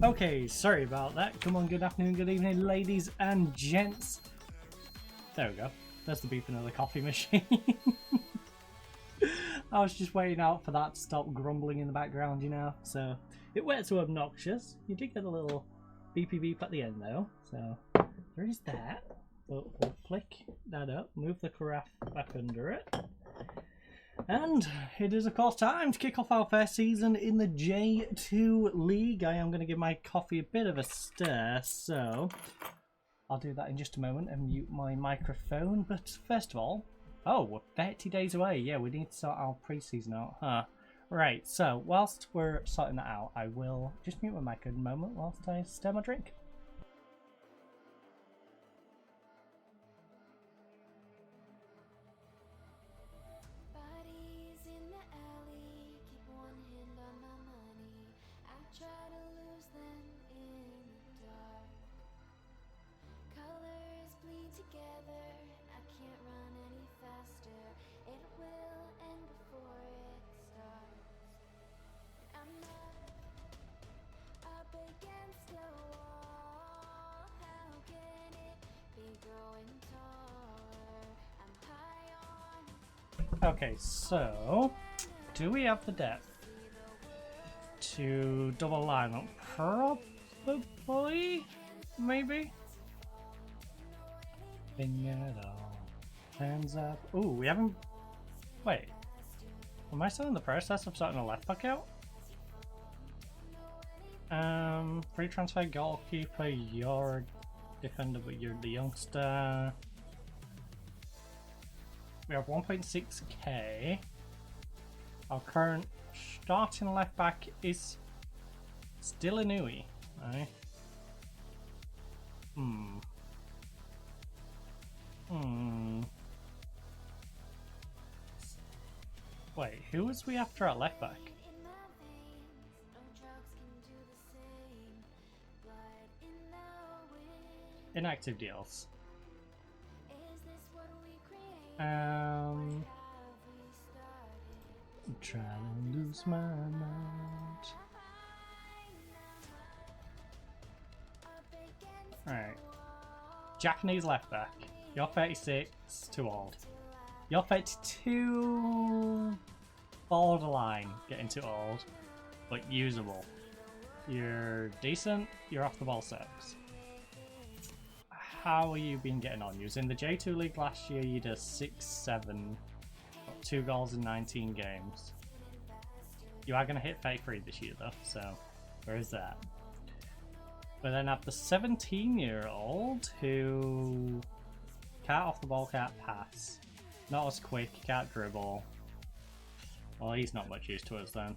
Okay, sorry about that. Come on, good afternoon, good evening, ladies and gents. There we go. There's the beeping of the coffee machine. I was just waiting out for that to stop grumbling in the background, you know. So it weren't so obnoxious. You did get a little beepy beep at the end though. So there is that. We'll flick that up, move the carafe back under it. And it is of course time to kick off our first season in the J2 League. I am going to give my coffee a bit of a stir, so I'll do that in just a moment and mute my microphone. But first of all, oh, we're 30 days away. Yeah, we need to sort our pre-season out, huh? Right, so whilst we're sorting that out, I will just mute my mic a moment whilst I stir my drink. Okay, so do we have the depth to double lineup? Probably, maybe. Bing it all. Hands up. Ooh, we haven't. Wait, am I still in the process of starting a left back out? Free transfer goalkeeper. You're a defender, but you're the youngster. We have 1.6k. Our current starting left back is still Inui, right? Wait, who was we after at left back? Inactive deals. I'm trying to lose my mind. Alright. Japanese left back. You're 36, too old. You're 32, borderline getting too old, but usable. You're decent, you're off the ball 6. How are you been getting on? You was in the J2 League last year, you did 6-7, got 2 goals in 19 games. You are going to hit 33 this year though, so where is that? But then have the 17-year-old who can't off the ball, can't pass. Not as quick, can't dribble. Well, he's not much use to us then.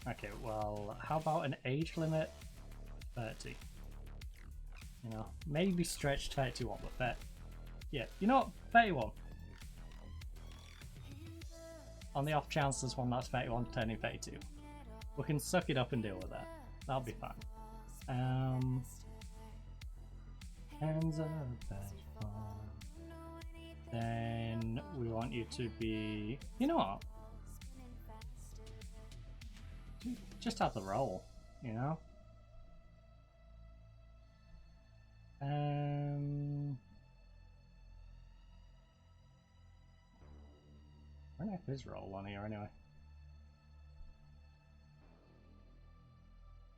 Okay, well, how about an age limit? 30. You know, maybe stretch 31, but that, yeah, you know what, 31. On the off chance there's one that's 31 turning 32. We can suck it up and deal with that. That'll be fun. Hands up at fun. Then we want you to be, you know what? Just have the role, you know? I don't know if his role on here anyway.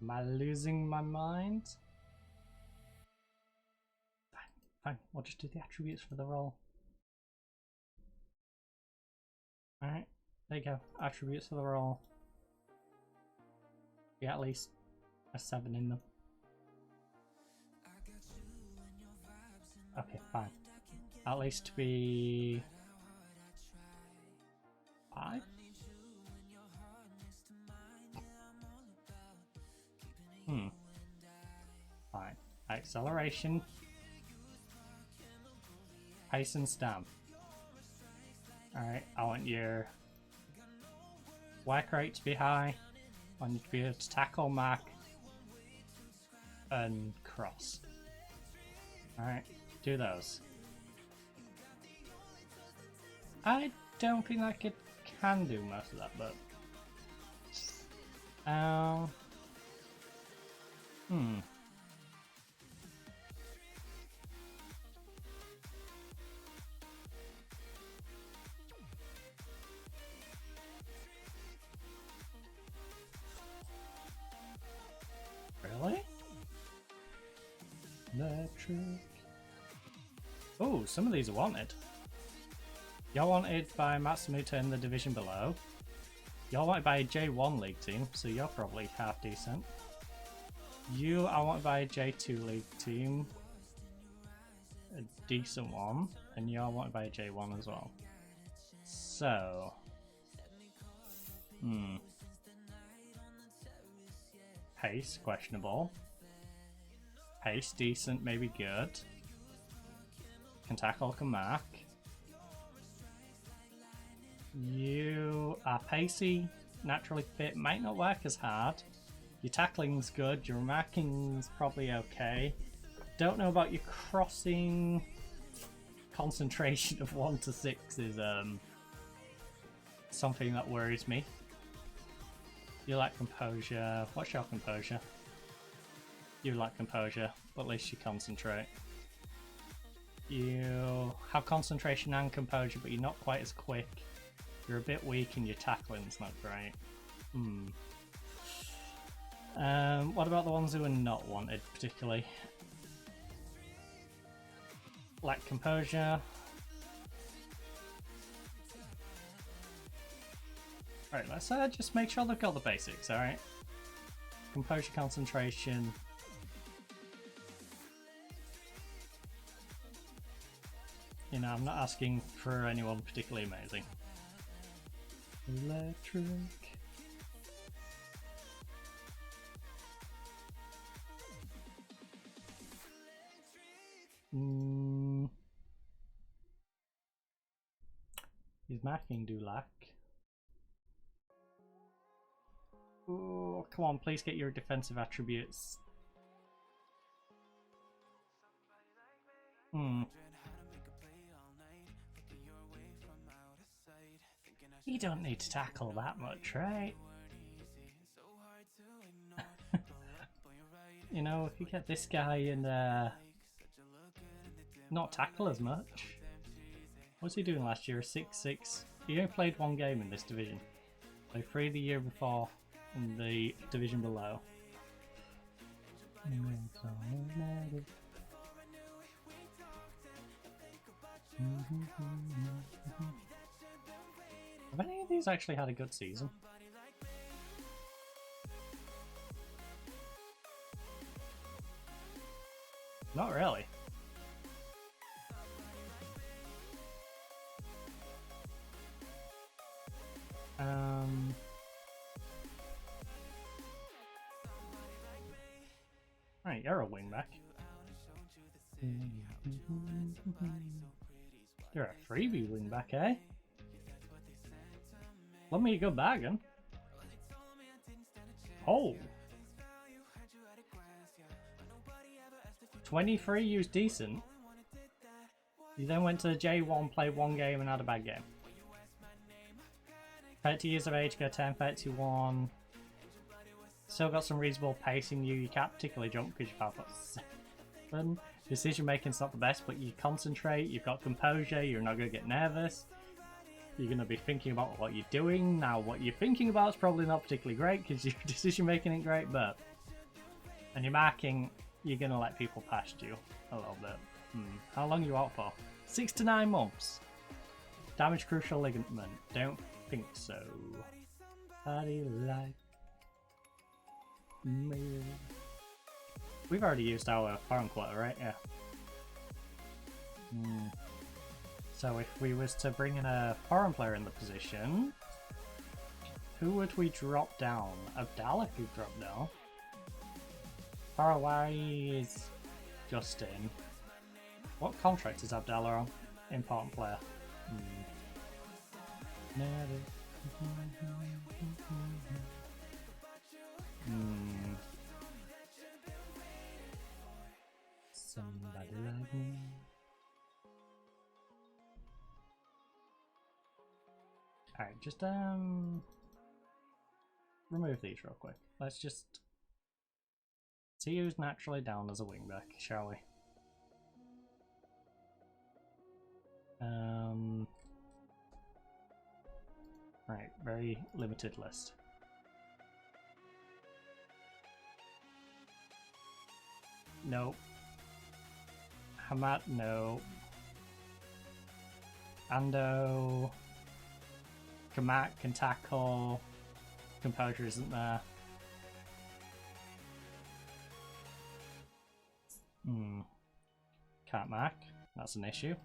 Am I losing my mind? Fine, we'll just do the attributes for the role. Alright, there you go. Attributes for the role. Be at least a 7 in them. Okay, fine. At least be 5? Fine. Acceleration. Pace and stamp. Alright, I want your work rate to be high. I want you to be able to tackle, mark, and cross. Alright, do those. I don't think that kid can do most of that, but Hmm. Really? Electric. Oh, some of these are wanted. You're wanted by Matsumoto in the division below. You're wanted by a J1 league team, so you're probably half decent. You are wanted by a J2 league team, a decent one, and you're wanted by a J1 as well. So, pace, questionable. Pace, decent, maybe good. Can tackle, can mark. You are pacey, naturally fit, might not work as hard. Your tackling's good, your marking's probably okay. Don't know about your crossing. Concentration of 1 to 6 is something that worries me. You lack composure. What's your composure? You lack composure, but at least you concentrate. You have concentration and composure, but you're not quite as quick. You're a bit weak and your tackling's not great. What about the ones who are not wanted particularly? Lack composure. Alright, let's just make sure they've got the basics, alright? Composure, concentration. You know, I'm not asking for anyone particularly amazing. Electric. His marking do lack. Oh, come on, please get your defensive attributes. You don't need to tackle that much, right? You know, if you get this guy and not tackle as much. What's he doing last year? 6-6. He only played 1 game in this division. Played 3 the year before in the division below. Have any of these actually had a good season? Not really. Right, you're a wingback. You're a freebie wingback, eh? Let me go bargain. Oh! 23 used decent. You then went to the J1, played 1 game and had a bad game. 30 years of age, go 10, 31. Still got some reasonable pace in you. You can't particularly jump because you've had 7. Decision making's not the best, but you concentrate, you've got composure, you're not going to get nervous. You're going to be thinking about what you're doing. Now, what you're thinking about is probably not particularly great because your decision making ain't great, but. And your marking, you're going to let people past you a little bit. How long are you out for? 6 to 9 months. Damage crucial ligament. Don't think so. How do you like me? We've already used our foreign quarter, right? Yeah. So if we was to bring in a foreign player in the position, who would we drop down? Abdallah could drop down. Paraguay is Justin. What contract is Abdallah on? Important player. Somebody like me. Alright, just remove these real quick. Let's just see who's naturally down as a wingback, shall we? Right, very limited list. No. Hamat, no. Ando. Kamak can tackle. Composure isn't there. Can't mark. That's an issue.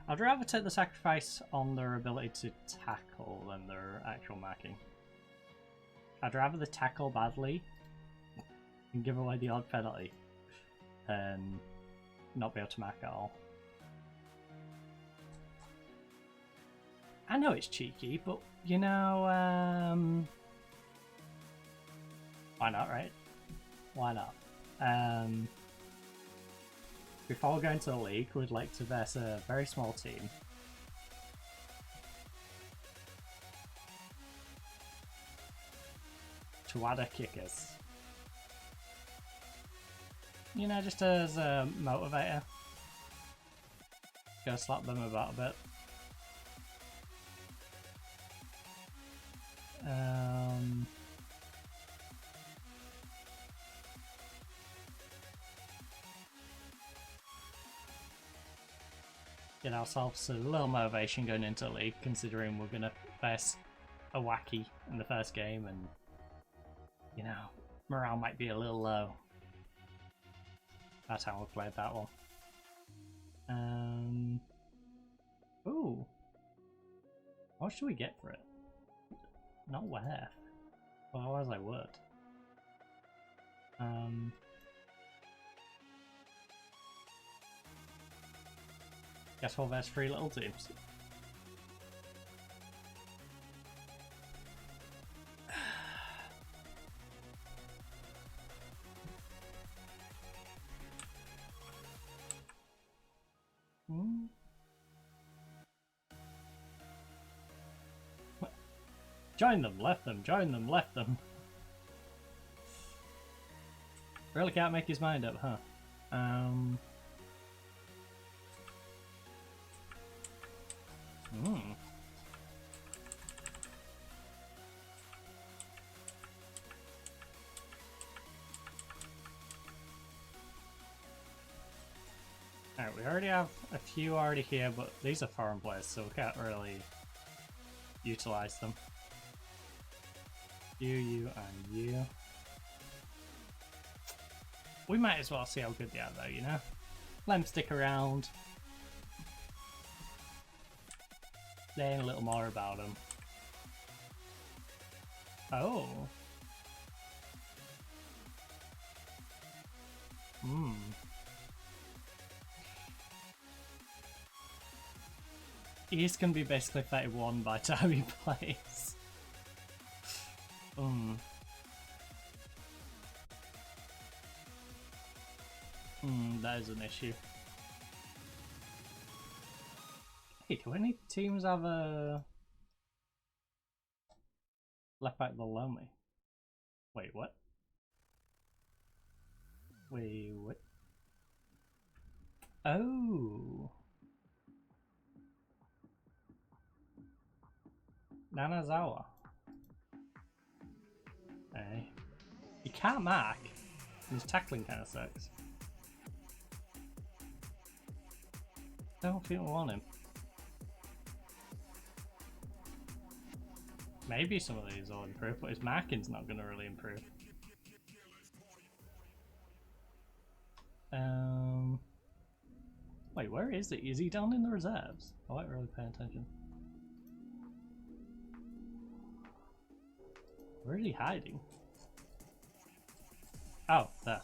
I'd rather take the sacrifice on their ability to tackle than their actual marking. I'd rather the tackle badly and give away the odd penalty than not be able to mark at all. I know it's cheeky, but you know, why not, right? Why not? Before going to the league, we'd like to verse a very small team. Chawada kickers. You know, just as a motivator. Go slap them about a bit. Get ourselves a little motivation going into the league, considering we're gonna face a wacky in the first game, and you know, morale might be a little low. That's how we played that one. Ooh, what should we get for it? Not worth. Otherwise I would. Guess we'll verse 3 little teams. Join them, left them, join them, left them. Really can't make his mind up, huh? Alright, we already have a few already here, but these are foreign players, so we can't really utilize them. You, and you. We might as well see how good they are though, you know? Let them stick around. Learn a little more about them. Oh. He's gonna be basically 31 by the time he plays. That is an issue. Hey, do any teams have a left back below me? Wait, what? Wait, what? Oh. Nanazawa. Hey. He can't mark. His tackling kind of sucks. Don't think we want him. Maybe some of these will improve, but his marking's not going to really improve. Wait, where is he? Is he down in the reserves? I won't really pay attention. Where is he hiding? Oh, there.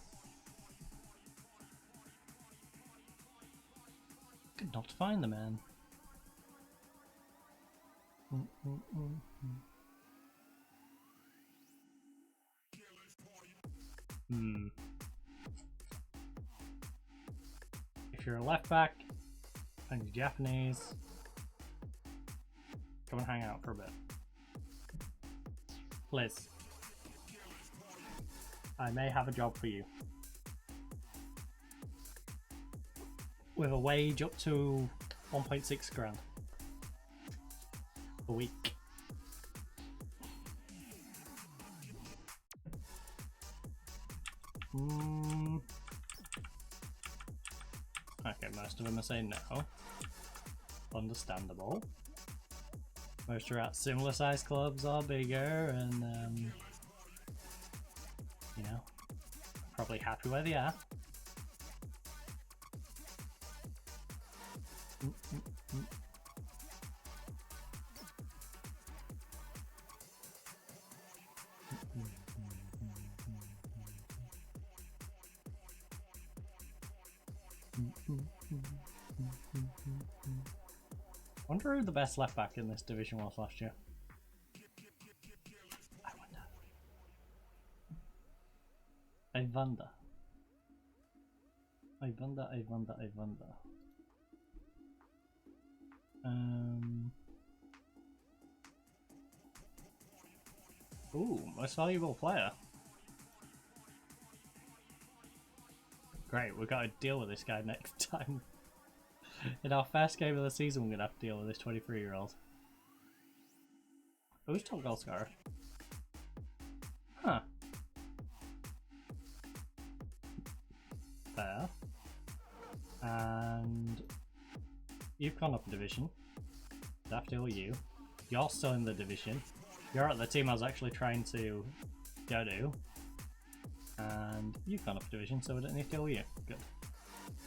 Could not find the man. If you're a left back and you're Japanese, come and hang out for a bit. Please. I may have a job for you. With a wage up to 1.6 grand a week. Okay, most of them are saying no. Understandable. Most are at similar sized clubs or bigger, and you know, probably happy where they are. Wonder who the best left back in this division was last year. I wonder. I wonder. Ooh, most valuable player. Great, we've got to deal with this guy next time. In our first game of the season, we're going to have to deal with this 23-year-old. Who's top goal scorer? Huh. There. And you've gone up a division. I have to deal with you. You're still in the division. You're at the team I was actually trying to go to. And you've gone up a division, so we don't need to deal with you. Good.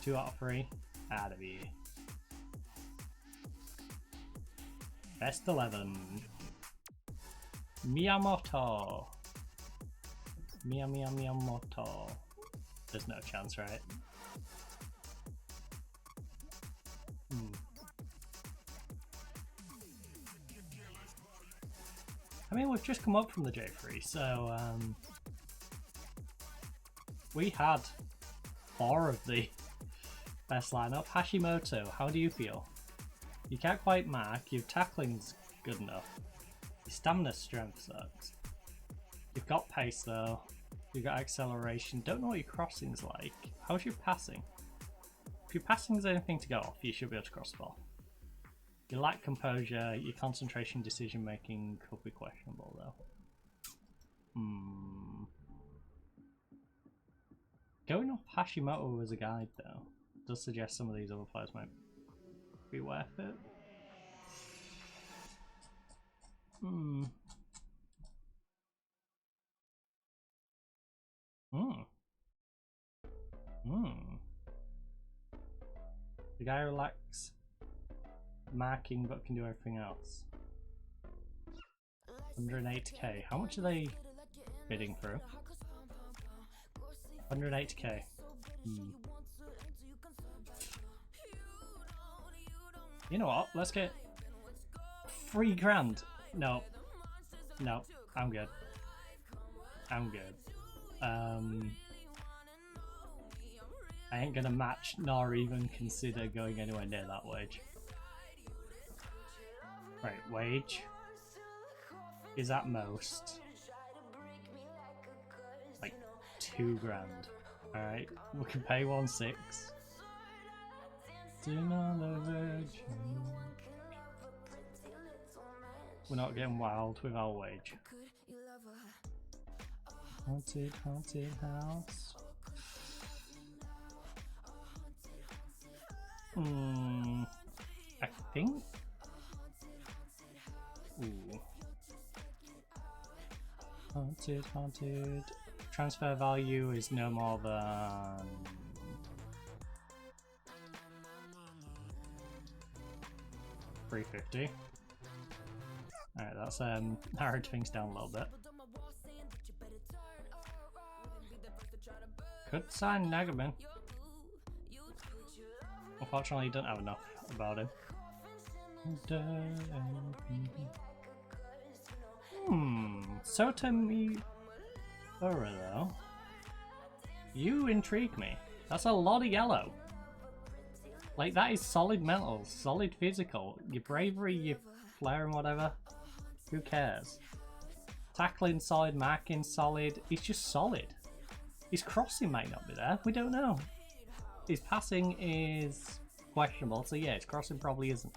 2 out of 3. Out of here. Best 11. Miyamoto. Miyamoto. There's no chance, right? I mean, we've just come up from the J3, so we had 4 of the best lineup. Hashimoto, how do you feel? You can't quite mark, your tackling's good enough. Your stamina strength sucks. You've got pace though, you've got acceleration, don't know what your crossing's like. How's your passing? If your passing is anything to go off, you should be able to cross the ball. You lack composure, your concentration decision making could be questionable though. Going off Hashimoto as a guide though does suggest some of these other players might be worth it. The guy who lacks marking but can do everything else. 180k. How much are they bidding through? 180k. You know what? Let's get 3 grand. No, I'm good. I ain't gonna match nor even consider going anywhere near that wage. Right, wage is at most like 2 grand. Alright, we can pay 1.6. We're not getting wild with our wage. Haunted house. I think. Ooh. Haunted. Transfer value is no more than $350. Alright, that's narrowed things down a little bit. Could sign Nagaman. Unfortunately, you don't have enough about him. Sotami Ura though. You intrigue me. That's a lot of yellow. Like, that is solid mental, solid physical. Your bravery, your flair and whatever. Who cares? Tackling solid, marking solid. He's just solid. His crossing might not be there. We don't know. His passing is questionable, so yeah, his crossing probably isn't.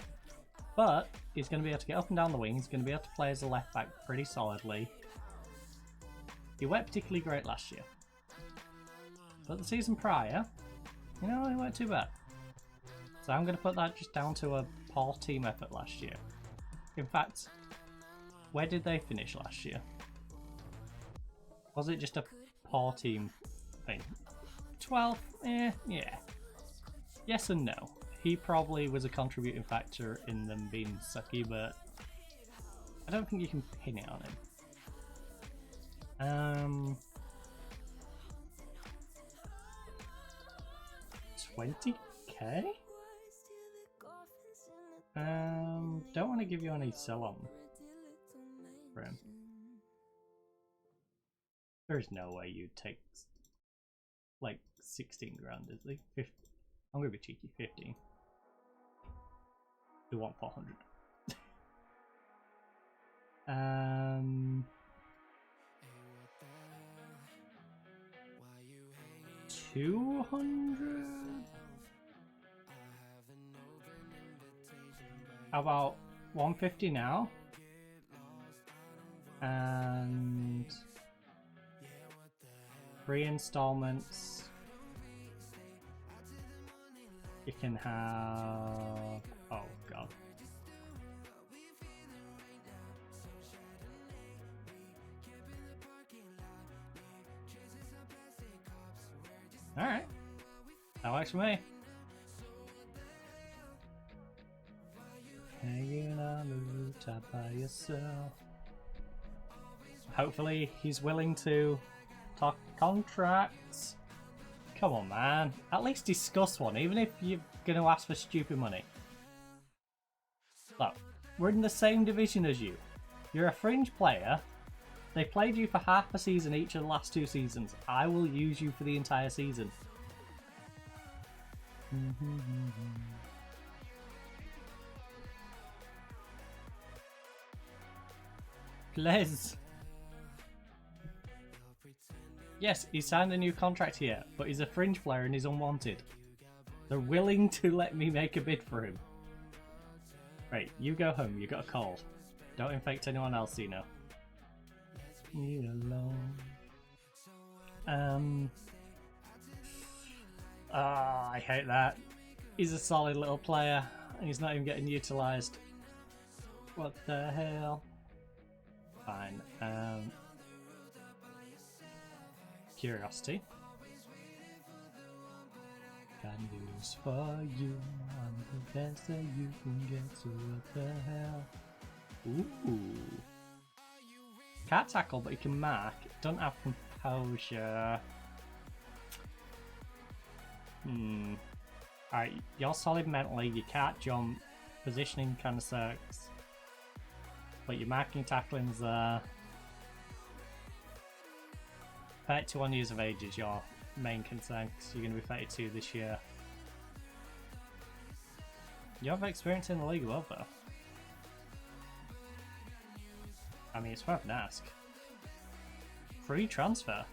But he's going to be able to get up and down the wing. He's going to be able to play as a left back pretty solidly. He weren't particularly great last year. But the season prior, you know, he weren't too bad. So I'm going to put that just down to a poor team effort last year. In fact, where did they finish last year? Was it just a poor team thing? 12th? Yeah. Yes and no. He probably was a contributing factor in them being sucky, but I don't think you can pin it on him. 20k? Don't want to give you any sell-on for him. There's no way you'd take like 16 grand, is it? 50. I'm gonna be cheeky, 15. We want 400. 200? How about 150 now? And 3 installments. You can have... oh god. Alright. That works for me. Hanging on the rooftop by yourself. Hopefully he's willing to talk contracts. Come on, man. At least discuss one, even if you're going to ask for stupid money. Look, we're in the same division as you. You're a fringe player. They played you for half a season each of the last 2 seasons. I will use you for the entire season. Les. Yes, he signed a new contract here, but he's a fringe player and he's unwanted. They're willing to let me make a bid for him. Right, you go home, you got a cold. Don't infect anyone else, you know. You alone. I hate that. He's a solid little player and he's not even getting utilised. What the hell? Fine. Curiosity. Got news for you. I'm the best that you can get, so what the hell? Ooh. Can't tackle, but he can mark. Don't have composure. Alright, you're solid mentally, you can't jump. Positioning kind of sucks. But your marking tackling's there. 31 years of age is your main concern, because you're going to be 32 this year. You have experience in the league well, though. I mean, it's worth an ask. Free transfer.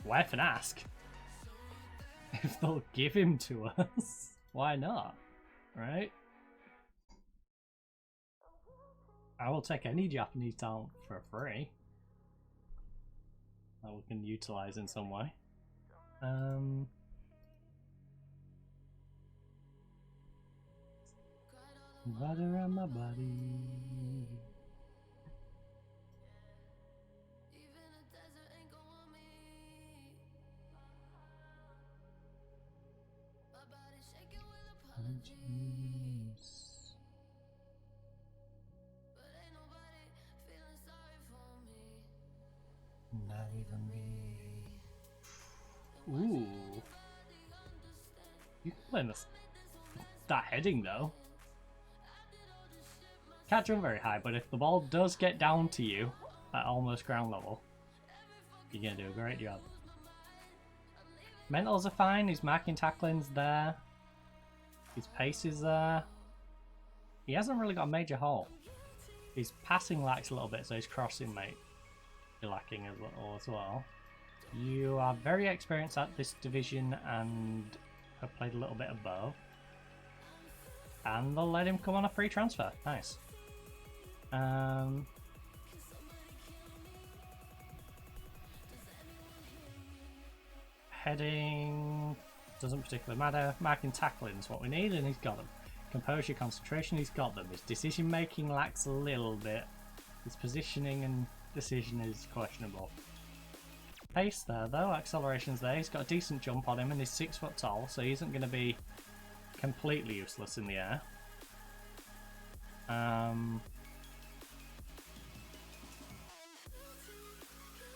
Worth an ask. If they'll give him to us, why not? Right? I will take any Japanese talent for free that we can utilize in some way. Right around my body. Not even me. Ooh. You can play this. That heading though. Can't jump very high, but if the ball does get down to you at almost ground level, you're gonna do a great job. Mentals are fine, his marking tackling's there. His pace is there. He hasn't really got a major hole. His passing lacks a little bit, so his crossing might you're lacking a little as well. You are very experienced at this division and have played a little bit above. And they'll let him come on a free transfer. Nice. Heading doesn't particularly matter. Marking, tackling is what we need, and he's got them. Composure, concentration, he's got them. His decision making lacks a little bit. His positioning and decision is questionable. Pace there though, acceleration's there. He's got a decent jump on him, and he's 6 foot tall, so he isn't going to be completely useless in the air.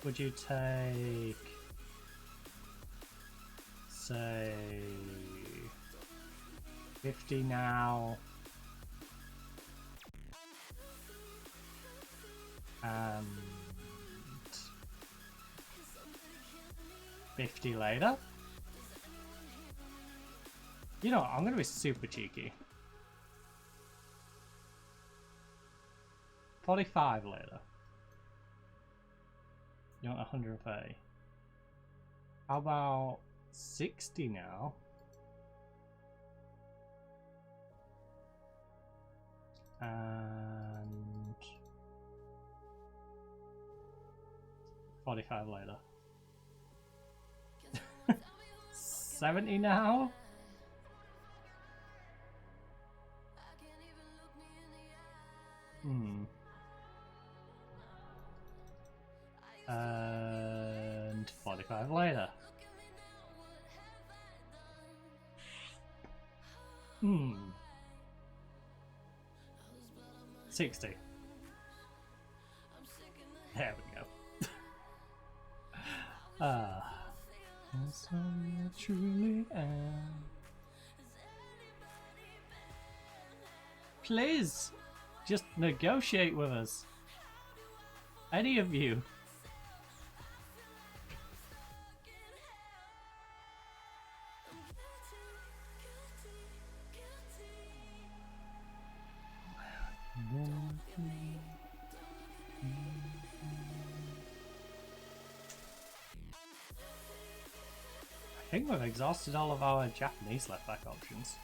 Would you take, say, 50 now, and 50 later? You know what, I'm going to be super cheeky. 45 later. You want 130? How about 60 now? And 45 later. 70 now? And 45 later. 60. There we go. That's how I truly am. Please, just negotiate with us. Any of you. I think we've exhausted all of our Japanese left back options.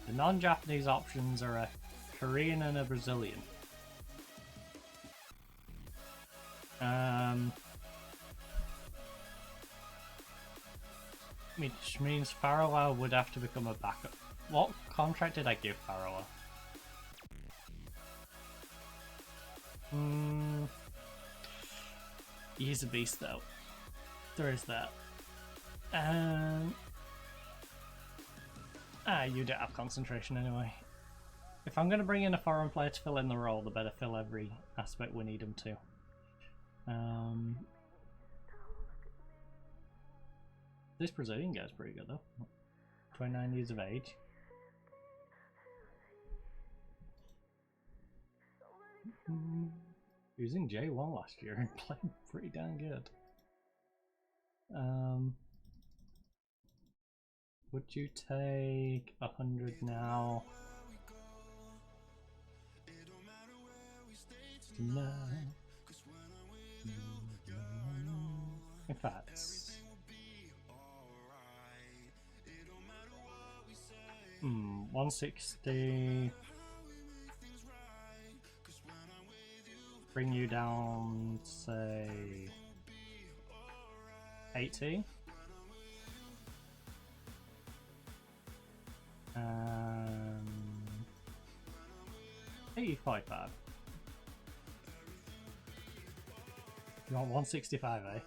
The non-Japanese options are a Korean and a Brazilian. Which means Farawa would have to become a backup. What contract did I give Farawa? He's a beast though. There is that. You don't have concentration anyway. If I'm going to bring in a foreign player to fill in the role, they better fill every aspect we need them to. This Brazilian guy's pretty good though. 29 years of age. He was in J1 last year and played pretty damn good. Would you take 100 now? No. In fact, 160. Bring you down, say 80. 85. You want 165, eh?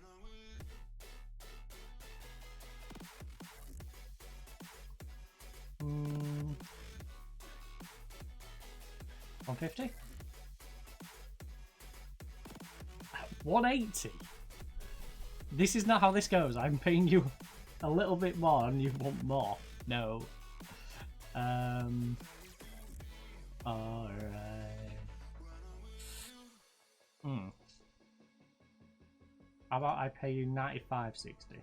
Hmm. 150? 180? This is not how this goes. I'm paying you a little bit more and you want more. No. Alright. How about I pay you 95.60?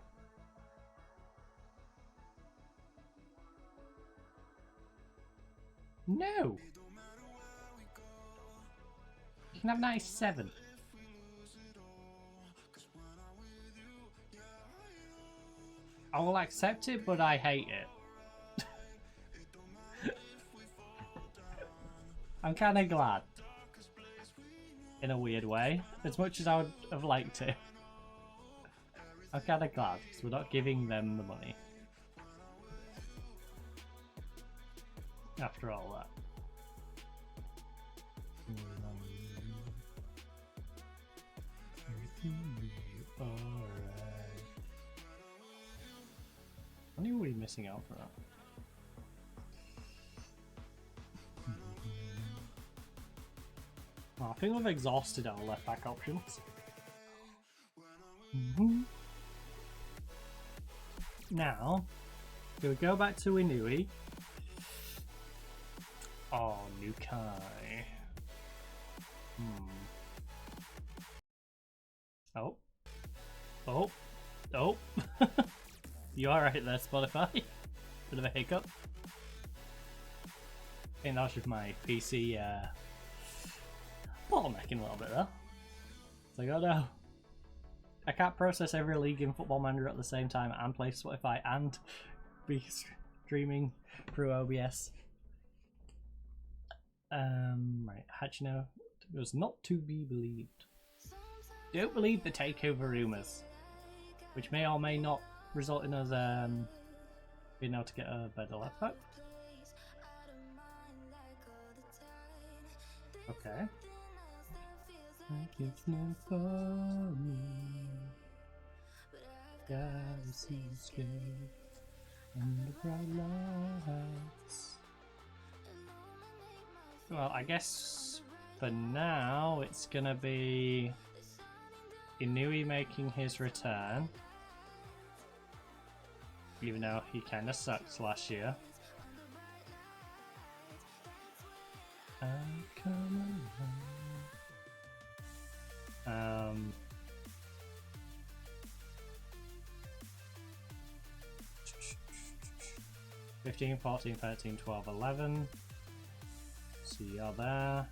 No! You can have 97. I will accept it, but I hate it. I'm kind of glad. In a weird way. As much as I would have liked to. I'm kind of glad, because we're not giving them the money. After all that. Alright. I knew we were missing out for that. Well, I think we've exhausted our left back options. Now, do we go back to Inui? Oh, Nukai. Oh. Oh. Oh. You alright there, Spotify? Bit of a hiccup. I think that's just my PC bottlenecking a little bit there. It's like, oh no. I can't process every league in Football Manager at the same time and play Spotify and be streaming through OBS. Right, Hachino was not to be believed. Don't believe the takeover rumours, which may or may not result in us being able to get a better left back. Okay. Like it's not for me. Gotta see scared and the bright lights. Well, I guess for now it's gonna be Inui making his return, even though he kinda sucked last year. Come along. 15, 14, 13, 12, 11. So you're there.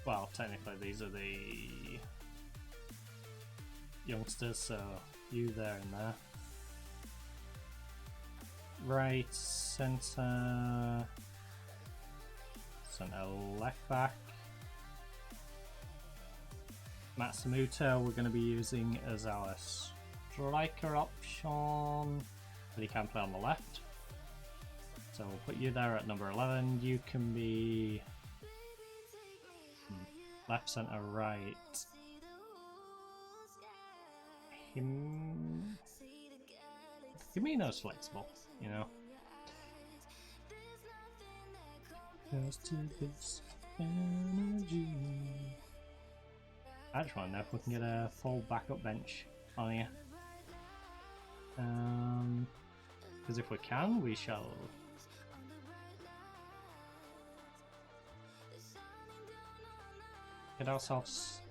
Well, technically these are the youngsters, so you there and there. Right, centre left back. Matsumoto we're going to be using as our striker option, but he can play on the left. So we'll put you there at number 11. You can be left, centre, right. Himino's flexible, you know. I just want to know if we can get a full backup bench on here. Because if we can, we shall. Get ourselves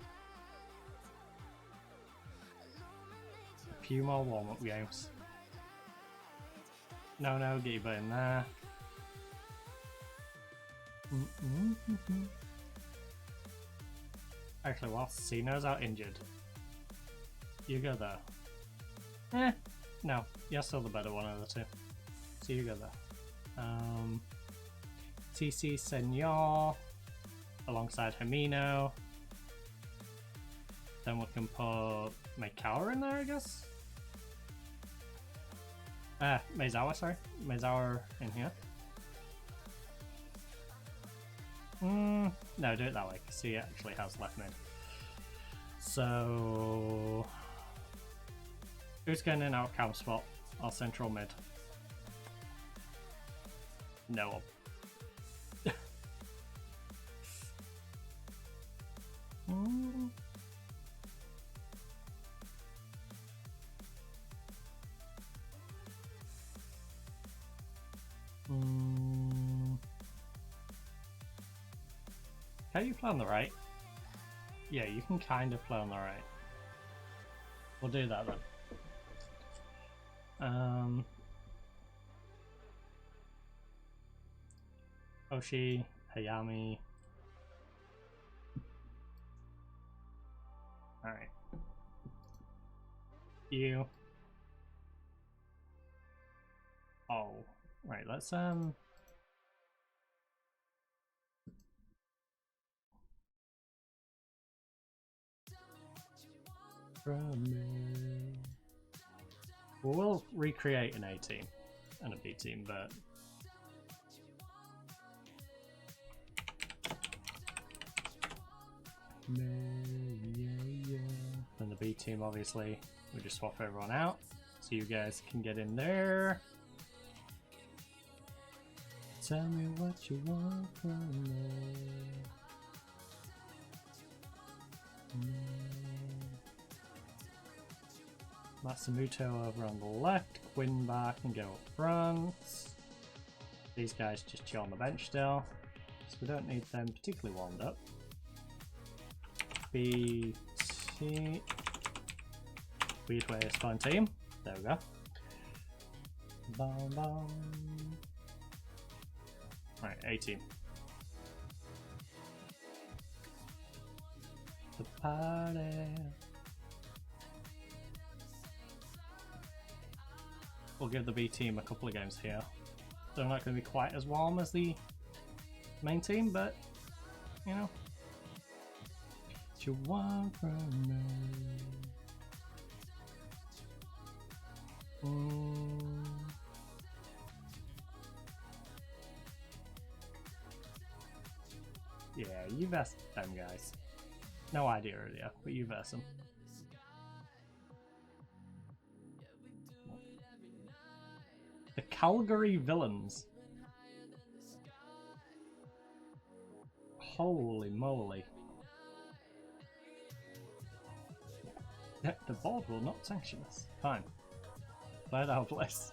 a few more warm-up games. No, get your butt in there. Actually, whilst Cino's out injured, you go there. No, you're still the better one of the two. So you go there. TC Senor alongside Himino. Then we can put Maikawa in there, I guess. Meizawa, sorry. Meizawa in here. No, do it that way, because he actually has left mid. So who's going in our camp spot? Our central mid. No one. Can you play on the right? Yeah, you can kind of play on the right. We'll do that then. Oshi, Hayami. Alright. You. Oh, right. Let's we'll recreate an A team and a B team, but and the B team, obviously, we just swap everyone out so you guys can get in there. Tell me what you want from me. Matsumoto over on the left, Quinbar can go up front. These guys just chill on the bench still, so we don't need them particularly warmed up. BT. Weird way to spawn team. There we go. Bum, bum. Right, A team. The party. We'll give the B team a couple of games here. They're not going to be quite as warm as the main team, but you know. What you want from me? Yeah, you verse them guys. No idea earlier, but you verse them. The Calgary Villains. Holy moly. The board will not sanction us. Fine. Glad I'll bless.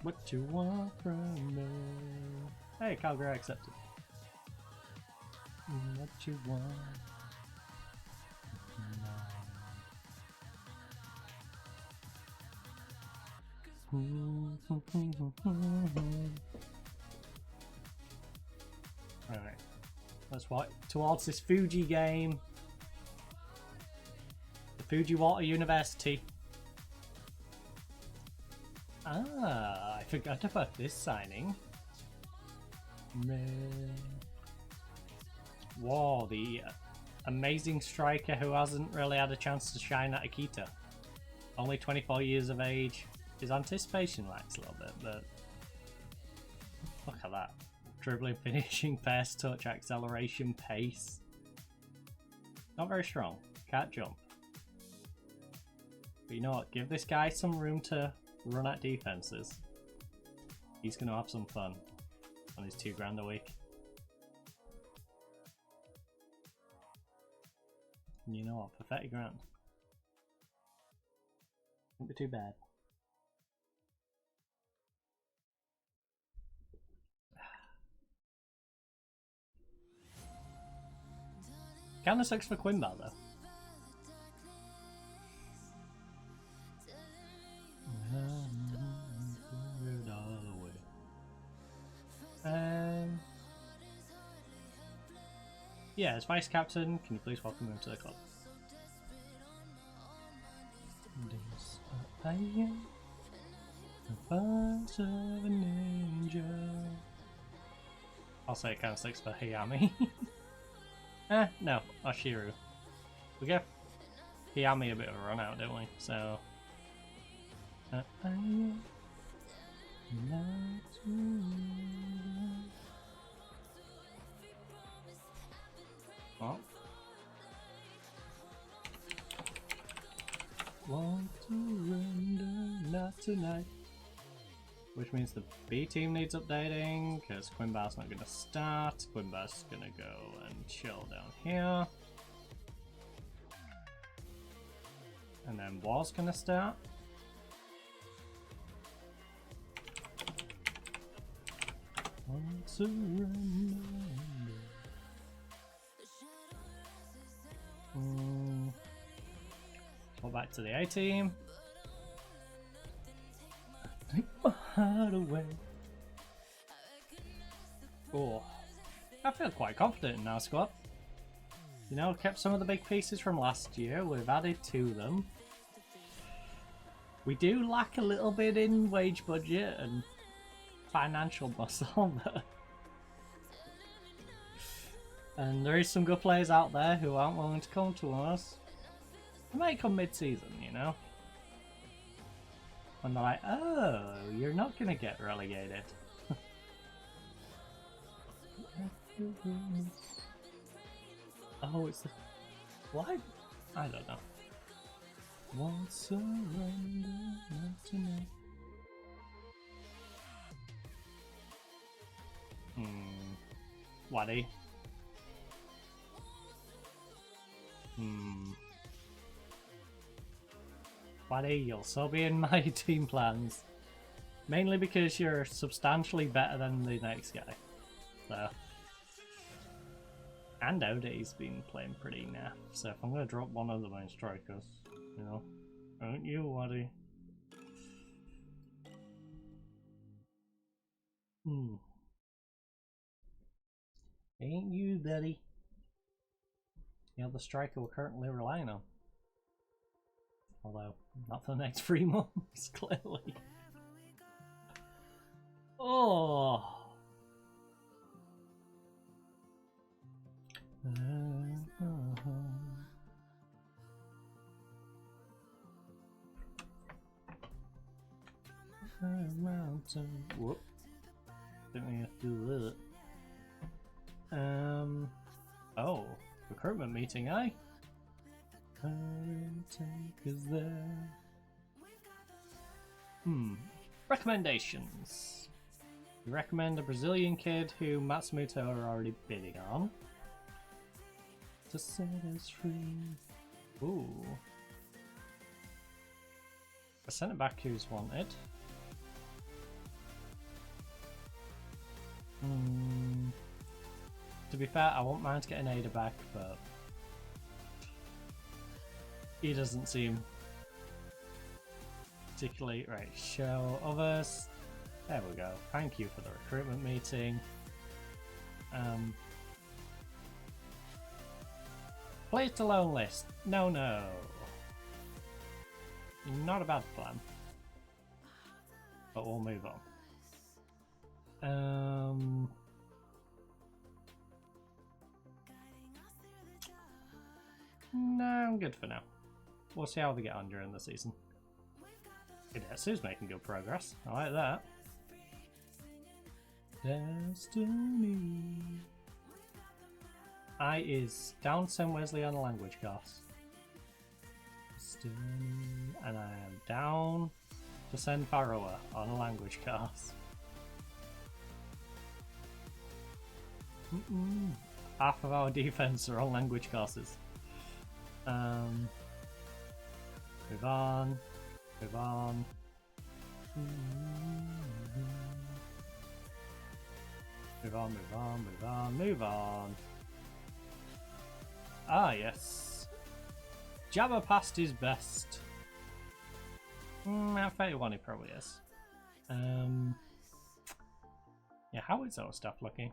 What you want from me? Hey, Calgary accepted. What you want? Alright. Let's walk towards this Fuji game. The Fujiwara University. Ah, I forgot about this signing. Whoa, the amazing striker who hasn't really had a chance to shine at Akita. Only 24 years of age. His anticipation lacks a little bit, but look at that. Dribbling, finishing, pass, touch, acceleration, pace. Not very strong. Can't jump. But you know what? Give this guy some room to run at defenses. He's going to have some fun on his $2 a week. And you know what? For 30 grand. Won't be too bad. Kinda sucks for Quinbar though. Yeah, as vice captain, can you please welcome him to the club? I am the bunch of a ninja. I'll say it kind of sucks for Hayami. No, Ashiru. We give Hayami a bit of a run out, don't we? So. Oh. Want to render, not tonight. Which means the B team needs updating, because Quinbar's not going to start. Quinbar's going to go and chill down here. And then War's going to start. Want to render. Go back to the A team. Take my heart away. Oh, I feel quite confident in our squad. You know, kept some of the big pieces from last year. We've added to them. We do lack a little bit in wage budget and financial muscle, but... and there is some good players out there who aren't willing to come to us. They might come mid-season, you know? When they're like, oh, you're not gonna get relegated. Oh, it's the... What? I don't know. Won't surrender, not to know. Waddy. Waddy, you'll still be in my team plans. Mainly because you're substantially better than the next guy. So. And Odie's been playing pretty naff, so if I'm going to drop one of the main strikers, you know, aren't you, Waddy? Ain't you, buddy? You're the striker we're currently relying on. Although, not for the next 3 months, clearly. Oh! Whoop. Didn't we have to do that? Oh, recruitment meeting, eh? Is there? Recommendations. We recommend a Brazilian kid who Matsumoto are already bidding on. To set us free. Ooh. A centre back who's wanted. To be fair, I won't mind to get an Ada back, but he doesn't seem particularly right. Show others. There we go. Thank you for the recruitment meeting. Play it alone list. No. Not a bad plan. But we'll move on. No, I'm good for now. We'll see how they get on during the season. Hidetsu's making good progress. I like that. Destiny. I is down St. Wesley on a language course. Destiny. And I am down to send Pharaoh on a language course. Half of our defense are on language courses. Move on. Move on. Move on, move on, move on, move on. Ah, yes. Jabba passed his best. At 31 he probably is. Yeah, how is our stuff looking?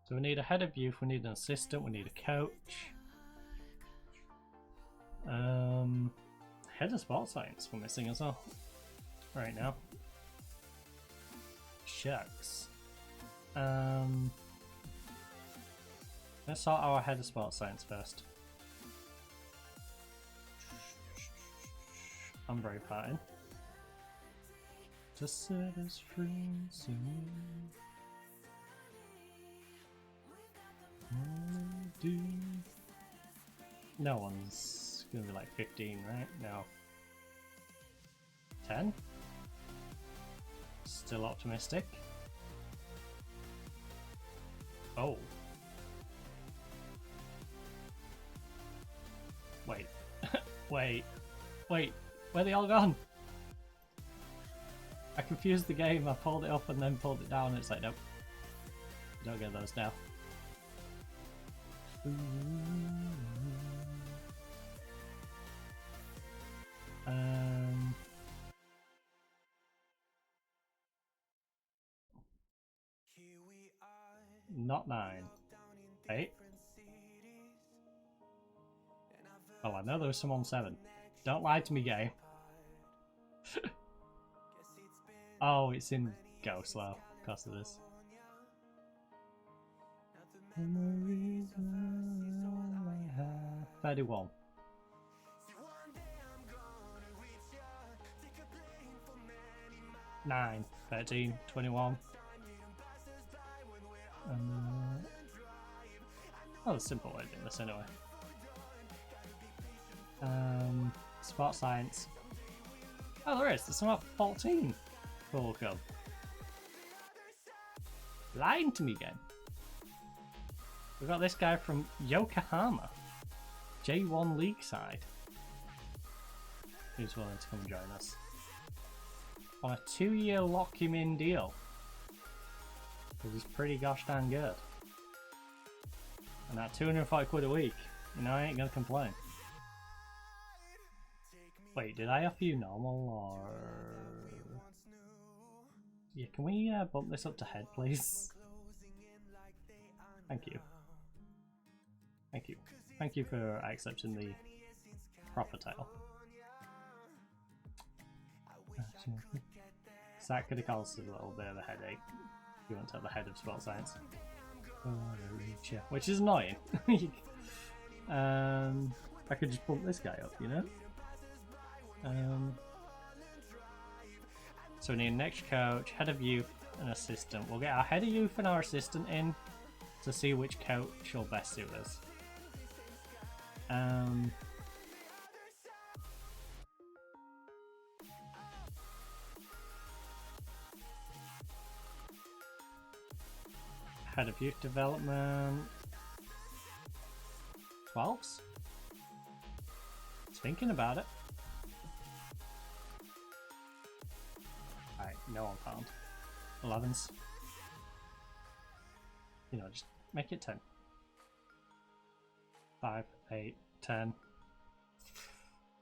So we need a head of youth, we need an assistant, we need a coach. Head of sports science we're missing as well. Right now. Shucks. Let's sort our head of sports science first. I'm very fine. To set us free soon. No one's gonna be like 15, right? No. 10? Still optimistic. Oh. Wait. Wait. Where they all gone? I confused the game. I pulled it up and then pulled it down and it's like, nope. Don't get those now. Not 9. 8. Oh, I know there was some on 7. Don't lie to me, game. Oh, it's in Go Slow because of this. 31. 9, 13, 21. Oh, there's a simple way of doing this anyway. Sport science. Oh, there is. There's some at 14. Cool, cool. Lying to me again. We've got this guy from Yokohama, J1 League side, who's willing to come join us on a 2-year lock him in deal because he's pretty gosh darn good. And at 240 quid a week, you know, I ain't gonna complain. Wait, did I offer you normal or? Yeah, can we bump this up to head, please? Thank you. Thank you. Thank you for accepting the proper title. So that could have caused a little bit of a headache if you want to have the head of sports science. Which is annoying. I could just bump this guy up, you know? So we need an extra coach, head of youth, and assistant. We'll get our head of youth and our assistant in to see which coach will best suit us. Head of youth development. 12s? Thinking about it. Alright, no one found. 11s. You know, just make it 10. 5, 8, 10.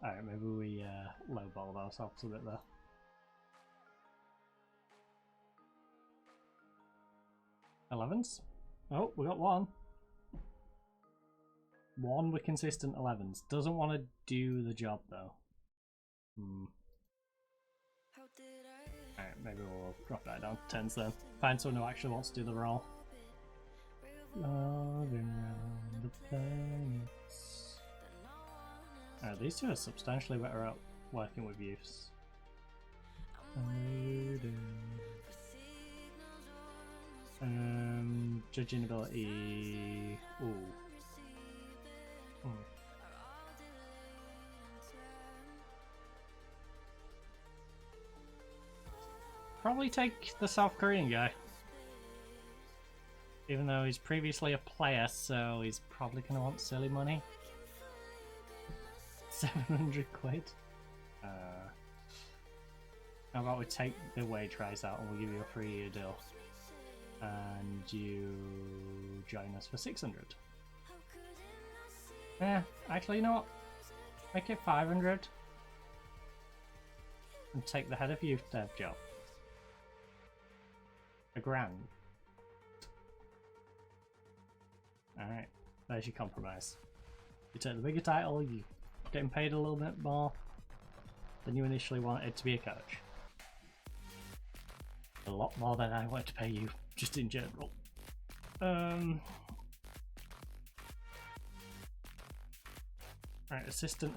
Alright, maybe we lowball ourselves a bit there. Elevens? Oh, we got one. One with consistent 11s. Doesn't want to do the job though. Alright, maybe we'll drop that down to 10s then. Find someone who actually wants to do the role. Loving around the planets. Alright, these two are substantially better at working with youths. Judging ability. Ooh. Probably take the South Korean guy. Even though he's previously a player, so he's probably gonna want silly money. 700 quid. How about we take the wage rise out and we'll give you a 3-year deal. And you join us for 600. Yeah, actually, you know what? Make it 500. And take the head of youth dev job. $1,000. Alright, there's your compromise. You take the bigger title, you're getting paid a little bit more than you initially wanted to be a coach. A lot more than I wanted to pay you, just in general. Right, assistant.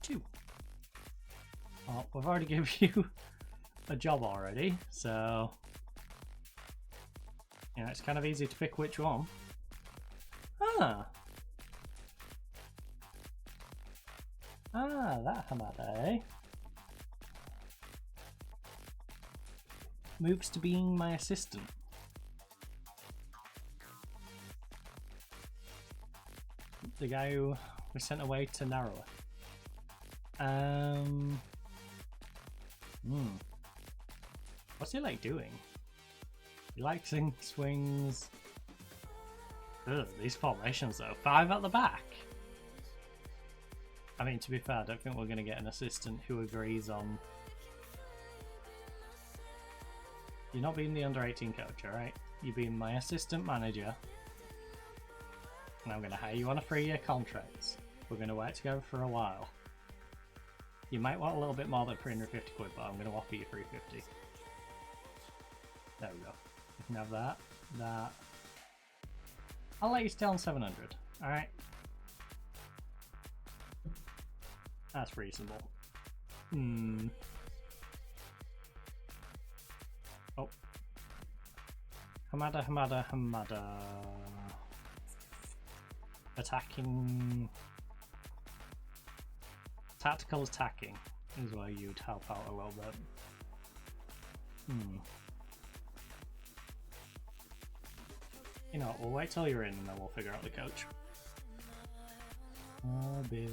2. Oh, we've already given you a job already, so yeah, it's kind of easy to pick which one. That Hamada moves to being my assistant. The guy who was sent away to Narrower. What's he like doing? He likes swings. Ugh, these formations though. 5 at the back. I mean, to be fair, I don't think we're going to get an assistant who agrees on You're not being the under-18 coach, alright? You're being my assistant manager. And I'm going to hire you on a 3-year contract. We're going to work together for a while. You might want a little bit more than 350 quid, but I'm going to offer you 350. There we go. You can have that. That. I'll let you stay on 700. Alright? That's reasonable. Oh. Hamada. Attacking. Tactical attacking is where you'd help out a little bit. You know, we'll wait till you're in and then we'll figure out the coach. Orbit,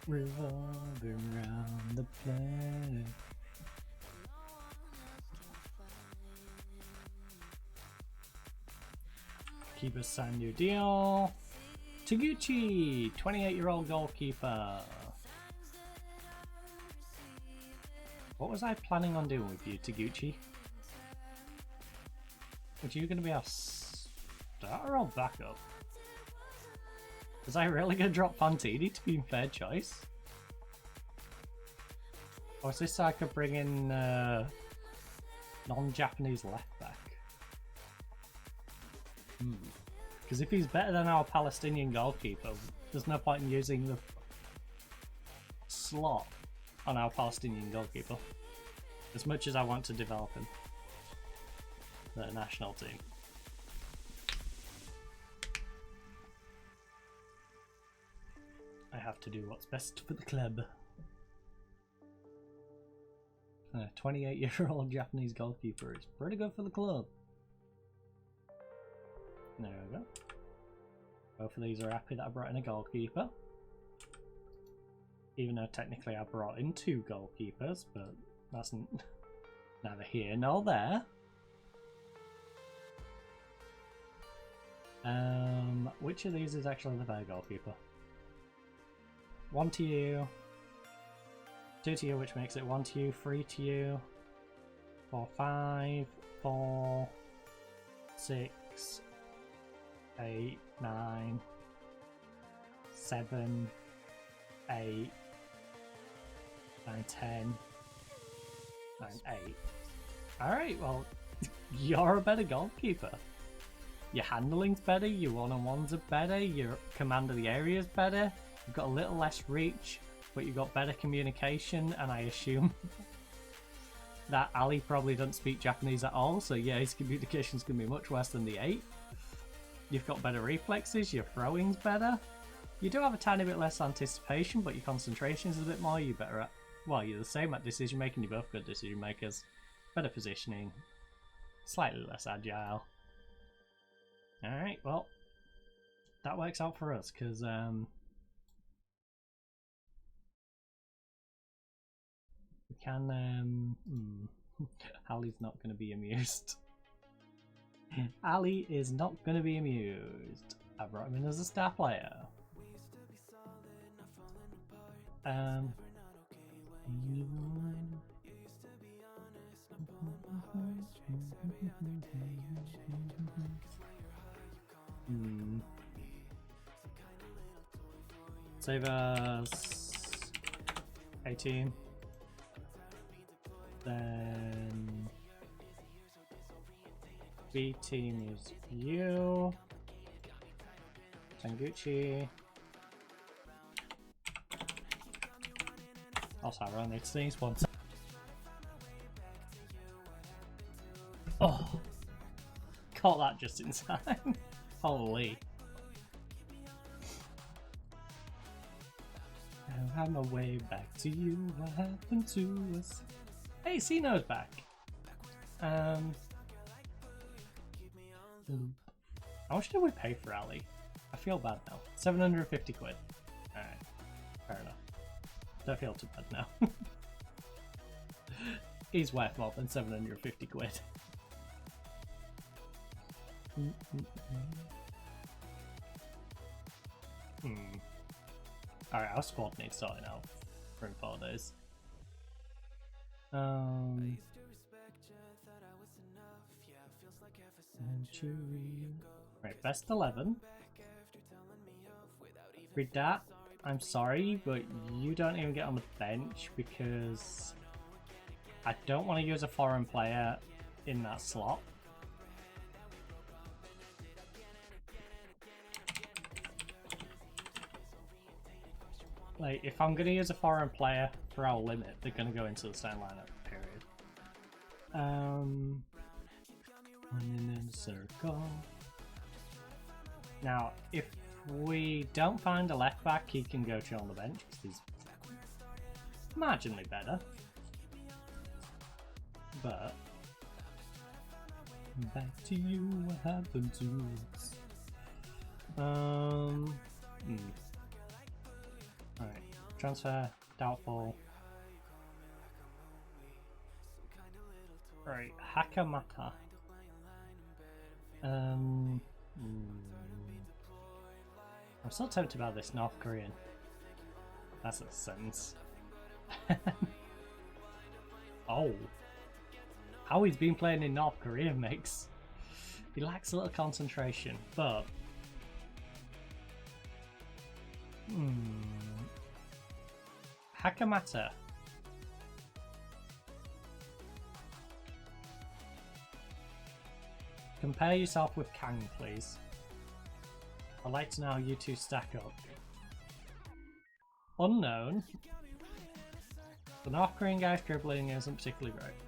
revolving around the planet. Keeper signed new deal. Taguchi, 28-year-old goalkeeper. What was I planning on doing with you, Taguchi? Were you going to be our starter or backup? Was I really going to drop Fantini to be in fair choice? Or is this so I could bring in non-Japanese left back? Because if he's better than our Palestinian goalkeeper, there's no point in using the slot on our Palestinian goalkeeper. As much as I want to develop him. The national team. I have to do what's best for the club. A 28-year-old Japanese goalkeeper is pretty good for the club. There we go. Both of these are happy that I brought in a goalkeeper. Even though technically I brought in 2 goalkeepers, but that's neither here nor there. Which of these is actually the better goalkeeper? 1 to you, 2 to you, which makes it 1 to you, 3 to you, 4, 5, 4, 6, 8, 9, 7, 8, 9, 10, 9, 8. Alright, well, you're a better goalkeeper. Your handling's better, your one-on-ones are better, your command of the area is better, you've got a little less reach, but you've got better communication, and I assume that Ali probably doesn't speak Japanese at all, so yeah, his communication's going to be much worse than the 8. You've got better reflexes, your throwing's better. You do have a tiny bit less anticipation, but your concentration's a bit more, you're better at... Well, you're the same at decision making, you're both good decision makers. Better positioning, slightly less agile. Alright, well, that works out for us, because we can... Ali's not going to be amused. Ali is not going to be amused. I brought him in as a star player. Save us 18. Then B team is you. Tanguchi. Also, I need to sneeze once. Oh, caught that just in time. Holy. Now I'm way back to you. What happened to us? Hey, Cino's back. How much did we pay for Ali? I feel bad now. 750 quid. Alright, fair enough. Don't feel too bad now. He's worth more than 750 quid. Alright, our squad needs sorting out for in 4 days. Right, best 11. Read that. I'm sorry, but you don't even get on the bench because I don't want to use a foreign player in that slot. Like, if I'm going to use a foreign player for our limit, they're going to go into the starting lineup, period. Running in a circle. Now, if we don't find a left back, he can go chill on the bench because he's marginally better. But back to you, what happened to us? Alright, transfer, doubtful. Right, Hakamata. I'm still tempted about this North Korean. That's a sentence. Oh. How he's been playing in North Korea makes... He lacks a little concentration, but... Hakamata. Compare yourself with Kang, please. I'd like to know how you two stack up. Unknown. The North Korean guy's dribbling isn't particularly great.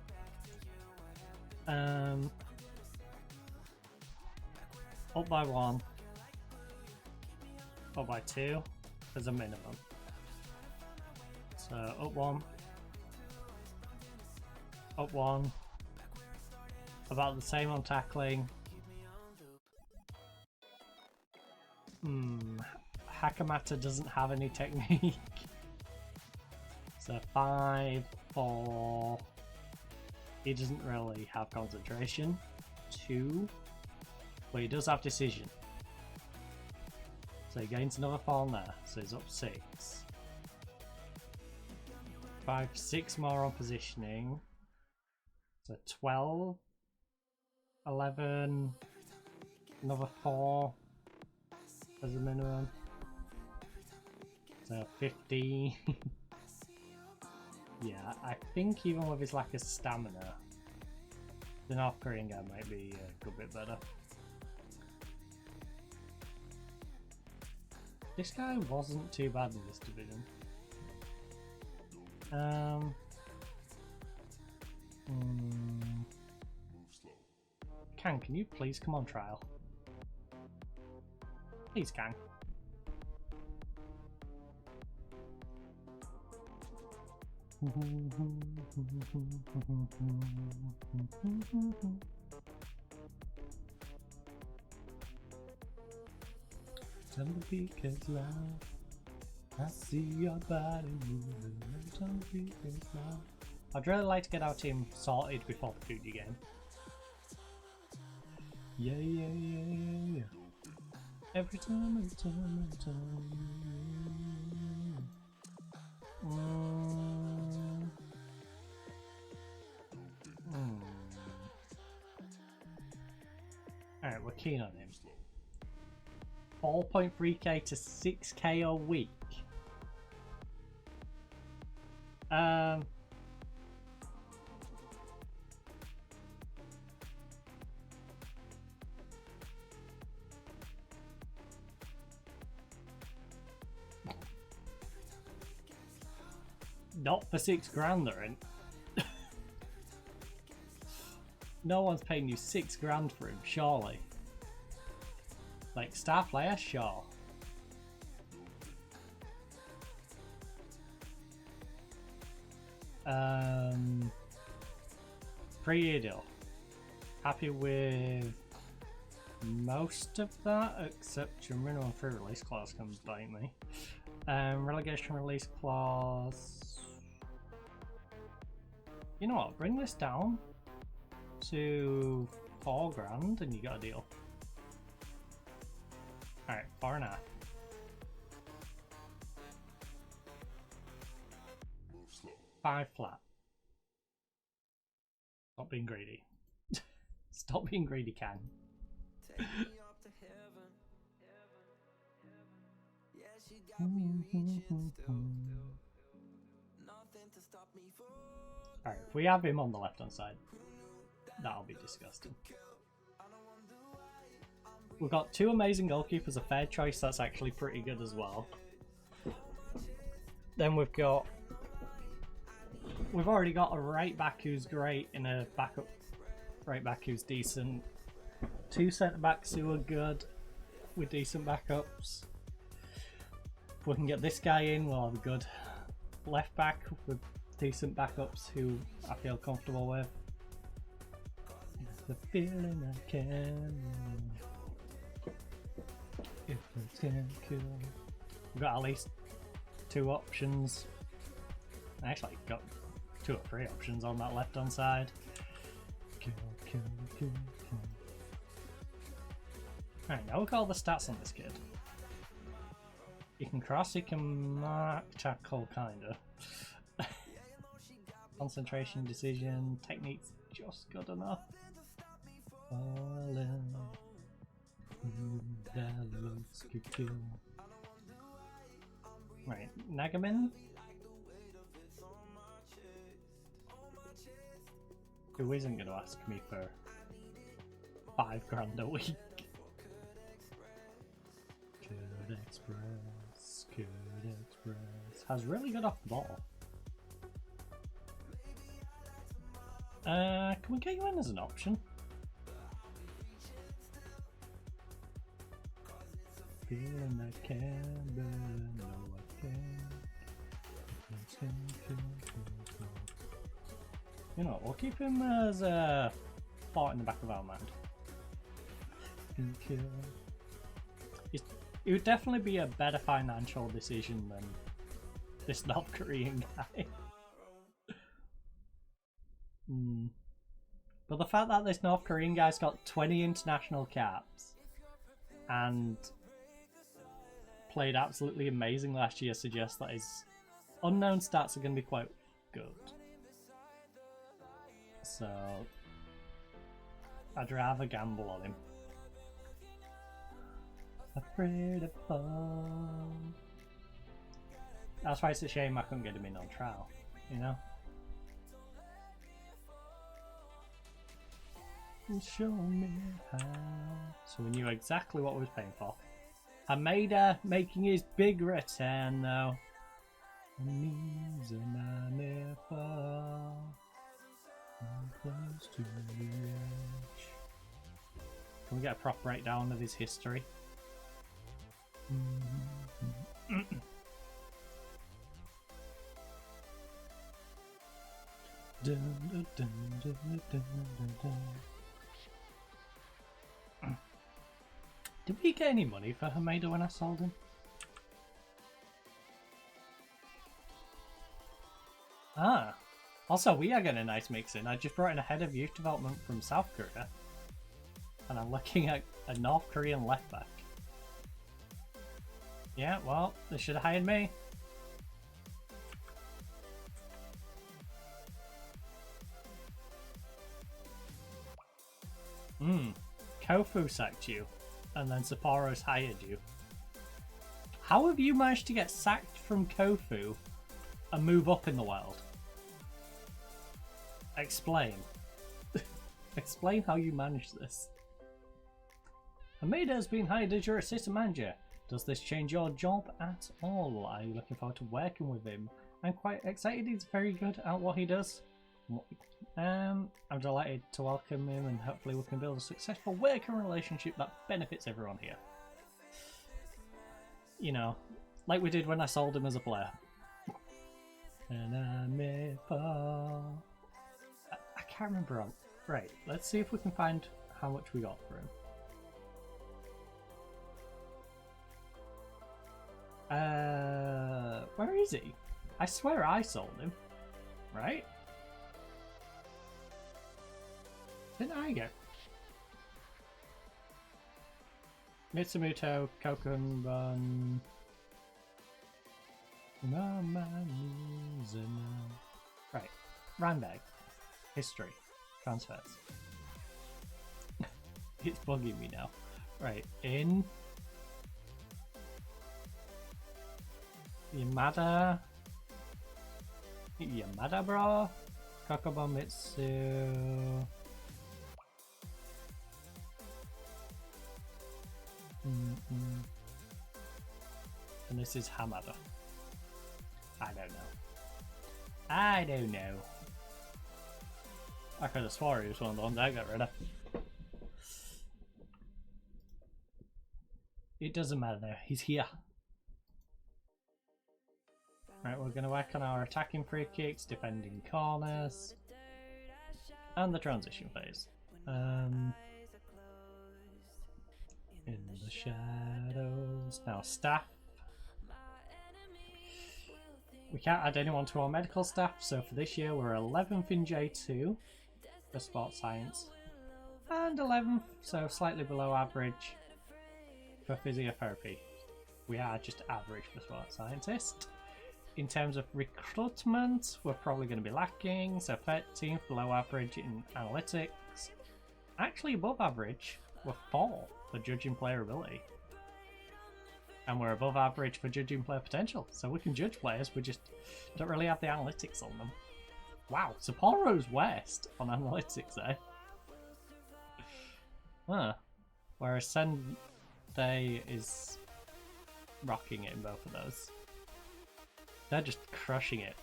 Up by 1. Up by 2 as a minimum. So up 1. Up 1. About the same on tackling. Hakamata doesn't have any technique. So 5, 4. He doesn't really have concentration. 2. But he does have decision. So he gains another 4 on there. So he's up 6. 5, 6 more on positioning. So 12. 11. Another 4 as a minimum. So 15. Yeah, I think even with his lack of stamina, the North Korean guy might be a good bit better. This guy wasn't too bad in this division. Kang, can you please come on trial? Please, Kang. Tell me because love, I see your body moving. Tell me because love. I'd really like to get our team sorted before the Fuji game. Yeah. Every time. Alright, we're keen on him. 4.3k to 6k a week. Not for 6 grand, they're in. No one's paying you 6 grand for him, surely. Like, star player? Sure. Pre-year deal. Happy with most of that, except your minimum free release clause can bite me. Relegation release clause. You know what? Bring this down to 4 grand and you got a deal. Alright, 4.5. Five flat. Stop being greedy. Stop being greedy, Kang. Alright, if we have him on the left hand side, that'll be disgusting. We've got two amazing goalkeepers, a fair choice that's actually pretty good as well. Then we've already got a right back who's great and a backup right back who's decent. Two centre backs who are good with decent backups. If we can get this guy in, we'll have a good left back with decent backups who I feel comfortable with. The feeling I can. If it's gonna kill. We've got at least two options. I actually got 2 or 3 options on that left hand side. Kill, kill, kill, kill. Alright, now look at all the stats on this kid. He can cross, he can mark, tackle, kinda. Concentration, decision, technique's just good enough. Right, Nagamin. Who isn't going to ask me for $5 a week? Good Express, Good Express. Has really good off the ball. Can we get you in as an option? Feeling I can, but no I can't. You know, we'll keep him as a thought in the back of our mind. It would definitely be a better financial decision than this North Korean guy. But the fact that this North Korean guy's got 20 international caps and played absolutely amazing last year suggests that his unknown stats are going to be quite good. So I'd rather gamble on him. Afraid of fall. That's why it's a shame I couldn't get him in on trial, you know? Show me how. So we knew exactly what we was paying for. Hamada making his big return though. Knees and I never fall. Close to the edge. Can we get a proper breakdown of his history? Did we get any money for Hamada when I sold him? Ah. Also, we are getting a nice mix in. I just brought in a head of youth development from South Korea. And I'm looking at a North Korean left back. Yeah, well, they should have hired me. Kofu sacked you, and then Sapporo's hired you. How have you managed to get sacked from Kofu and move up in the world? Explain. Explain how you managed this. Hamada has been hired as your assistant manager. Does this change your job at all? Are you looking forward to working with him? I'm quite excited. He's very good at what he does. I'm delighted to welcome him, and hopefully we can build a successful working relationship that benefits everyone here. You know, like we did when I sold him as a player. And I may fall. I can't remember. Right, let's see if we can find how much we got for him. Where is he? I swear I sold him, right? Didn't I get Mitsumoto, Kokunbun? Right, round bag, history, transfers. It's bugging me now. Right, in Yamada, bro. Kokobo Mitsu. And this is Hamada. I don't know. I don't know. I could have swore he was one of the ones I got rid of. It doesn't matter, he's here. Right, we're going to work on our attacking free kicks, defending corners, and the transition phase. In the shadows. Now, staff. We can't add anyone to our medical staff, so for this year we're 11th in J2 for sports science, and 11th, so slightly below average, for physiotherapy. We are just average for sports scientist. In terms of recruitment, we're probably going to be lacking, so 13th below average in analytics. Actually above average, we're 4th for judging player ability. And we're above average for judging player potential, so we can judge players, we just don't really have the analytics on them. Wow, Sapporo's worst on analytics, eh? Huh. Whereas Sendai is rocking it in both of those. They're just crushing it.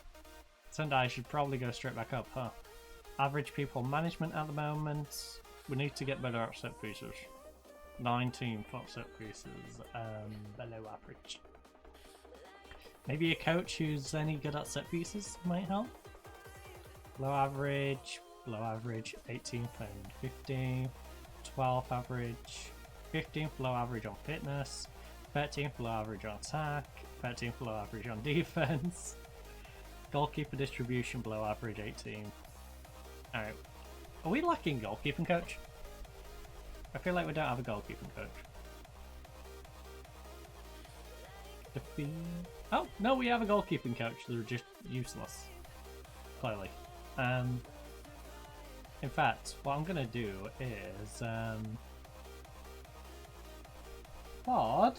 Sendai should probably go straight back up, huh? Average people management at the moment. We need to get better at set pieces. 19 for set pieces, below average. Maybe a coach who's any good at set pieces might help. Below average, 18th and 15th, 12th average, 15th below average on fitness, 13th below average on attack, 13th below average on defense, goalkeeper distribution below average 18th. Alright, are we lacking goalkeeping coach? I feel like we don't have a goalkeeping coach. Oh, no, we have a goalkeeping coach. They're just useless. Clearly. In fact, what I'm going to do is... Pod?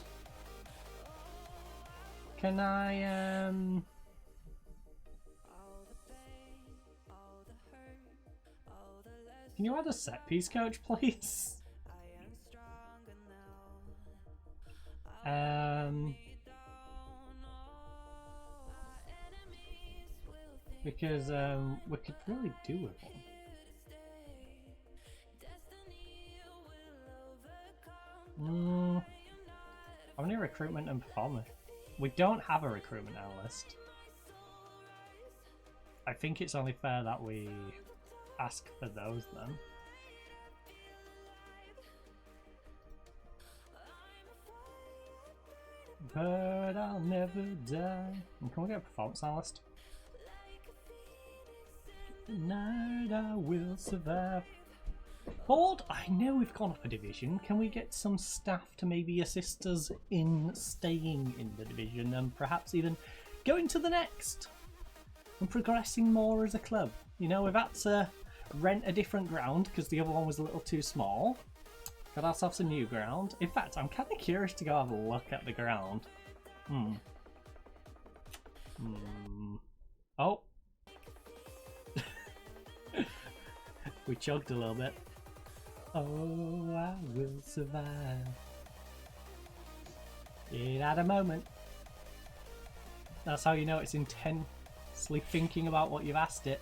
Can I... Can you add a set piece coach, please? Because we could really do with one. How many recruitment and performance? We don't have a recruitment analyst. I think it's only fair that we ask for those then. But I'll never die. And can we get a performance analyst? Tonight I will survive. Board, I know we've gone up a division. Can we get some staff to maybe assist us in staying in the division and perhaps even going to the next and progressing more as a club? You know, we've had to rent a different ground because the other one was a little too small. Got ourselves a new ground. In fact, I'm kind of curious to go have a look at the ground. Oh. We chugged a little bit. Oh, I will survive. It had a moment. That's how you know it's intensely thinking about what you've asked it.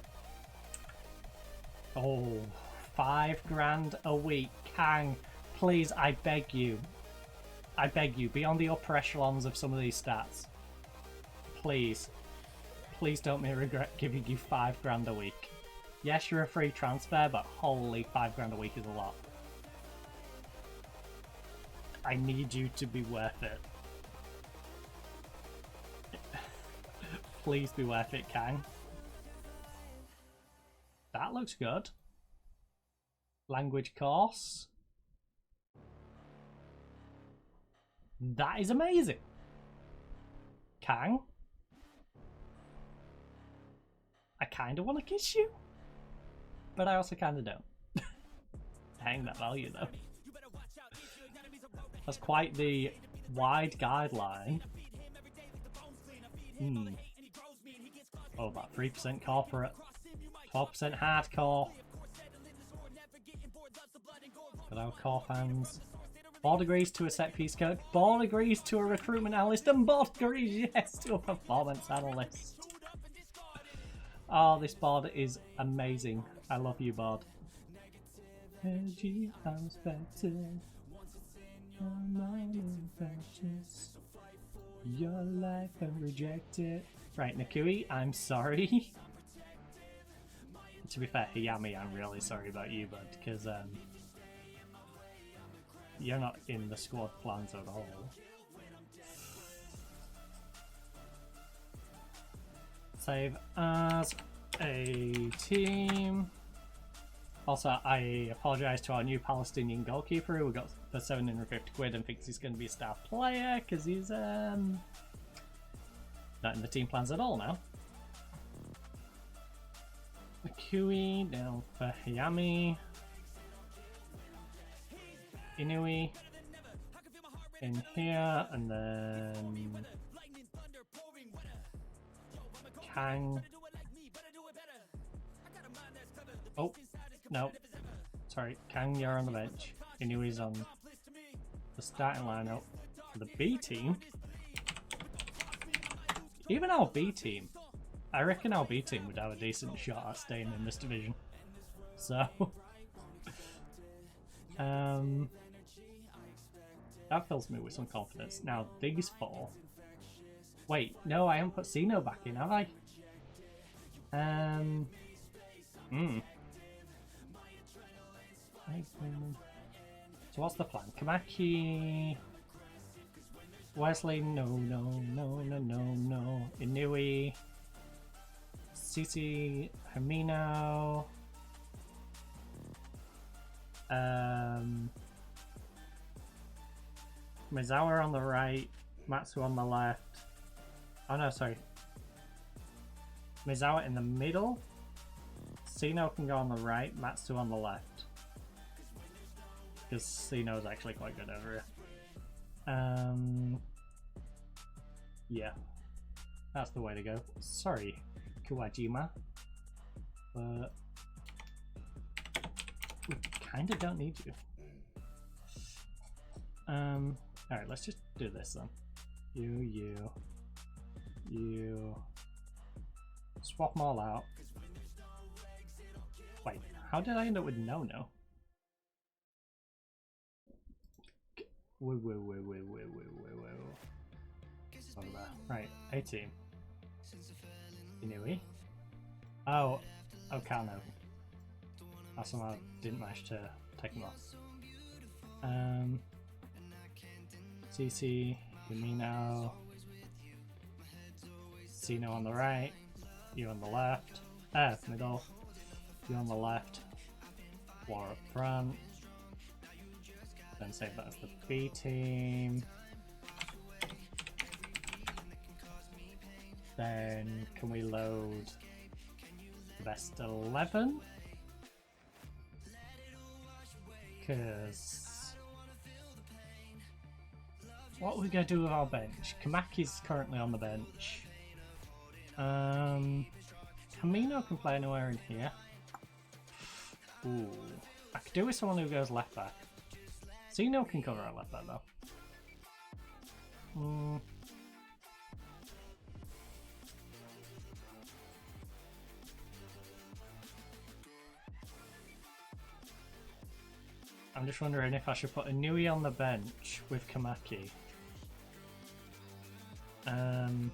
Oh, $5 a week. Kang, please, I beg you. I beg you, be on the upper echelons of some of these stats. Please. Please don't make me regret giving you $5 a week. Yes, you're a free transfer, but holy, $5 a week is a lot. I need you to be worth it. Please be worth it, Kang. That looks good. Language course. That is amazing. Kang. I kind of want to kiss you. But I also kind of don't. Dang, that value though. That's quite the wide guideline. Oh, about 3% corporate, 12% hardcore. Got our core fans. 4 degrees to a set piece coach, 4 degrees to a recruitment analyst, and 4 degrees, yes, to a performance analyst. Oh, this board is amazing. I love you, board. Your life and reject it. Right, Nakui, I'm sorry. To be fair, Hayami, I'm really sorry about you, bud, because you're not in the squad plans at all. Save as a team. Also, I apologise to our new Palestinian goalkeeper who we got for 750 quid and thinks he's going to be a star player because he's not in the team plans at all now. Nakui down for Hayami. Inui in here, and then Kang. Oh, no. Sorry, Kang, you're on the bench. Inui's on the starting lineup for the B team. Even our B team. I reckon our B team would have a decent shot at staying in this division. So, that fills me with some confidence. Now, these 4. Wait, no, I haven't put Sino back in, have I? So what's the plan? Kamaki, Wesley, no. Inui, Cici, Hermino, Mizawa on the right, Matsu on the left. Oh no, sorry. Mizawa in the middle. Sino can go on the right, Matsu on the left. Because Sino is actually quite good over here. Yeah. That's the way to go. Sorry, Kuwajima. But we kinda don't need you. Alright, let's just do this then. You. Swap them all out. Wait, how did I end up with no? Wait. Right, A team. Inui. Oh, Okano. I somehow didn't manage to take him off. CC, Yamino, Sino on the right, you on the left, middle, you on the left, War up front, then save that as the B team. Then can we load the best 11? Because what are we going to do with our bench? Kamaki's currently on the bench. Kamino can play anywhere in here. Ooh. I could do with someone who goes left back. Sino can cover our left back though. I'm just wondering if I should put Inui on the bench with Kamaki. Then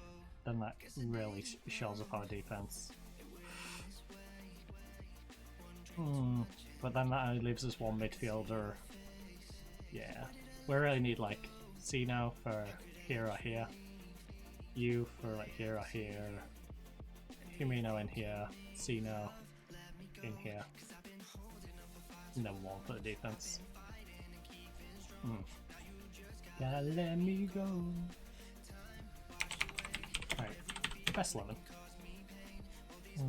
that really shows up our defense. But then that only leaves us one midfielder. Yeah, we really need like Sino for here or here, you for like here or here, Himino in here, Sino in here, and then one for the defense. Gotta let me go. Right, best 11.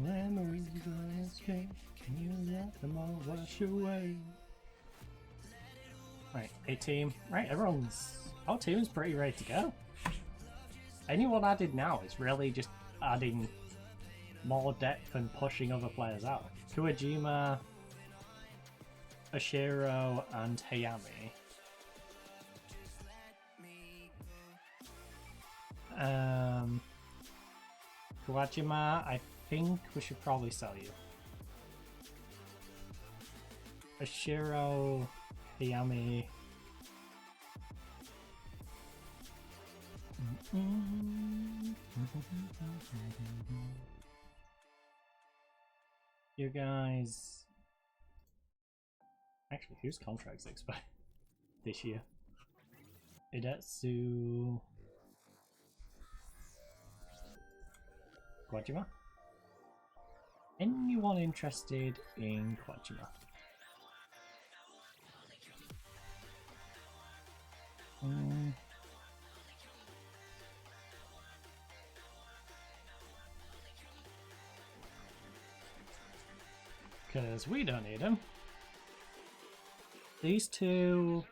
Memories gonna escape. Can you let them all wash away? Right, a team. Right, our team's pretty ready to go. Anyone added now is really just adding more depth and pushing other players out. Kuwajima, Ashiro, and Hayami. Kuwajima, I think we should probably sell you. Ashiro, Hayami. You guys. Actually, whose contracts expire this year? Idetsu. Kuwajima? Anyone interested in Kuwajima? Because we don't need him. These two...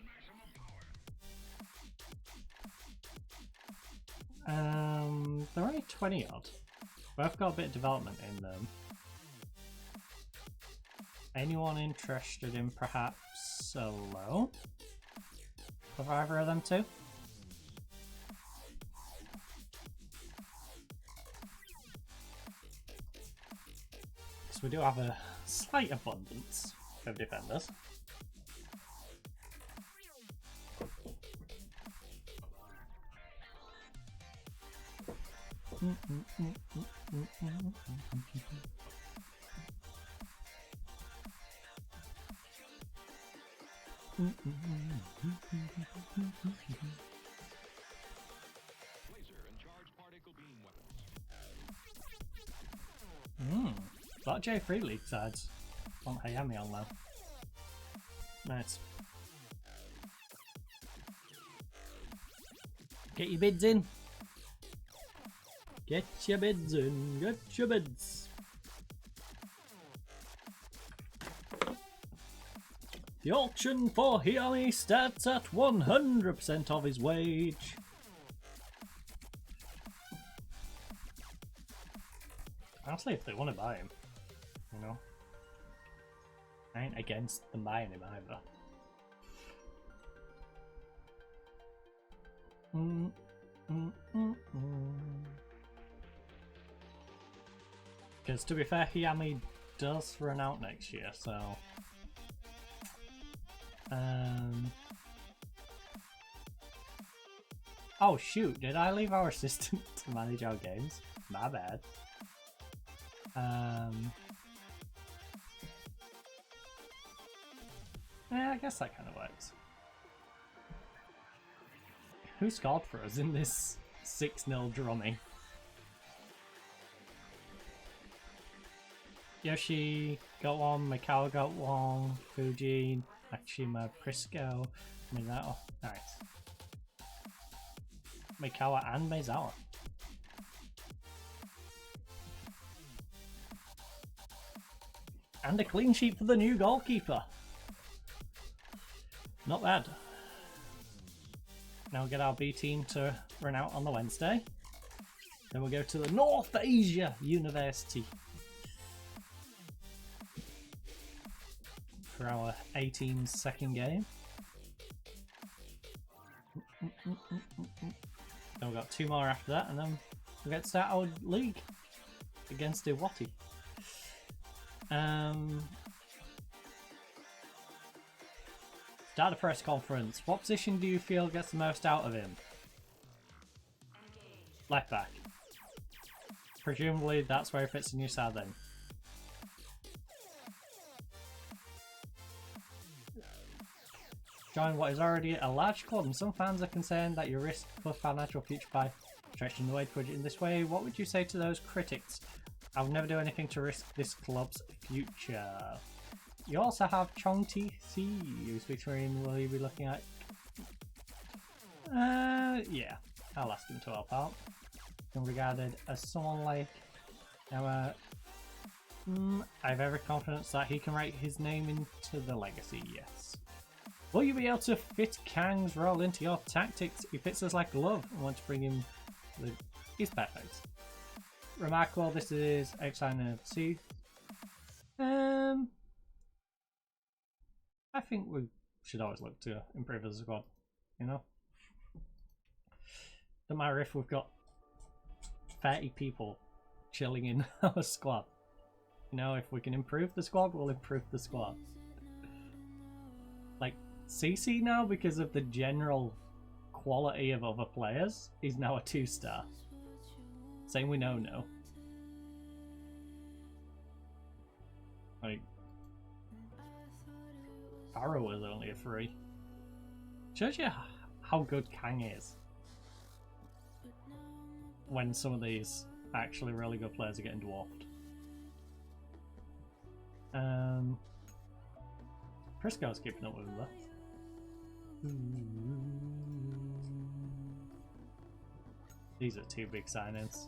they're only 20 odd. Both got a bit of development in them. Anyone interested in perhaps solo? Of either of them two? Because we do have a slight abundance of defenders. A lot of J3 League sides want Hayami on low. Nice. Get your bids in. Get your bids in. Get your bids. The auction for Hayami starts at 100% of his wage. Honestly, if they want to buy him, you know, I ain't against them buying him either. Because to be fair, Hayami does run out next year, so... Oh shoot, did I leave our assistant to manage our games? My bad. Yeah, I guess that kind of works. Who scored for us in this 6-0 drumming? Yoshi got one, Mikao got one, Fuji, Akshima, Prisco, Mizawa. Nice. Mikawa and Mizawa. And a clean sheet for the new goalkeeper. Not bad. Now we'll get our B team to run out on the Wednesday. Then we'll go to the North Asia University for our A-team's second game. Then we've got 2 more after that, and then we'll get to start our league against Iwati. Start the press conference. What position do you feel gets the most out of him? Left back. Presumably that's where he fits in your side then. Join what is already a large club, and some fans are concerned that you risk the financial future by stretching the wage budget in this way. What would you say to those critics? I would never do anything to risk this club's future. You also have Chong T.C. who speaks for him. Will you be looking at? Yeah, I'll ask him to help out. And regarded as someone like I have every confidence that he can write his name into the legacy. Yes. Will you be able to fit Kang's role into your tactics? He fits us like glove. I want to bring him. He's perfect. Remarkable. This is outside of C. I think we should always look to improve as a squad. You know, don't matter if we've got 30 people chilling in our squad. You know, if we can improve the squad, we'll improve the squad. Like CC now, because of the general quality of other players, is now a 2-star. Same with No. Like Arrow was only a 3. Shows you how good Kang is when some of these actually really good players are getting dwarfed. Prisco's keeping up with him though. These are 2 big signings.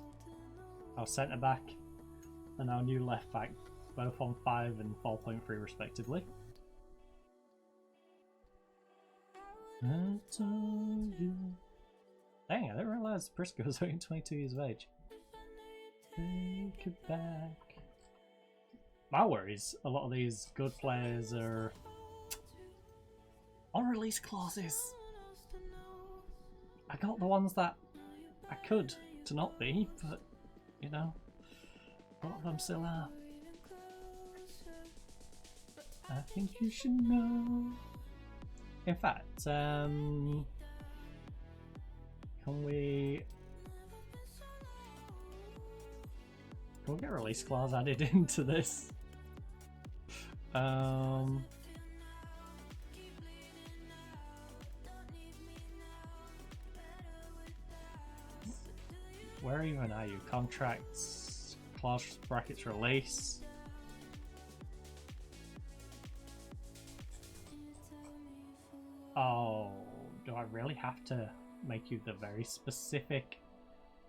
Our centre back and our new left back, both on 5 and 4.3 respectively. I told you. Dang, I didn't realise Prisco was only 22 years of age. Take it back. My worry is a lot of these good players are on release clauses. I got the ones that I could to not be, but you know, a lot of them still are. I think you should know. In fact, can we get a release clause added into this? Where even are you? Contracts, clause brackets, release. Oh, do I really have to make you the very specific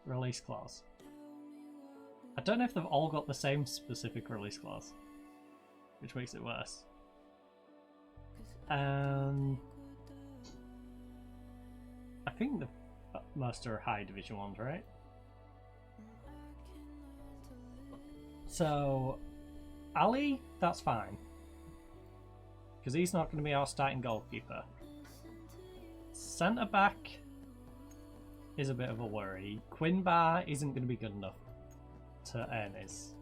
release clause? I don't know if they've all got the same specific release clause, which makes it worse. I think most are high division ones, right? So, Ali, that's fine, because he's not going to be our starting goalkeeper. Centre back is a bit of a worry. Quinbar isn't going to be good enough to earn his.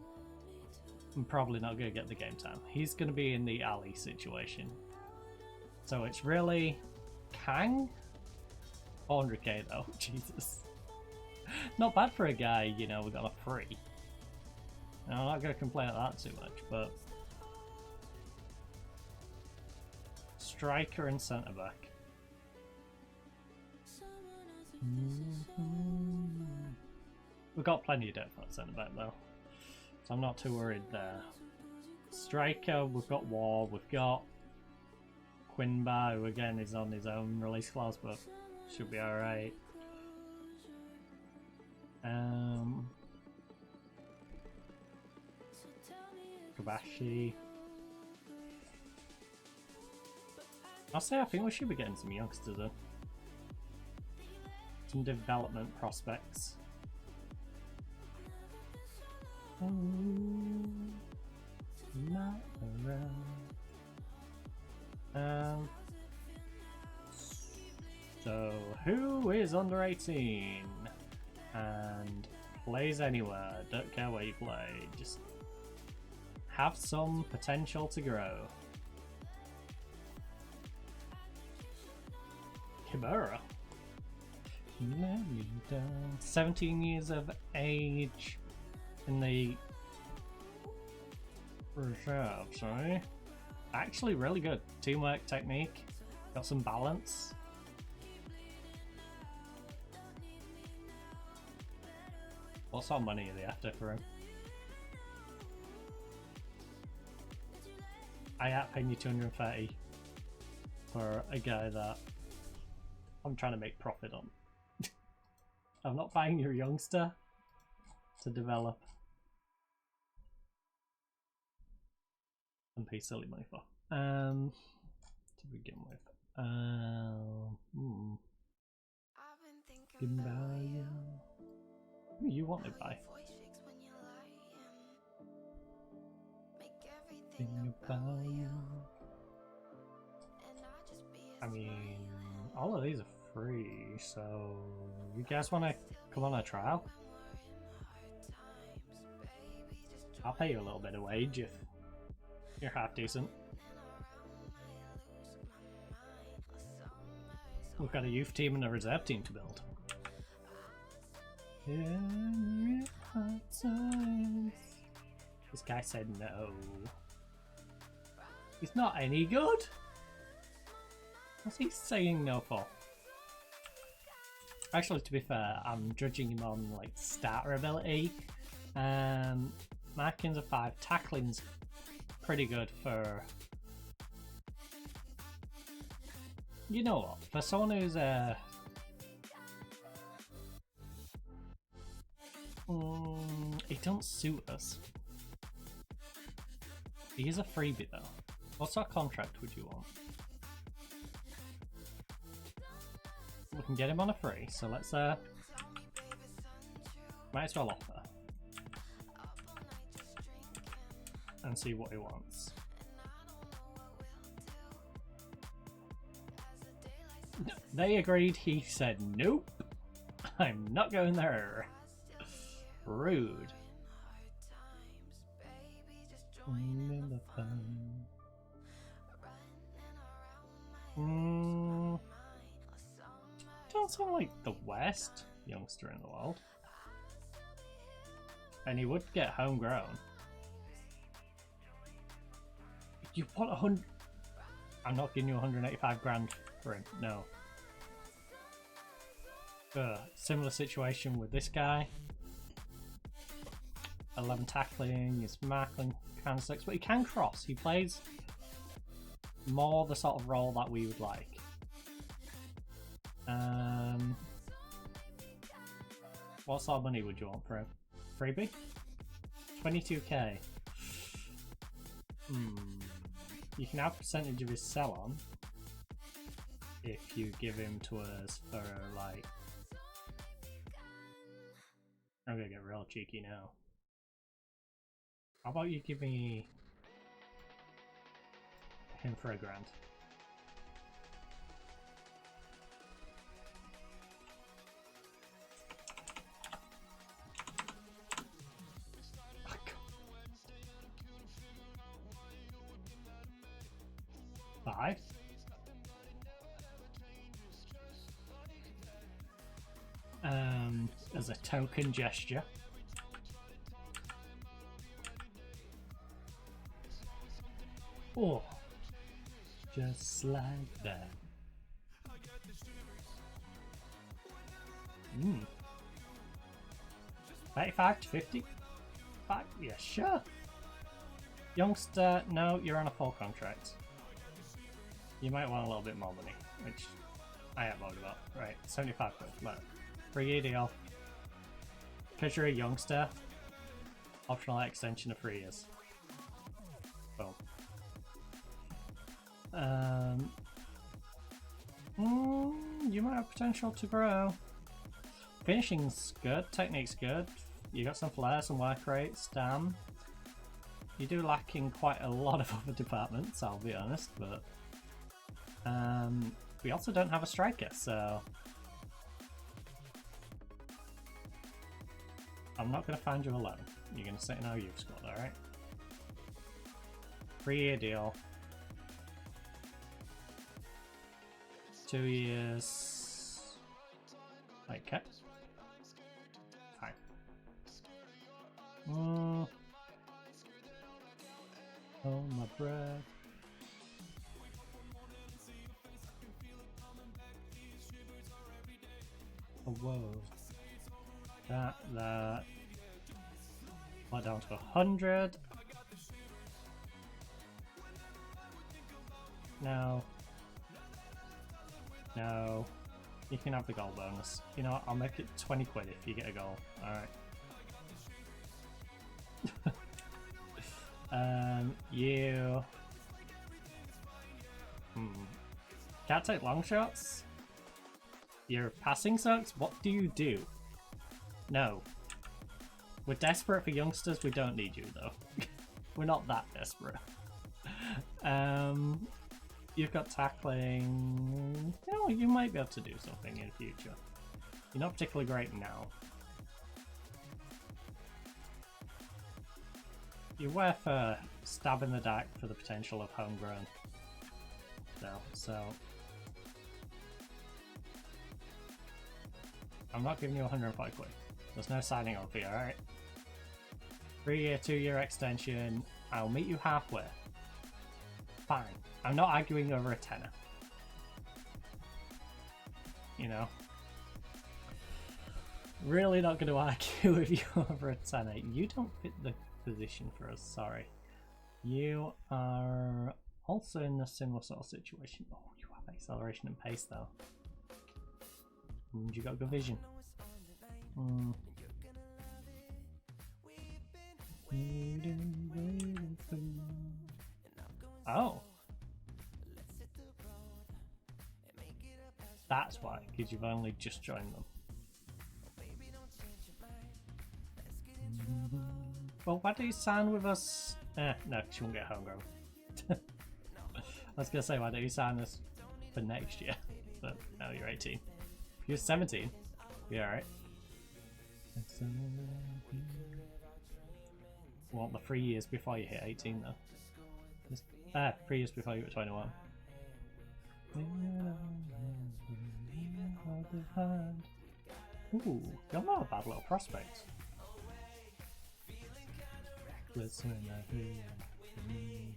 I'm probably not going to get the game time. He's going to be in the Ali situation. So it's really Kang. 400k though, Jesus. Not bad for a guy, you know, we got a 3. I'm not going to complain about that too much, but striker and centre back. We've got plenty of depth at centre back though, so I'm not too worried there. Striker, we've got War, we've got Quinbar, who again is on his own release clause, but should be alright. Kobashi. I'll say I think we should be getting some youngsters though. Some development prospects. Not around. So who is under 18 and plays anywhere? Don't care where you play, just have some potential to grow. Kimura. 17 years of age in the reserve, sorry. Actually really good. Teamwork, technique, got some balance. What sort of money are they after for him? I ain't paying you 230 for a guy that I'm trying to make profit on. I'm not buying your youngster to develop and pay silly money for. To begin with. Who you wanted by? I mean, all of these are free, so you guys want to come on a trial? I'll pay you a little bit of wage if you're half decent. We've got a youth team and a reserve team to build. This guy said no. He's not any good? What's he saying no for? Actually, to be fair, I'm judging him on like starter ability. Marking's a 5, tackling's pretty good for... You know what? For someone who's it don't suit us. He is a freebie though. What sort of contract would you want? We can get him on a free, so let's might as well offer and see what he wants. They agreed, he said nope, I'm not going there. Rude. Don't sound like the worst youngster in the world. And he would get homegrown. You want 100? I'm not giving you 185 grand for him, no. Similar situation with this guy. 11 tackling, his markling kind of sucks, but he can cross. He plays more the sort of role that we would like. What sort of money would you want for him? Freebie? 22k. You can have a percentage of his sell on if you give him to us for like... I'm gonna get real cheeky now. How about you give me him for $1,000? $5? As a token gesture. Oh, just like that. 35 to 50? Yeah, sure. Youngster, no, you're on a full contract. You might want a little bit more money, which I ain't worried about. Right, 75 quid. Look, free deal. Because you're a youngster, optional extension of 3 years. Boom. You might have potential to grow. Finishing's good, technique's good. You got some flair, some work rate, stam. You do lack in quite a lot of other departments, I'll be honest, but we also don't have a striker, so I'm not going to find you alone. You're going to sit in our youth squad, alright? 3-year deal. 2 years. Okay. Fine. Hold my breath. Oh, whoa. That. Went down to 100. No. No. You can have the goal bonus. You know what? I'll make it 20 quid if you get a goal. Alright. You... Can't take long shots? Your passing sucks? What do you do? No. We're desperate for youngsters, we don't need you though. We're not that desperate. You've got tackling. You know, you might be able to do something in the future. You're not particularly great now. You're worth a stab in the dark for the potential of homegrown. No, so I'm not giving you 105 quid. There's no signing on fee, alright? 3-year, 2-year extension. I'll meet you halfway. Fine. I'm not arguing over a tenner. You know? Really not going to argue with you over a tenner. You don't fit the position for us, sorry. You are also in a similar sort of situation. Oh, you have acceleration and pace though. And you got good vision. Oh. That's why, because you've only just joined them. Well, why don't you sign with us? No, she won't get homegrown. I was going to say, why don't you sign us for next year? But no, you're 18. If you're 17, you're alright. Want the 3 years before you hit 18 though. 3 years before you hit 21. Ooh, you're not a bad little prospect. Listen, I hear me.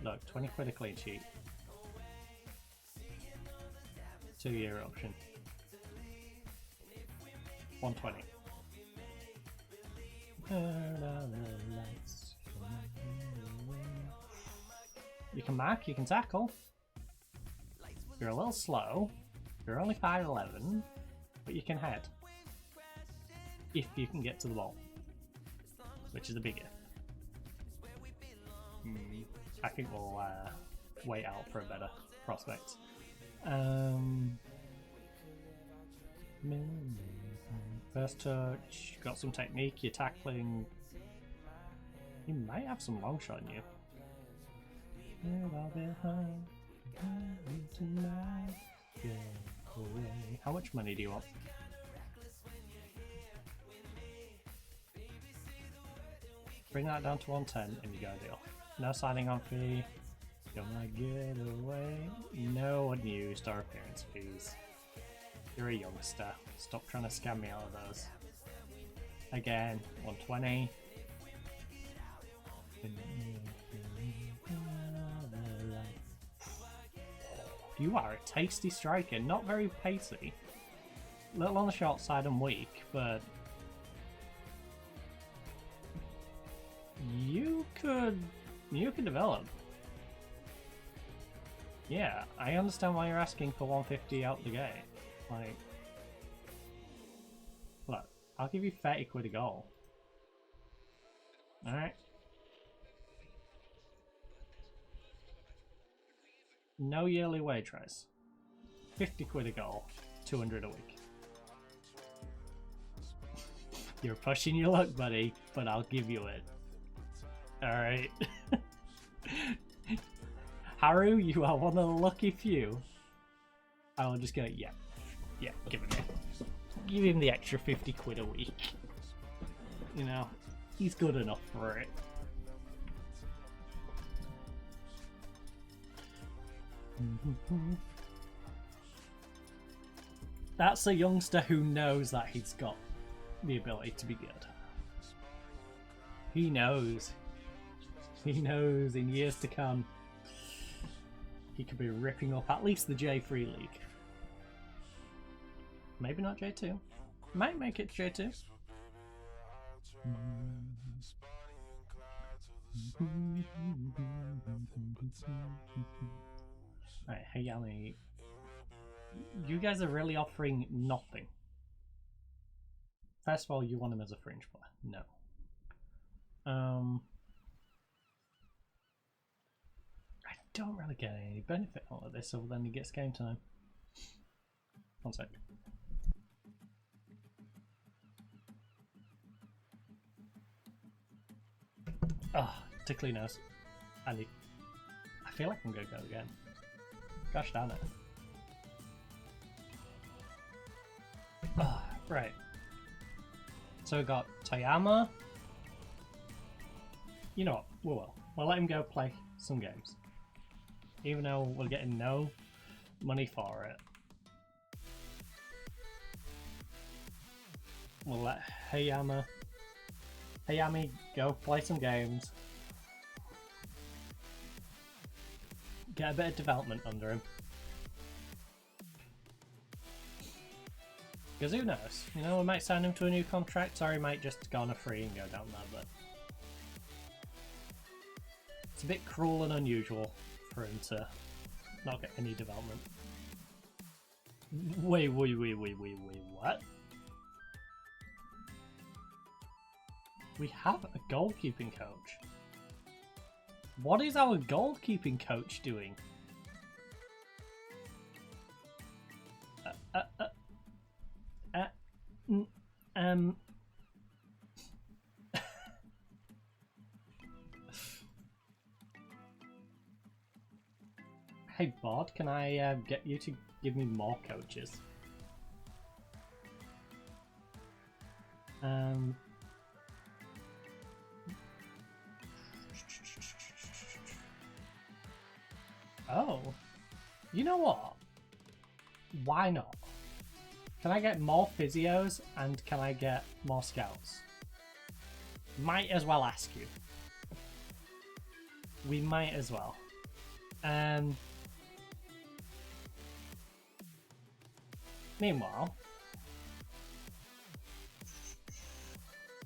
Look, 20 quid a clean sheet. 2-year option. 120. You can mark, you can tackle. You're a little slow. You're only 5'11", but you can head. If you can get to the ball. Which is a big if. I think we'll wait out for a better prospect. First touch, got some technique, you're tackling. You might have some long shot in you. How much money do you want? Bring that down to 110 and you got a deal. No signing on fee. Gonna get away. No unused or appearance fees. You're a youngster. Stop trying to scam me out of those. Again, 120. You are a tasty striker, not very pacey. Little on the short side and weak, but you could develop. Yeah, I understand why you're asking for 150 out the gate. Like, look, I'll give you 30 quid a goal. Alright. No yearly wage rise. 50 quid a goal, 200 a week. You're pushing your luck, buddy, but I'll give you it. Alright. Haru, you are one of the lucky few. I will just go, yeah, give him it. Give him the extra 50 quid a week. You know, he's good enough for it. That's a youngster who knows that he's got the ability to be good. He knows. He knows in years to come he could be ripping up at least the J3 league. Maybe not J2. Might make it J2. Right, hey Yami. You guys are really offering nothing. First of all, you want him as a fringe player? No. I don't really get any benefit out of this other than he gets game time. One sec. Oh, tickly nose. I feel like I'm gonna go again. Gosh damn it. Oh, right. So we got Toyama. You know what? We'll let him go play some games. Even though we're getting no money for it. We'll let Hayami go play some games. Get a bit of development under him. Because who knows? You know, we might sign him to a new contract, or he might just go on a free and go down that, but it's a bit cruel and unusual for him to not get any development. Wait, what? We have a goalkeeping coach. What is our goalkeeping coach doing? Hey Bod, can I get you to give me more coaches? Oh, you know what? Why not? Can I get more physios and can I get more scouts? Might as well ask you. We might as well. Meanwhile,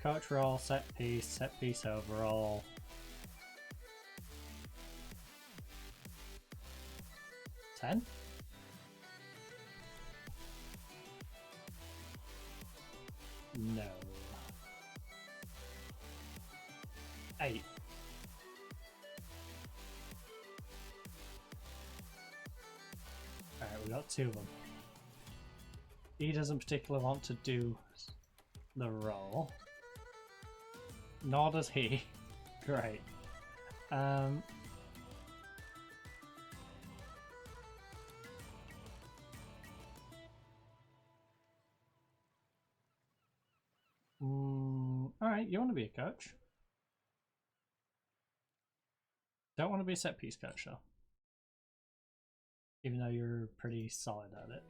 coach role, set piece overall. $10? No. 8. Alright, we got 2 of them. He doesn't particularly want to do the role. Nor does he. Great. Alright, you want to be a coach. Don't want to be a set piece coach though. Even though you're pretty solid at it.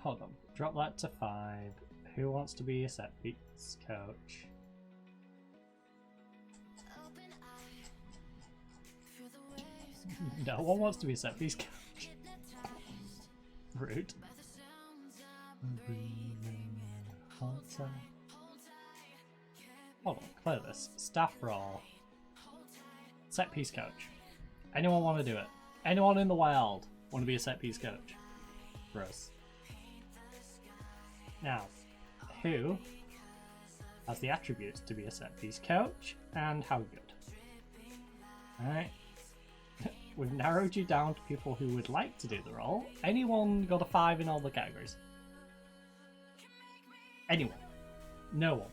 Hold on. Drop that to 5. Who wants to be a set piece coach? No one wants to be a set piece coach. Rude. Hold on, clear this. Staff role. Set piece coach. Anyone want to do it? Anyone in the wild want to be a set piece coach? For us. Now, who has the attributes to be a set piece coach and how good? Alright. We've narrowed you down to people who would like to do the role. Anyone got a 5 in all the categories? Anyone? No one.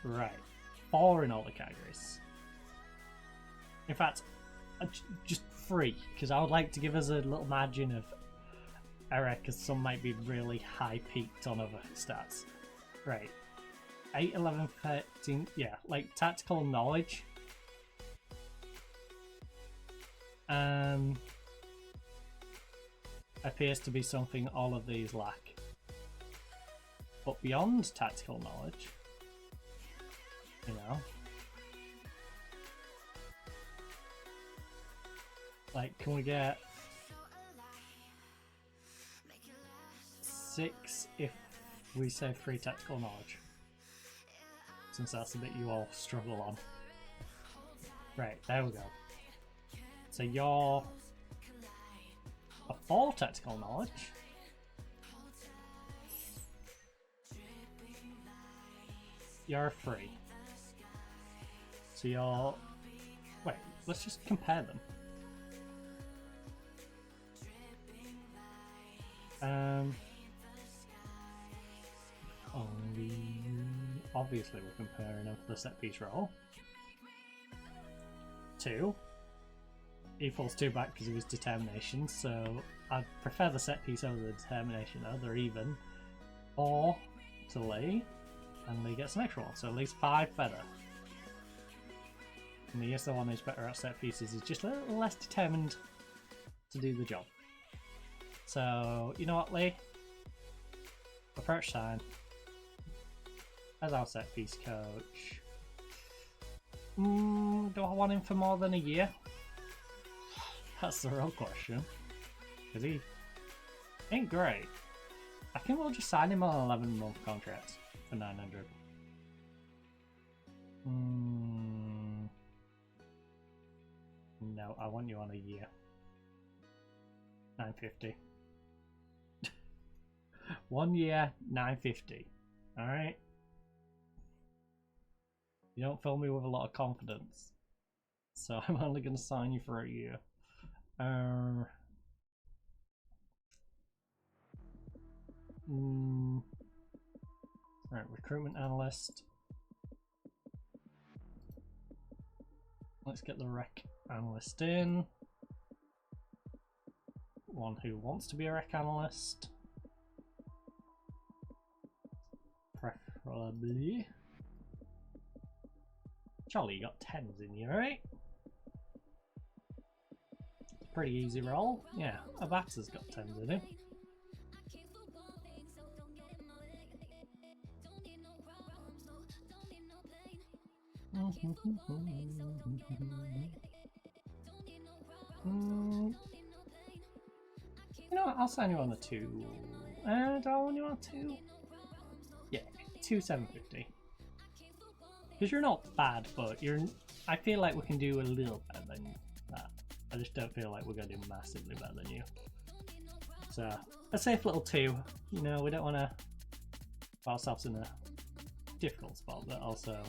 Right. 4 in all the categories. In fact, just 3, because I would like to give us a little margin of error, because some might be really high peaked on other stats. Right. 8, 11, 13, yeah, like tactical knowledge. Appears to be something all of these lack. But beyond tactical knowledge, you know, like, can we get 6 if we say 3 tactical knowledge? Since that's the bit you all struggle on. Right, there we go. So you're a 4 tactical knowledge. you're a 3. So you're... Wait, let's just compare them. Obviously we're comparing him for the set piece role. 2. He falls 2 back because of his determination, so I'd prefer the set piece over the determination though, they're even. 4 to Lee, and Lee gets an extra one, so Lee's 5 better. And the other one who's better at set pieces is just a little less determined to do the job. So, you know what, Lee? Approach time. As our set piece coach. Do I want him for more than a year? That's the real question. Because he ain't great. I think we'll just sign him on an 11-month contract for 900. No, I want you on a year. 950. 1 year, 950. Alright? You don't fill me with a lot of confidence. So I'm only going to sign you for a year. Right, recruitment analyst. Let's get the rec analyst in. One who wants to be a rec analyst. Preferably. Charlie, you got 10s in you, right? Pretty easy roll. Yeah, Abata's got 10s in him. You know what, I'll sign you on the 2. Do I want you on 2? Yeah, 2 750. Because you're not bad, but you're. I feel like we can do a little better than that. I just don't feel like we're going to do massively better than you. So, a safe little 2. You know, we don't want to put ourselves in a difficult spot, but also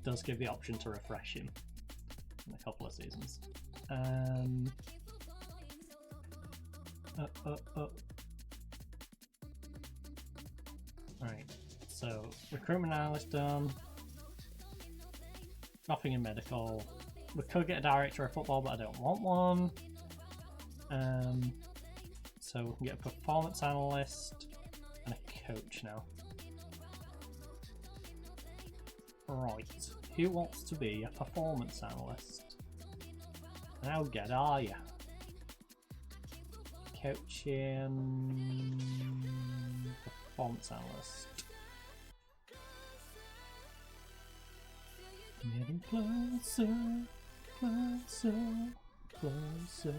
does give the option to refresh him in a couple of seasons. Right, so recruitment analyst done. Nothing in medical. We could get a director of football, but I don't want one. So we can get a performance analyst and a coach now. Right, who wants to be a performance analyst? How good are you? Coaching performance analyst. Getting closer, closer, closer.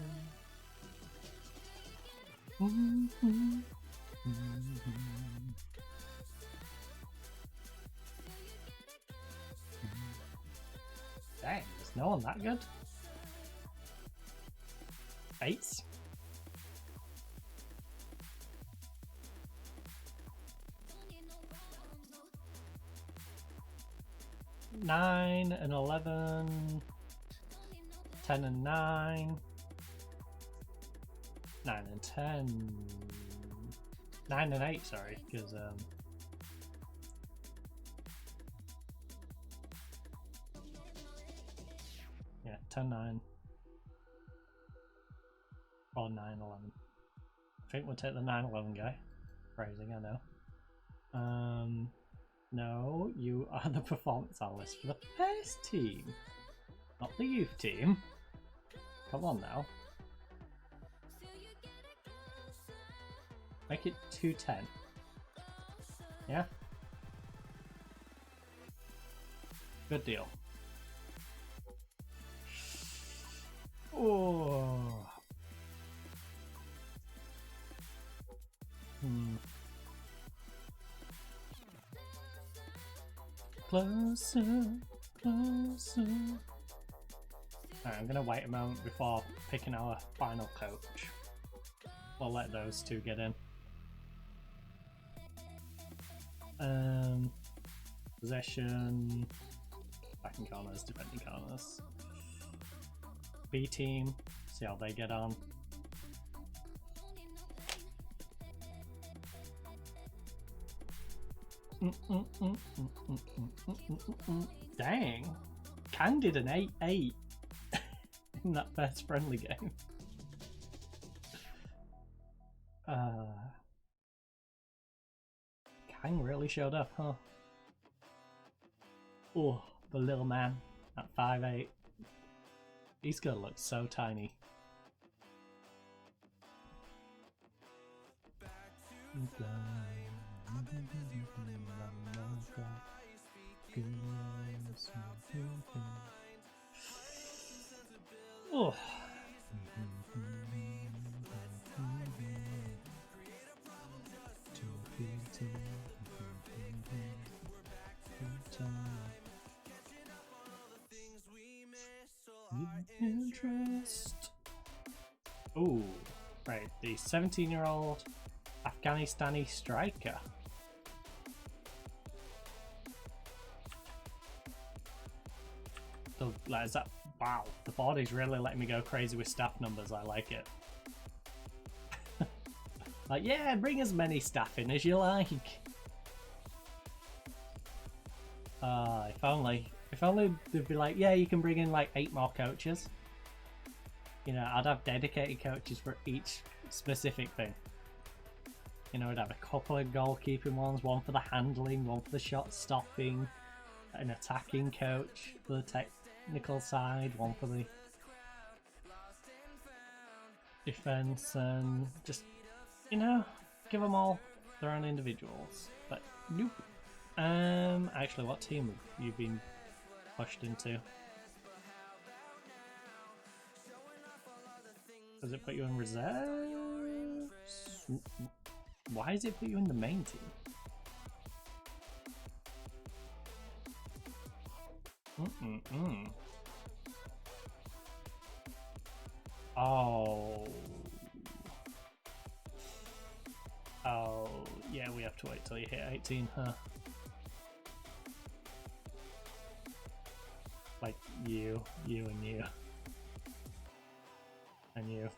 Dang, there's no one that good. 8s. Nine and 11, 10 and 9, 9 and 10, 9 and 8, sorry, because yeah, 10, 9, or 9, 11. I think we'll take the 9, 11 guy. Phrasing, I know. No, you are the performance analyst for the first team, not the youth team. Come on now. Make it 210. Yeah? Good deal. Oh. Closer, closer. Alright, I'm gonna wait a moment before picking our final coach. We'll let those two get in. Possession. Attacking corners, defending corners. B team. See how they get on. Dang. Kang did an 8-8 in that first friendly game. Kang really showed up, huh? Oh, the little man at 5'8". He's gonna look so tiny. Oh. Interest. Oh, right. The 17-year-old Afghanistani striker. Is that? Wow, the body's really letting me go crazy with staff numbers. I like it. Like, yeah, bring as many staff in as you like. If only they'd be like, yeah, you can bring in like 8 more coaches. You know, I'd have dedicated coaches for each specific thing. You know, I'd have a couple of goalkeeping ones, one for the handling, one for the shot stopping, an attacking coach for the technical side, one for the defense, and just, you know, give them all their own individuals. But nope. Actually, what team have you been pushed into? Does it put you in reserves? Why does it put you in the main team? Oh. Oh, yeah, we have to wait till you hit 18, huh? Like you, and you. And you.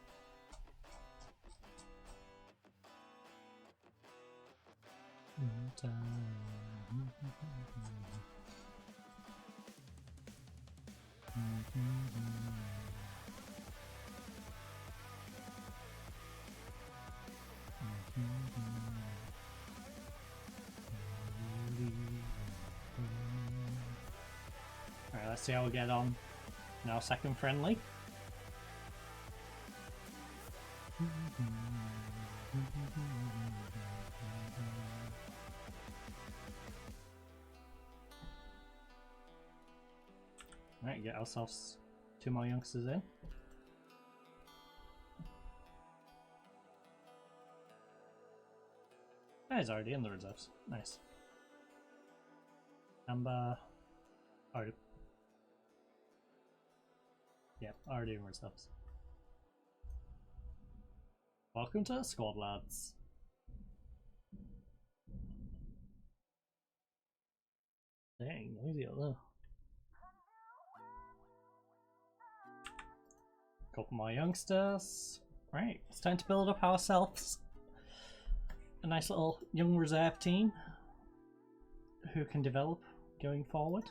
Alright, let's see how we get on. Now second friendly. Alright, get ourselves 2 more youngsters in. Oh, he's already in the reserves. Nice. Number... Already. Yep, already in reserves. Welcome to the squad, lads. Dang, noisy out there. Couple more youngsters. Right, it's time to build up ourselves a nice little young reserve team who can develop going forward.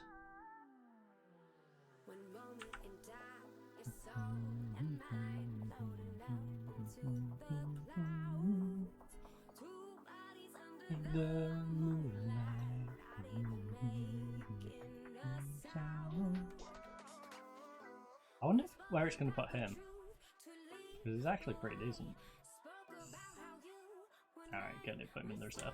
The moonlight. I wonder where it's going to put him, because he's actually pretty decent. Alright, good, put him in the reserve.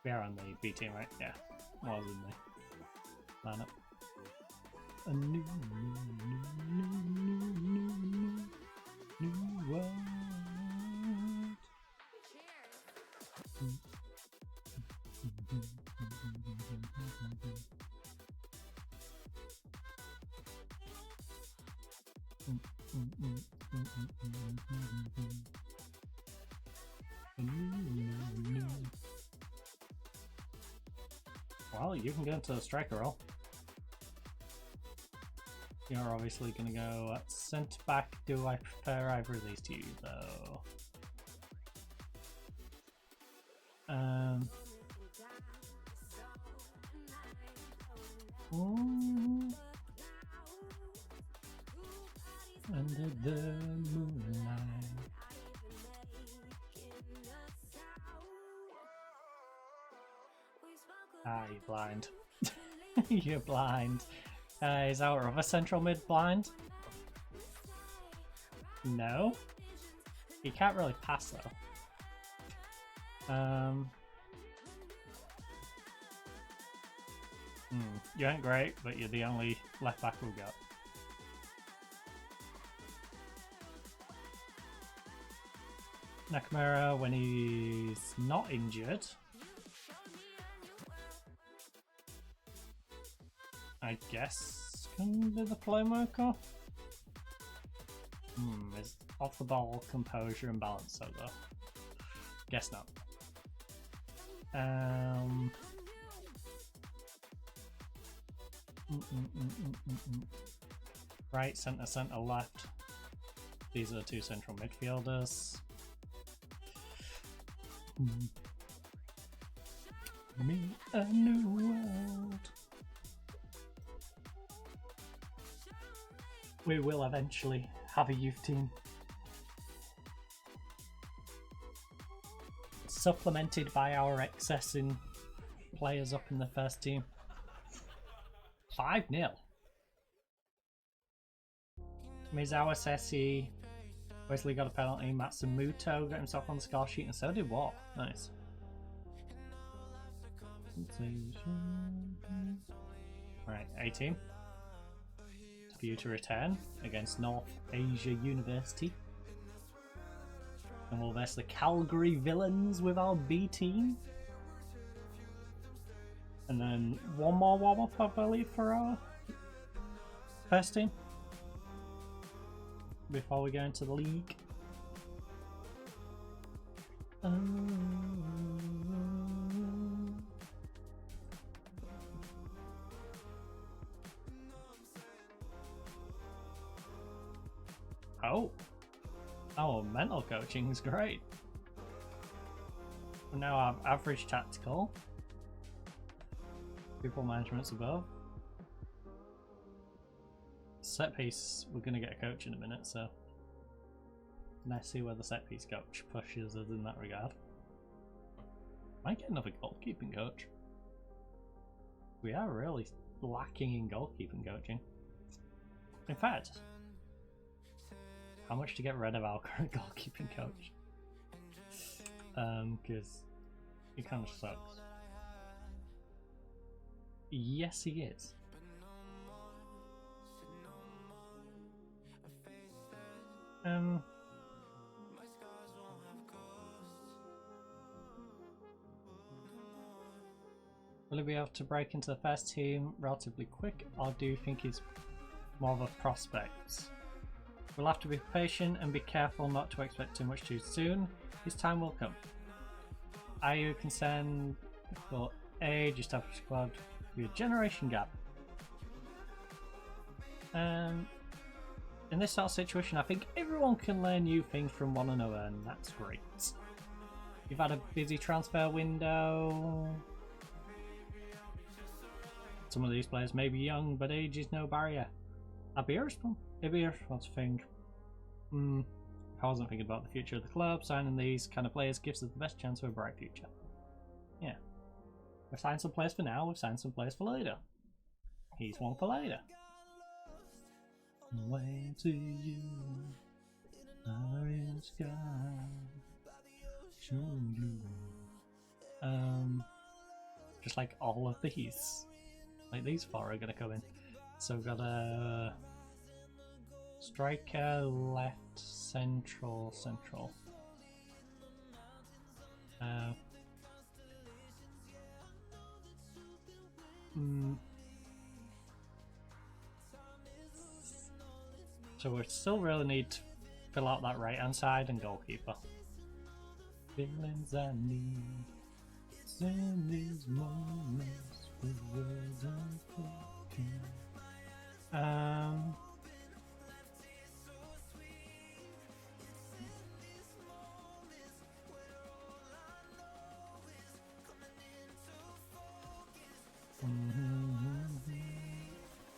We are on the B team, right? Yeah, I was in the lineup. A new world. Well, you can get into the striker role. You're obviously going to go at centre back. Do I prefer either of these to you, though? Under the moonlight. Ah, you're blind. You're blind. Is our other central mid blind? No. He can't really pass though. You ain't great, but you're the only left back we've got. Nakamura, when he's not injured, I guess can be the playmaker. Is off the ball composure and balance so though? Guess not. Right, centre, centre, left. These are the two central midfielders. Me a new world. We will eventually have a youth team. Supplemented by our excess in players up in the first team. 5-0. Mizawa Sessi. Wesley got a penalty. Matsumoto got himself on the score sheet, and so did Watt. Nice. Right, 18. For you to return against North Asia University. And we'll verse the Calgary Villains with our B team. And then one more warm-up, I believe, for our first team. Before we go into the league. Oh, mental coaching is great. We now have average tactical. People management's above. Set piece, we're going to get a coach in a minute, so let's see where the set piece coach pushes us in that regard. Might get another goalkeeping coach. We are really lacking in goalkeeping coaching. In fact, how much to get rid of our current goalkeeping coach? Because he kind of sucks. Yes, he is. Will he be able to break into the first team relatively quick, or do you think he's more of a prospect? We'll have to be patient and be careful not to expect too much too soon. His time will come. Are you concerned for age, established squad, with a generation gap? In this sort of situation, I think everyone can learn new things from one another, and that's great. You've had a busy transfer window. Some of these players may be young, but age is no barrier. It'd be a response thing. I wasn't thinking about the future of the club. Signing these kind of players gives us the best chance of a bright future. Yeah. We've signed some players for now, we've signed some players for later. He's one for later. Way to you, orange sky. Just like all of these. Like these four are gonna come in. So we've got a striker, left, central. So we still really need fill out that right hand side and goalkeeper. Feelings I need in these moments with words unspoken.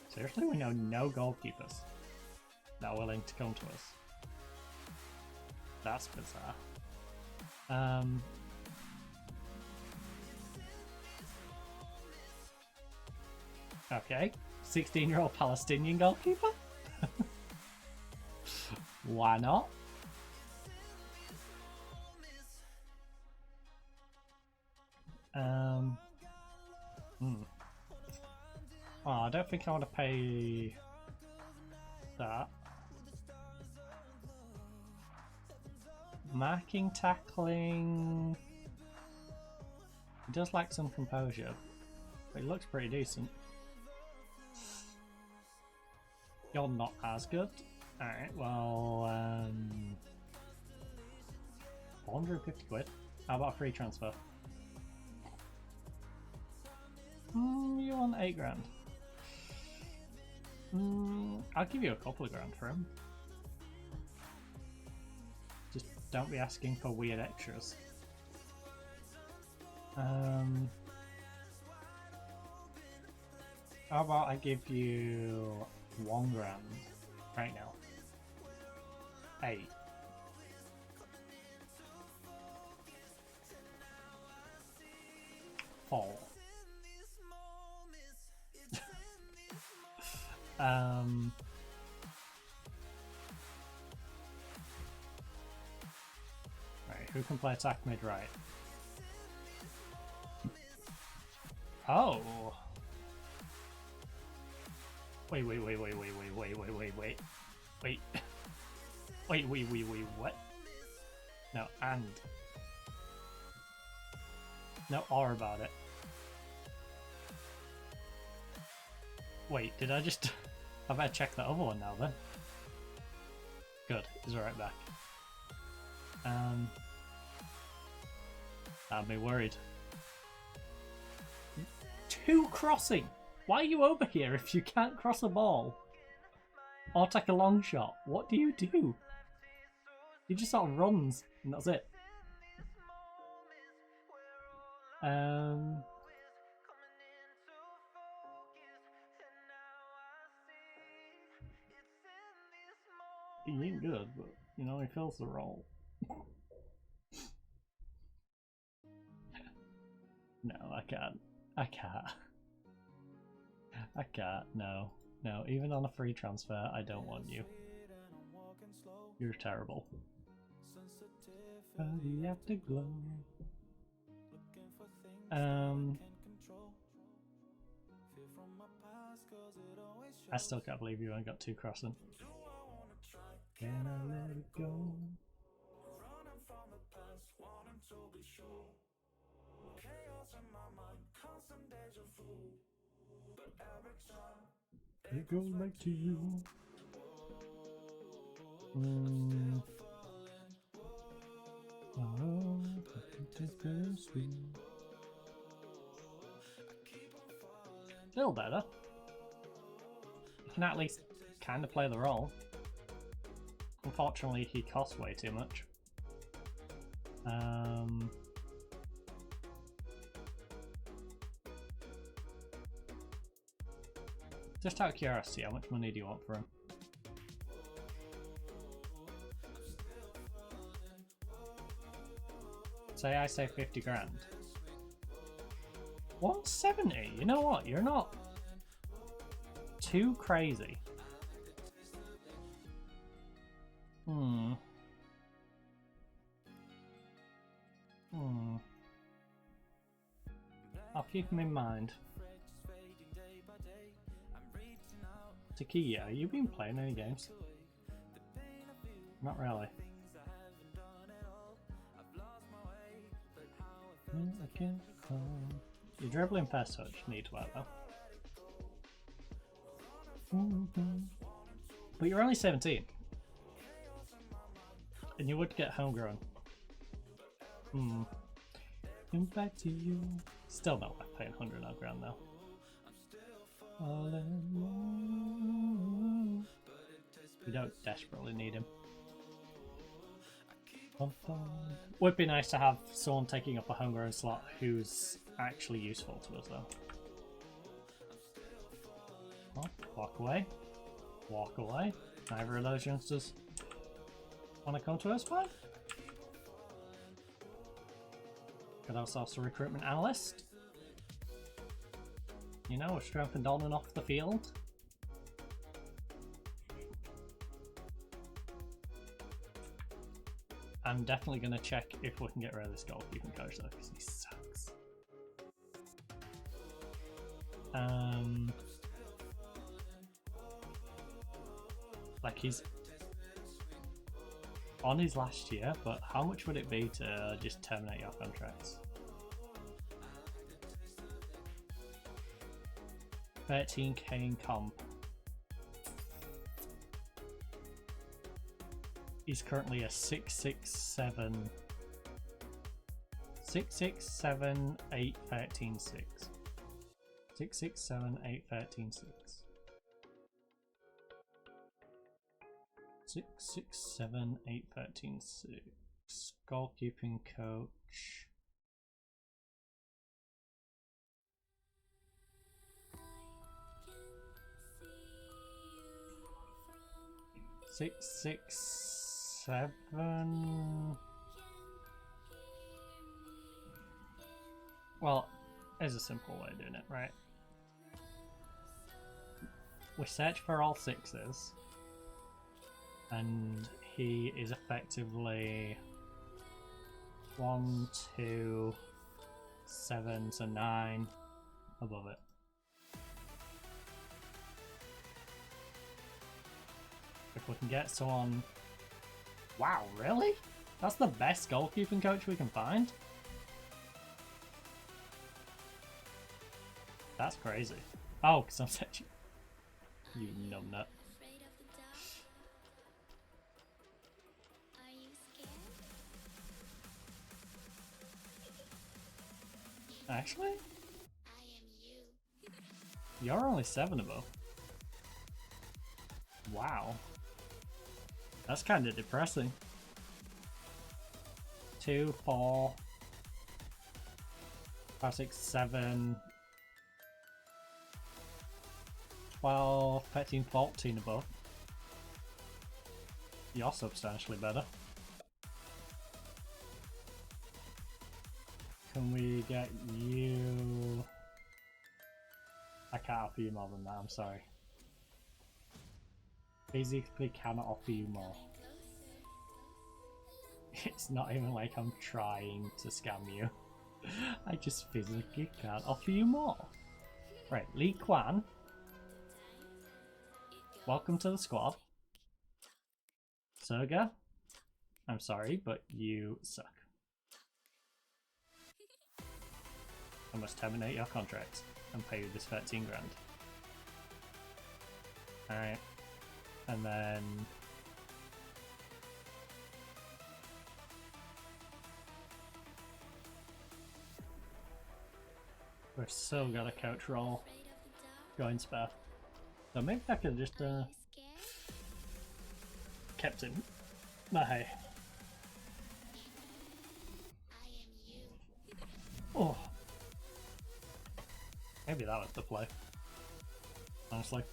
Seriously, we know no goalkeepers that are willing to come to us. That's bizarre. Okay, 16-year-old Palestinian goalkeeper? Why not? Oh, I don't think I want to pay that. Marking, tackling. He does lack some composure, but he looks pretty decent. You're not as good. Alright, well, 450 quid. How about a free transfer? You want 8 grand? I'll give you a couple of grand for him. Just don't be asking for weird extras. How about I give you 1 grand right now? 8. Four. Right, who can play attack mid right? Oh. Wait, what? No, and. No, or about it. Wait, did I just... I better check that other one now then. Good, he's right back. I'd be worried. 2 crossing! Why are you over here if you can't cross a ball? Or take a long shot? What do? He just sort of runs and that's it. He ain't good, but you know, he fills the role. No, I can't. No, even on a free transfer, I don't want you. You're terrible. You have to glow. I still can't believe you only got 2 crossing. Can I let it go? It goes back to you. Oh, it's bittersweet. Still better. You can at least kind of play the role. Unfortunately, he costs way too much. Just out of curiosity, how much money do you want for him? Say I say 50 grand. 170? You know what? You're not too crazy. I'll keep him in mind. Takia, have you been playing any games? Not really. Your dribbling first touch needs work though. But you're only 17. And you would get homegrown. In back to you. Still not worth paying 100 on ground though. We don't desperately need him. Would be nice to have someone taking up a homegrown slot who's actually useful to us though. Oh, walk away. Walk away. Neither of those youngsters want to come to us, fine. Got ourselves a recruitment analyst. You know, we're strengthened on and off the field. I'm definitely going to check if we can get rid of this goalkeeping coach though, because he sucks. Like he's on his last year, but how much would it be to just terminate your contracts? 13k in comp. He's currently a 667 8 13 6. 667 8 13 6. 667 8 13 6. Goalkeeping coach. Six, 7. Well, there's a simple way of doing it, right? We search for all 6s, and he is effectively 1, 2, 7, so 9 above it. If we can get someone... Wow, really? That's the best goalkeeping coach we can find? That's crazy. Oh, because I'm such... You numbnut. Actually? You're only 7 above. Wow. That's kind of depressing. 2, 4, 5, 6, 7, 12, 13, 14 above. You're substantially better. Can we get you... I can't offer you more than that, I'm sorry. Physically cannot offer you more. It's not even like I'm trying to scam you. I just physically can't offer you more. Right, Lee Kwan. Welcome to the squad. Serga, I'm sorry, but you suck. I must terminate your contract and pay you this 13 grand. Alright. And then... we've still got a coach role going spare. So maybe I could just kept him. But hey. Oh. Maybe that was the play. Honestly.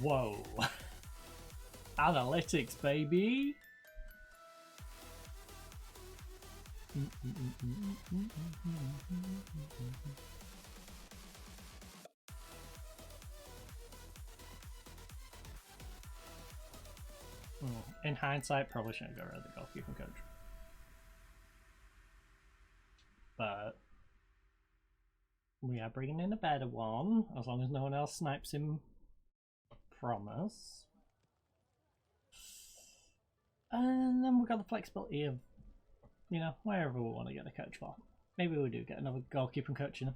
Whoa. Analytics, baby. In hindsight, probably shouldn't go rid of the goalkeeping coach. But we are bringing in a better one, as long as no one else snipes him from us. And then we've got the flexibility of, you know, wherever we want to get a coach for. Maybe we do get another goalkeeping coach in him.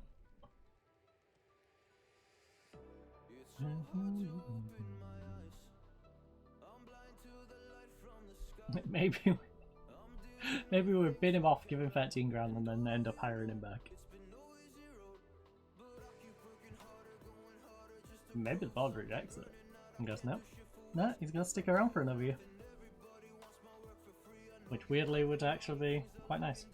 Maybe we bin him off, give him 13 grand, and then end up hiring him back. Maybe the board rejects it and goes, no, he's gonna stick around for another year. Which weirdly would actually be quite nice.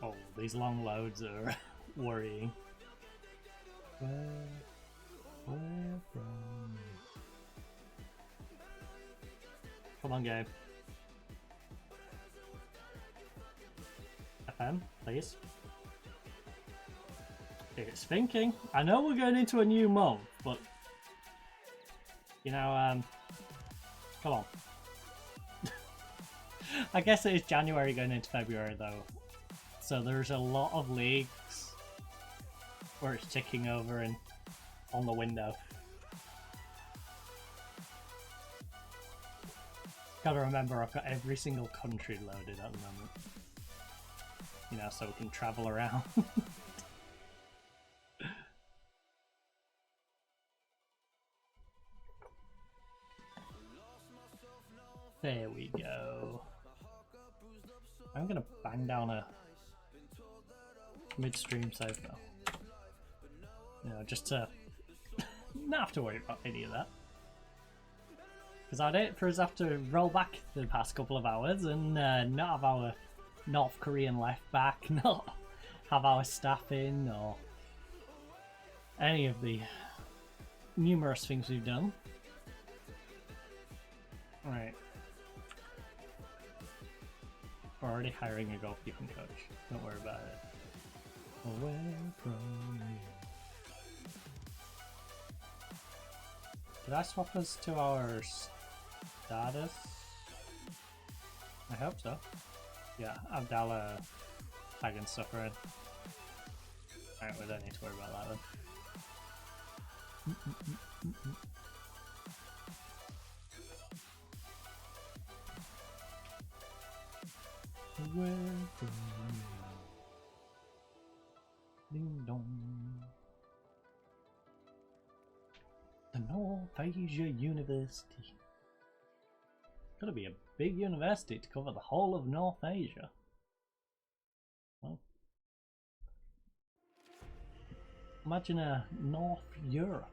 Oh, these long loads are worrying. Where from? Come on, game. FM, please. It's thinking. I know we're going into a new month, but you know, come on. I guess it is January going into February though, so there's a lot of leagues where it's ticking over and on the window. Gotta remember, I've got every single country loaded at the moment. You know, so we can travel around. There we go. I'm gonna bang down a midstream save now. You know, just to not have to worry about any of that. Because I'd hate for us to have to roll back the past couple of hours and not have our North Korean left back, not have our staff in, or any of the numerous things we've done. Right. We're already hiring a goalkeeping coach. Don't worry about it. Away from you. Did I swap us to our status? I hope so. Yeah, Abdallah tagging stuff around. Alright, we don't need to worry about that then. Away from you. Ding dong. The North Asia University. Gotta be a big university to cover the whole of North Asia. Well, imagine a North Europe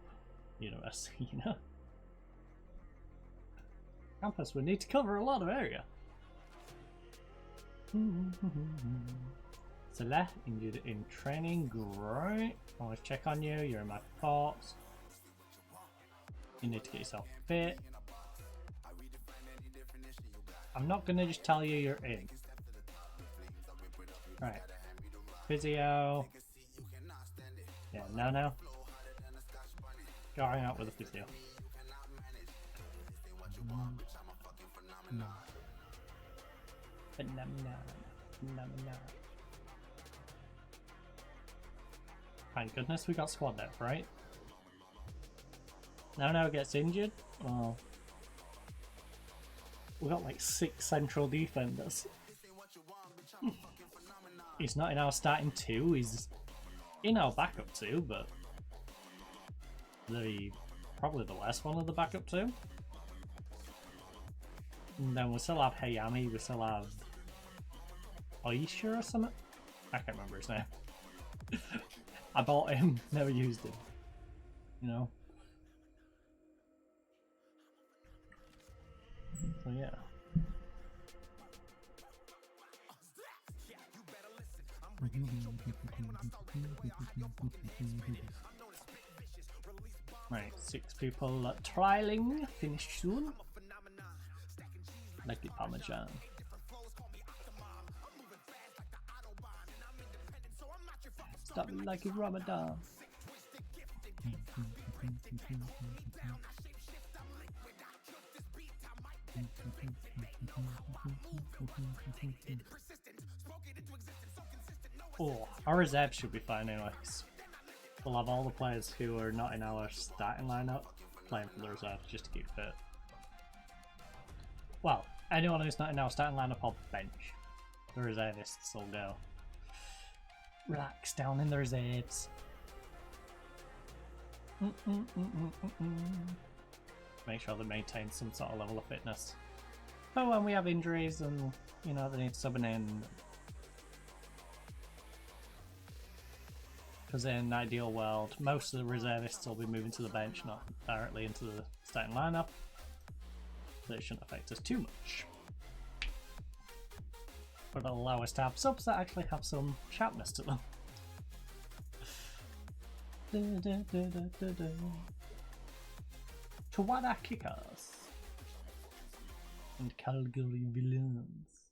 university, you know? Campus would need to cover a lot of area. Salah injured in training, great. Always check on you, you're in my thoughts. You need to get yourself fit. I'm not gonna just tell you you're in. Right. Physio. Yeah, no. Going out with a physio. No. Thank goodness we got squad depth, right? Now gets injured. Well, we got like 6 central defenders. He's not in our starting 2. He's in our backup 2, but probably the last one of the backup 2. And then we still have Hayami. We still have Aisha or something. I can't remember his name. I bought him, never used him. You know. So yeah. Right, 6 people trialing, finish soon. Like the Parmesan. Stop like a Ramadan. Oh, our reserves should be fine anyway. We'll have all the players who are not in our starting lineup playing for the reserves just to keep fit. Well, anyone who's not in our starting lineup or bench, the reservists will go. Relax down in the reserves. Make sure they maintain some sort of level of fitness. But when we have injuries and, you know, they need subbing in. Because in an ideal world, most of the reservists will be moving to the bench, not directly into the starting lineup. So it shouldn't affect us too much. But it'll allow us to have subs that actually have some sharpness to them. Tawada Kickers and Calgary Villains.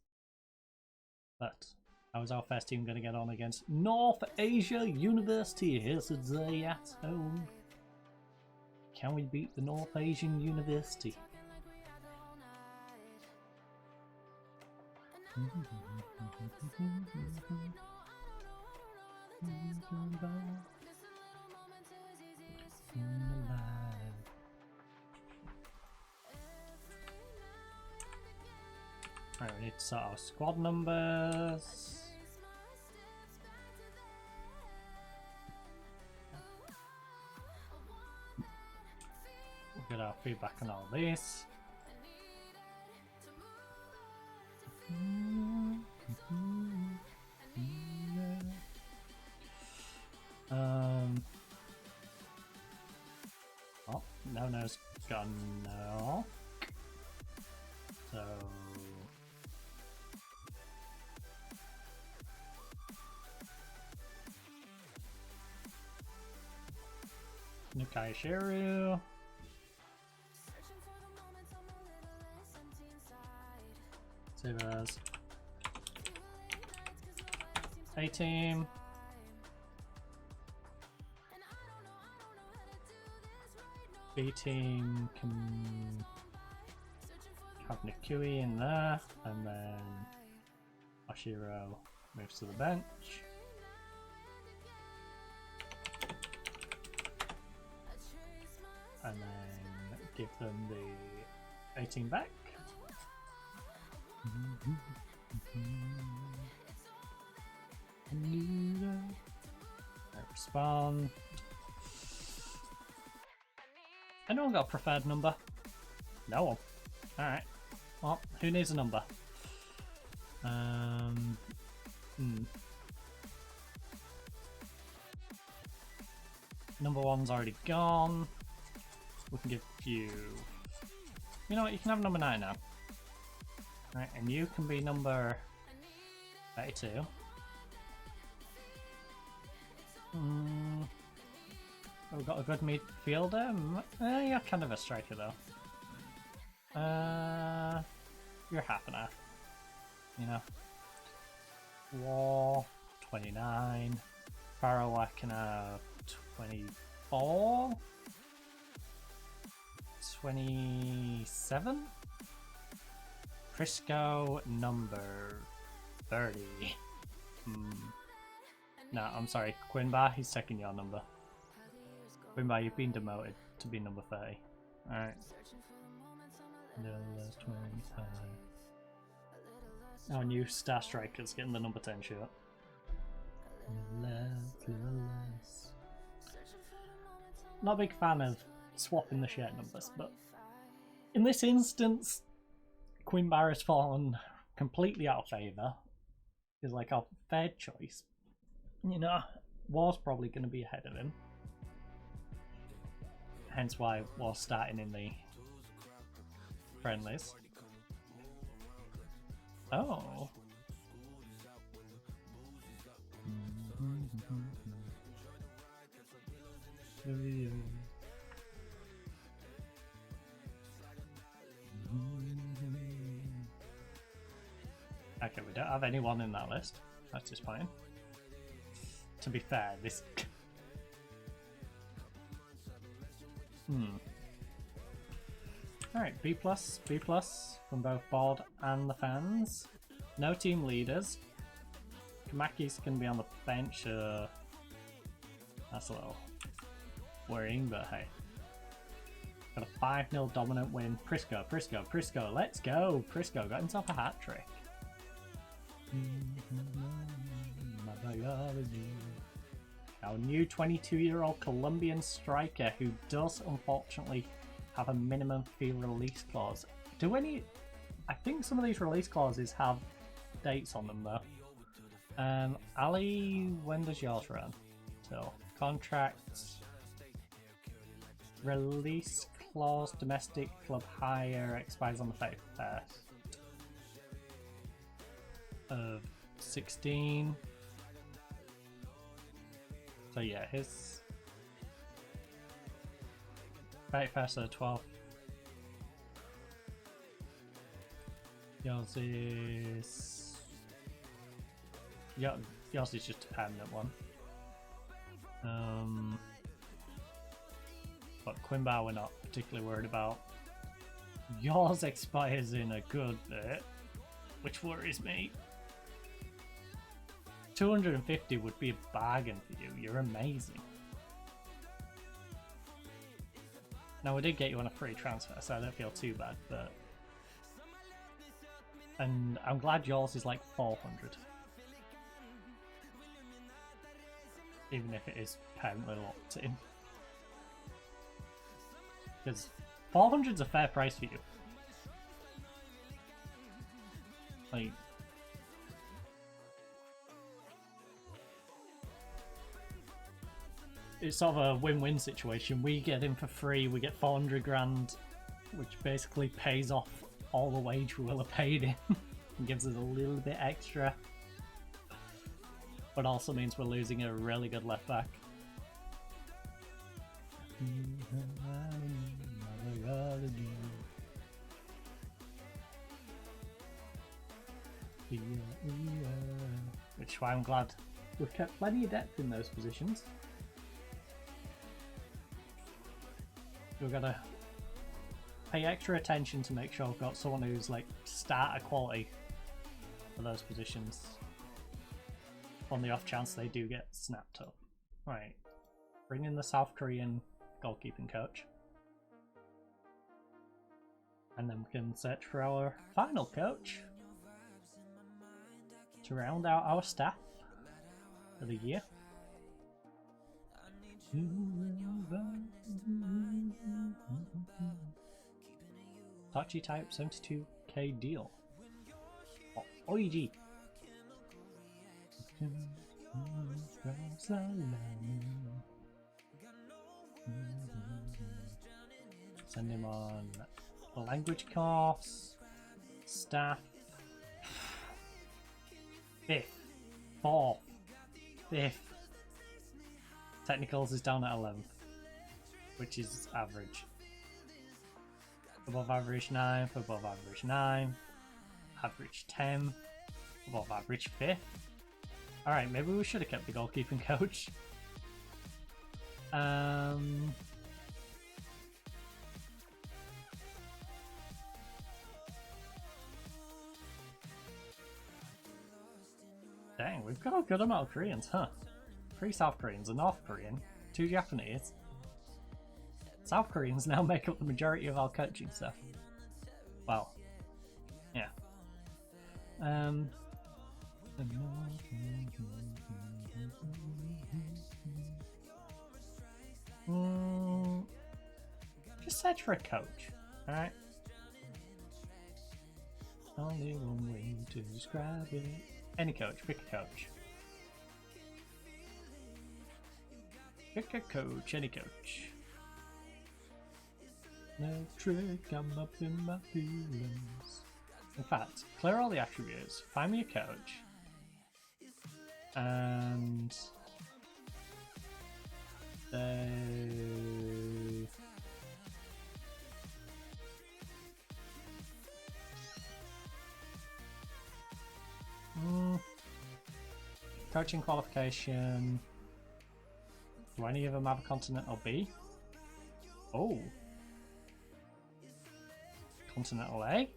But how is our first team going to get on against North Asia University? Here's a day at home. Can we beat the North Asian University? Right, we need to sort our squad numbers. We'll get our feedback on all this. Oh, no-no's gone now. So Nukai Shiru. Save as A team. B team can have Nikui in there, and then Oshiro moves to the bench. And then give them the 18 back. Respawn. Anyone got a preferred number? No one. Alright. Well, who needs a number? Number one's already gone. We can give you... You know what, you can have number 9 now. Right, and you can be number 32. We've got a good midfielder. You're kind of a striker though. You're half and half. You know. War 29. Farawak can have 24. 27. Prisco number 30. No, I'm sorry, Quinbar, he's taking your number. Quinbar, you've been demoted to be number 30. Alright. No, that's 25. Our new star striker's getting the number 10 shirt. Not a big fan of swapping the shirt numbers, but in this instance, Quinbar has fallen completely out of favour. He's like our third choice. You know, War's probably going to be ahead of him. Hence why War's starting in the friendlies. Oh. Okay, we don't have anyone in that list. That's disappointing. To be fair, this... Alright, B+, B+ from both board and the fans. No team leaders. Kamaki's going to be on the bench. That's a little worrying, but hey. Got a 5-0 dominant win. Prisco, let's go! Prisco got himself a hat-trick. Our new 22-year-old Colombian striker who does unfortunately have a minimum fee release clause. I think some of these release clauses have dates on them though. Ali, when does yours run? So, contracts, release clause, domestic club hire expires on the 31st of 16. So yeah, his 31st of the 12th. Yours is just a permanent one. But Quimbar we're not particularly worried about. Yours expires in a good bit, which worries me. 250 would be a bargain for you. You're amazing. Now we did get you on a free transfer, so I don't feel too bad, but... And I'm glad yours is like 400. Even if it is permanently locked in. Because 400's a fair price for you. Like... It's sort of a win-win situation. We get him for free, we get 400 grand, which basically pays off all the wage we will have paid him and gives us a little bit extra. But also means we're losing a really good left back. Which is why I'm glad we've kept plenty of depth in those positions. We've got to pay extra attention to make sure we've got someone who's like starter quality for those positions on the off chance they do get snapped up. Right, bring in the South Korean goalkeeping coach. And then we can search for our final coach to round out our staff for the year. Tachi type 72k deal. Oh, OEG. Send him on language course, staff, 5th, 4th, 5th. Technicals is down at 11th, which is average. Above average 9th, above average 9th, average 10th, above average 5th. Alright, maybe we should have kept the goalkeeping coach. Dang, we've got a good amount of Koreans, huh? 3 South Koreans, a North Korean, 2 Japanese. South Koreans now make up the majority of our coaching stuff. Well, yeah. Just search for a coach, alright? Only one way to describe it. Any coach, pick a coach. Pick a coach, any coach. No trick, I'm up in my feelings. In fact, clear all the attributes, find me a coach, and coaching qualification. Do any of them have a Continental B? Oh. Continental A?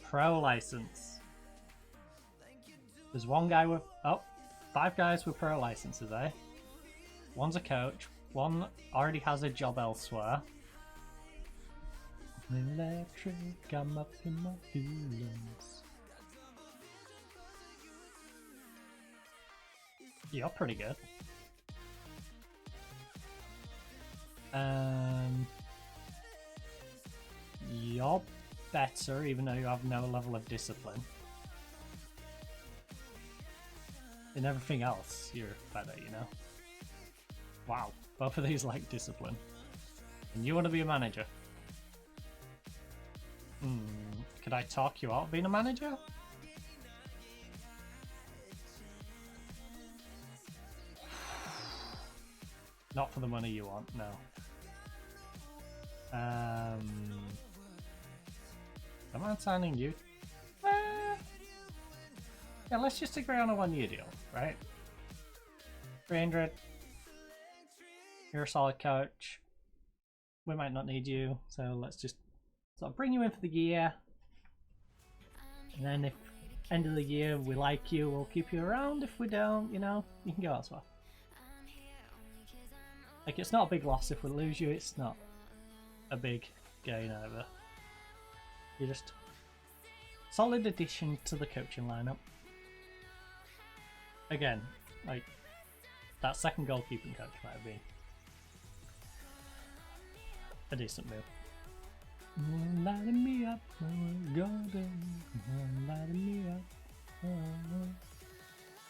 Pro license. There's one guy with... Oh, 5 guys with pro licenses, eh? One's a coach. One already has a job elsewhere. Electric, I'm up in my feelings. You're pretty good. You're better, even though you have no level of discipline. In everything else, you're better, you know? Wow, both of these like discipline. And you want to be a manager? Could I talk you out of being a manager? Not for the money you want, no. Am I signing you? Yeah, let's just agree on a 1 year deal, right? 300. You're a solid coach. We might not need you, so let's just sort of bring you in for the year. And then if end of the year we like you, we'll keep you around. If we don't, you know, you can go elsewhere. Like, it's not a big loss if we lose you, it's not a big gain either. You're just solid addition to the coaching lineup. Again, like, that second goalkeeping coach might have been a decent move. Lighting me up, golden, lighting me up.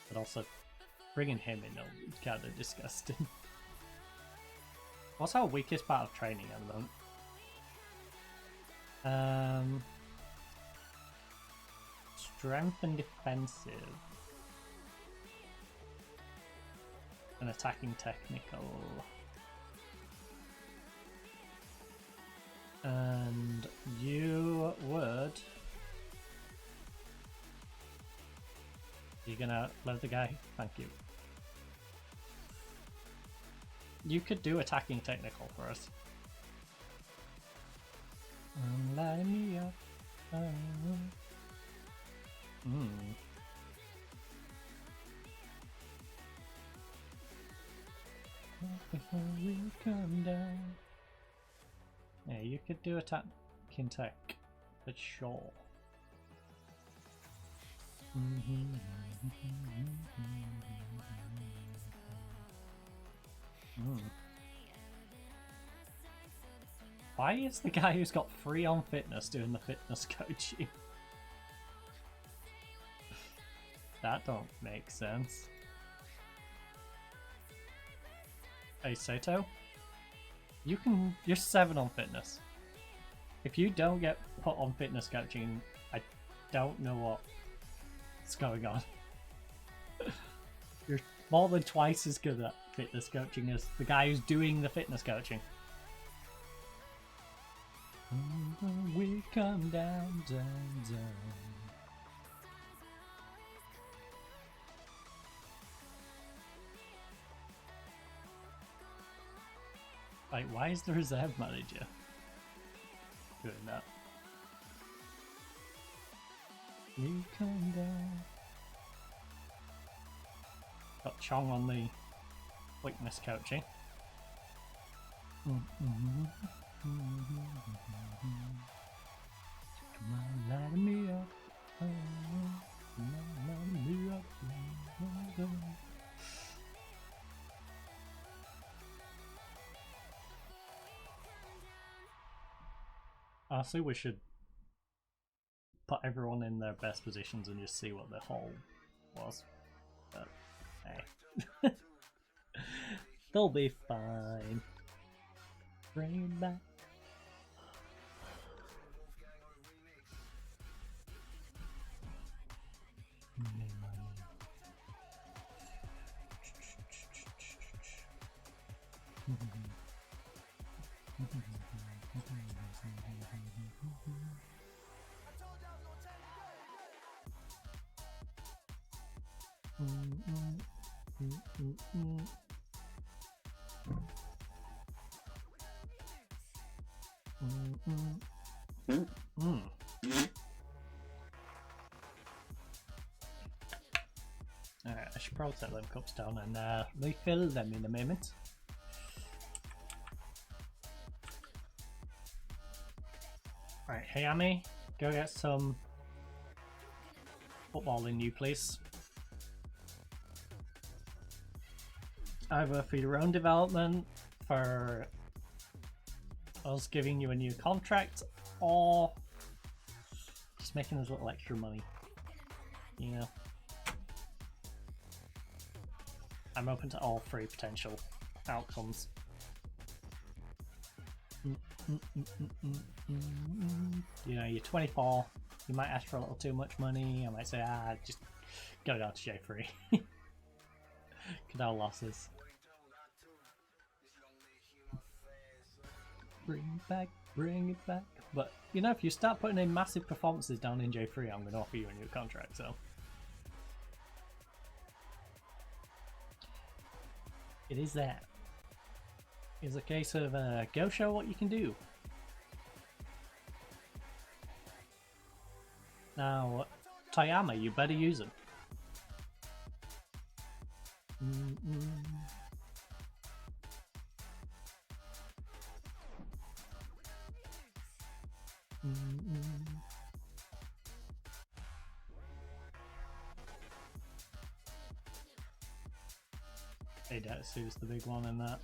But also, bringing him in is kind of disgusting. What's our weakest part of training at the moment? Strength and defensive. And attacking technical. And you would... You're gonna love the guy? Thank you. You could do attacking technical for us. Lighting me up. Before we come down. Yeah, you could do attacking tech for sure. Why is the guy who's got 3 on fitness doing the fitness coaching? That don't make sense. Hey Sato, you're 7 on fitness. If you don't get put on fitness coaching, I don't know what's going on. You're more than twice as good at fitness coaching as the guy who's doing the fitness coaching. We come down, down, down. Like, why is the reserve manager doing that? We come down. Got Chong on the weakness coaching. Come on, light me up. Come on, light me up. Honestly, we should put everyone in their best positions and just see what the whole was. But, hey. They'll be fine. Bring it back. Alright, I should probably set them cups down and refill them in a moment. Right, hey Amy, go get some football in you, please. either for your own development, for us giving you a new contract, or just making us a little extra money. You know, I'm open to all three potential outcomes. You know, you're 24, you might ask for a little too much money. I might say, just go down to J3. Could have losses. Bring it back. But you know, if you start putting in massive performances down in J3, I'm going to offer you a new contract. So it is that. It's a case of go show what you can do. Now, Toyama, you better use him. Edatsu's the big one in that.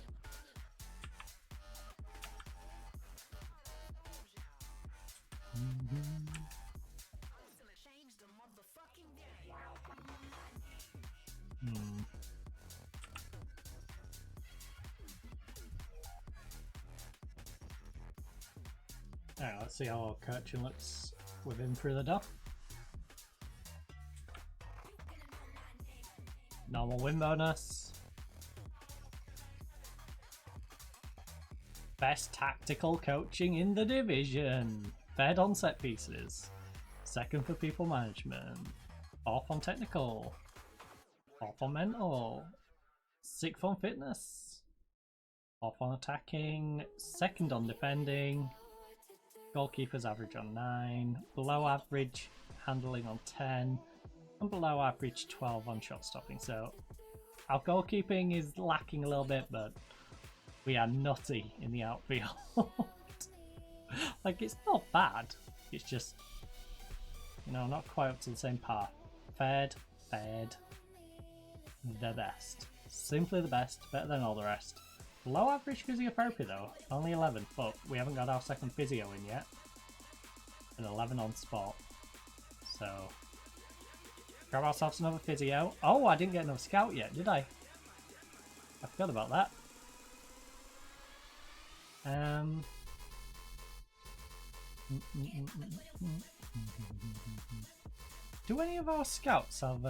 Alright, let's see how our coaching looks with him through the door. Normal win bonus. Best tactical coaching in the division. Third on set pieces. Second for people management. Fourth on technical. Fourth on mental. Sixth on fitness. Fourth on attacking. Second on defending. Goalkeepers average on 9. Below average handling on 10. And below average 12 on shot stopping. So our goalkeeping is lacking a little bit, but we are nutty in the outfield. Like, it's not bad. It's just, you know, not quite up to the same par. Third, the best. Simply the best, better than all the rest. Low average physiotherapy though, only 11, but we haven't got our second physio in yet. And 11 on spot. So, grab ourselves another physio. Oh, I didn't get another scout yet, did I? I forgot about that. Do any of our scouts have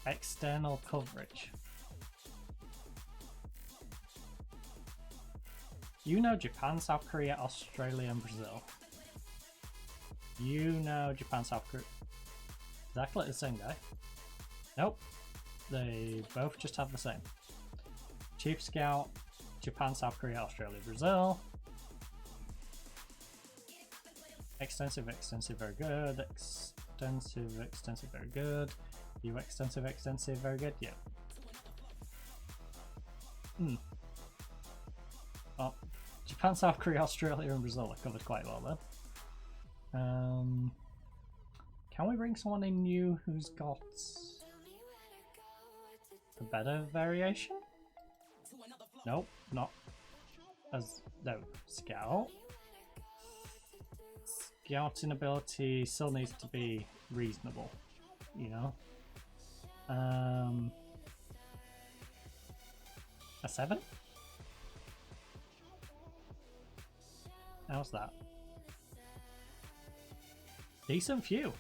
external coverage? You know Japan, South Korea, Australia and Brazil. You know Japan, South Korea. Exactly the same guy. Nope. They both just have the same. Chief Scout, Japan, South Korea, Australia, Brazil. Extensive, very good. Extensive, very good. You extensive, very good. Yeah. Oh, Japan, South Korea, Australia, and Brazil are covered quite well then. Can we bring someone in new who's got a better variation? Nope, not as no scout. Scouting ability still needs to be reasonable, you know. A 7? How's that? Decent few.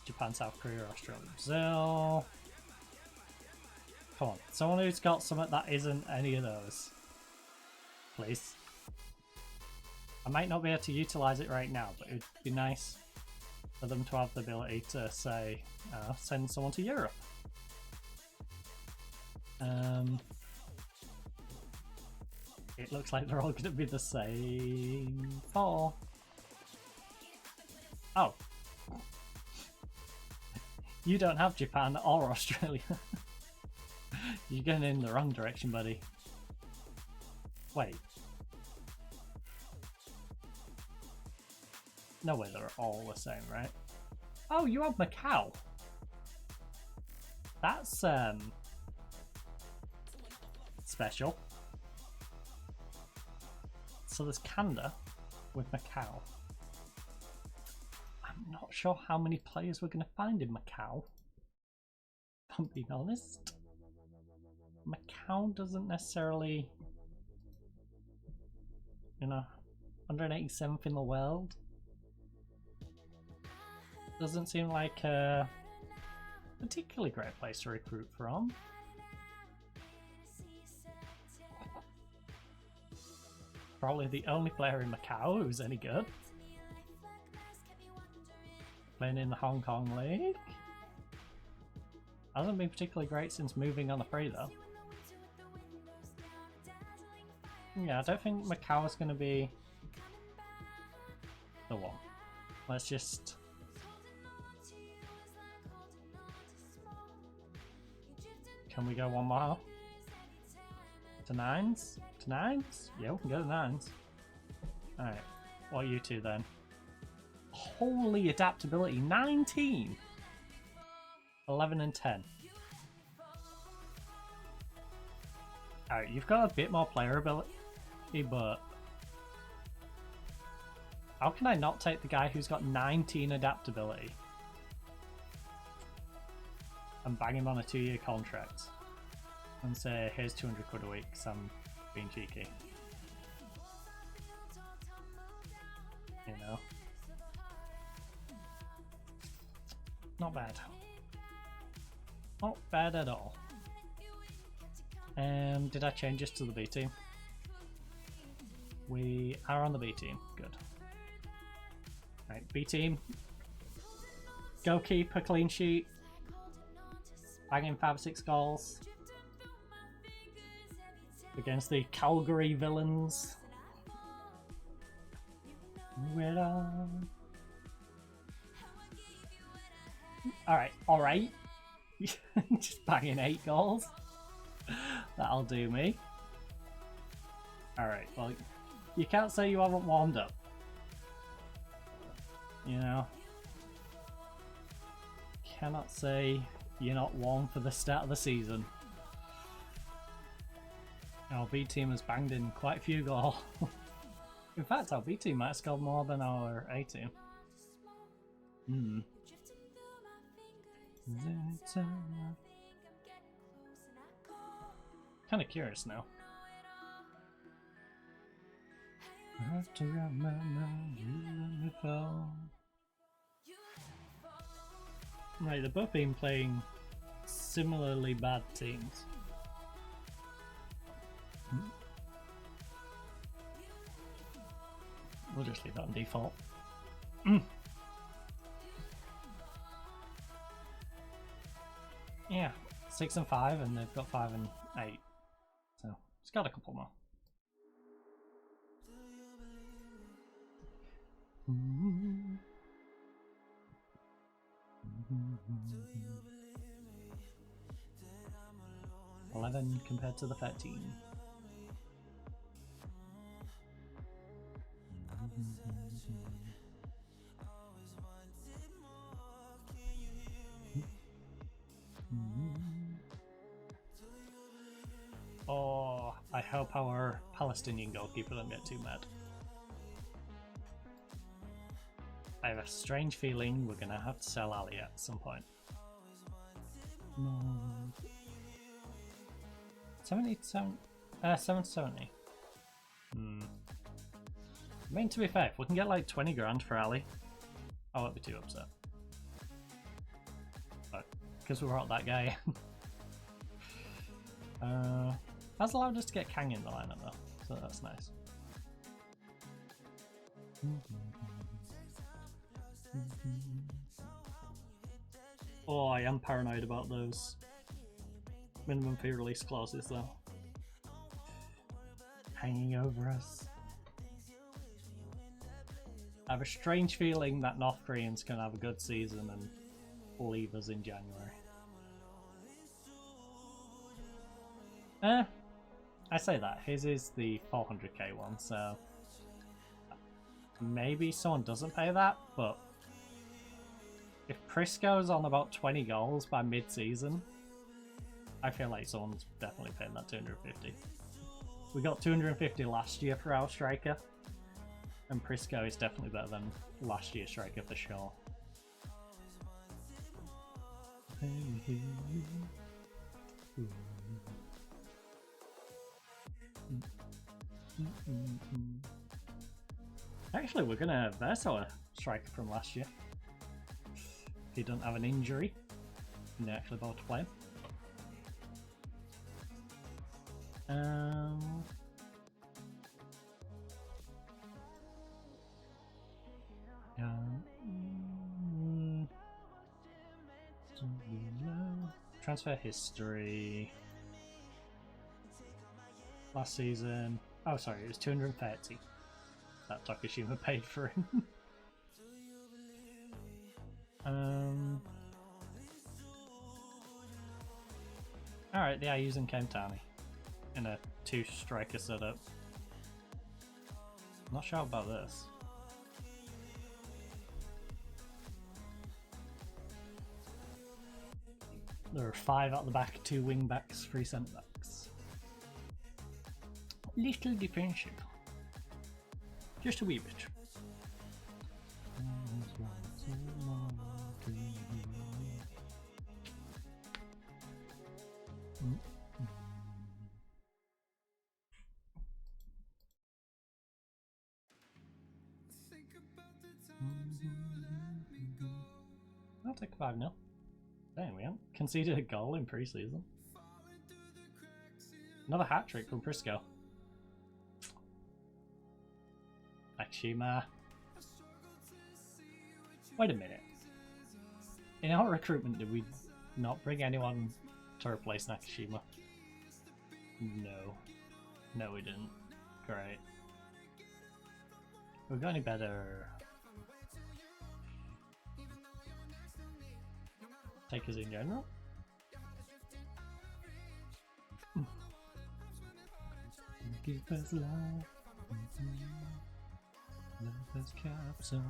Japan, South Korea, Australia, Brazil. Come on, someone who's got something that isn't any of those. Please. I might not be able to utilize it right now, but it'd be nice for them to have the ability to say, send someone to Europe. It looks like they're all going to be the same 4. Oh. You don't have Japan or Australia. You're going in the wrong direction, buddy. Wait. No way they're all the same, right? Oh, you have Macau. That's special. So there's Canada with Macau. I'm not sure how many players we're going to find in Macau. If I'm being honest. Macau doesn't necessarily, you know, 187th in the world. Doesn't seem like a particularly great place to recruit from. Probably the only player in Macau who's any good. Playing in the Hong Kong League. Hasn't been particularly great since moving on the free though. Yeah, I don't think Macau is going to be the one. Let's just... Can we go one more? To nines? To nines? Yeah, we can go to nines. Alright, what are you two then? Holy adaptability, 19! 11 and 10. Alright, you've got a bit more player ability, but how can I not take the guy who's got 19 adaptability and bang him on a 2-year contract and say, here's 200 quid a week because I'm being cheeky? You know? Not bad. Not bad at all. Did I change us to the B team? We are on the B team. Good. Right, B team. Go keep a clean sheet. Banging 5 or 6 goals. Against the Calgary Villains. Move it on. Alright. Just banging 8 goals. That'll do me. Alright, well, you can't say you haven't warmed up. You know? Cannot say you're not warm for the start of the season. Our B team has banged in quite a few goals. In fact, our B team might have scored more than our A team. Kind of curious now. I have to remember you before. Right, they've both been playing similarly bad teams. We'll just leave that on default. Yeah, 6 and 5, and they've got 5 and 8. So it's got a couple more. Mm-hmm. 11 compared to the 13. Oh, I hope our Palestinian goalkeeper doesn't get too mad. I have a strange feeling we're gonna have to sell Ali at some point. No. 77, 770. I mean, to be fair, if we can get like 20 grand for Ali, I won't be too upset. But because we brought that guy, that's allowed us to get Kang in the lineup though, so that's nice. Oh, I am paranoid about those minimum fee release clauses though. Hanging over us. I have a strange feeling that North Koreans can have a good season and leave us in January. I say that. His is the 400k one, so maybe someone doesn't pay that, but if Prisco's on about 20 goals by mid-season, I feel like someone's definitely paying that 250. We got 250 last year for our striker, and Prisco is definitely better than last year's striker for sure. Actually, we're gonna verse our striker from last year. If he doesn't have an injury, and they're actually about to play him. Transfer history. Last season. Oh, sorry, it was 230 that Takashima paid for him. Alright, they are using Kentani in a 2-striker setup. Not sure about this. There are 5 at the back, 2 wing backs, 3 centre backs. Little defensive. Just a wee bit. I'll take 5-0. Dang, we haven't conceded a goal in pre-season. Another hat-trick from Prisco. Nakashima. Wait a minute. In our recruitment, did we not bring anyone to replace Nakashima? No. No, we didn't. Great. Have we got any better takers in general? Give us life. Love has capsized.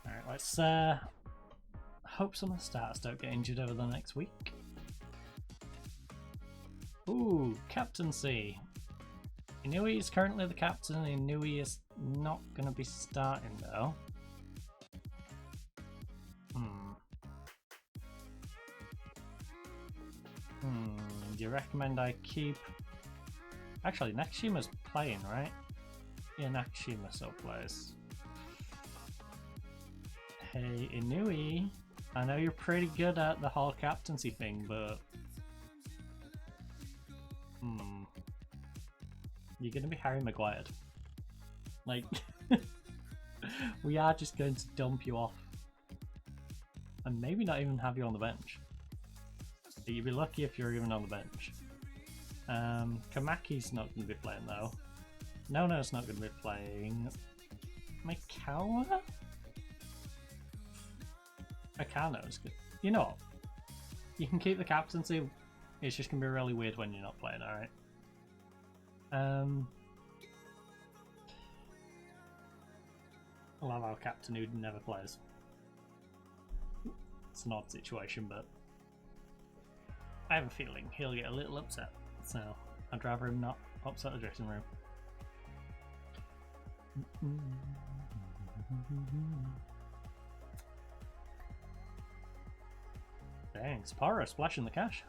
Alright, let's hope some of the starters don't get injured over the next week. Ooh, captaincy. Inui is currently the captain, and Inui is not going to be starting though. Do you recommend I keep... Actually, Nakashima's playing, right? Yeah, Nakashima still plays. Hey, Inui, I know you're pretty good at the whole captaincy thing, but... You're gonna be Harry Maguire. Like, we are just going to dump you off. And maybe not even have you on the bench. But you'd be lucky if you're even on the bench. Kamaki's not going to be playing though. Nono's not going to be playing. Mikawa? Akano's good. You know what? You can keep the captaincy. It's just going to be really weird when you're not playing, alright? I'll have our captain who never plays. It's an odd situation, but I have a feeling he'll get a little upset, so I'd rather him not upset the dressing room. Dang, Sapporo splashing the cash.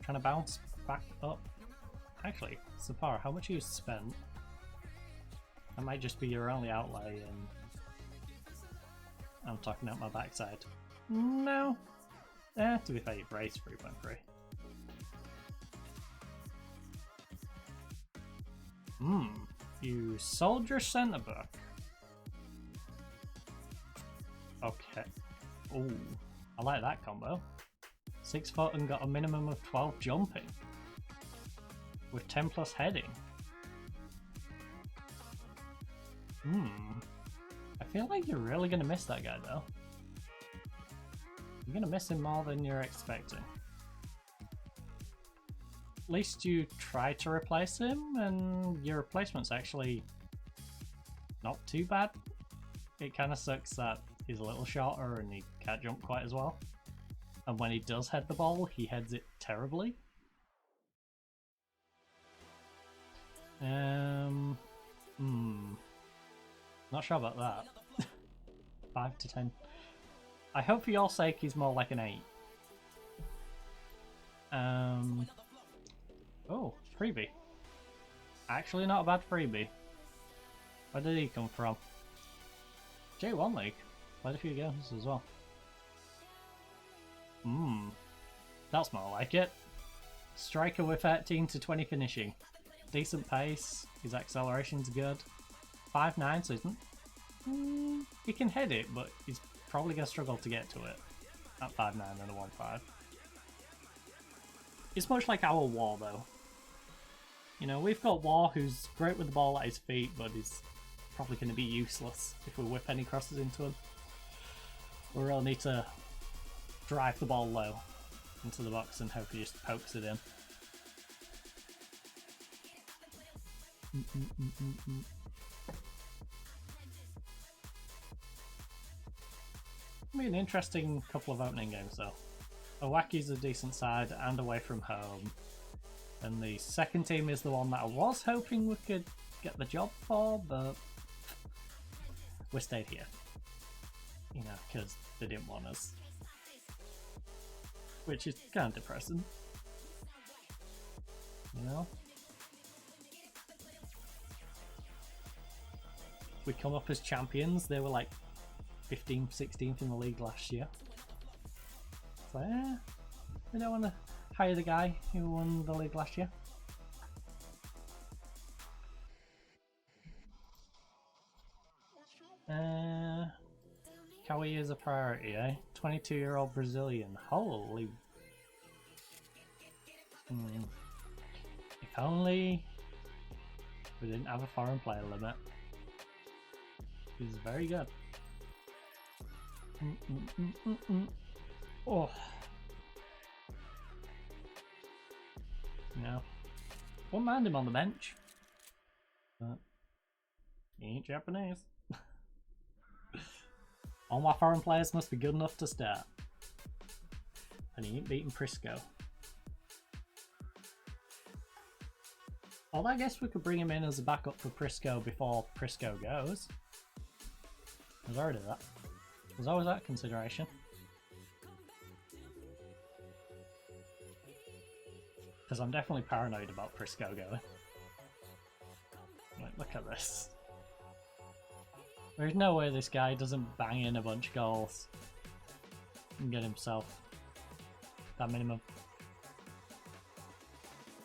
Trying to bounce back up. Actually, Sapporo, how much you spent? That might just be your only outlay, and I'm talking out my backside. No. To be fair, you brace 3.3. You sold your centre back. Okay. Ooh, I like that combo. 6 foot and got a minimum of 12 jumping. With 10 plus heading. I feel like you're really going to miss that guy though. You're going to miss him more than you're expecting. At least you try to replace him, and your replacement's actually not too bad. It kind of sucks that he's a little shorter and he can't jump quite as well. And when he does head the ball, he heads it terribly. Not sure about that. 5 to 10. I hope for your sake he's more like an 8. Oh, freebie. Actually not a bad freebie. Where did he come from? J1 League. Played a few games as well. That's more like it. Striker with 13 to 20 finishing. Decent pace. His acceleration's good. 5'9", so isn't... he can head it, but he's probably going to struggle to get to it. At 5'9" and a 1'5". It's much like our War, though. You know, we've got War, who's great with the ball at his feet, but he's probably going to be useless if we whip any crosses into him. We really need to drive the ball low into the box and hope he just pokes it in. It'll be an interesting couple of opening games though. Owaki's a decent side and away from home. And the second team is the one that I was hoping we could get the job for, but we stayed here. You know, because they didn't want us. Which is kind of depressing. You know? We come up as champions, they were like 15th, 16th in the league last year. So yeah, we don't want to hire the guy who won the league last year. Kawi is a priority, eh? 22-year-old Brazilian. Holy. If only we didn't have a foreign player limit. He's very good. Oh. No. Wouldn't mind him on the bench. But he ain't Japanese. All my foreign players must be good enough to start. And he ain't beating Prisco. Although I guess we could bring him in as a backup for Prisco before Prisco goes. There's already that. There's always that consideration. Because I'm definitely paranoid about Prisco going. Like, look at this. There's no way this guy doesn't bang in a bunch of goals and get himself that minimum.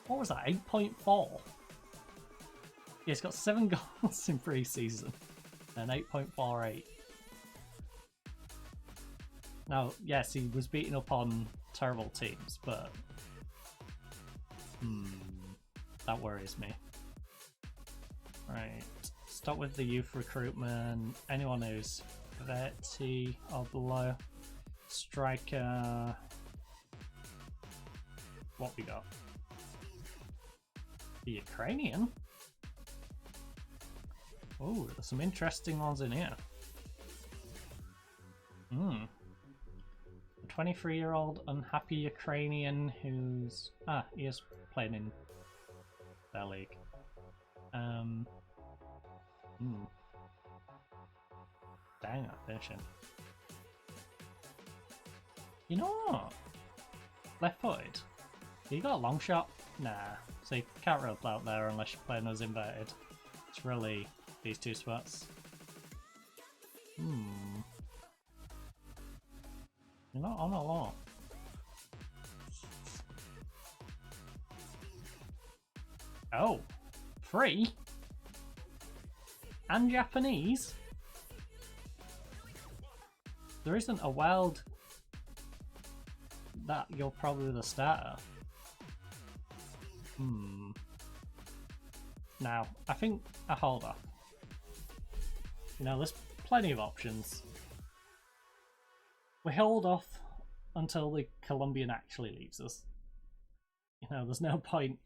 What was that, 8.4? Yeah, he's got 7 goals in pre-season and 8.48. Now, yes, he was beating up on terrible teams, but that worries me. Right, start with the youth recruitment. Anyone who's 30 or below. Striker. What we got? The Ukrainian? Oh, there's some interesting ones in here. A 23-year-old unhappy Ukrainian who's... he is playing in their league. Dang, that finishing. You know what? Left footed? You got a long shot? Nah, so you can't really play out there unless you're playing those inverted. It's really these two spots. You're not on a lot. Oh, free? And Japanese? There isn't a world that you're probably the starter. Now, I think a hold off. You know, let's plenty of options. We hold off until the Colombian actually leaves us. You know, there's no point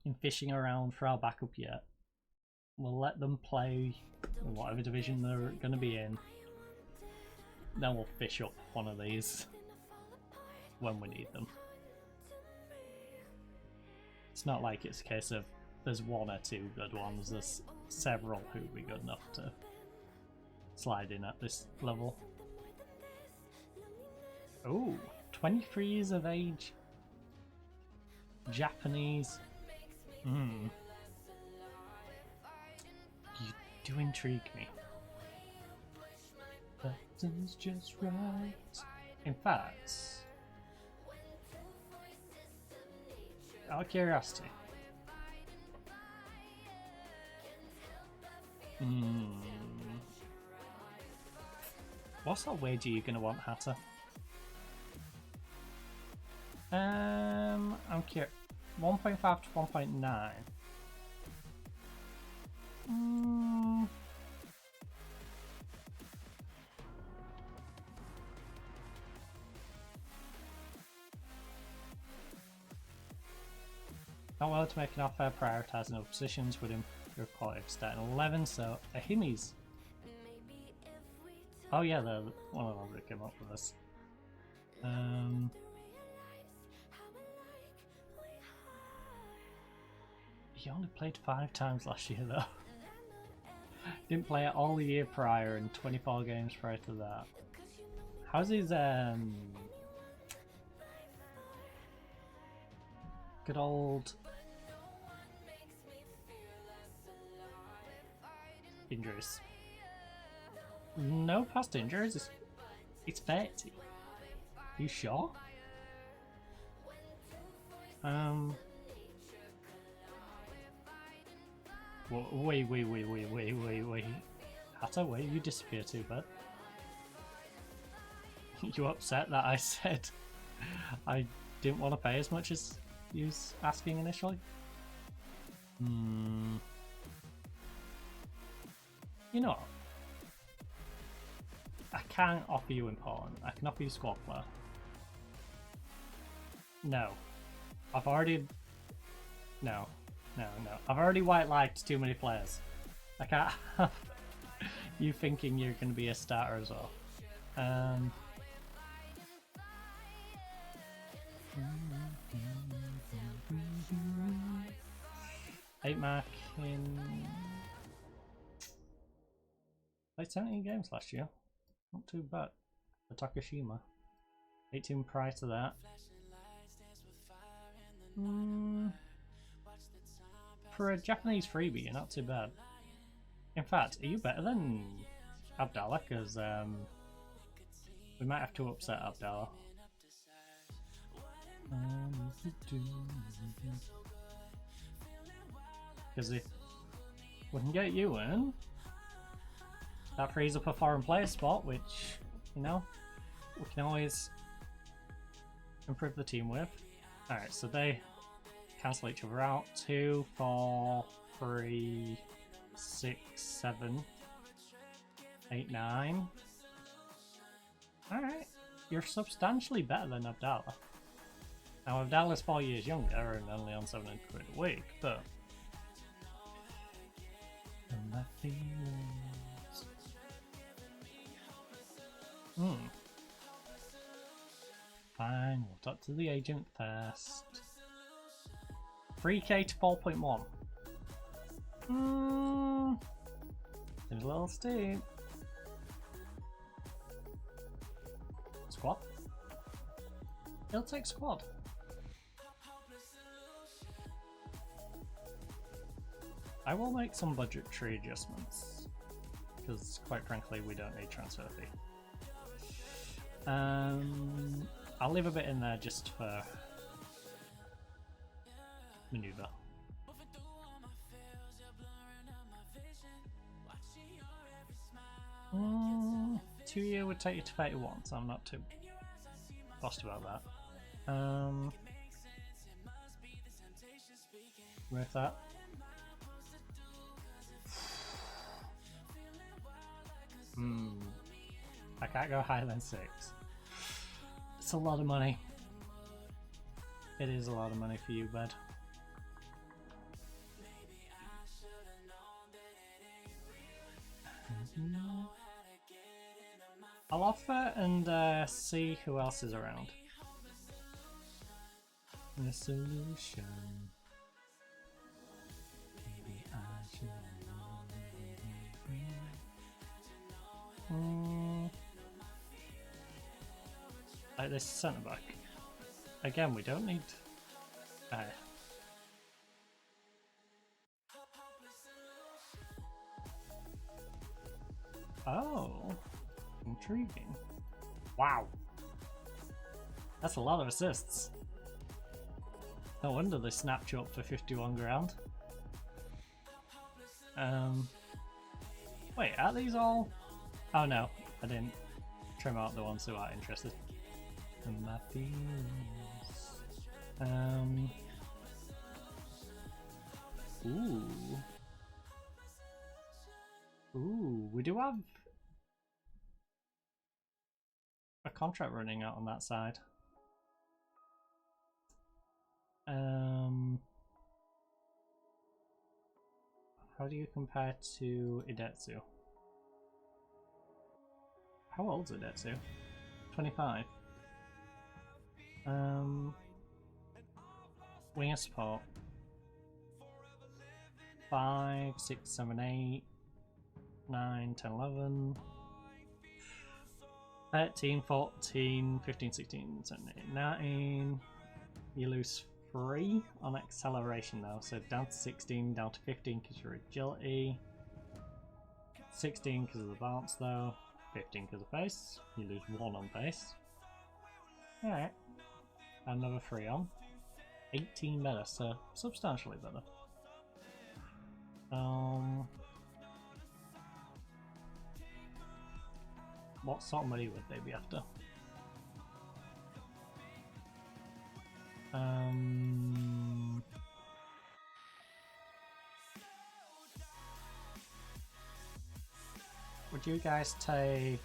in fishing around for our backup yet. We'll let them play in whatever division they're going to be in. Then we'll fish up one of these when we need them. It's not like it's a case of there's one or two good ones, there's several who would be good enough to slide in at this level. Oh, 23 years of age. Japanese. You do intrigue me. That's just right. In fact, out of curiosity, what sort of wage are you going to want, Hatter? I'm curious. 1.5 to 1.9. Not willing to make an offer, prioritising other positions would improve quality of starting 11, so Ahimi's. Oh yeah, they're one of them that came up with this. He only played 5 times last year though. Didn't play it all the year prior and 24 games prior to that. How's his good old injuries? No past injuries. It's 30. You sure? Wait. Hatter, where you disappear to, bud? You upset that I said I didn't want to pay as much as you was asking initially? You know what? I can't offer you important. I can offer you squad player. No. I've already... No. I've already white-liked too many players. I can't have you thinking you're going to be a starter as well. 8 mark in... Played 17 games last year. Not too bad. For Takashima. 18 prior to that. For a Japanese freebie, you're not too bad. In fact, are you better than Abdallah? Because we might have to upset Abdallah. Because if we can get you in, that frees up a foreign player spot, which, you know, we can always improve the team with. Alright, so they cancel each other out. 2, 4, 3, 6, 7, 8, 9. Alright, you're substantially better than Abdallah. Now Abdallah's 4 years younger and only on 700 quid a week, but... And my feelings... Fine, we'll talk to the agent first. 3k to 4.1. Seems a little steep. Squad? He'll take squad. I will make some budgetary adjustments, because quite frankly we don't need transfer fee. I'll leave a bit in there just for maneuver. Mm, 2 year would take you to 31, so I'm not too fussed about that. With that. Can't go higher than 6. It's a lot of money. It is a lot of money for you, bud. I'll offer and see who else is around. The solution. Like this centre back. Again, we don't need. Oh, intriguing. Wow. That's a lot of assists. No wonder they snapped you up for 51 grand. Wait, are these all? Oh no, I didn't trim out the ones who are interested. And my feelings. Ooh, we do have a contract running out on that side. How do you compare to Idetsu? How old's Idetsu? 25. Winger support. 5, 6, 7, 8, 9, 10, 11, 13, 14, 15, 16, 17, 19. You lose 3 on acceleration though, so down to 16, down to 15 because your agility, 16 because of the bounce though, 15 because of pace. You lose 1 on pace. Alright, another 3 on. 18 better, so substantially better. What sort of money would they be after? Would you guys take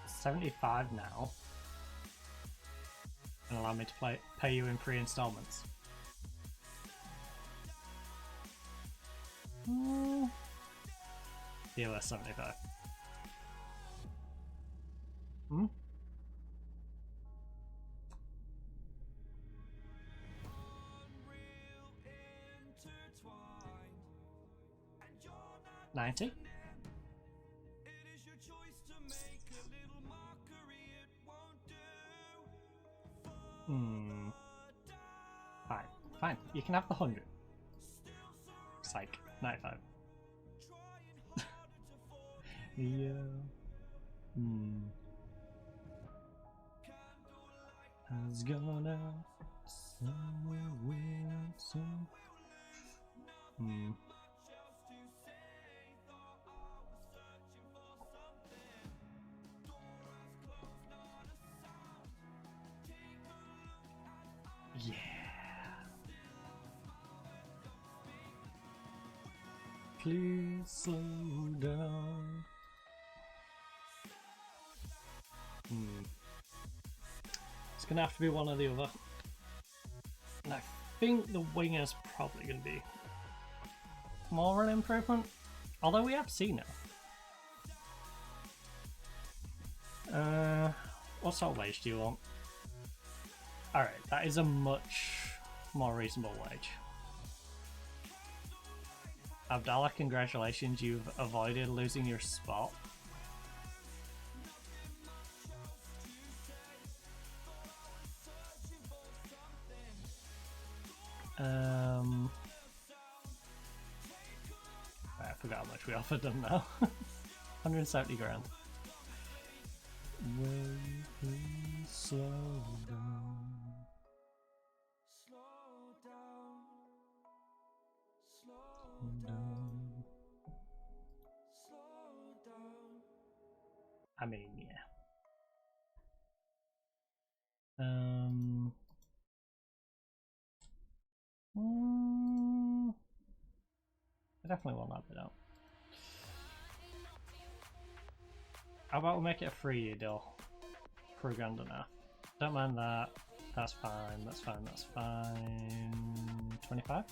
75 now and allow me to pay you in 3 installments? Deal with 75. Hmm? $90? Fine. You can have the 100. Psych. 95. Yeah. Has gone out somewhere weird soon. Yeah. Please slow down. It's gonna have to be one or the other. And I think the winger's probably gonna be more an improvement. Although we have seen it. What sort of wage do you want? Alright, that is a much more reasonable wage. Abdallah, congratulations, you've avoided losing your spot. I forgot how much we offered them now. 170 grand. Will you please slow down? I mean, yeah. I definitely want that bit out. How about we make it a 3-year deal for $1.5 grand? Don't mind that. That's fine, that's fine, that's fine. 25?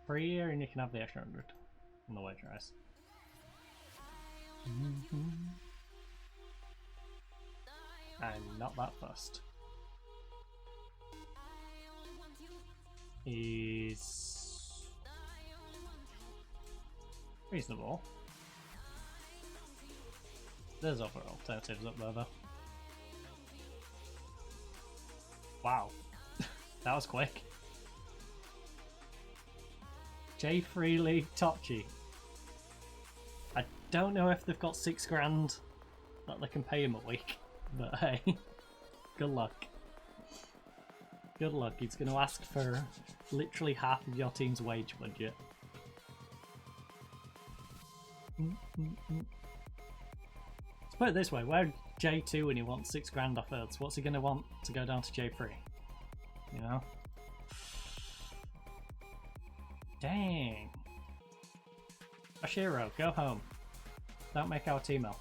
For a year, and you can have the extra 100 on the wage rise. I'm not that fussed. He's reasonable. There's other alternatives up there though. Wow, that was quick. J3 League Tochi. I don't know if they've got $6 grand that they can pay him a week, but hey, good luck. Good luck. He's going to ask for literally half of your team's wage budget. Let's put it this way, we're J2 and he wants $6 grand off Earths. What's he going to want to go down to J3? You know? Dang. Oshiro, go home. Don't make our team up.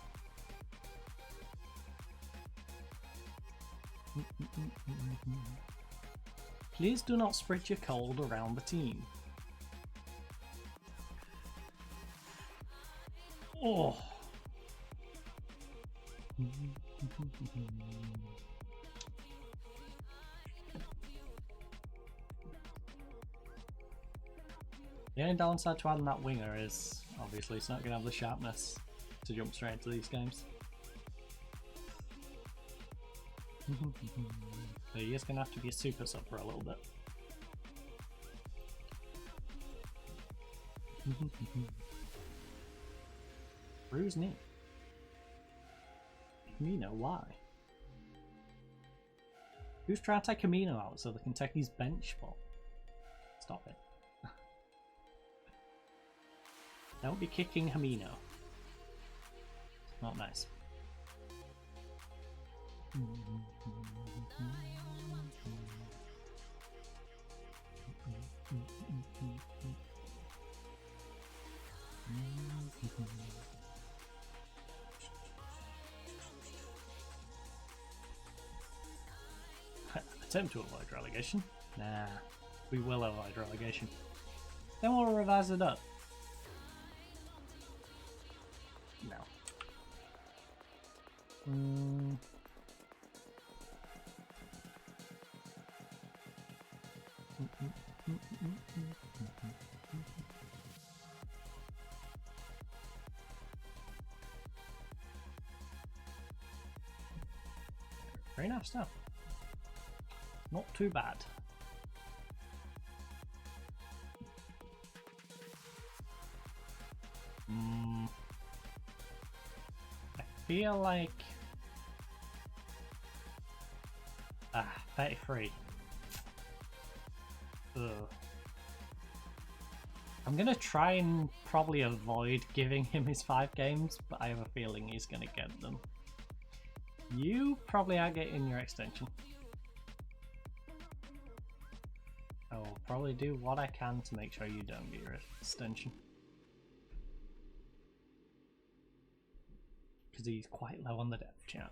Please do not spread your cold around the team. Oh. The only downside to adding that winger is obviously it's not going to have the sharpness to jump straight into these games. So he is going to have to be a super sub for a little bit. Bruised knee. Camino, why? Who's trying to take Camino out so they can take his bench spot? Stop it. Don't be kicking Camino. Not nice. Attempt to avoid relegation? Nah, we will avoid relegation. Then we'll revise it up. No. Very nice stuff. Not too bad. I feel like 33. Ugh. I'm gonna try and probably avoid giving him his 5 games, but I have a feeling he's gonna get them. You probably are getting your extension. I will probably do what I can to make sure you don't get your extension. Because he's quite low on the depth chart.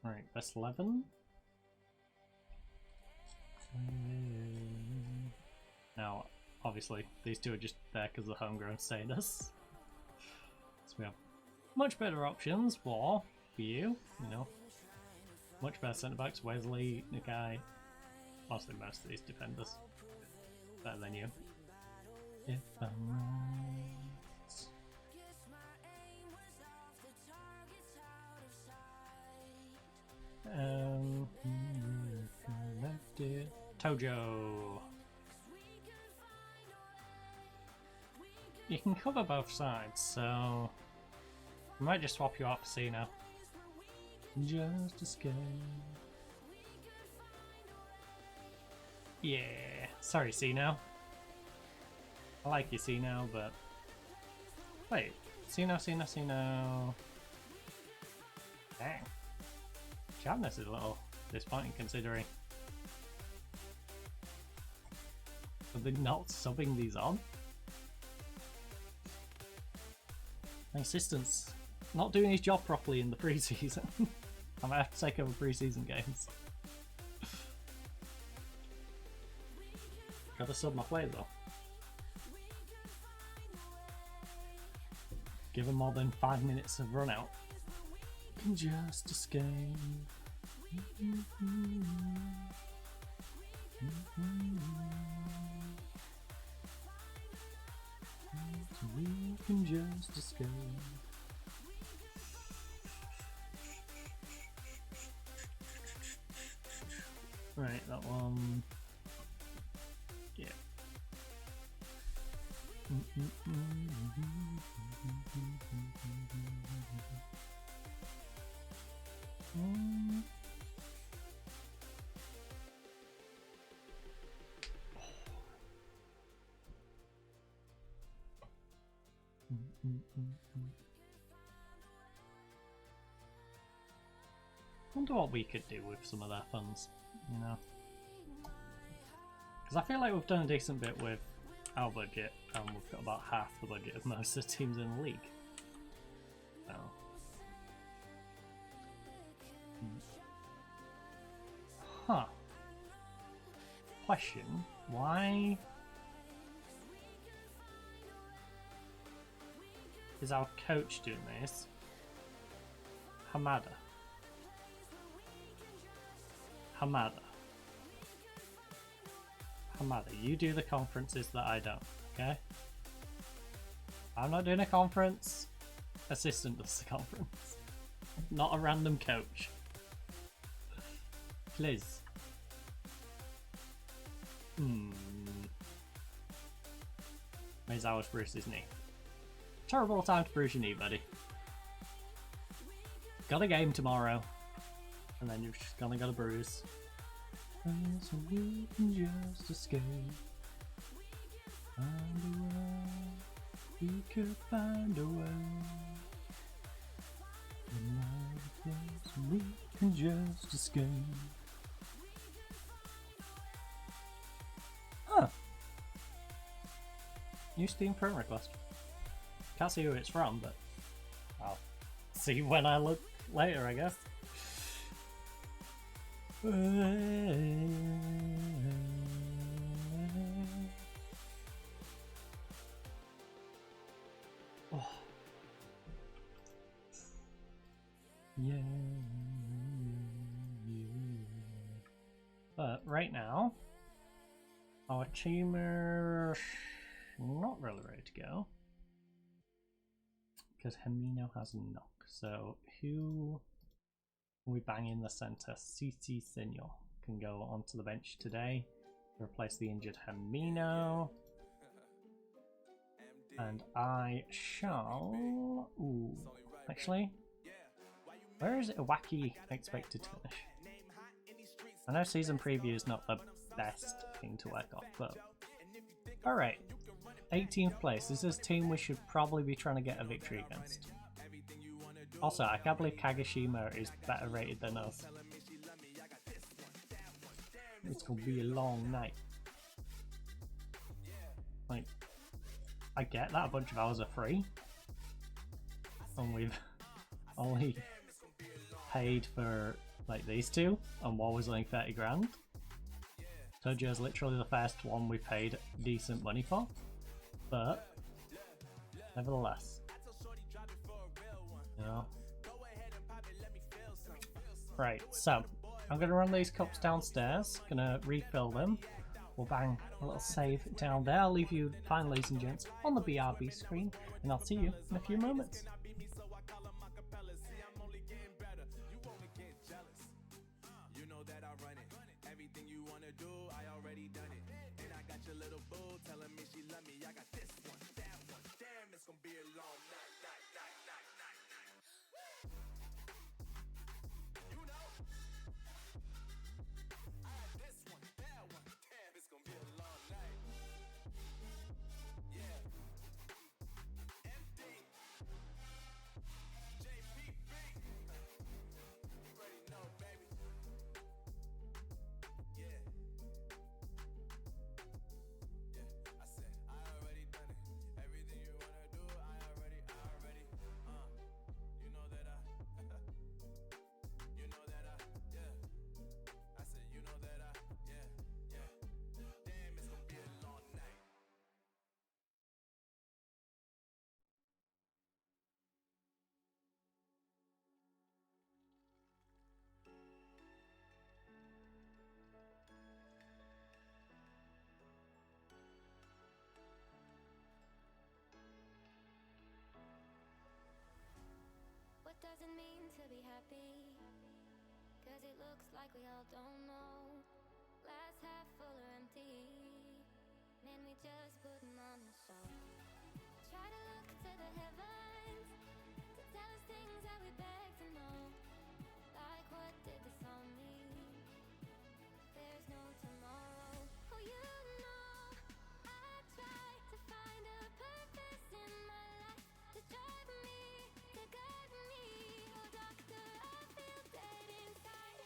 Alright, best 11. Now, obviously, these two are just there because of the homegrown status. So we have much better options for you, know. Much better centre backs, Wesley, Nakai, honestly most of these defenders. Better than you. If I'm right. Left it. Tojo. You can cover both sides, so I might just swap you out for Cena. Just escape. Yeah. Sorry, Cena. I like you, Cena, but wait, Cena. Dang. Sharpness is a little disappointing considering. Are they not subbing these on? My assistant's not doing his job properly in the pre-season. I might have to take over pre-season games. Gotta sub my play though. Give him more than 5 minutes of run out. Just escape. We can just escape. Right, that one. Yeah. Wonder what we could do with some of their funds, you know? Because I feel like we've done a decent bit with our budget, and we've got about half the budget of most of the teams in the league. So. Huh. Question, why is our coach doing this? Hamada. Hamada, you do the conferences that I don't, okay? I'm not doing a conference. Assistant does the conference. Not a random coach. Please. Where's ours Bruce's knee? Terrible time to bruise your knee, buddy. Got a game tomorrow. And then you're just gonna get a bruise. And so we can just escape. Find a way. We could find a way. Another place we can just escape. Huh. New Steam friend request. Can't see who it's from, but I'll see when I look later, I guess. Oh. Yeah. But right now, our team are not really ready to go because Hemino has a knock. So who we bang in the center? CC Senor can go onto the bench today to replace the injured Hemino. And I shall... Ooh, actually, where is Iwaki expected to finish? I know season preview is not the best thing to work off, but... Alright, 18th place. This is a team we should probably be trying to get a victory against. Also, I can't believe Kagoshima is better rated than us. It's gonna be a long night. Like, I get that a bunch of hours are free, and we've only paid for like these two, and one was only 30 grand. Tojo is literally the first one we paid decent money for, but nevertheless. You know. Right, so I'm gonna run these cups downstairs, gonna refill them. We'll bang a little save down there. I'll leave you fine, ladies and gents, on the BRB screen, and I'll see you in a few moments. doesn't mean to be happy, 'cause it looks like we all don't know. Glass half full or empty, man, we just putting on a show. Try to look to the heavens to tell us things that we beg to know. Like, what did this all mean? There's no tomorrow. Oh, you know, I try to find a purpose in my life to drive me, to guide me. Oh, doctor, I feel dead inside.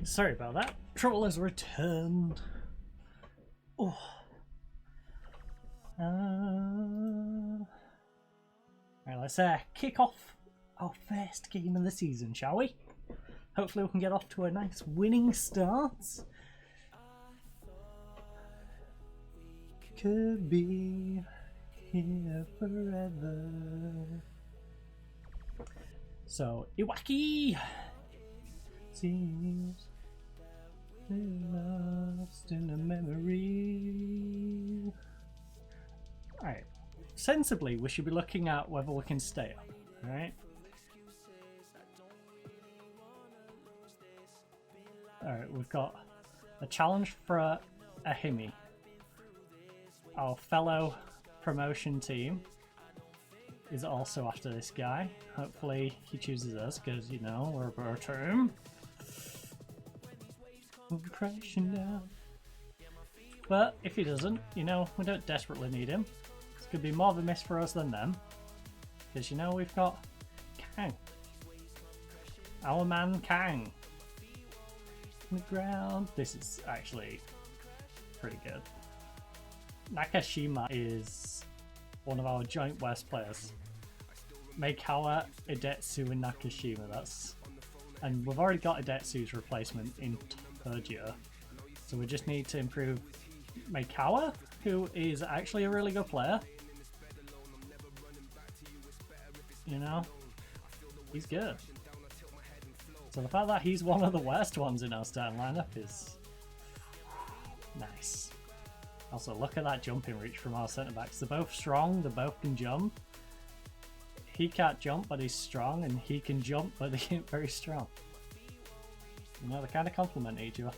Right, sorry about that. Troll has returned. Oh. Right, let's kick off our first game of the season, shall we? Hopefully we can get off to a nice winning start. Could be here forever. So, Iwaki seems lost in a memory. Alright, sensibly we should be looking at whether we can stay up, alright? Alright, we've got a challenge for a Himi. Our fellow promotion team is also after this guy. Hopefully he chooses us because, you know, we're a better team. We're crashing down. But if he doesn't, you know, we don't desperately need him. This could be more of a miss for us than them. Because, you know, we've got Kang. Our man Kang. On the ground. This is actually pretty good. Nakashima is one of our joint worst players. Meikawa, Idetsu and Nakashima, and we've already got Idetsu's replacement in Turgia, so we just need to improve Meikawa, who is actually a really good player. You know, he's good. So the fact that he's one of the worst ones in our starting lineup is nice. Also, look at that jumping reach from our centre backs. They're both strong, they both can jump. He can't jump, but he's strong, and he can jump, but he ain't very strong. You know, they kind of complement each other.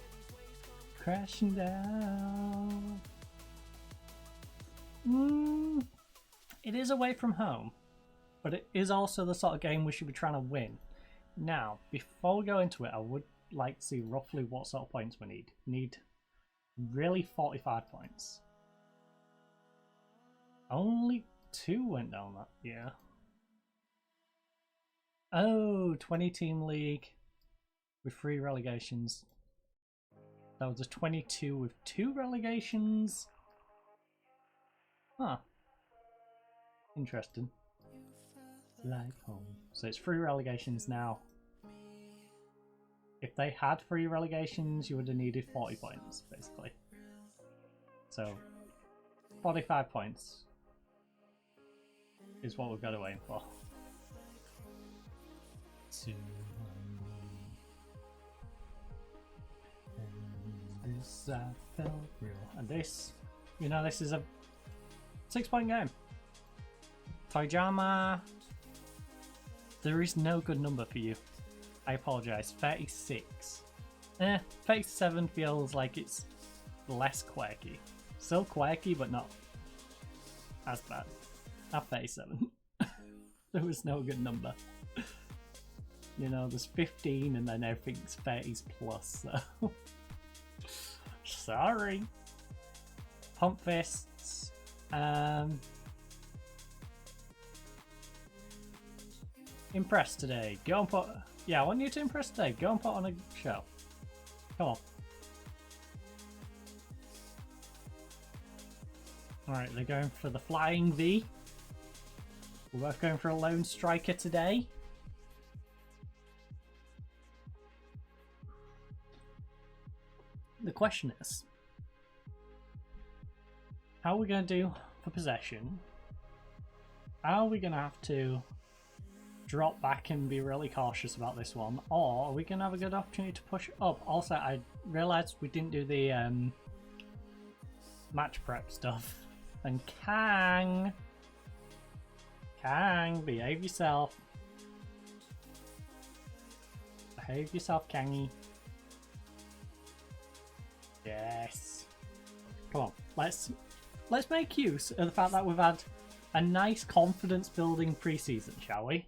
Crashing down. It is away from home, but it is also the sort of game we should be trying to win. Now, before we go into it, I would like to see roughly what sort of points we need. Need really 45 points. Only 2 went down that, yeah. Oh, 20 team league with 3 relegations. That was a 22 with 2 relegations. Huh. Interesting. Like home. So it's 3 relegations now. If they had 3 relegations, you would have needed 40 points, basically. So, 45 points is what we've got to aim for. And this I felt real. And this, you know, this is a 6-point game. Toijama, there is no good number for you. I apologise. 36. 37 feels like it's less quirky. Still quirky, but not as bad. At 37. There was no good number. You know, there's 15 and then everything's 30s plus, so... Sorry. Pump fists. Impress today. Go and put... Yeah, I want you to impress today. Go and put on a show. Come on. Alright, they're going for the flying V. We're both going for a lone striker today. The question is, how are we going to do for possession? Are we going to have to drop back and be really cautious about this one, or are we going to have a good opportunity to push up? Also, I realised we didn't do the match prep stuff. And Kang, behave yourself. Behave yourself, Kangy. Yes. Come on, let's make use of the fact that we've had a nice confidence building pre-season, shall we?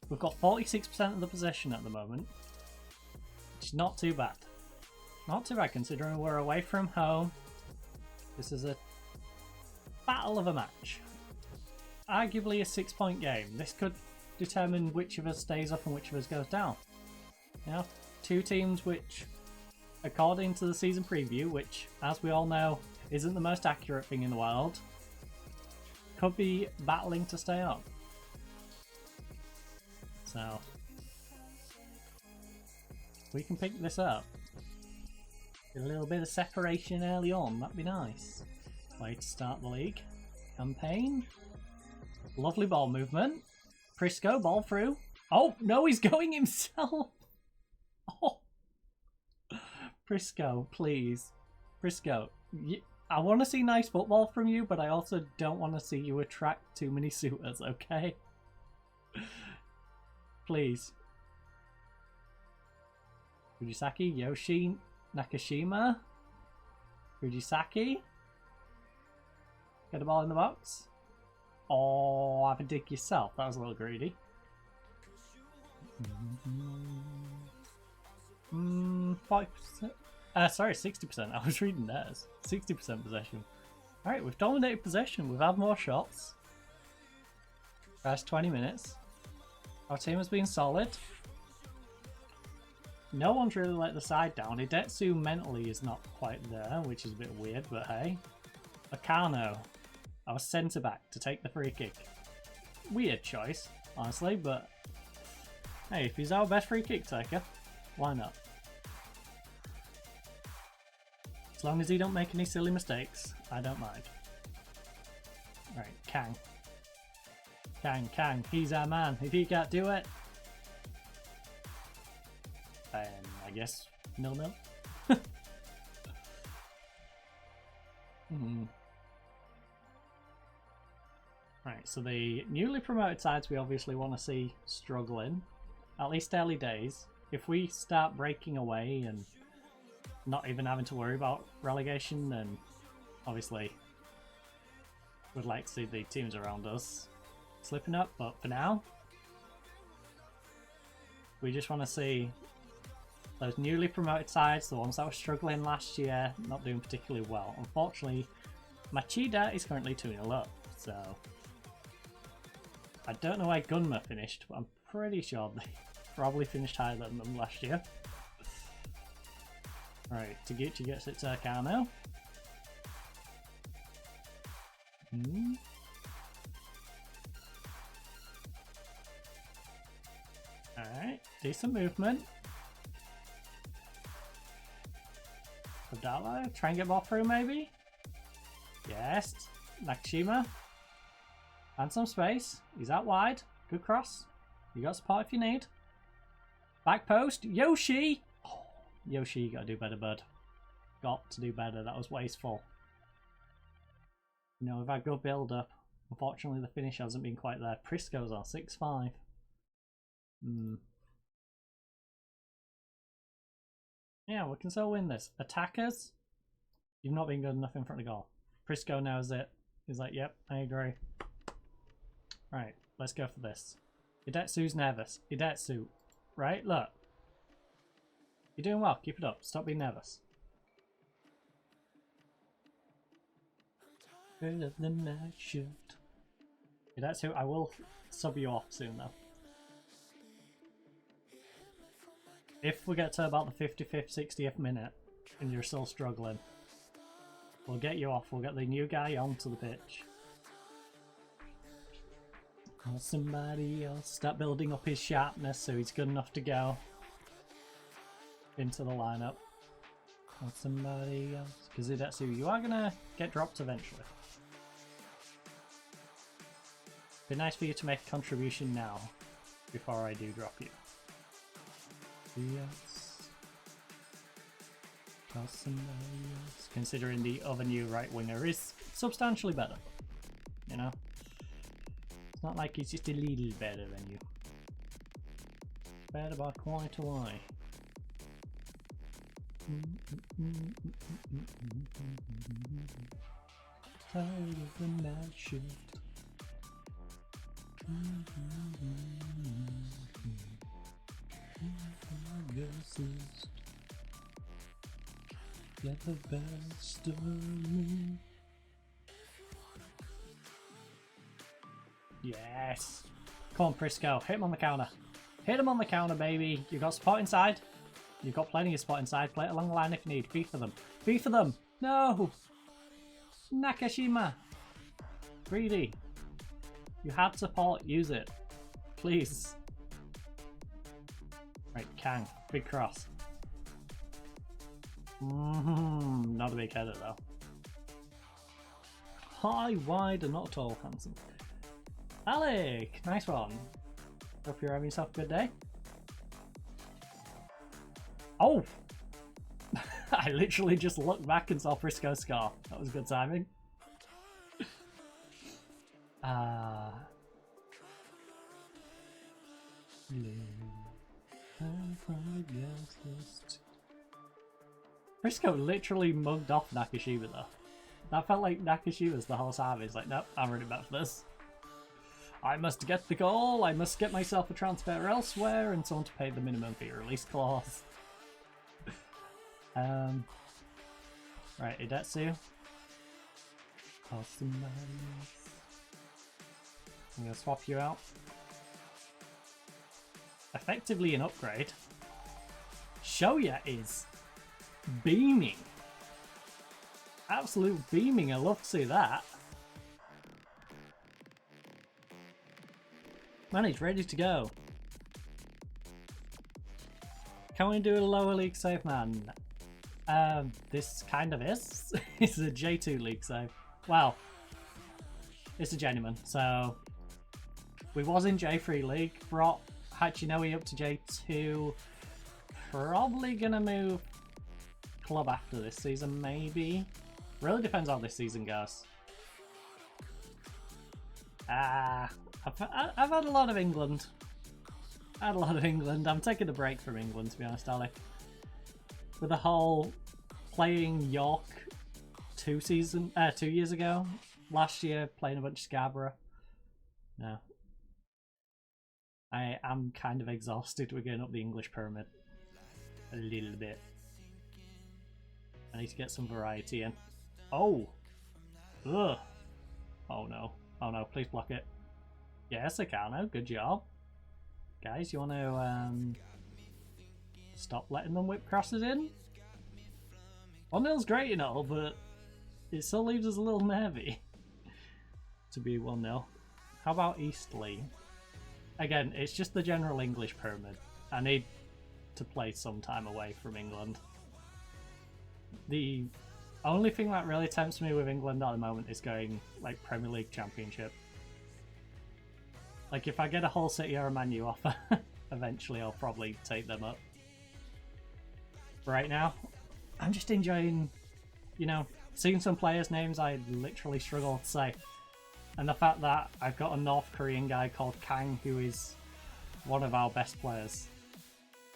We've got 46% of the possession at the moment, which is not too bad. Not too bad considering we're away from home. This is a battle of a match. Arguably a 6-point game. This could determine which of us stays up and which of us goes down. You know, two teams which, according to the season preview, which, as we all know, isn't the most accurate thing in the world, could be battling to stay up. So, we can pick this up. A little bit of separation early on, that'd be nice. Way to start the league. Campaign. Lovely ball movement. Prisco, ball through. Oh, no, he's going himself. Oh. Prisco, please. Prisco, I want to see nice football from you, but I also don't want to see you attract too many suitors, okay? Please. Fujisaki, Yoshi, Nakashima. Fujisaki. Get the ball in the box. Oh, have a dig yourself. That was a little greedy. 40%. Sorry, 60%. I was reading theirs. 60% possession. Alright, we've dominated possession. We've had more shots. First 20 minutes. Our team has been solid. No one's really let the side down. Hidetsu mentally is not quite there, which is a bit weird, but hey. Akano, our centre back, to take the free kick. Weird choice, honestly, but hey, if he's our best free kick taker, why not? As long as he don't make any silly mistakes, I don't mind. Alright, Kang. Kang, he's our man. If he can't do it, then I guess 0-0. Right, so the newly promoted sides we obviously want to see struggling, at least early days. If we start breaking away and not even having to worry about relegation, then obviously we'd like to see the teams around us slipping up, but for now we just want to see those newly promoted sides, the ones that were struggling last year, not doing particularly well. Unfortunately, Machida is currently 2-0 up, so I don't know where Gunma finished, but I'm pretty sure they probably finished higher than them last year. Right, Taguchi gets it to Akano. Alright, decent movement. Abdallah, try and get ball through maybe? Yes, Nakashima. And some space. He's out wide. Good cross. You got support if you need. Back post. Yoshi! Oh, Yoshi, you gotta do better, bud. Got to do better. That was wasteful. You know, we've had good build up. Unfortunately, the finish hasn't been quite there. Prisco's on 6-5. Yeah, we can still win this. Attackers, you've not been good enough in front of goal. Prisco knows it. He's like, yep, I agree. Right, let's go for this. Hidetsu's nervous. Hidetsu, right? Look. You're doing well. Keep it up. Stop being nervous. Good of the night shift. Hidetsu, I will sub you off soon though. If we get to about the 55th, 60th minute and you're still struggling, we'll get you off. We'll get the new guy onto the pitch. Or somebody else. Start building up his sharpness so he's good enough to go into the lineup. Or somebody else. Because Hidetsu, you are going to get dropped eventually. Be nice for you to make a contribution now before I do drop you. Yes. Considering the other new right winger is substantially better, you know, it's not like he's just a little better than you. Better by quite a way. Tired of the night shift. Get the best of me. Yes. Come on, Prisco. Hit him on the counter. Hit him on the counter, baby. You got support inside. You've got plenty of spot inside. Play it along the line if you need. Fee for them. Fee for them! No! Nakashima! Greedy. You had support. Use it. Please. Right, Kang. Big cross. Not a big header though. High, wide, and not at all handsome. Alec! Nice one. Hope you're having yourself a good day. Oh! I literally just looked back and saw Frisco score. That was good timing. Frisco literally mugged off Nakashima though. That felt like Nakashima's the whole time. He's like, nope, I'm running back for this. I must get the goal, I must get myself a transfer elsewhere, and someone to pay the minimum fee release clause. Right, Idetsu. I'm gonna swap you out. Effectively an upgrade. Shoya is beaming. Absolute beaming, I love to see that. Man, he's ready to go. Can we do a lower league save, man? This kind of is. It's a J2 league save. Well, it's a Journeyman, so we was in J3 league. Brought Hachinoe up to J2. Probably gonna move club after this season, maybe. Really depends how this season goes. I've had a lot of England. I'm taking a break from England, to be honest, Alec. With the whole playing York 2 years ago. Last year, playing a bunch of Scarborough. No. I am kind of exhausted with going up the English pyramid. A little bit. I need to get some variety in. Oh! Ugh! Oh no. Oh no, please block it. Yes, Akano, good job. Guys, you want to stop letting them whip crosses in? 1-0's great and all, but it still leaves us a little nervy to be 1-0. How about Eastleigh? Again, it's just the general English pyramid. I need to play some time away from England. The only thing that really tempts me with England at the moment is going like Premier League Championship. Like if I get a Hull City or a Man U offer, eventually I'll probably take them up. But right now, I'm just enjoying, you know, seeing some players' names I literally struggle to say. And the fact that I've got a North Korean guy called Kang who is one of our best players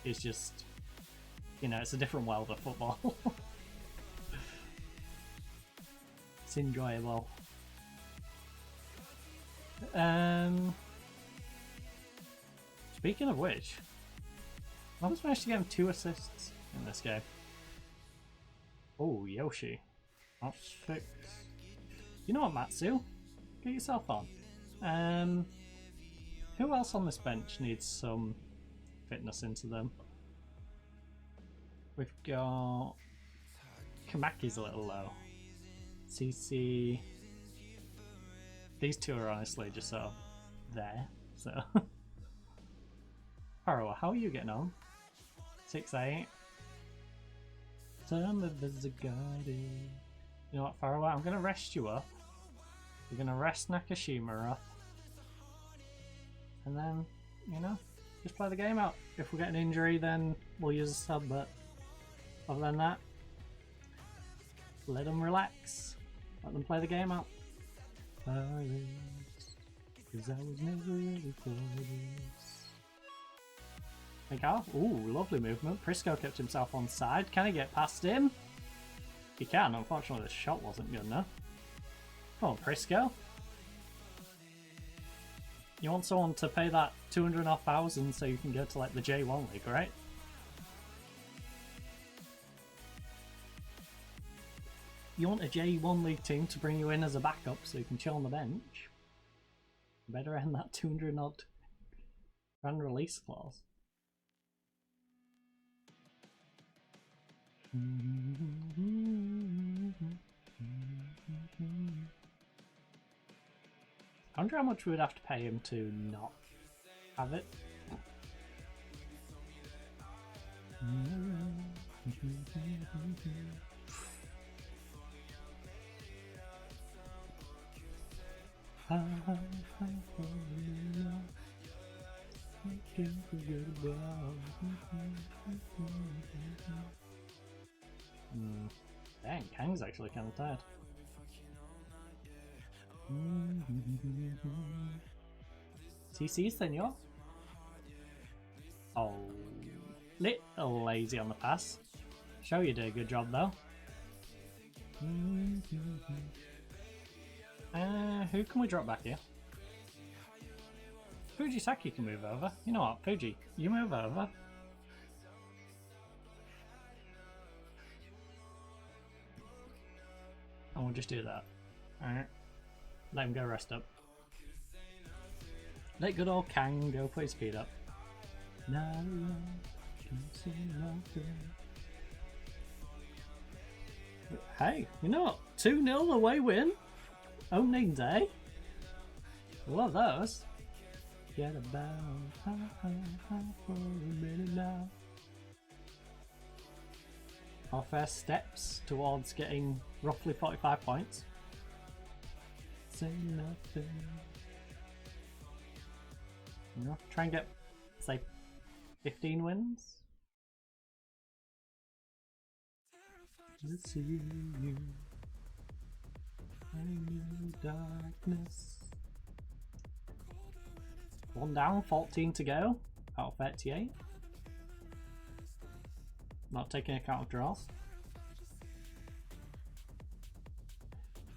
is just, you know, it's a different world of football. It's enjoyable. Speaking of which, I almost managed to get him 2 assists in this game. Oh, Yoshi. That's 6. You know what, Matsu? Get yourself on. Who else on this bench needs some fitness into them? We've got... Kamaki's a little low. CC... These two are honestly just sort of there, so... Harawa, how are you getting on? 6'8". Some of us are guided. You know what, Harawa, I'm going to rest you up. We're going to rest Nakashima up. And then, you know, just play the game out. If we get an injury, then we'll use a sub, but other than that, let them relax. Let them play the game out. Because I was never really for this. Ooh, lovely movement. Prisco kept himself on side. Can he get past him? He can. Unfortunately, the shot wasn't good enough. Come on, Prisco. You want someone to pay that 200,000 so you can go to like the J1 league, right? You want a J1 league team to bring you in as a backup so you can chill on the bench. You better end that 200 odd grand release clause. I wonder how much we'd have to pay him to not have it. Dang, Kang's actually kind of tired. TC, senor. Oh, little lazy on the pass. Show you did a good job though. Who can we drop back here? Fujisaki can move over. You know what, Fuji, you move over. And we'll just do that. Alright. Let him go rest up. Let good old Kang go put his feet up. Hey, you know what? 2-0 away win. Opening day. Love those. Get about for a minute now. Our first steps towards getting roughly 45 points. Say nothing. You know, try and get, say, 15 wins. Let's see you in the darkness. 1 down, 14 to go out of 38. Not taking account of draws.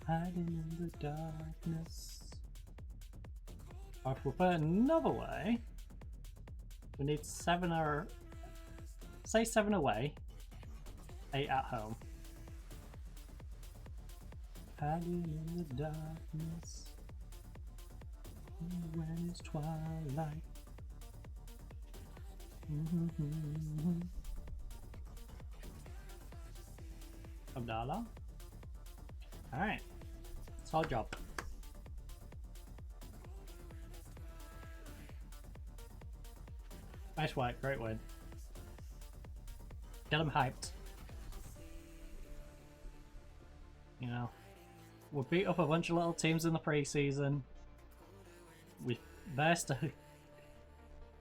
Hiding in the darkness. Or if we put it another way, we need 7 or say 7 away, 8 at home. Hiding in the darkness when it's twilight. Abdallah. Alright. It's our job. Nice work, great win. Get them hyped. You know, we beat up a bunch of little teams in the pre-season. We versed a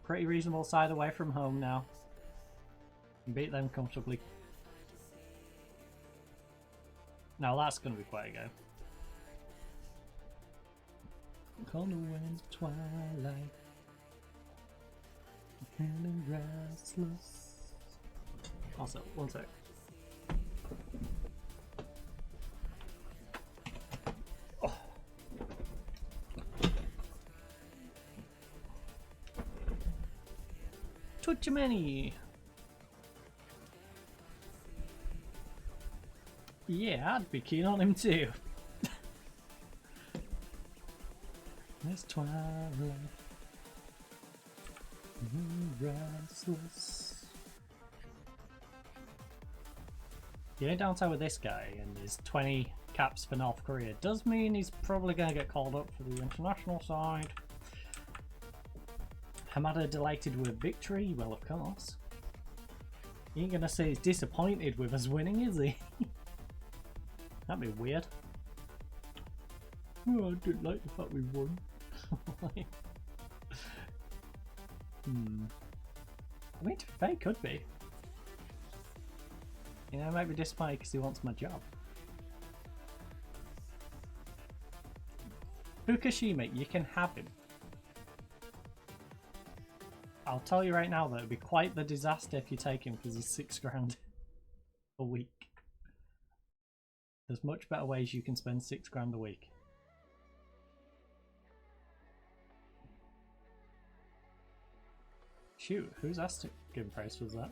pretty reasonable side away from home now. And beat them comfortably. Now that's going to be quite a go. Cold winds, twilight, feeling restless. Also, one sec. Oh. Too many. Yeah, I'd be keen on him too. It's twilight, restless. The only downside with this guy and his 20 caps for North Korea does mean he's probably going to get called up for the international side. Hamada delighted with victory? Well, of course. He ain't going to say he's disappointed with us winning, is he? That'd be weird. Oh, I didn't like the fact we won. I mean, to be fair, could be. You know, I might be disappointed because he wants my job. Fukushima, you can have him. I'll tell you right now that it'd be quite the disaster if you take him because he's $6 grand a week. There's much better ways you can spend $6 grand a week. Shoot, whose asking price was that?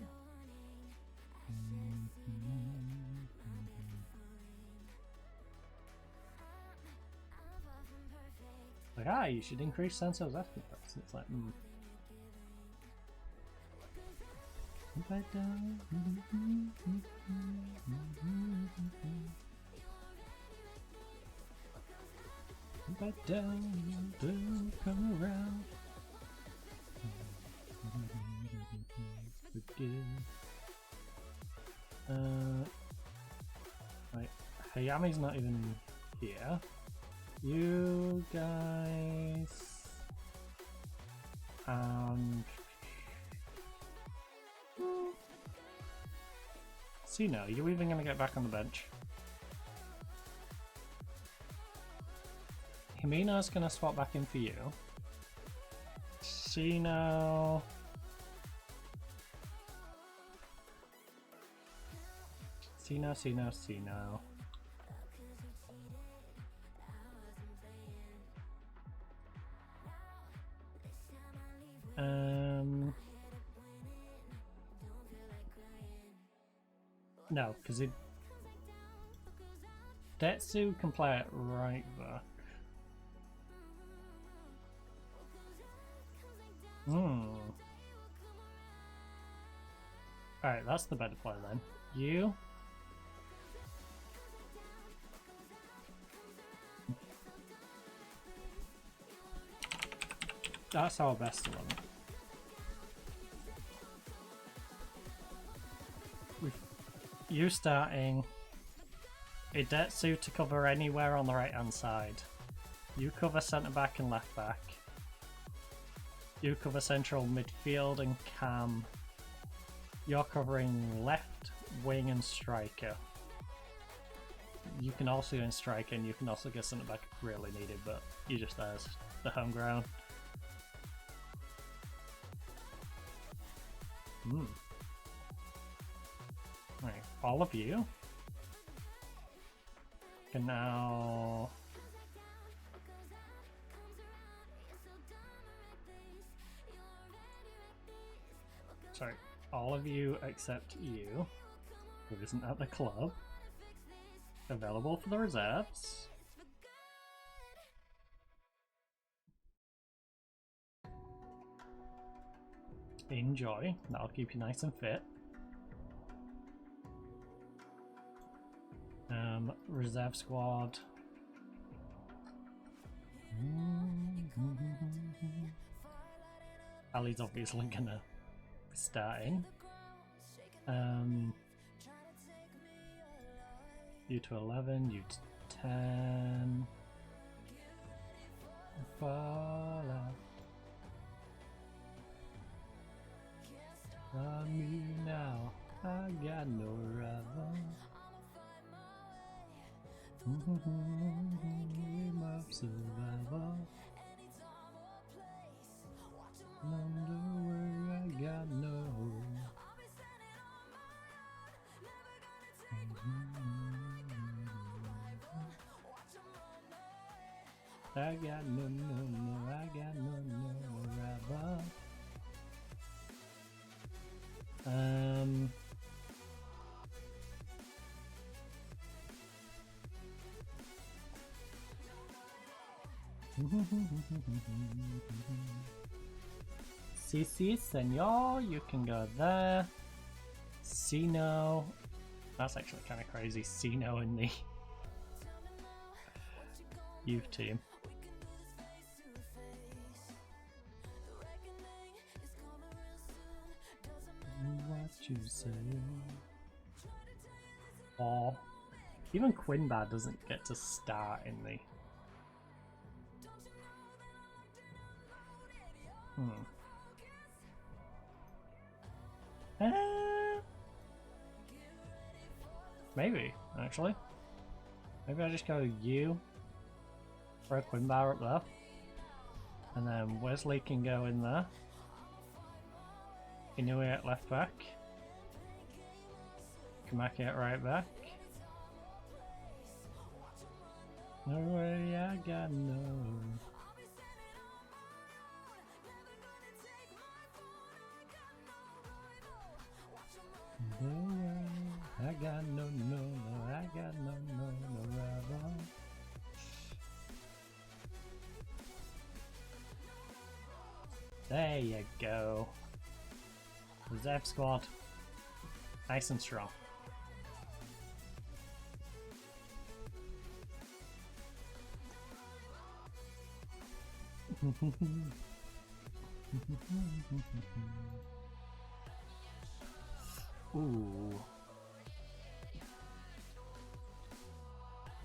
Like, ah, you should increase Senso's asking price. It's like, Back down. Back down, don't come around. Forgive. Right, Hayami's not even here. You guys see, no, you even gonna get back on the bench? Himina's gonna swap back in for you. Sino. Sino. No, because it Detsu can play it right back. Alright, that's the better play then. You. That's our best 11. You starting Idetsu to cover anywhere on the right hand side. You cover centre back and left back. You cover central midfield and cam. You're covering left wing and striker. You can also go in striker and you can also get centre back if really needed, but you just there's the home ground. Right, all of you can now. Sorry, all of you except you, who isn't at the club, available for the reserves. Enjoy, that'll keep you nice and fit. Reserve squad. Ali's obviously gonna be starting. U to 11, U to 10. Fall out. On me now, I got no rival. Game of survival. Underwear, I got no. I got no, I got no rival. Si, senor, you can go there. Sino. That's actually kind of crazy. Sino in the youth team. What you say? Oh, even Quinbad doesn't get to start in the. Maybe, actually. Maybe I just go you for a Quinbar up there. And then Wesley can go in there. Inoue at left back. Kamaki at right back. No way, I got no. I got no, I got no rival. There you go. Reserve squad. Nice and strong. Ooh.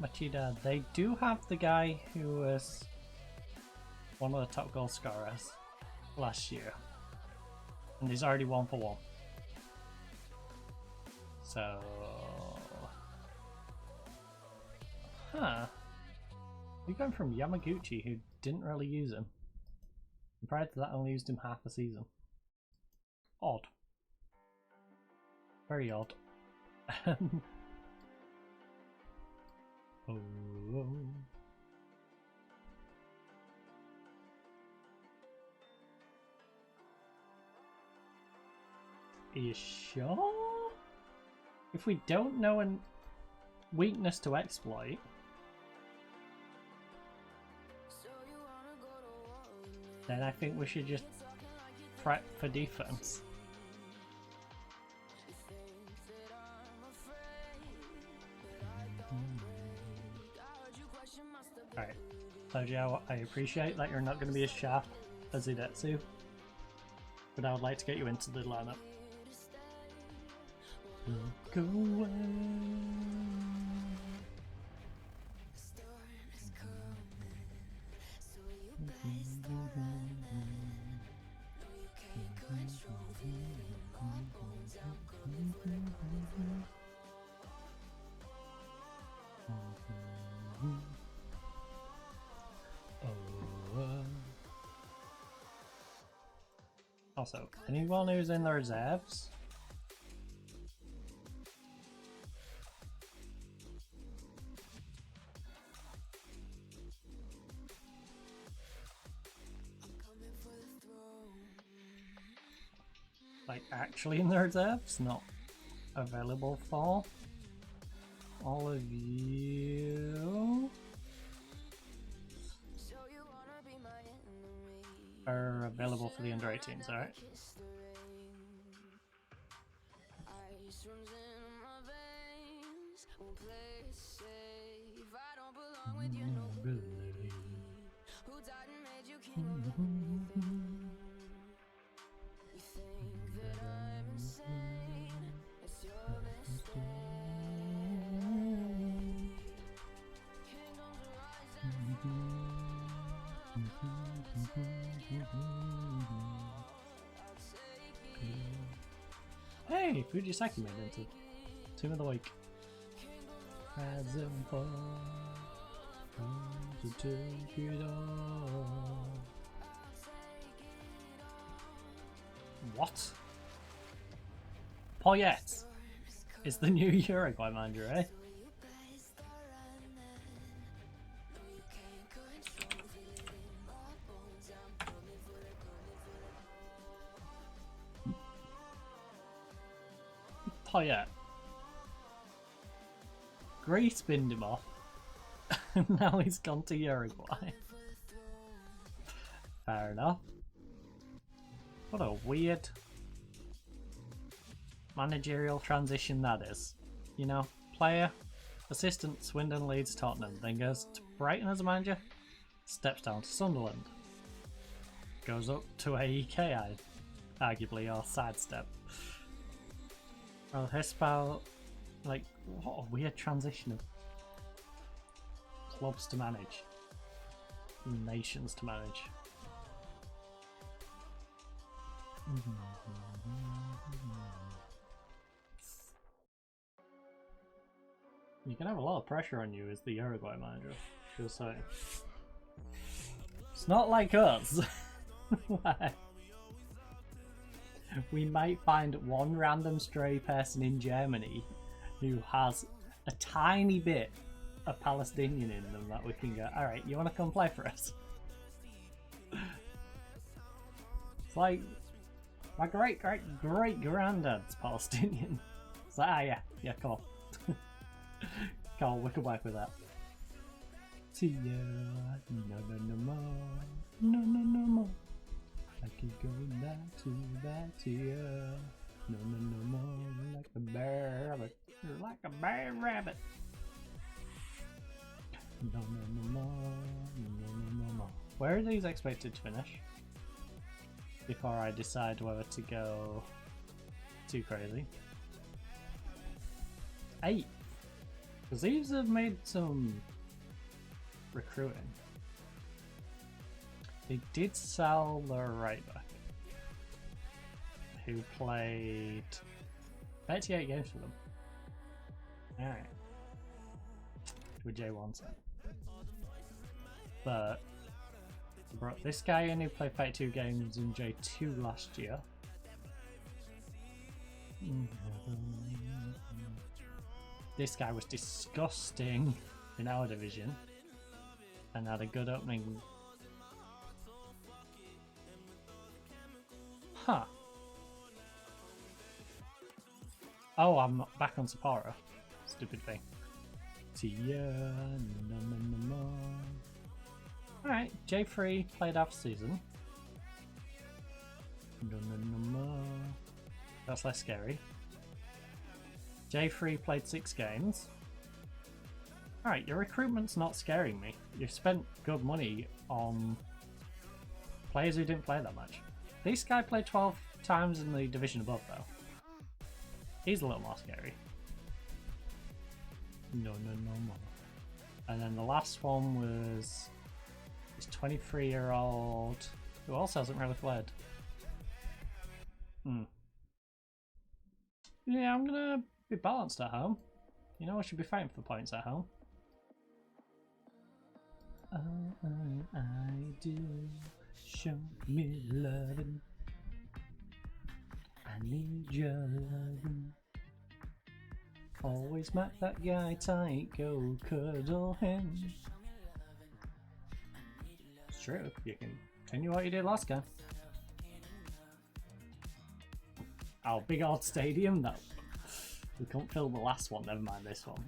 Machida, they do have the guy who was one of the top goal scorers last year. And he's already 1 for 1. So... Huh. We're going from Yamaguchi, who didn't really use him. And prior to that, only used him half a season. Odd. Very odd. Oh. Are you sure? If we don't know a weakness to exploit, then I think we should just prep for defense. Alright, Tojo, I appreciate that you're not going to be as sharp as Idetsu, but I would like to get you into the lineup. Look away. Also, anyone who's in the reserves? Like actually in the reserves, not available for all of you are available for the under 18s, alright? Hey, Fujisaki made into Team of the Week. What? Poyet is the new Uruguay manager, eh? Poyet. Greece binned him off, and now he's gone to Uruguay. Fair enough. What a weird managerial transition that is. You know, player, assistant, Swindon, Leeds, Tottenham, then goes to Brighton as a manager, steps down to Sunderland, goes up to AEK, arguably, or sidestep. Well, Hispal, like, what a weird transition of clubs to manage, nations to manage. You can have a lot of pressure on you as the Uruguay manager, just saying. It's not like us. We might find one random stray person in Germany who has a tiny bit of Palestinian in them that we can go, alright, you want to come play for us? It's like, my great granddad's Palestinian. It's like, ah yeah, come on. Come on, we can work with that. See ya, no more. I keep going back to ya. No, no, no more like a bear rabbit. You're like a bear rabbit. No, no, no more. No, no, no more. Where are these expected to finish? Before I decide whether to go too crazy. 8. Because these have made some recruiting. They did sell the right back, who played 38 games for them. Alright. With J1 set. But this guy only played 32 games in J2 last year. This guy was disgusting in our division and had a good opening. Huh. Oh, I'm back on Sapporo. Stupid thing. Alright, J3 played half season. That's less scary. J3 played 6 games. Alright, your recruitment's not scaring me. You've spent good money on players who didn't play that much. This guy played 12 times in the division above though. He's a little more scary. No, no, no more. And then the last one was this 23-year-old who also hasn't really played. Yeah, I'm gonna be balanced at home. You know, I should be fighting for points at home. I do. Show me loving. I need your loving. Always smack that guy tight, go cuddle him. It's true, you can continue what you did last game. Oh, big old stadium though. We couldn't fill the last one, never mind this one.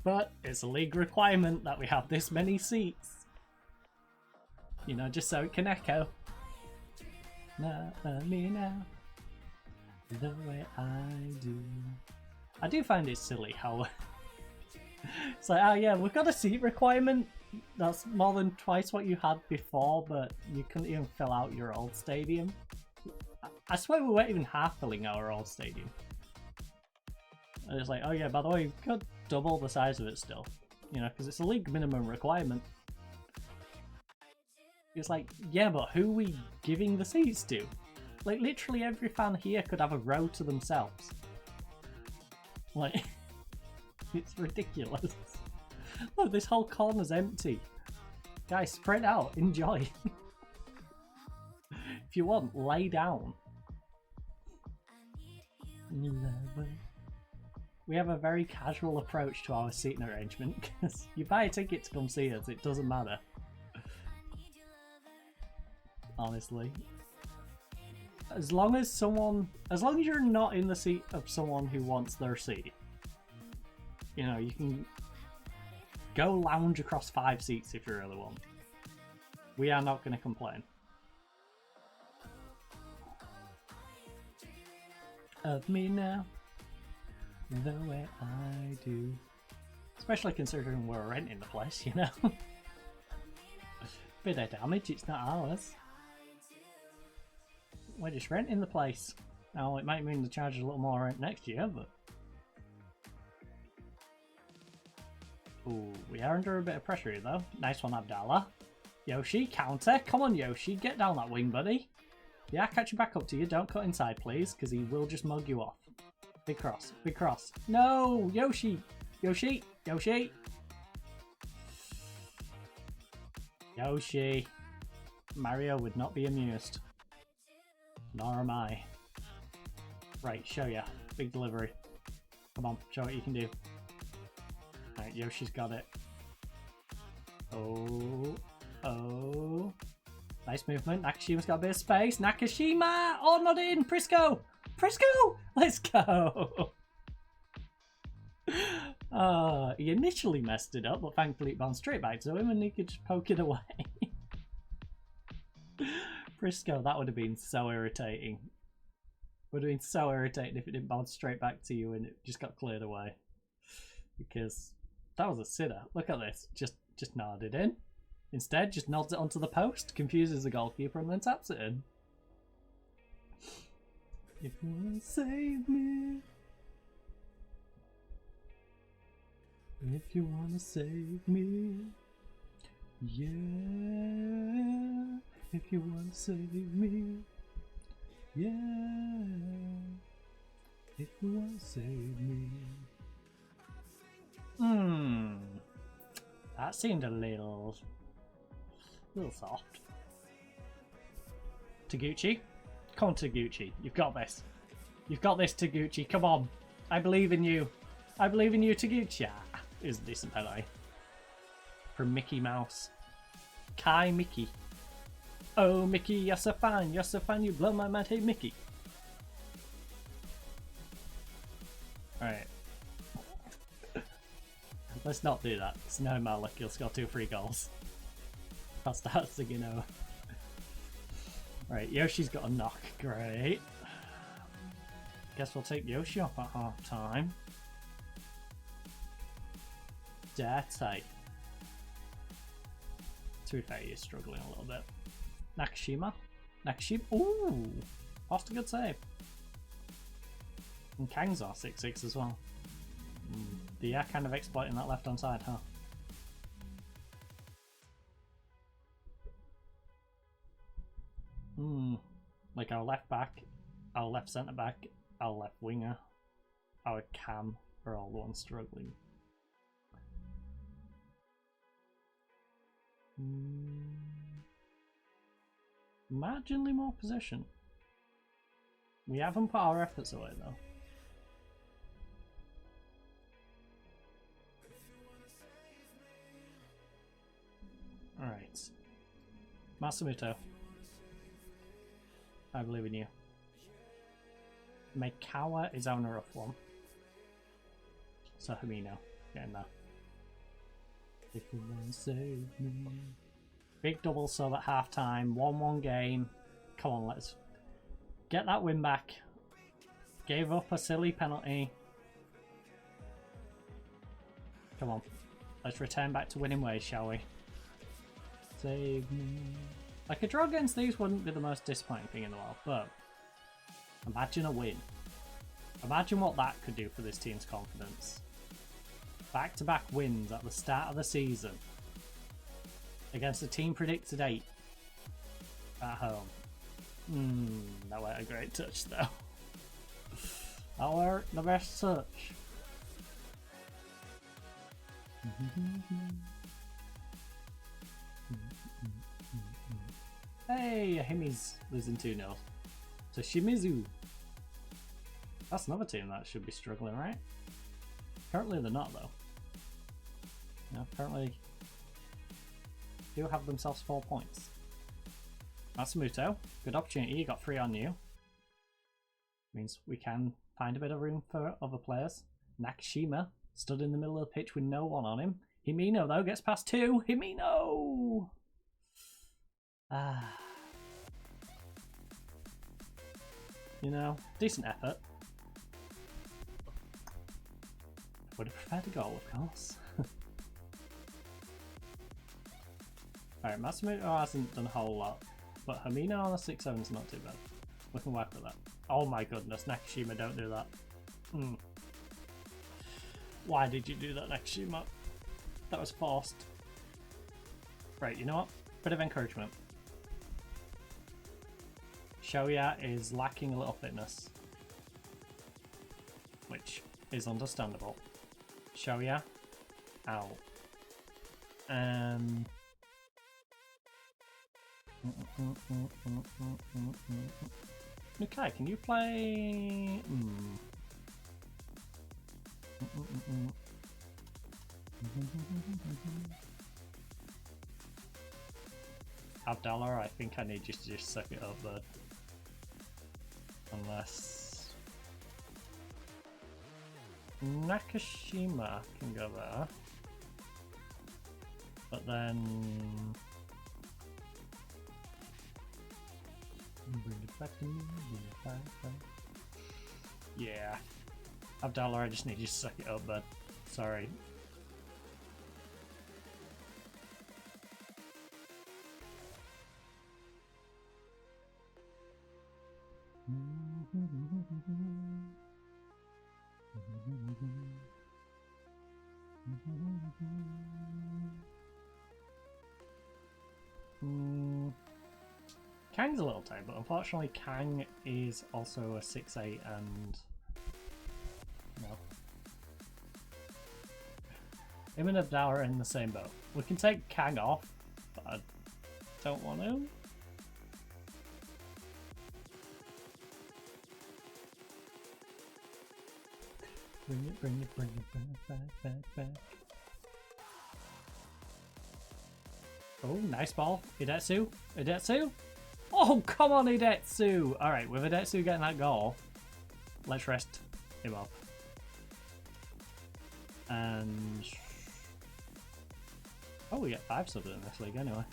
But it's a league requirement that we have this many seats. You know, just so it can echo. Not me now. The way I do. I do find it silly how it's like, oh yeah, we've got a seat requirement that's more than twice what you had before, but you couldn't even fill out your old stadium. I swear we weren't even half filling our old stadium. And it's like, oh yeah, by the way, you've got double the size of it still. You know, because it's a league minimum requirement. It's like, yeah, but who are we giving the seats to? Like, literally every fan here could have a row to themselves. Like, it's ridiculous. Look, this whole corner's empty. Guys, spread out, enjoy. If you want, lay down. We have a very casual approach to our seating arrangement, because you buy a ticket to come see us, it doesn't matter. Honestly. As long as you're not in the seat of someone who wants their seat, you know, you can go lounge across 5 seats if you really want. We are not going to complain. Of me now, the way I do. Especially considering we're renting the place, you know. Bit of damage, it's not ours. We're just renting the place. Now, it might mean the charge is a little more rent next year, but... Ooh, we are under a bit of pressure here, though. Nice one, Abdallah. Yoshi, counter. Come on, Yoshi, get down that wing, buddy. Yeah, catch you back up to you. Don't cut inside, please, because he will just mug you off. Big cross, big cross. No, Yoshi! Yoshi! Yoshi! Yoshi! Mario would not be amused. Nor am I. Right, show ya. Big delivery. Come on, show what you can do. Alright, Yoshi's got it. Oh. Oh. Nice movement. Nakashima's got a bit of space. Nakashima! Oh, not in! Prisco! Prisco! Let's go! He initially messed it up, but thankfully it bounced straight back to him and he could just poke it away. Briscoe, that would have been so irritating. Would have been so irritating if it didn't bounce straight back to you and it just got cleared away. Because that was a sitter. Look at this. Just nodded in. Instead, just nods it onto the post, confuses the goalkeeper, and then taps it in. If you wanna save me. If you wanna save me. Yeah. If you wanna save me. Yeah. If you wanna save me. That seemed a little soft. Taguchi? Come on, Taguchi. You've got this. You've got this, Taguchi. Come on. I believe in you. I believe in you, Taguchi. Ah, it was a decent penalty. From Mickey Mouse. Kai Mickey. Oh, Mickey, you're so fine. You're so fine. You blow my mind. Hey, Mickey. Alright. Let's not do that. It's no Malik. He'll score 2 free goals. I'll start singing over. Right, Yoshi's got a knock. Great. Guess we'll take Yoshi off at half time. Dirty. To be fair, he's struggling a little bit. Nakashima. Nakashima. Ooh! Lost a good save. And Kang's on 6-6 as well. They are kind of exploiting that left hand side, huh? Like our left back, our left centre back, our left winger, our cam are all the ones struggling. Marginally more possession. We haven't put our efforts away though. Alright. Masumuto. I believe in you. Maikawa is on a rough one. So Hamino, getting there. If you want to save me. Big double sub at half time, 1-1 game. Come on, let's get that win back. Gave up a silly penalty. Come on, let's return back to winning ways, shall we? Save me. Like, a draw against these wouldn't be the most disappointing thing in the world, but imagine a win. Imagine what that could do for this team's confidence. Back-to-back wins at the start of the season against a team predicted 8 at home. That weren't a great touch though. That weren't the best touch. Hey, Himi's losing 2-0 to Shimizu. That's another team that should be struggling, right? Apparently they're not though. Yeah, apparently do have themselves 4 points. Matsumoto, good opportunity, you got 3 on you. Means we can find a bit of room for other players. Nakashima stood in the middle of the pitch with no one on him. Himino though gets past 2. Himino! You know, decent effort. Would have preferred a goal, of course. Alright, Matsumoto hasn't done a whole lot, but Hamino on a 6-7 is not too bad. We can work with that. Oh my goodness, Nakashima, don't do that. Why did you do that, Nakashima? That was forced. Right, you know what? Bit of encouragement. Shoya is lacking a little fitness, which is understandable. Shoya, out. Okay, can you play? Abdallah, I think I need you to just suck it up there. Unless Nakashima can go there. But then Bring it back to me. Bring it back. Yeah. Abdallah, I just need you to suck it up, bud. Sorry. Kang's a little tight, but unfortunately Kang is also a 6'8" and... no. Him and Abdallah are in the same boat. We can take Kang off, but I don't want to. Bring it back. Oh, nice ball. Idetsu. Oh, come on, Idetsu. Alright, with Idetsu getting that goal, let's rest him up. And... oh, we get 5 subs in this league anyway.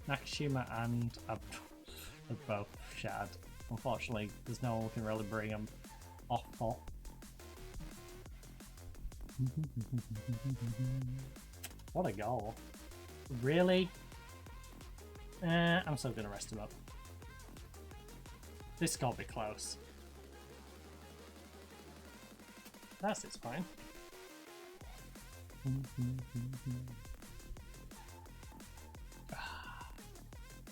Nakashima and Abdul are both shattered. Unfortunately, there's no one who can really bring them off for. What a goal. Really? I'm still going to rest him up. This got to be close. That's it's fine.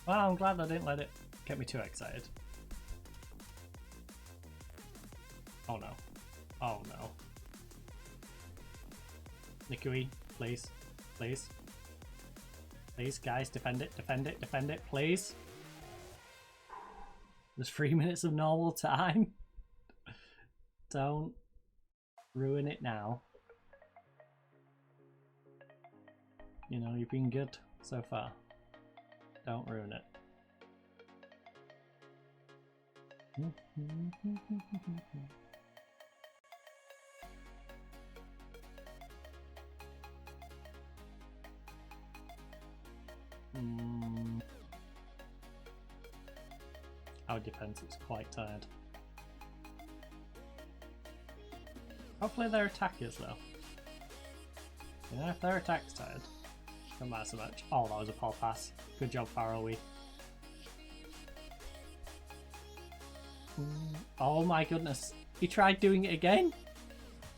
Well, I'm glad I didn't let it get me too excited. Oh no. Oh no. Nikui, please. Please. Please, guys, defend it, please. There's 3 minutes of normal time. Don't ruin it now. You know, you've been good so far. Don't ruin it. Our defense is quite tired. Hopefully their attack is though. You know, if their attack's tired, don't matter so much. Oh, that was a poor pass. Good job, Farrelly. Oh my goodness. He tried doing it again?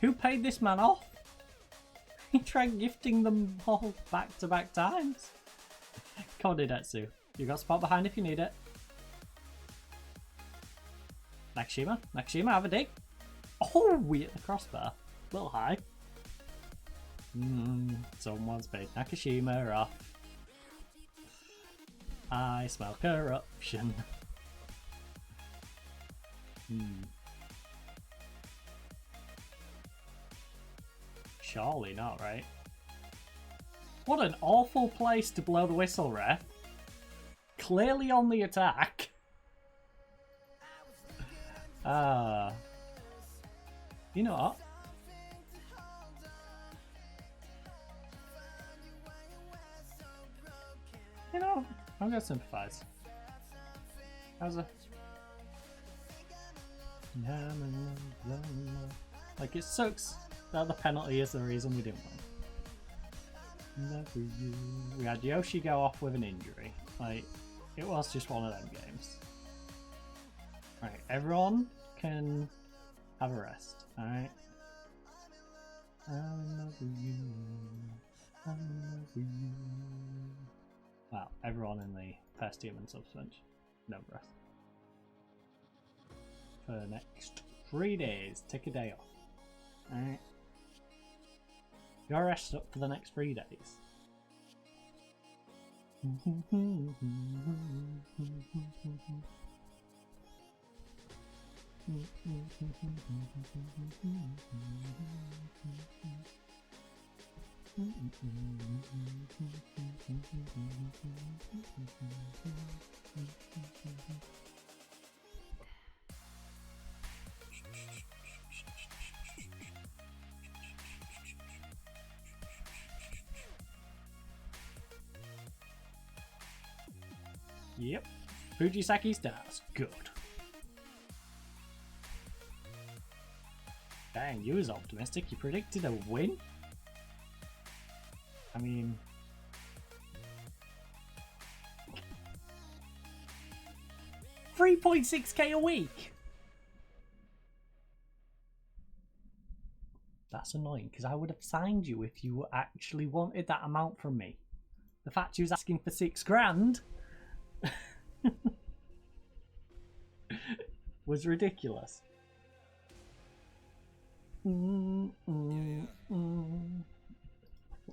Who paid this man off? He tried gifting them all back-to-back times. Come on, Idetsu. You got spot behind if you need it. Nakashima, have a dig. Oh, we hit the crossbar. A little high. Someone's paid Nakashima off. I smell corruption. Surely not, right? What an awful place to blow the whistle, ref. Clearly on the attack. You know what? You know, I'm gonna sympathize. How's it? Like, it sucks that the penalty is the reason we didn't win. We had Yoshi go off with an injury. Like, it was just one of them games. Right, everyone can have a rest. Alright. Well, everyone in the first team and suspension. No rest. For the next 3 days, take a day off. Alright. You're rested up for the next 3 days. Yep. Fujisaki stars. Good. Dang, you was optimistic. You predicted a win? I mean... 3.6k a week! That's annoying, because I would have signed you if you actually wanted that amount from me. The fact you was asking for 6 grand was ridiculous.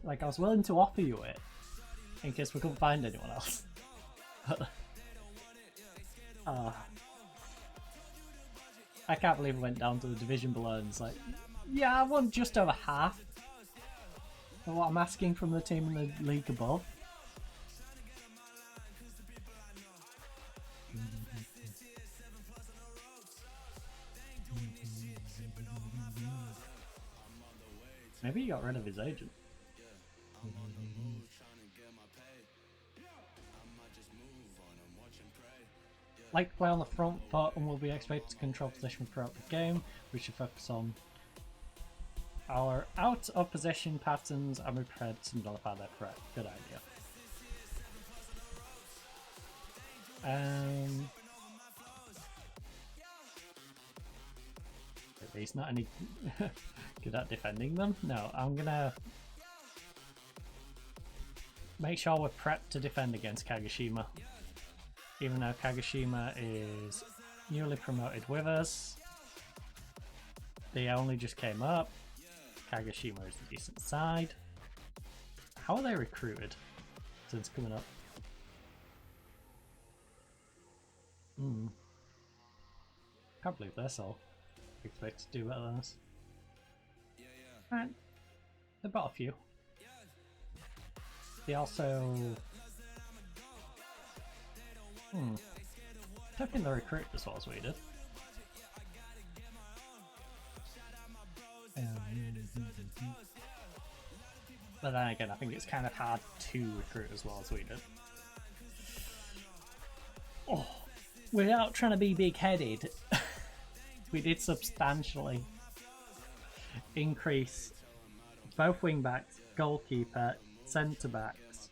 Like, I was willing to offer you it in case we couldn't find anyone else. I can't believe I went down to the division below and it's like, yeah, I want just over half of what I'm asking from the team in the league above. Maybe he got rid of his agent. Like to play on the front foot and will be expected to control possession throughout the game. We should focus on our out of possession patterns and be prepared to nullify their threat. Good idea. He's not any good at defending them. No, I'm gonna make sure we're prepped to defend against Kagoshima. Even though Kagoshima is newly promoted with us, they only just came up. Kagoshima is a decent side. How are they recruited since coming up? Can't believe they're so expected to do better than us. Alright, they bought a few. They also... don't think they recruited as well as we did. But then again, I think it's kind of hard to recruit as well as we did. Oh, without trying to be big-headed, we did substantially increase both wing-backs, goalkeeper, centre-backs.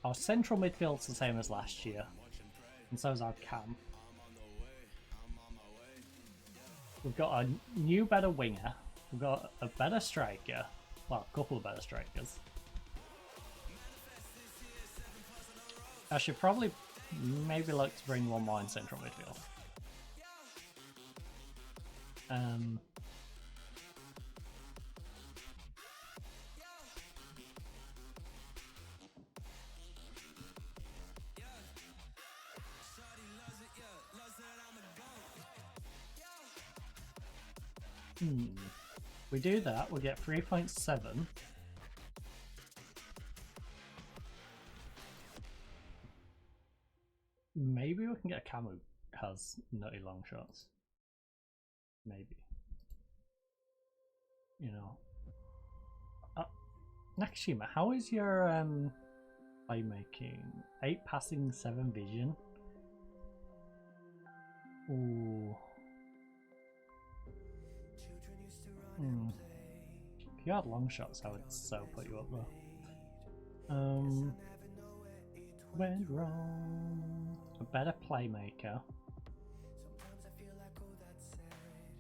Our central midfield's the same as last year, and so is our cam. We've got a new, better winger. We've got a better striker. Well, a couple of better strikers. I should probably maybe look to bring one more in central midfield. We do that, we'll get 3.7. Maybe we can get a cam who has nutty long shots. Maybe. You know. Nakashima, how is your playmaking? 8 passing, 7 vision. Ooh. If you had long shots, I would so put you up there. Went wrong. A better playmaker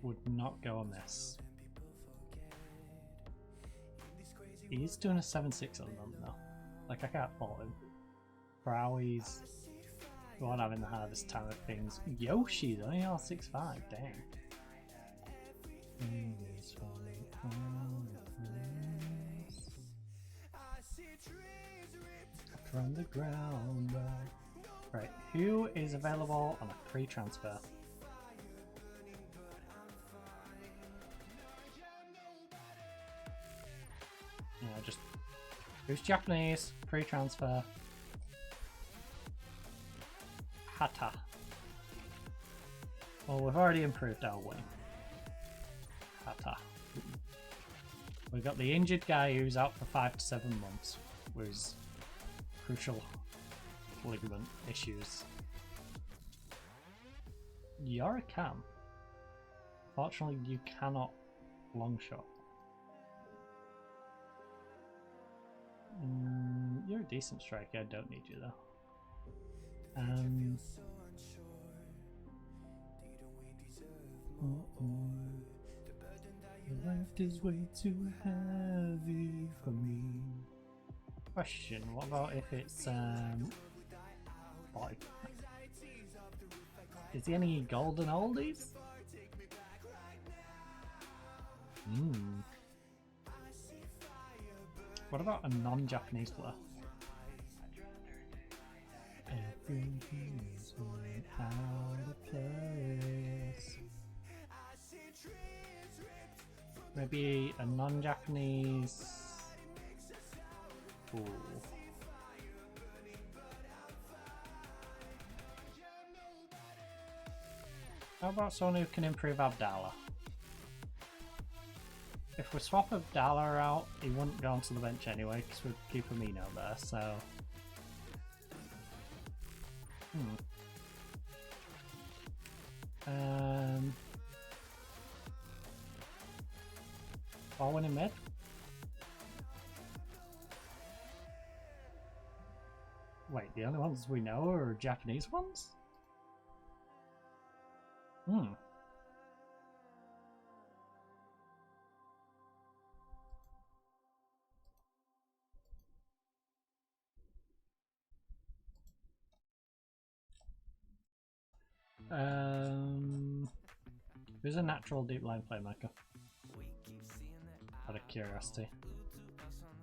would not go amiss. He's doing a 7.6 on them though. Like, I can't fault him. For how he's the one having the hardest time of things. Yoshi's only on 6.5, dang. From the ground. Right, who is available on a free transfer? Yeah, just who's Japanese? Free transfer. Hata. Well, we've already improved our wing. Hata. We've got the injured guy who's out for 5 to 7 months with his crucial ligament issues. You're a cam. Fortunately, you cannot long shot. You're a decent striker. I don't need you though. The life is way too heavy for me. Question: what about if it's boy? Is there any golden oldies? What about a non-Japanese player? Everything's out of place. Maybe a non-Japanese. Ooh. How about someone who can improve Abdallah? If we swap Abdallah out, he wouldn't go onto the bench anyway because we'd keep Amino there, so... Forward in mid? Wait, the only ones we know are Japanese ones? Who's a natural deep line playmaker? Out of curiosity.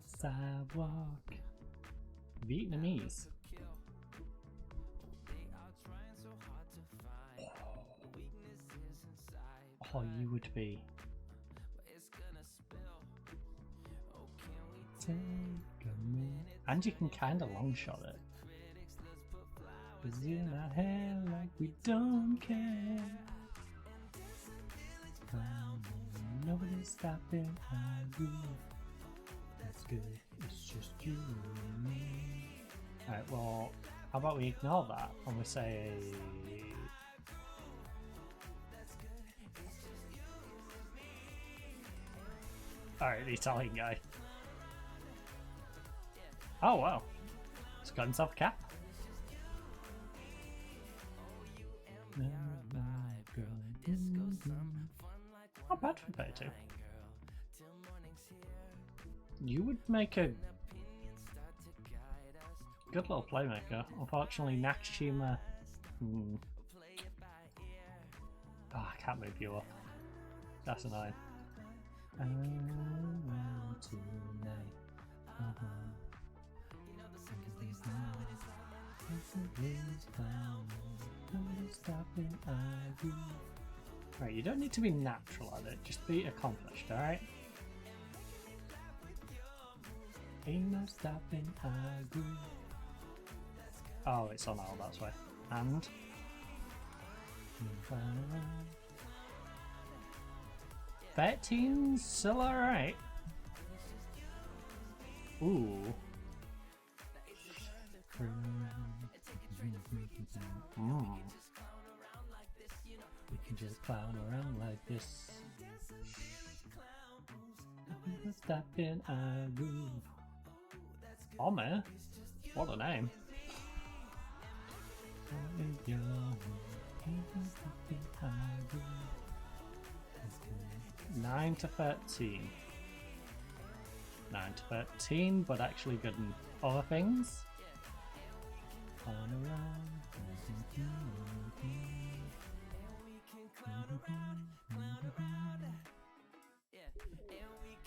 Sidewalk. Vietnamese. Oh, you would be. And you can kind of long shot it. Cause in our hair like we don't care. Nobody's stopping our groove. That's good. It's just you and me. Alright, well, how about we ignore that and we say... Alright, the Italian guy. Oh wow. He's got himself a cap. Not bad for 32. You would make a good little playmaker. Unfortunately, Nakashima. Oh, I can't move you up. That's annoying. Right, you don't need to be natural at it, just be accomplished, alright? Ain't no stopping our groove. Oh, it's on all, that's why. And 13's still alright. Ooh. We can just clown around like this. Stop in our groove. Oh man, what a name. 9 to 13. 9 to 13, but actually good in other things.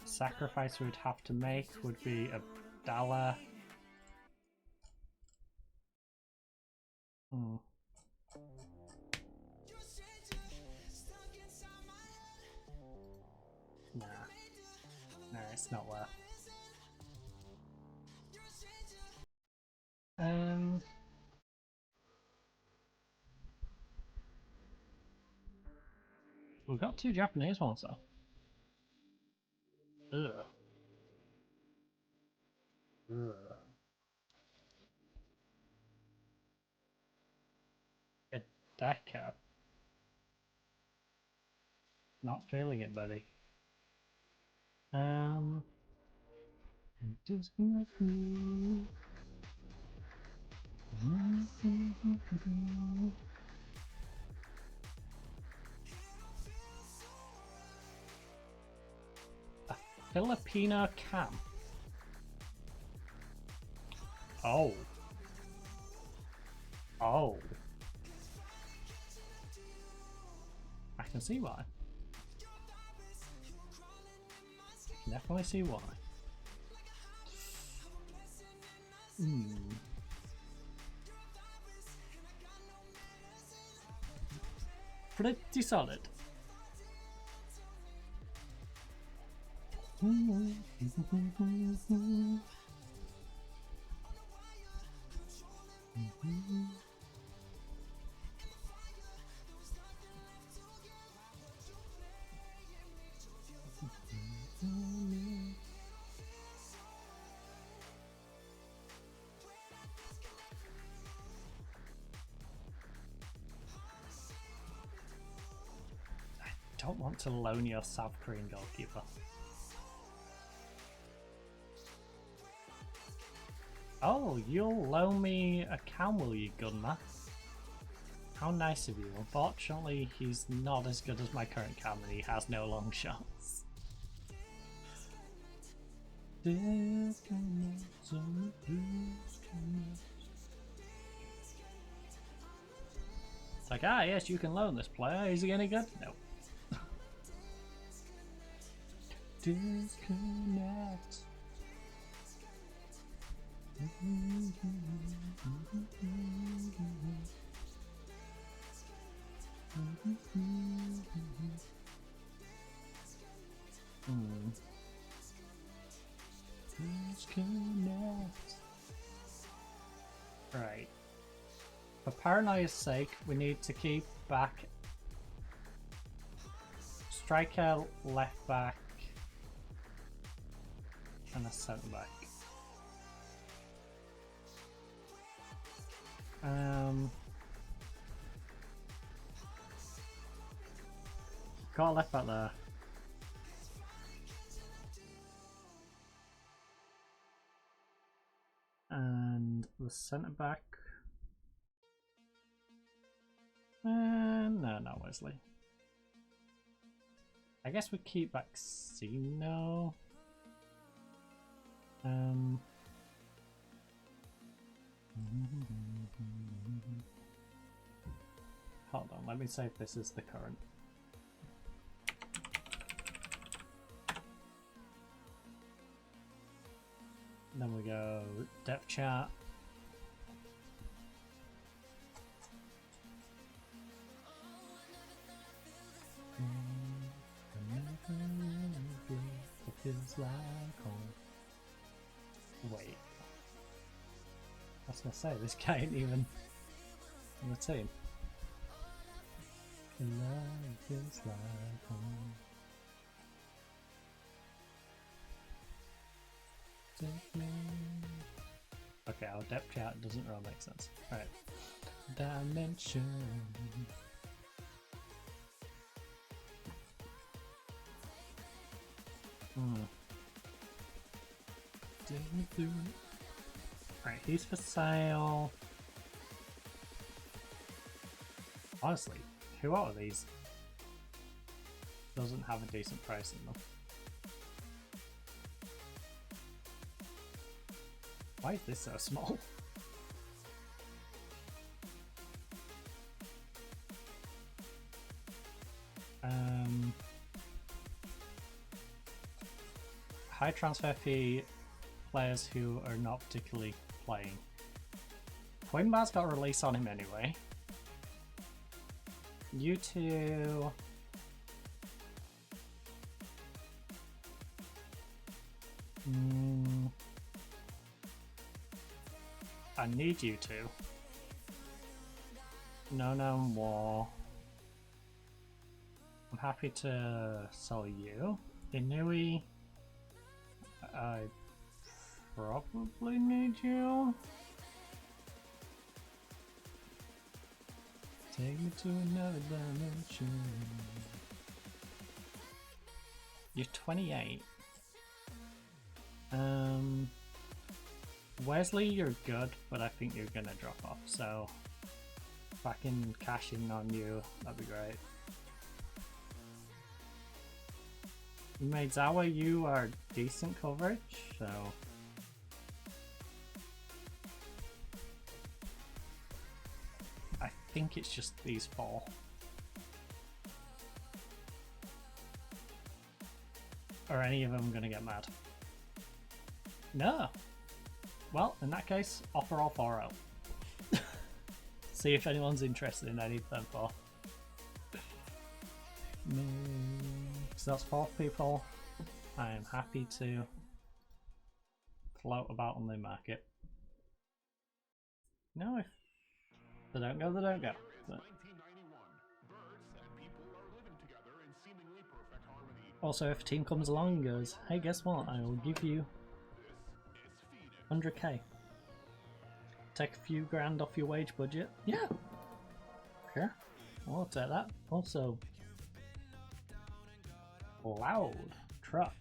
Sacrifice we would have to make would be Abdallah. Nah, it's not worth. We've got 2 Japanese ones though. Ugh. A Decker. Not feeling it, buddy. Just with me. A Filipino camp. Oh. Oh. I can see why. I can definitely see why. Pretty solid. I don't want to loan your South Korean goalkeeper. Oh, you'll loan me a camel, you gunner. How nice of you. Unfortunately, he's not as good as my current cam and he has no long shots. It's like, ah, yes, you can loan this player. Is he any good? No. Disconnect. Disconnect. Right. For paranoia's sake, we need to keep back striker, left back, and a centre back. Got a left back there. And the centre back. No, not Wesley. I guess we keep back Xeno. Hold on, let me say if this is the current. Then we go depth chart. Wait. I was gonna say, this guy ain't even in the team. Life is like home. Okay, our depth chart doesn't really make sense. Alright. Dimension. Alright, he's for sale. Honestly, who out of these doesn't have a decent price in them? Why is this so small? High transfer fee, players who are not particularly playing. Coinbar's got a release on him anyway. You two. I need you to. No more. I'm happy to sell you. Inui. I probably need you. Take me to another dimension. You're 28. Wesley, you're good, but I think you're gonna drop off. So if I can cash in on you, that'd be great. Maizawa, you are decent coverage, so I think it's just these four. Are any of them gonna get mad? No. Well, in that case, offer all four out. See if anyone's interested in any of them four. So that's 4 people. I am happy to float about on the market. No, if they don't go, they don't go. But also, if a team comes along and goes, hey, guess what? I will give you 100k. Take a few grand off your wage budget. Yeah. Sure. I'll take that. Also, loud truck.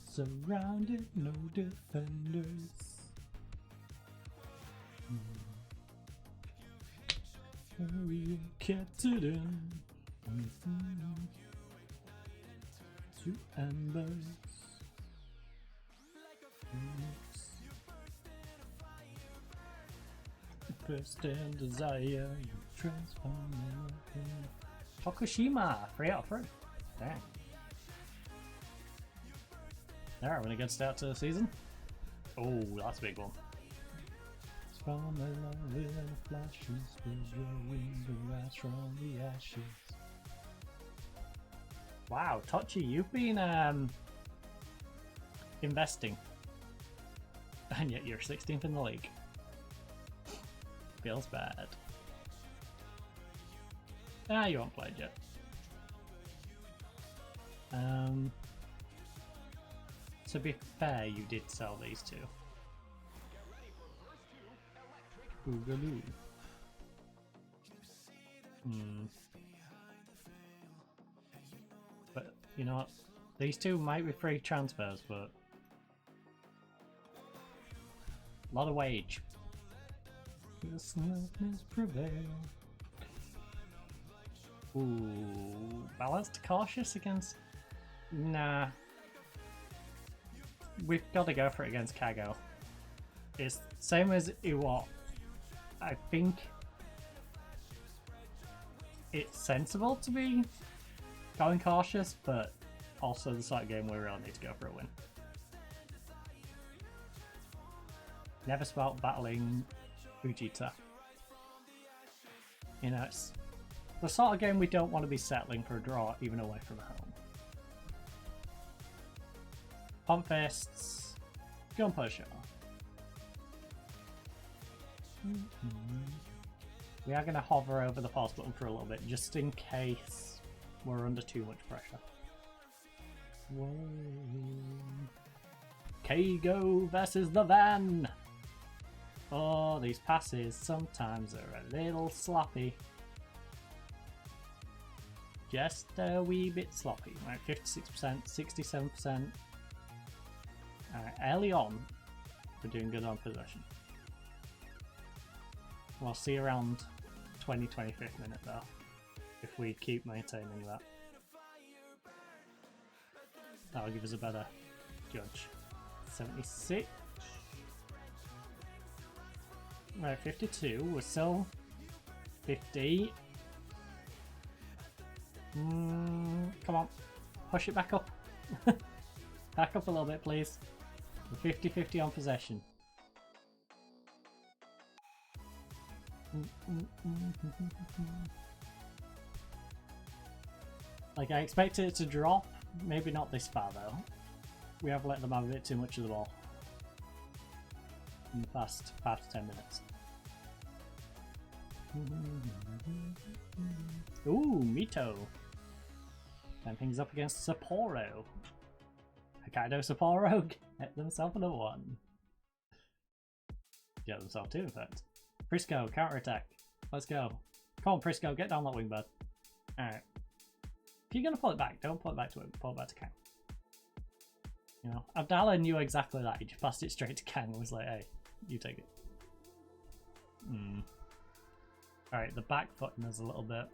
Surrounded, no defenders. We kept it in. To embers. First and desire, you transform everything. Tokushima, 3 out of 3. Dang. Alright, we're gonna get start to the season. Oh, that's a big one. From the lovely little flashes, with your wings rise from the ashes. Wow, Tochi, you've been investing, and yet you're 16th in the league. Feels bad. Ah, you won't play it yet. To be fair, you did sell these two. Boogaloo. But you know what? These two might be free transfers, but a lot of wage. The snuffness prevail. Ooh, balanced, cautious against. Nah. We've got to go for it against Kago. It's same as Iwat. I think it's sensible to be going cautious, but also the sort of game where we really need to go for a win. Never smart battling Fujita. You know, it's the sort of game we don't want to be settling for a draw even away from home. Pump fists, gun pusher. We are going to hover over the pause button for a little bit, just in case we're under too much pressure. Whoa. Kago versus the van! Oh, these passes sometimes are a little sloppy. Just a wee bit sloppy. Right, 56%, 67%. Early on, we're doing good on possession. We'll see around 20-25th minute though, if we keep maintaining that. That'll give us a better judge. 76. Right, 52. We're still 50. Come on, push it back up. Back up a little bit, please. We're 50-50 on possession. Like, I expected it to drop, maybe not this far though. We have let them have a bit too much of the ball in the past 10 minutes. Ooh, Mito. And things up against Sapporo. Hokkaido Sapporo get themselves another one. Get themselves 2 in fact. Prisco, counter attack. Let's go. Come on, Prisco, get down that wing, bud. Alright. If you're gonna pull it back, don't pull it back to him. Pull it back to Kang. You know, Abdallah knew exactly that. He just passed it straight to Kang and was like, "Hey, you take it." Alright, the back button is a little bit.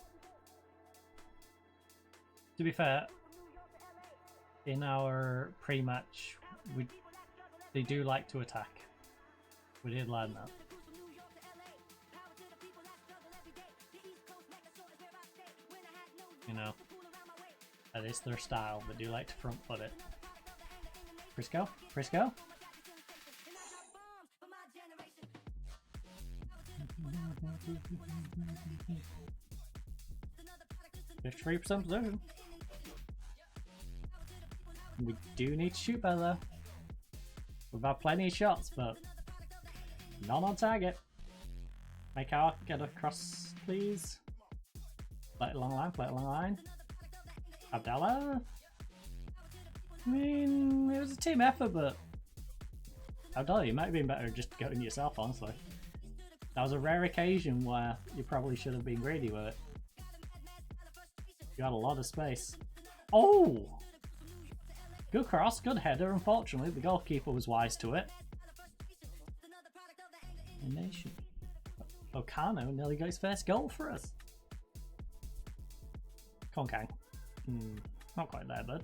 To be fair, in our pre-match, they do like to attack. We did learn that. You know, that is their style. They do like to front foot it. Frisco? Frisco? Just 3% position. We do need to shoot better though. We've had plenty of shots, but none on target. Make our get across, please. Play it along the line, play it along the line. Abdallah? I mean, it was a team effort, but Abdallah, you might have been better just going yourself, honestly. That was a rare occasion where you probably should have been greedy with it. You had a lot of space. Oh! Good cross, good header. Unfortunately, the goalkeeper was wise to it. Nation. Ocano nearly got his first goal for us. Come on, Kang. Not quite there, bud.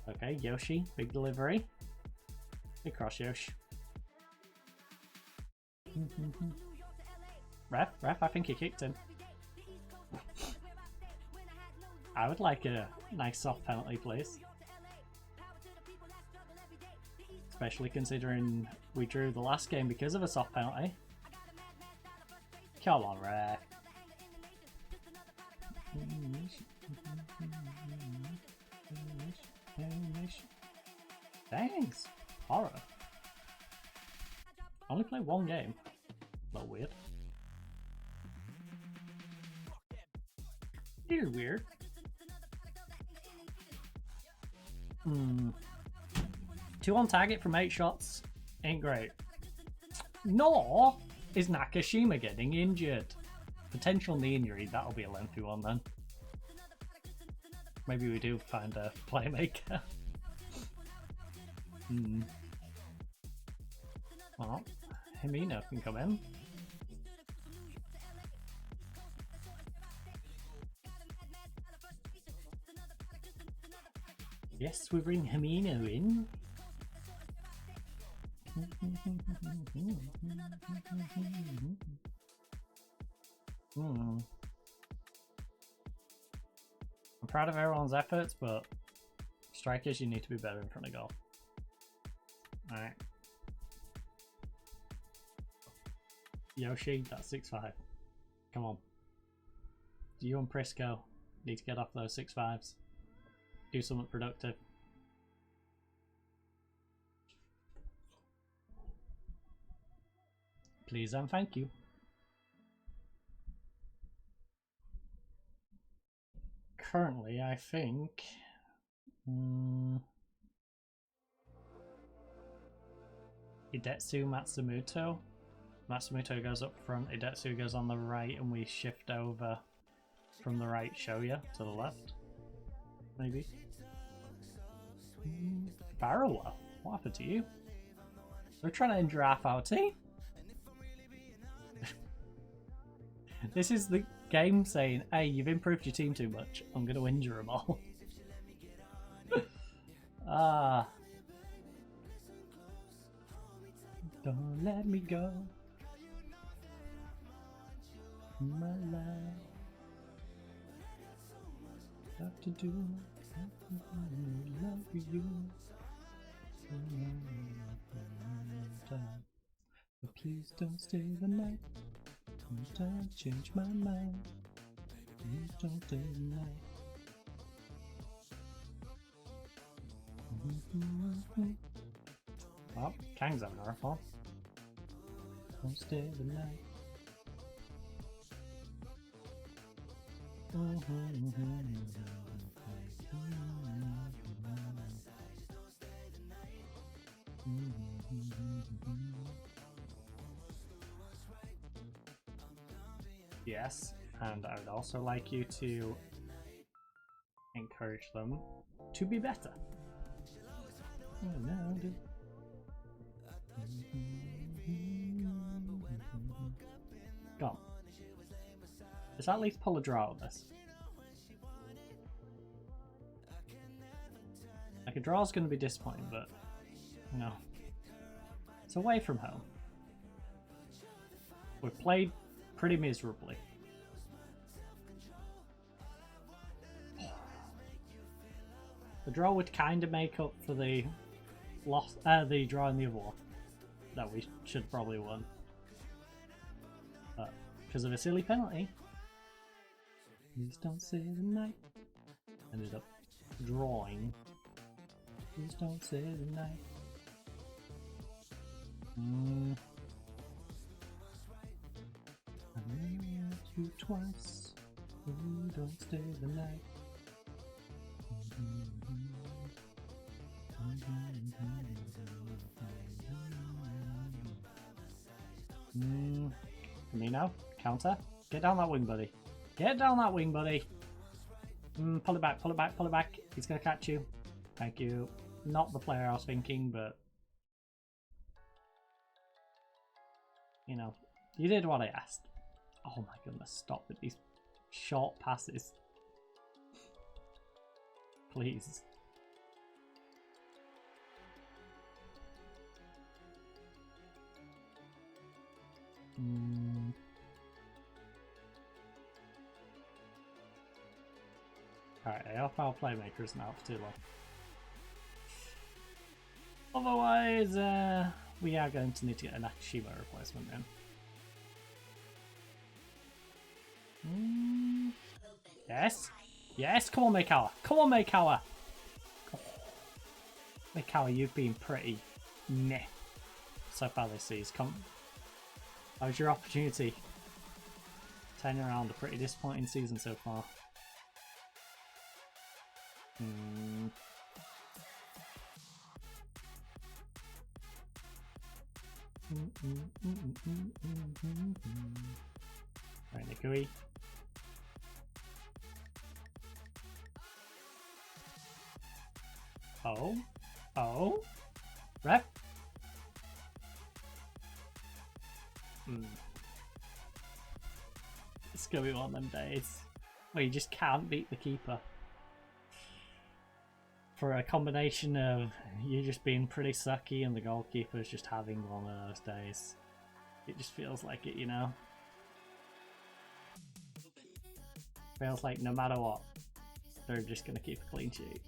Okay, Yoshi, big delivery. Big cross, Yoshi. Ref, I think he kicked him. I would like a nice soft penalty, please. Especially considering we drew the last game because of a soft penalty. Come on, ref. Thanks. Horror. Only play one game. A little weird. It is weird. 2 on target from 8 shots ain't great. Nor is Nakashima getting injured. Potential knee injury, that'll be a lengthy one then. Maybe we do find a playmaker. Well, Himino can come in. Yes, we bring Himino in. I'm proud of everyone's efforts, but strikers, you need to be better in front of goal. Alright. Yoshi, that's 6-5. Come on. You and Prisco need to get off those 6-5s. Do something productive. Please and thank you. Currently, I think... Idetsu Matsumoto. Matsumoto goes up front, Idetsu goes on the right, and we shift over from the right Shoya to the left. Maybe. Farawa, what happened to you? They're trying to injure half our team. This is the game saying, hey, you've improved your team too much. I'm going to injure them all. Don't let me go. My life. Have to do. Love you. But please don't stay the night. Don't change my mind. Please don't stay the night. Well, Kang's having a rough one. Don't stay the night. Yes, and I would also like you to encourage them to be better. Go on. Let's at least pull a draw with this. Like, a draw's going to be disappointing, but you know, it's away from home. We've played pretty miserably. The draw would kind of make up for the loss, the draw in the other one that we should probably won, but because of a silly penalty, please don't say the night. Ended up drawing. Please don't say the night. I met you twice. Please don't stay the night. Me now? Counter? Get down that wing, buddy. Get down that wing, buddy. Pull it back, pull it back, pull it back. He's gonna catch you. Thank you. Not the player I was thinking, but you know, you did what I asked. Oh my goodness, stop with these short passes. Please. Alright, I hope our playmaker isn't out for too long. Otherwise, we are going to need to get a Nakashima replacement in. Yes? Yes, come on, Maekawa. Come on, Maekawa. Oh. Maekawa, you've been pretty meh so far this season. That was your opportunity. Turning around a pretty disappointing season so far. Right, Nikui. Oh. Oh. Rep. It's gonna be one of them days where you just can't beat the keeper. For a combination of you just being pretty sucky and the goalkeeper's just having one of those days. It just feels like it, you know? Feels like no matter what, they're just gonna keep a clean sheet.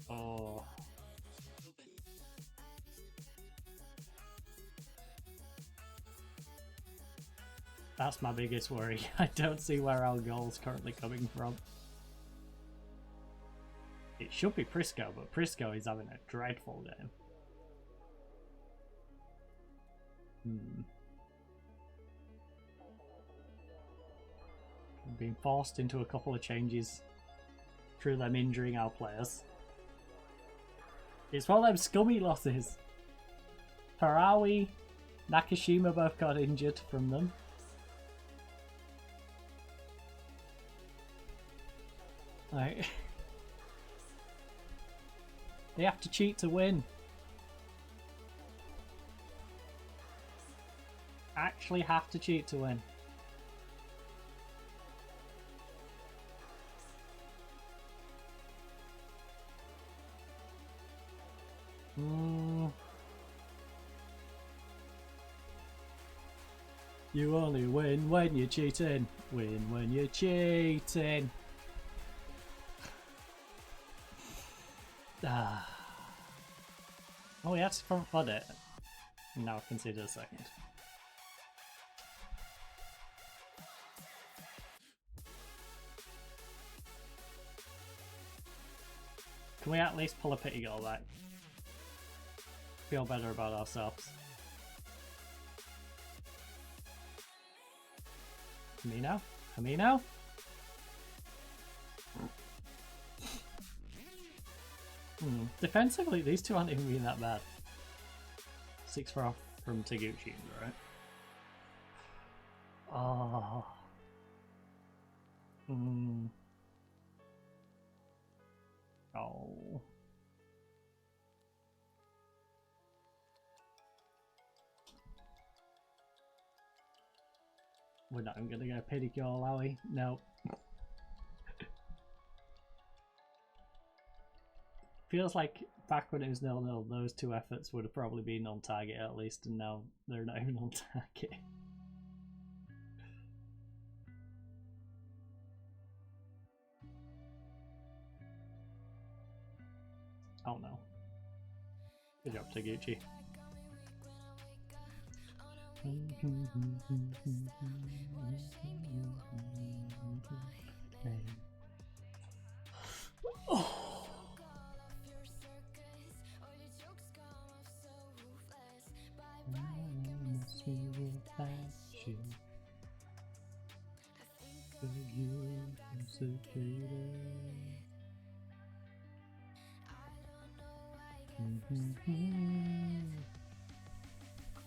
Oh. That's my biggest worry. I don't see where our goal's currently coming from. It should be Prisco, but Prisco is having a dreadful game. We've been forced into a couple of changes through them injuring our players. It's one of them scummy losses. Parawi, Nakashima both got injured from them. Like, they have to cheat to win. Actually have to cheat to win. You only win when you're cheating. Win when you're cheating. Oh, we had to front flood it. Now concede a second. Can we at least pull a pity goal back? Feel better about ourselves. Hamino? Hamino? Defensively, these two aren't even being that bad. 6 for off from Taguchi, right? Oh. Oh. We're not even gonna go pedicure, are we? No. Feels like back when it was 0-0, those two efforts would have probably been on target at least, and now they're not even on target. Oh no. Good job, Taguchi. Oh.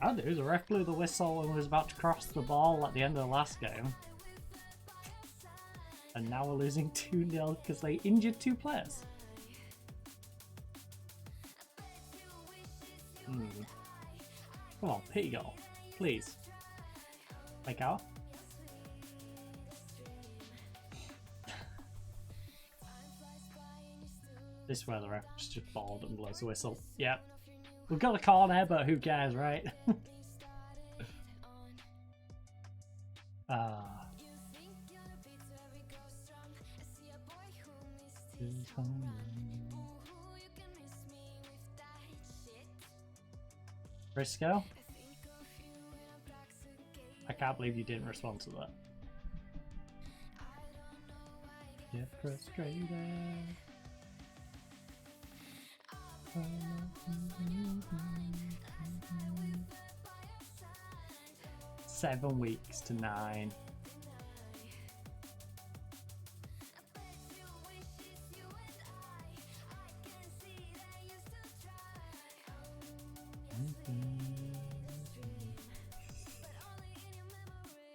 I do. The ref blew the whistle and was about to cross the ball at the end of the last game. And now we're losing 2-0 because they injured 2 players. Come on, pity goal. Please. Make out. This is where the ref's just bored and blows the whistle. Yep. We've got a corner, but who cares, right? Briscoe? I can't believe you didn't respond to that. Get frustrated. 7 weeks to 9.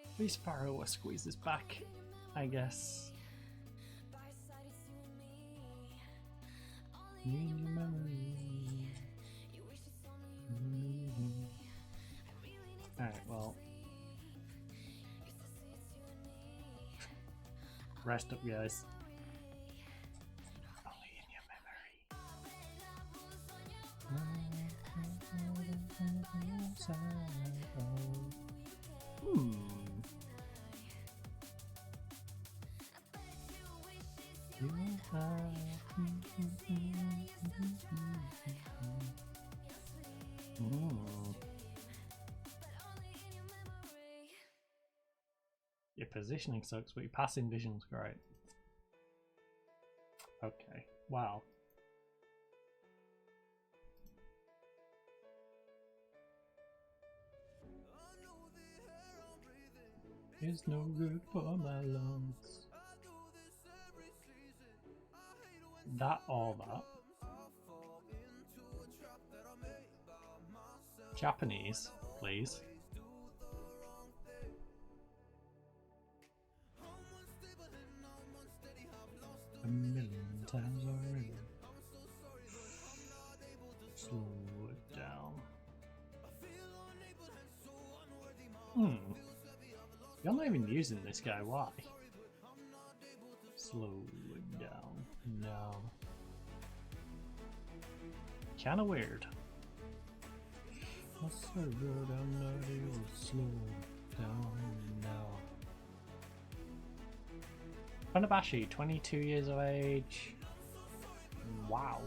At least Pharaoh will squeeze this back, I guess. In your memory. Alright, well. Rest up, guys. Only in your memory. Your positioning sucks, but your passing vision's great. Okay, wow. It's no good for my lungs. That or that. Japanese, please. A million times already. Slow it down. You're not even using this guy, why? Slow it down. No. Kinda weird. I swear I'm not able to slow down now. Funabashi, 22 years of age. Wow.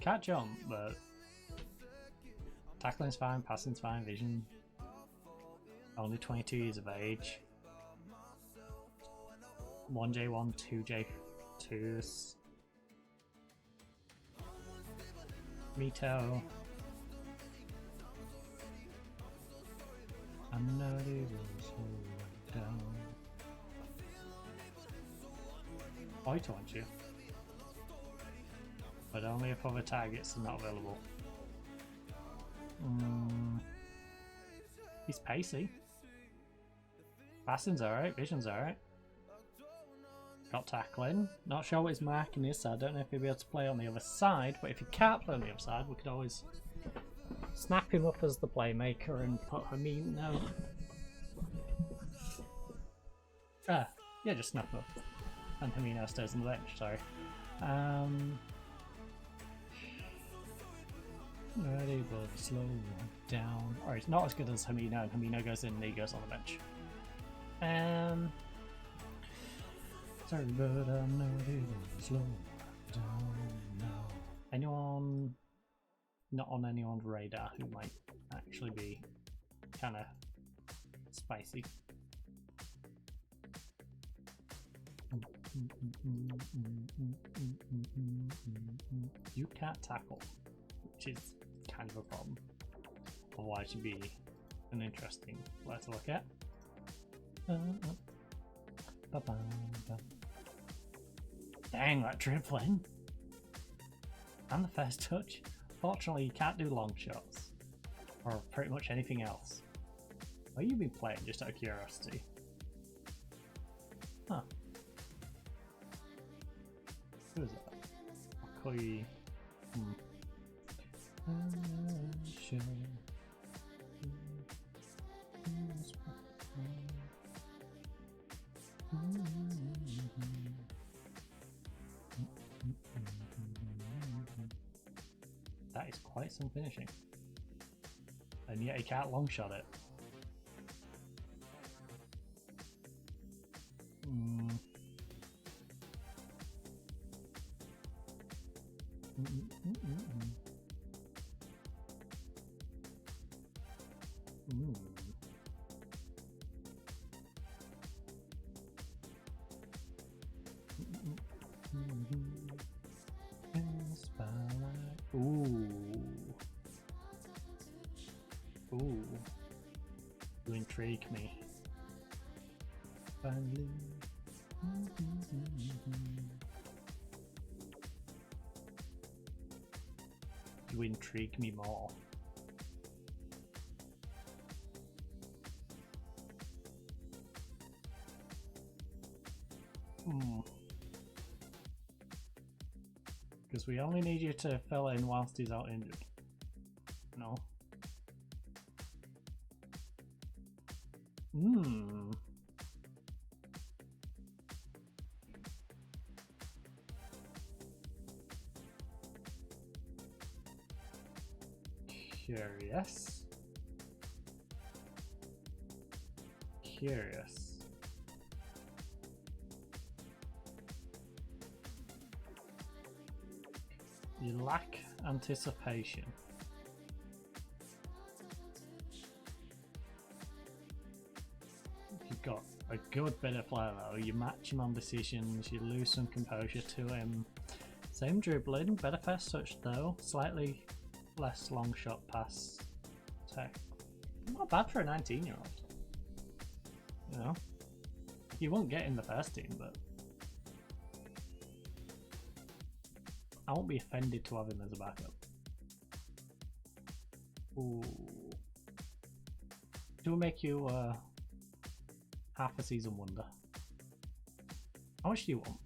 Can't jump, but tackling's fine, passing's fine, vision. Only 22 years of age. 1J1, 2J2s. Mito. I'm not able to slow it down. I told you. but only if other targets are not available. He's pacey. Passing's alright, vision's alright. Got tackling. Not sure what his marking is, so I don't know if he'll be able to play on the other side, but if he can't play on the other side, we could always snap him up as the playmaker and put Hamino. Yeah, just snap him up. And Hamino stays on the bench, sorry. Ready, but slow down. Or he's not as good as Hamino, and Hamino goes in and he goes on the bench. Sorry, but I'm not able to slow down now. Anyone not on anyone's radar who might actually be kind of spicy? You can't tackle, which is kind of a problem. Otherwise, you'd be an interesting player to look at. Dang, that dribbling! And the first touch. Fortunately, you can't do long shots. Or pretty much anything else. What have you been playing, just out of curiosity? Huh. Who is that? Okoye. That is quite some finishing. And yet he can't long shot it. Ooh. You intrigue me. Finally. You intrigue me more. Because we only need you to fill in whilst he's out injured. No. Curious. You lack anticipation. You've got a good bit of player though. You match him on decisions, you lose some composure to him. Same dribbling, better first touch though, slightly less long shot pass tech. Not bad for a 19-year-old. You know? You won't get in the first team, but I won't be offended to have him as a backup. Ooh. Do we make you half a season wonder? How much do you want?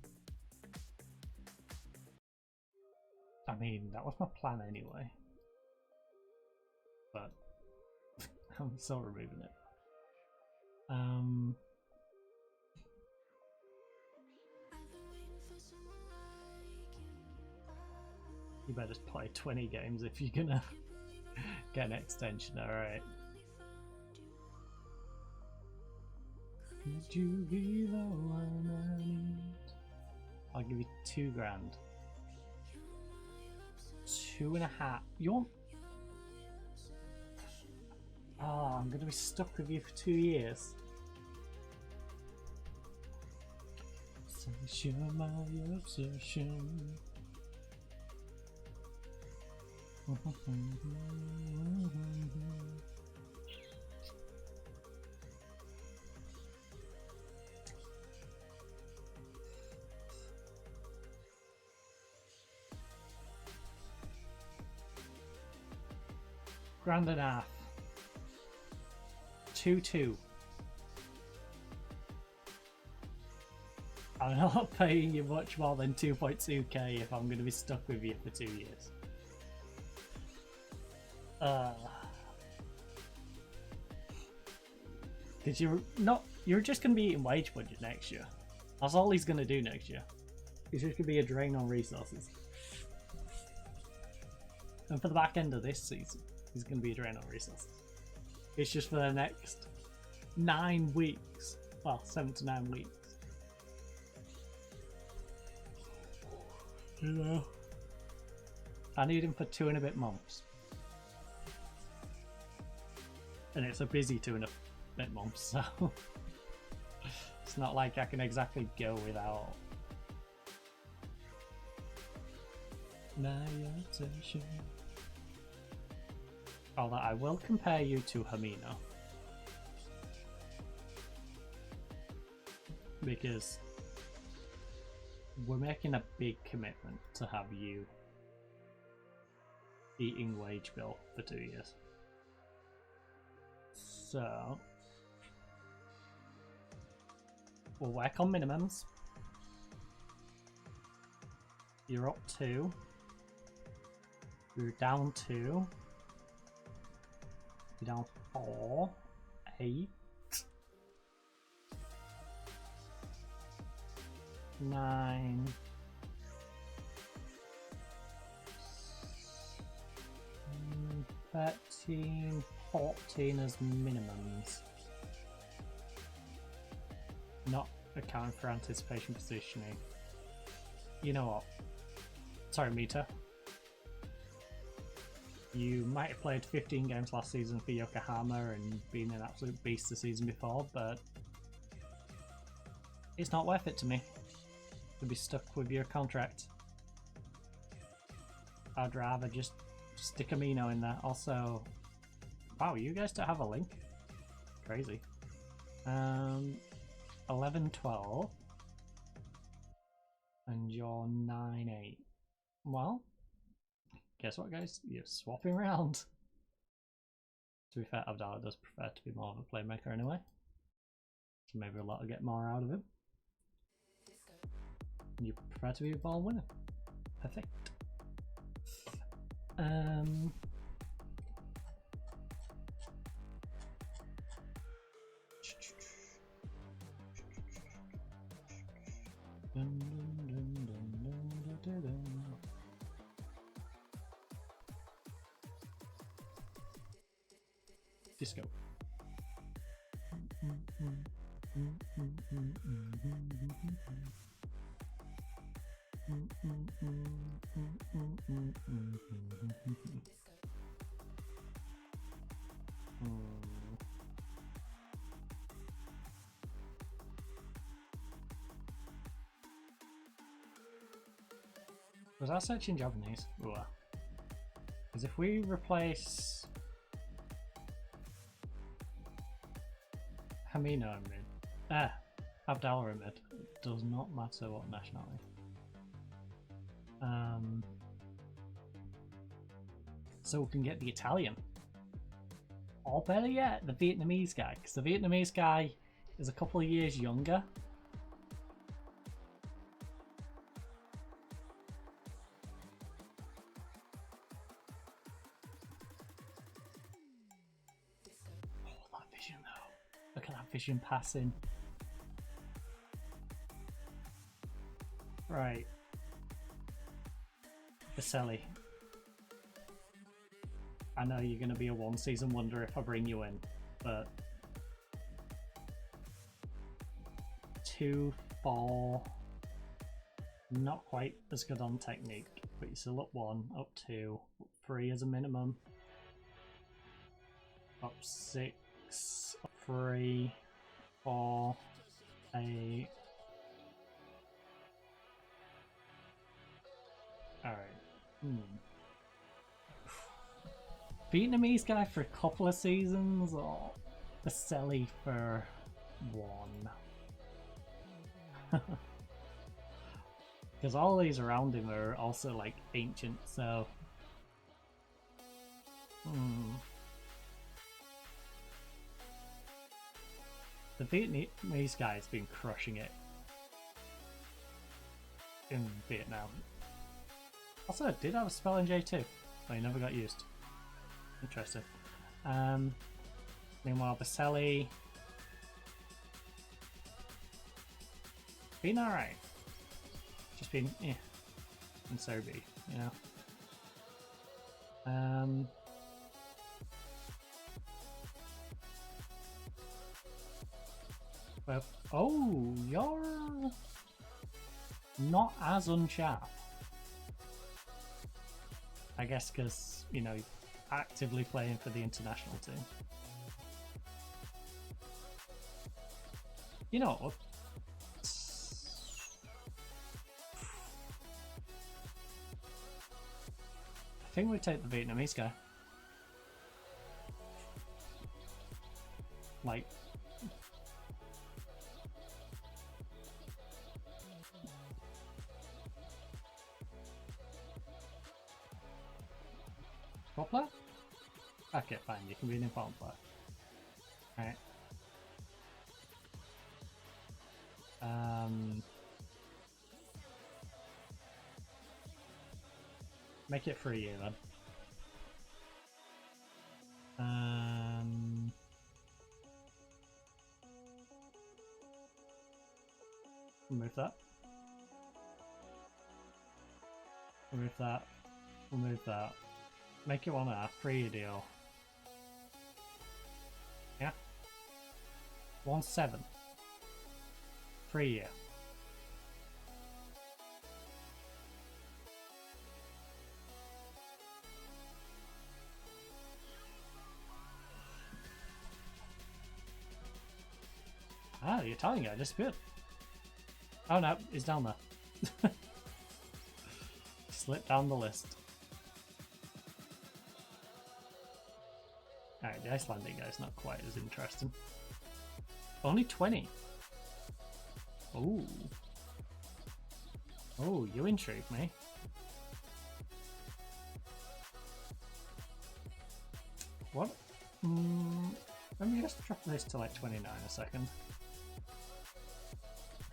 I mean, that was my plan anyway. But I'm still removing it. You better just play 20 games if you're gonna get an extension, alright. Could you be the one I need? I'll give you $2,000. 2.5. You want? Oh, I'm gonna be stuck with you for 2 years. Since you're my obsession. grand and a half. 2-2. I'm not paying you much more than 2.2k if I'm going to be stuck with you for 2 years. Because you're just going to be eating wage budget next year. That's all he's going to do next year. He's just going to be a drain on resources. And for the back end of this season, he's going to be a drain on resources. It's just for the next 9 weeks. Well, 7 to 9 weeks. You know, I need him for 2 and a bit months. And it's a busy 2 and a bit months, so it's not like I can exactly go without my attention. Although I will compare you to Hamino, because we're making a big commitment to have you eating wage bill for 2 years. So we'll work on minimums. You're up 2. You're down 2. You're down 4. 8. 9. 13, 14 as minimums. Not accounting for anticipation positioning. You know what? Sorry, Mita. You might have played 15 games last season for Yokohama and been an absolute beast the season before, but it's not worth it to me to be stuck with your contract. I'd rather just stick Amino in there. Also, wow, you guys don't have a link? Crazy. 11, 12. And you're 9, 8. Well, guess what, guys? You're swapping around. To be fair, Abdallah does prefer to be more of a playmaker anyway. So maybe a lot to get more out of him. You prefer to be a ball winner. Perfect. Disco. Was I searching Japanese? Because if we replace Hamino in mid, Abdallah in mid, it does not matter what nationality. So we can get the Italian. Or better yet, the Vietnamese guy, because the Vietnamese guy is a couple of years younger. Oh, that vision though. Look at that vision passing. Right. Vaselli. I know you're going to be a one season wonder if I bring you in, but 2, 4, not quite as good on technique, but you're still up 1, up 2, up 3 as a minimum, up 6, up 3, 4, 8. Alright. Vietnamese guy for a couple of seasons, or Vaselli for 1? Because all these around him are also like ancient, so the Vietnamese guy's been crushing it in Vietnam. Also, it did have a spell in J2, but he never got used. Interesting. Meanwhile, Baselli been alright. Just been in Serbia, you know. Well, oh, you're not as unsharp. I guess because, you know, actively playing for the international team. You know what? I think we take the Vietnamese guy. Like, what player? Okay, fine, you can be an important player. Alright. Make it 3 year then. Remove that. Remove that. Remove that. Make it 1.5. 3 year deal. Yeah. 1.7. 3 year. Ah, the Italian guy disappeared. Oh no, he's down there. Slipped down the list. Alright, the Icelandic guy's not quite as interesting. Only 20. Ooh. Oh, you intrigue me. What? Let me just drop this to like 29 a second.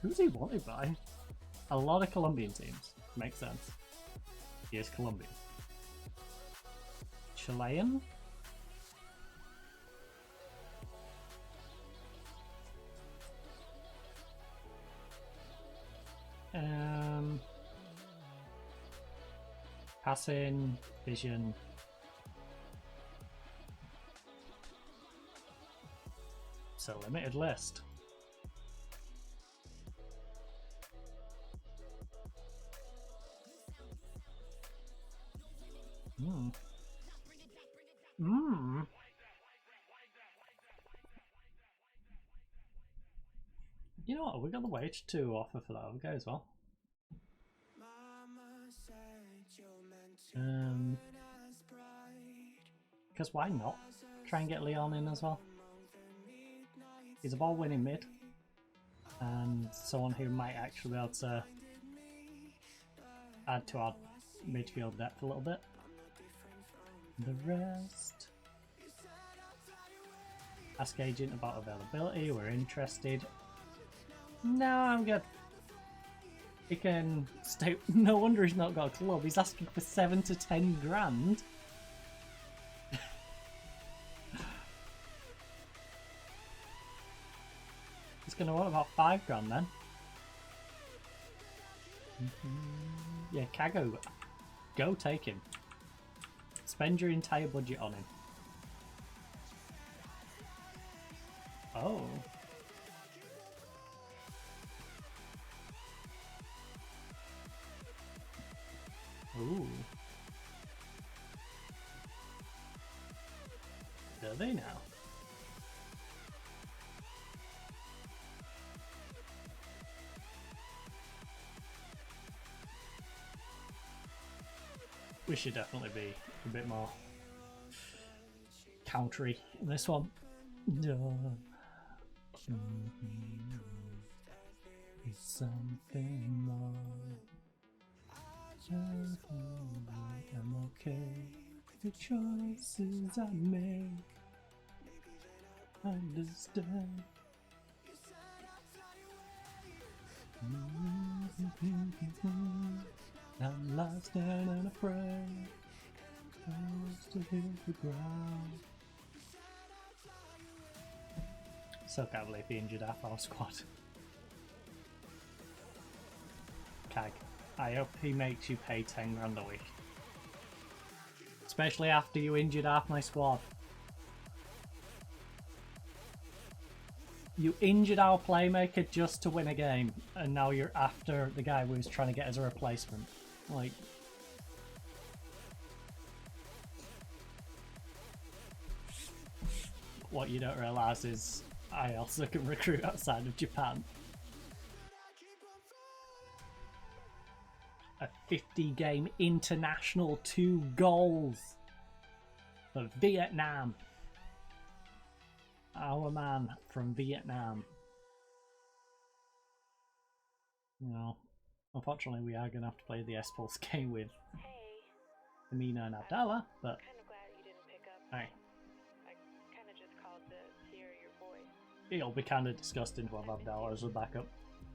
Who's he wanted by? A lot of Colombian teams. Makes sense. He is Colombian. Chilean? Passing, vision. It's a limited list. You know what? We got the wage to offer for that other guy as well. Because why not? Try and get Leon in as well. He's a ball winning mid, and someone who might actually be able to add to our midfield depth a little bit. The rest. Ask agent about availability. We're interested. No, I'm good. He can stay. No wonder he's not got a club. He's asking for 7 to 10 grand. He's gonna want about 5 grand then. Yeah, Kago. Go take him. Spend your entire budget on him. Oh. Ooh. Do they now? We should definitely be a bit more countery in this one. It's something more. I'm okay with the choices I make. Understand I'm lost and afraid. Close to hit the ground. So can't believe he injured half our squad. Kag, I hope he makes you pay 10 grand a week. Especially after you injured half my squad. You injured our playmaker just to win a game, and now you're after the guy who was trying to get as a replacement. Like... What you don't realise is I also can recruit outside of Japan. A 50-game international, 2 goals for Vietnam. Our man from Vietnam. No, unfortunately we are going to have to play the S-Pulse game with Amina and Abdallah, but hey. It'll be kind of disgusting to have Abdallah as a backup,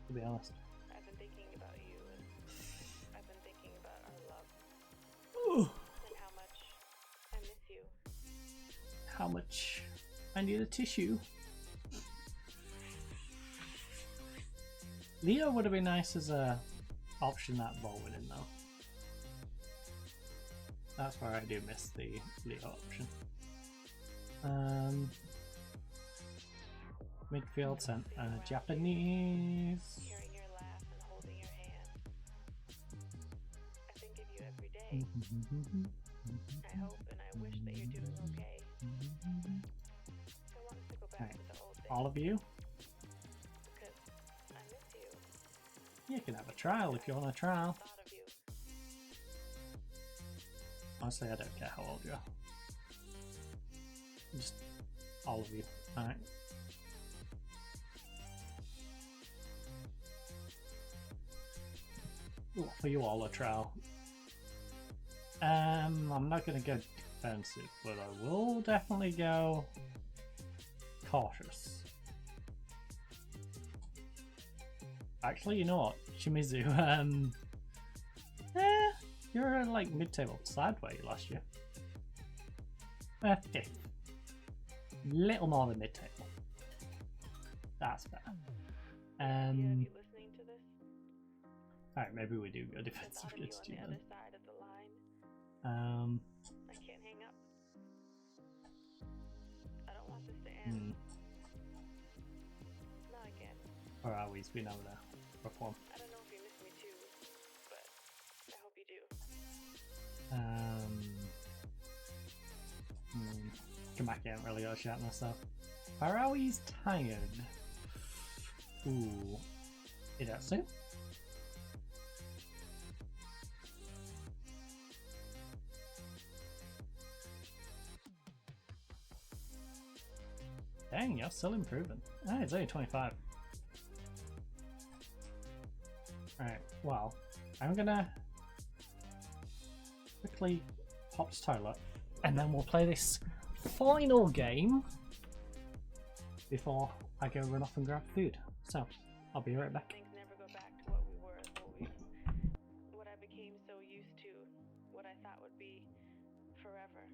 to be honest. I've been thinking about you, and I've been thinking about our love. Ooh. And how much I miss you. How much I need a tissue. Leo would have been nice as a option that ball went in though. That's where I do miss the Leo option. Midfield sent Japanese. Hearing your laugh and holding your hand. I think of you every day. I hope and I wish that you're doing okay. I want us to go back to the old days. All of you? Because I miss you. You can have a trial if you want a trial. I thought of you. Honestly, I don't care how old you are. Just all of you. Alright. We'll offer you all a trial. I'm not going to go defensive, but I will definitely go cautious. Actually, you know what, Shimizu, you're like mid-table sideway last year. 5th. Little more than mid-table. That's better. Are you listening to this? Alright, maybe we do go defensive against you on the then. other side of the line. I can't hang up. I don't want this to end. Not again. Or are we been over there? Reform. I don't know if you miss me too, but I hope you do. Kamaki ain't really got a shot in myself. Farawi's tired. Ooh. Idatsu? Dang, you're still improving. Ah, it's only 25. Alright, well, I'm gonna quickly pop to toilet, and then we'll play this final game before I go run off and grab food. So, I'll be right back. Things never go back to what we were, what I became so used to, what I thought would be forever.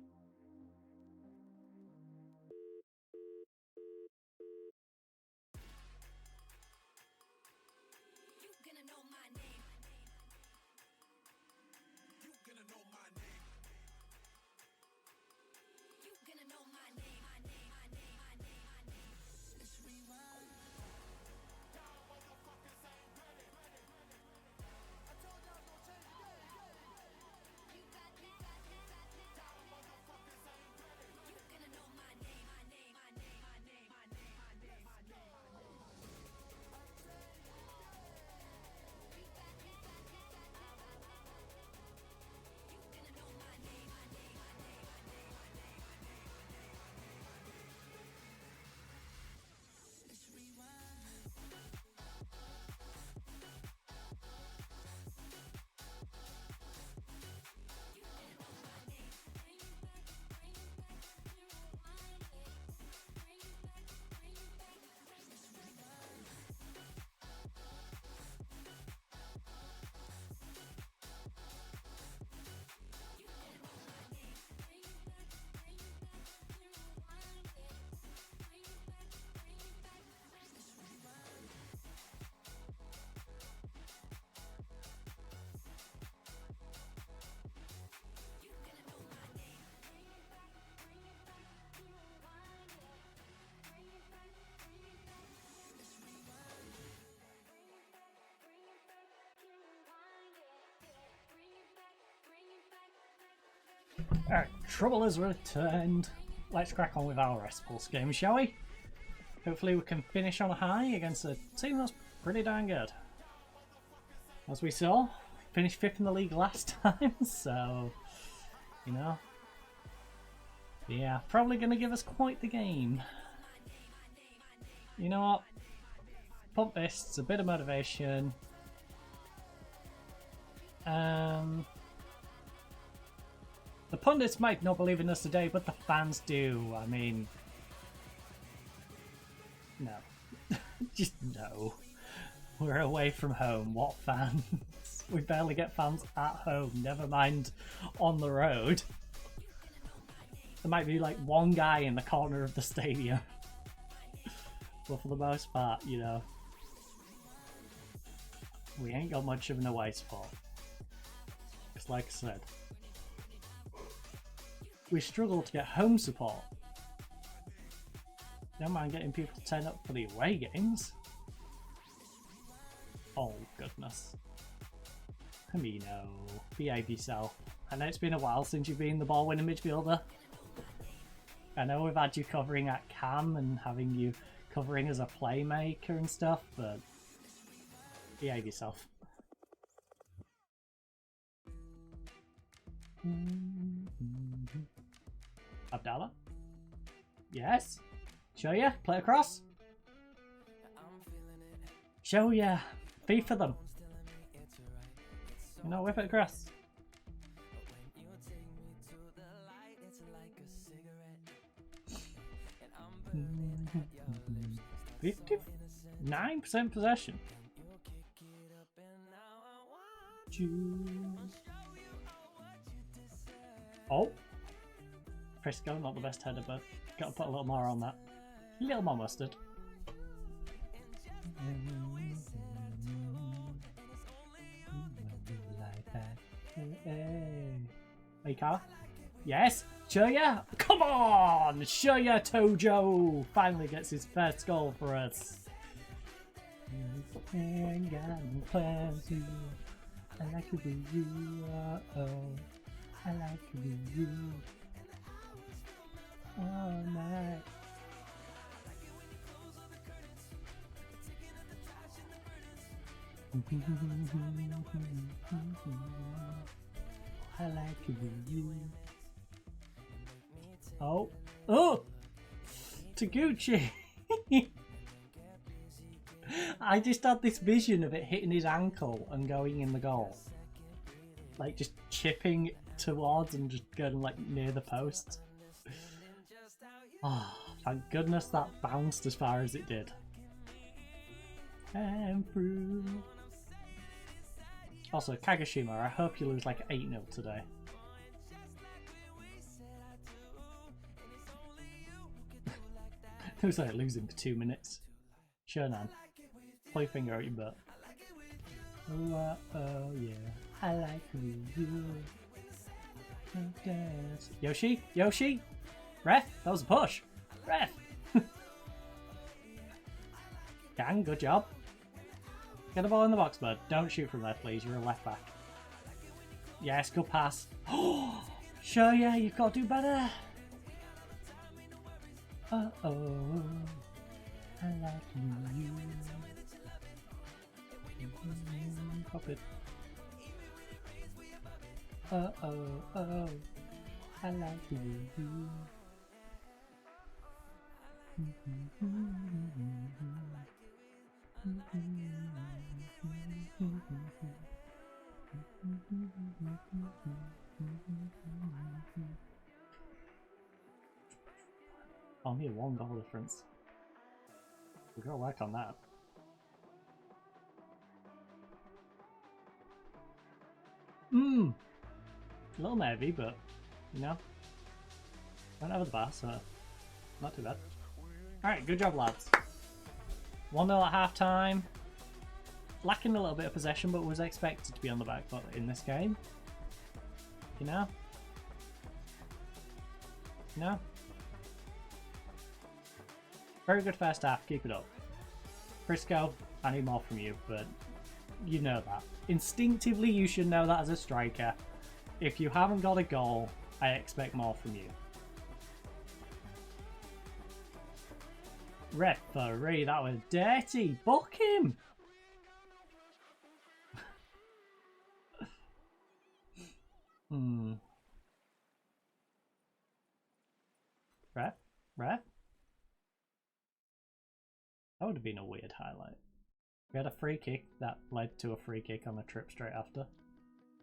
Alright, trouble has returned. Let's crack on with our Restpulse game, shall we? Hopefully we can finish on a high against a team that's pretty darn good. As we saw, finished 5th in the league last time, so, you know. Yeah, probably going to give us quite the game. You know what? Pump fists, a bit of motivation. The pundits might not believe in us today, but the fans do. I mean, no. Just no. We're away from home. What fans? We barely get fans at home, never mind on the road. There might be like one guy in the corner of the stadium. But for the most part, you know, we ain't got much of an away support. Because like I said, we struggle to get home support. Don't mind getting people to turn up for the away games. Oh goodness. Camino, behave yourself. I know it's been a while since you've been the ball winning midfielder. I know we've had you covering at cam and having you covering as a playmaker and stuff, but behave yourself. Abdallah? Yes? Show ya? Play across? Show ya! FIFA them! You know, whip it across. 59% possession. Oh, Prisco, not the best header, but got to put a little more on that. A little more mustard. Hey, car? Yes, Shoya! Come on! Shoya Tojo finally gets his first goal for us. I like to be you, I like to be you all night. I like to be you. Oh, oh, Taguchi. I just had this vision of it hitting his ankle and going in the goal. Like just chipping towards and just going like near the post. Oh, thank goodness that bounced as far as it did. And through. Also, Kagoshima, I hope you lose like 8-0 today. Looks like losing for 2 minutes. Shonan, play finger out your butt. Oh, yeah, I like you. Yoshi? Yoshi? Ref? That was a push. Ref! Gang, good job. Get the ball in the box, bud. Don't shoot from there, please. You're a left back. Yes, good pass. Oh, sure, yeah, you've got to do better. Uh-oh. I like you. Pop it. Uh-oh. I like you. Only a 1 goal difference. We've got to work on that. A little nervy, but you know, went over the bar, so not too bad. Alright, good job, lads. 1-0 at half time. Lacking a little bit of possession, but was expected to be on the back foot in this game. You know? No? Very good first half, keep it up. Prisco, I need more from you, but you know that. Instinctively, you should know that as a striker. If you haven't got a goal I expect more from you. Referee, that was dirty. Book him. Ref? That would have been a weird highlight. We had a free kick that led to a free kick on the trip straight after.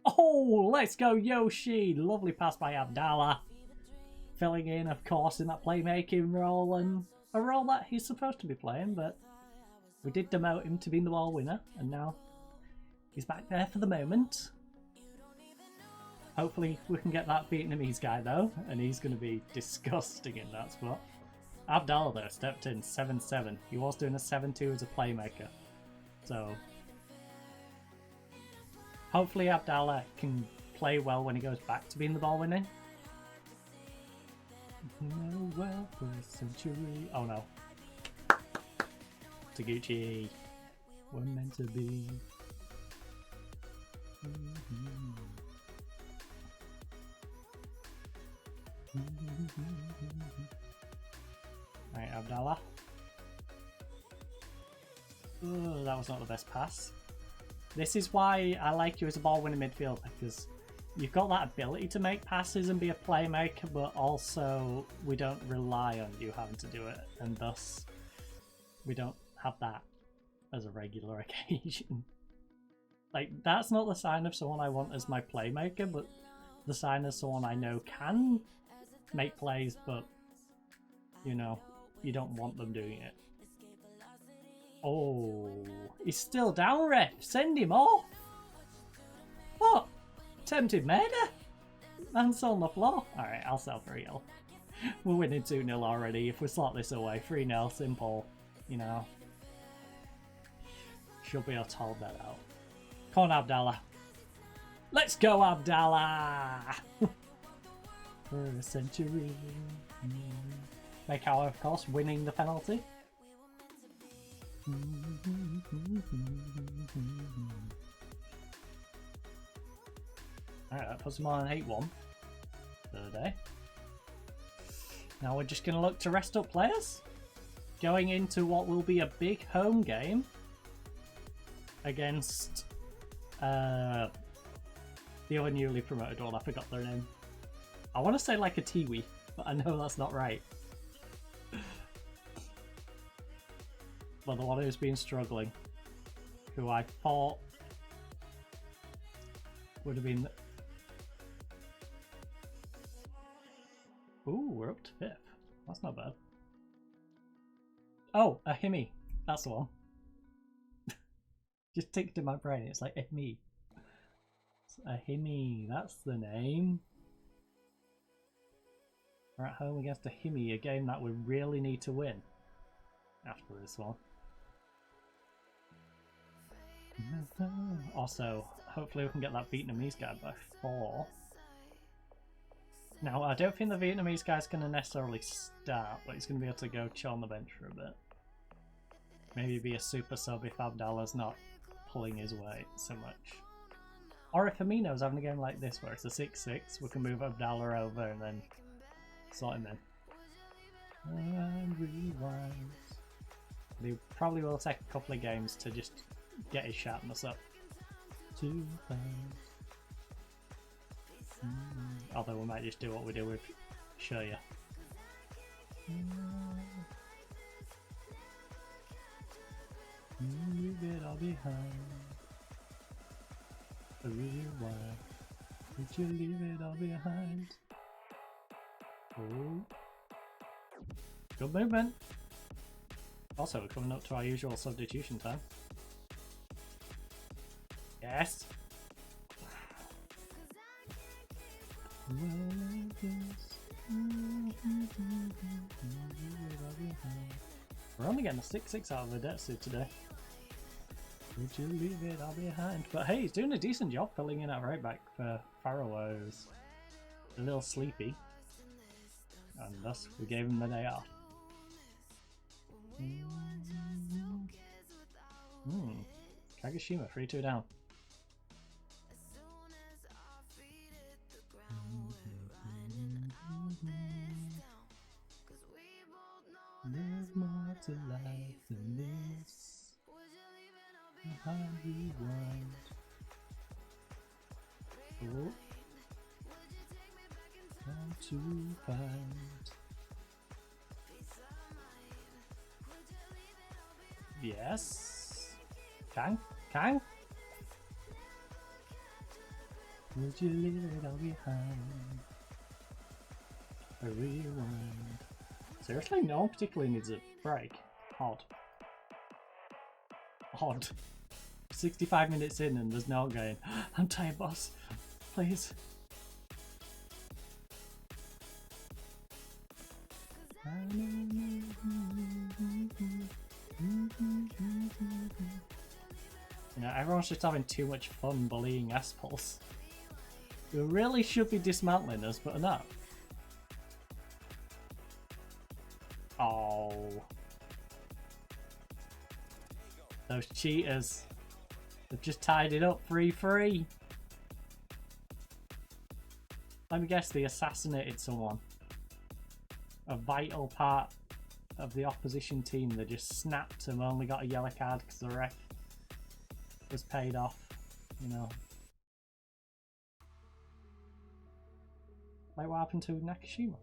Oh, let's go Yoshi! Lovely pass by Abdallah. Filling in, of course, in that playmaking role, and a role that he's supposed to be playing, but we did demote him to being the ball winner, and now he's back there for the moment. Hopefully we can get that Vietnamese guy though, and he's going to be disgusting in that spot. Abdallah though stepped in 7-7. He was doing a 7-2 as a playmaker. So hopefully Abdallah can play well when he goes back to being the ball winning. Well for a century. Oh no. Taguchi. We're meant to be. Right, Abdallah. Oh, that was not the best pass. This is why I like you as a ball winning midfielder, because you've got that ability to make passes and be a playmaker, but also we don't rely on you having to do it, and thus we don't have that as a regular occasion. Like, that's not the sign of someone I want as my playmaker, but the sign of someone I know can make plays, but you know, you don't want them doing it. Oh, he's still down, ref. Send him off. What? Attempted murder? Man's on the floor. Alright, I'll sell for real. We're winning 2-0 already. If we slot this away, 3-0, simple. You know. She'll be able to hold that out. Come on, Abdallah. Let's go, Abdallah! For a century. Make our, of course, winning the penalty. Alright, that puts them on an 8-1 for the day. Now we're just going to look to rest up players. Going into what will be a big home game against the other newly promoted one. I forgot their name. I want to say like a Tiwi, but I know that's not right. Well, the one who's been struggling, who I thought would have been... Ooh, we're up to 5th. That's not bad. Oh, a Himi. That's the one. Just ticked in my brain. It's like Himi. A Himi. That's the name. We're at home against a Himi, a game that we really need to win after this one. Also, hopefully we can get that Vietnamese guy by 4. Now, I don't think the Vietnamese guy's going to necessarily start, but he's going to be able to go chill on the bench for a bit. Maybe be a super sub if Abdallah's not pulling his weight so much. Or if Amino's having a game like this where it's a 6-6, we can move Abdallah over and then slot him in. And rewind. But he probably will take a couple of games to just get his sharpness up. 2 pounds. Although we might just do what we do with Shoya. Leave it all behind. Why would you leave it all behind? Oh. Good movement. Also, we're coming up to our usual substitution time. Yes. We're only getting a 6-6 out of Odetsu today. Would you leave it all behind? But hey, he's doing a decent job filling in at right back for Faroes. A little sleepy. And thus we gave him the day off. Kagoshima, 3-2 down. to life than this. How we want. Oh. How to find. Yes. Kang? Would you leave it all behind? A rewind. Seriously, no one particularly needs a break. Odd. 65 minutes in and there's no going, I'm tired, boss. Please. You know, everyone's just having too much fun bullying S-Pulse. We really should be dismantling us, but no. Oh. Those cheaters. They've just tied it up 3-3. Let me guess, they assassinated someone. A vital part of the opposition team. They just snapped and only got a yellow card because the ref was paid off, you know. Like what happened to Nakashima.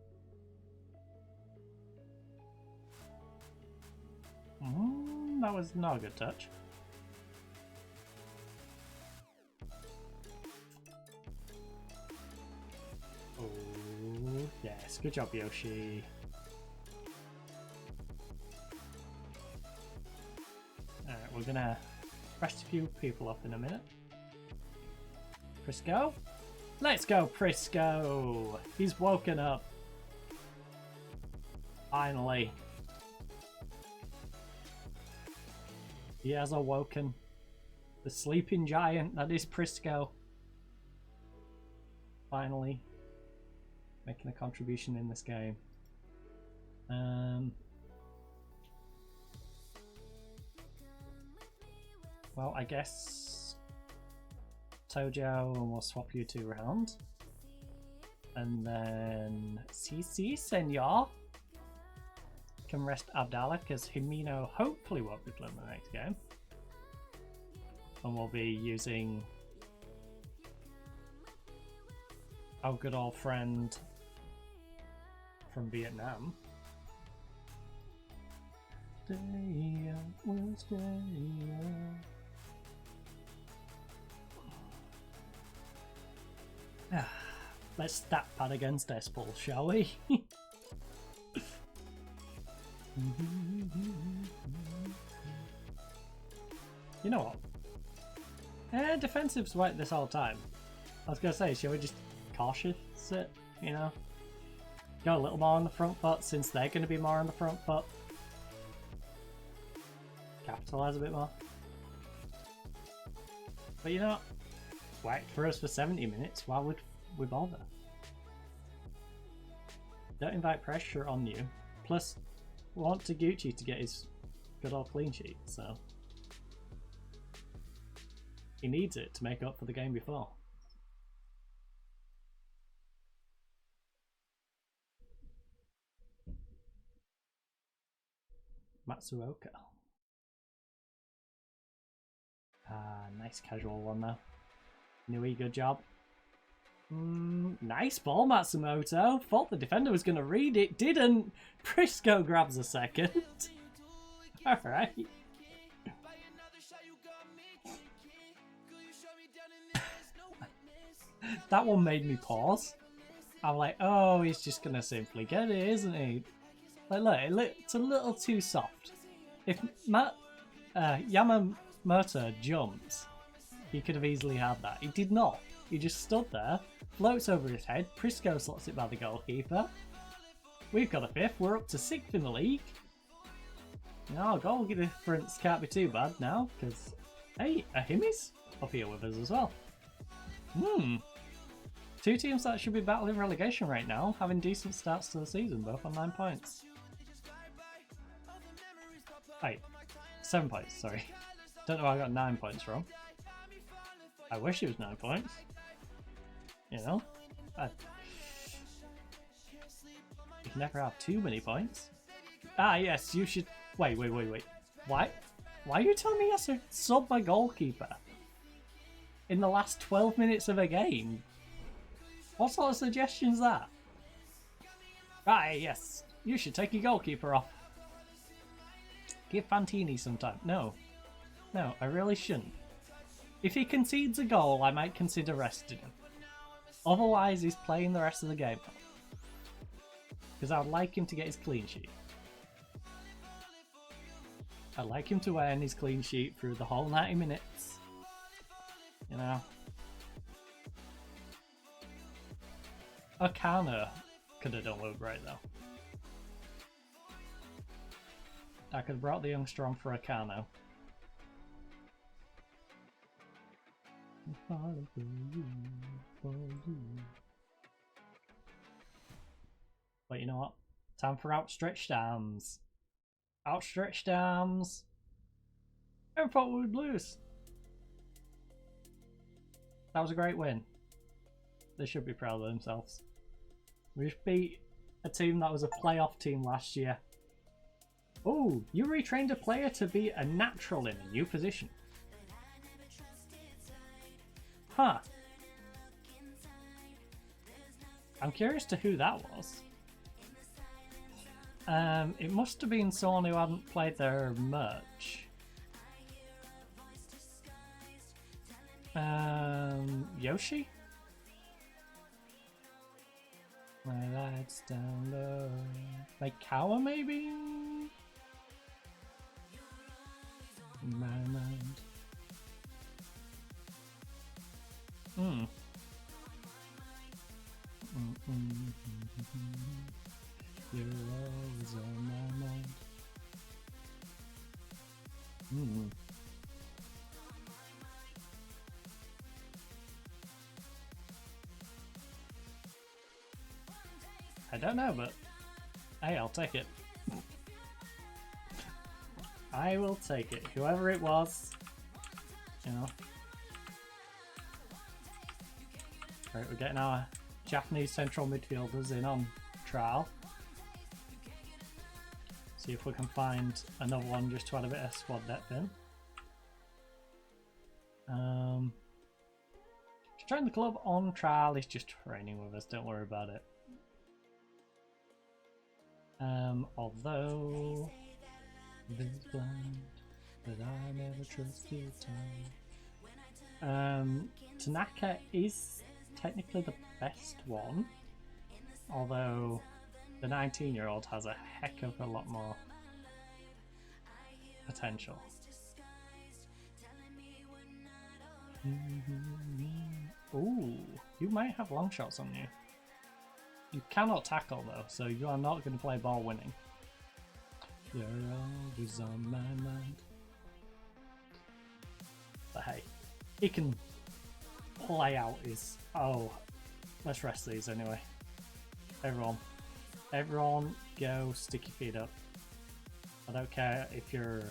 That was not a good touch. Oh, yes, good job, Yoshi. Alright, we're gonna rest a few people up in a minute. Prisco? Let's go, Prisco! He's woken up. Finally. He has awoken. The sleeping giant that is Prisco. Finally. Making a contribution in this game. Well, I guess Tojo, and we'll swap you two around. And then CC, senor. Can rest Abdallah because Himino hopefully won't be playing the next game. And we'll be using our good old friend from Vietnam. Stay out, we'll stay out. Let's stat pad against S-Pull, shall we? You know what? Defensive's right this whole time. I was gonna say, shall we just cautious it, you know? Go a little more on the front foot since they're gonna be more on the front foot. Capitalise a bit more. But you know what? Wait for us for 70 minutes, why would we bother? Don't invite pressure on you. Plus, we want Taguchi to get his good old clean sheet, so he needs it to make up for the game before. Matsuoka. Nice casual one though. Nui, good job. Nice ball, Matsumoto. Thought the defender was going to read it, didn't. Prisco grabs a second. Alright. That one made me pause. I'm like, oh, he's just going to simply get it, isn't he? Like, look, it's a little too soft. If Yamamoto jumps, he could have easily had that. He did not. He just stood there, floats over his head. Prisco slots it by the goalkeeper. We've got a fifth. We're up to 6th in the league. No, goal difference can't be too bad now, because, hey, Ahimi's up here with us as well. Two teams that should be battling relegation right now, having decent starts to the season, both on 9 points. 7 points, sorry. Don't know where I got 9 points from. I wish it was 9 points. You know? You can never have too many points. Ah, yes, you should Wait. Why are you telling me I should sub my goalkeeper in the last 12 minutes of a game? What sort of suggestion is that? Right, yes. You should take your goalkeeper off. Give Fantini some time. No, I really shouldn't. If he concedes a goal, I might consider resting him. Otherwise, he's playing the rest of the game. Because I'd like him to get his clean sheet. I'd like him to earn his clean sheet through the whole 90 minutes. You know? Okana could have done with right though. I could have brought the young strong for Okano. But you know what? Time for outstretched arms. Outstretched arms. I thought we would lose. That was a great win. They should be proud of themselves. We just beat a team that was a playoff team last year. Oh, you retrained a player to be a natural in a new position. Huh. I'm curious to who that was. It must have been someone who hadn't played their merch. Yoshi? My lights down low. Like Kawa, maybe? In my mind. You're always on my mind. I don't know, but hey, I'll take it. I will take it. Whoever it was, you know. Right, we're getting our Japanese central midfielders in on trial. See if we can find another one just to add a bit of squad depth in. Just join the club on trial. He's just training with us. Don't worry about it. Although this is blind, but I never trusted time. Tanaka is technically the best one, although the 19-year-old has a heck of a lot more potential. Ooh, you might have long shots on you. You cannot tackle though, so you are not going to play ball winning. You're always on my mind. But hey, he can play out his... Oh, let's rest these anyway. Everyone go stick your feet up. I don't care if you're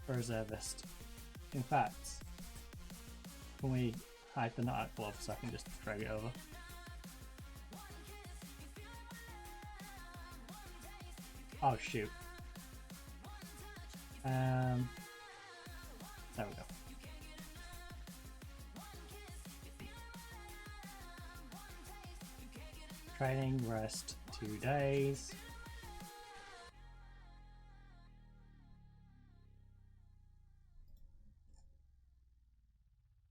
a reservist. In fact, can we hide the nut glove so I can just drag it over? Oh shoot. There we go. Training, rest, 2 days.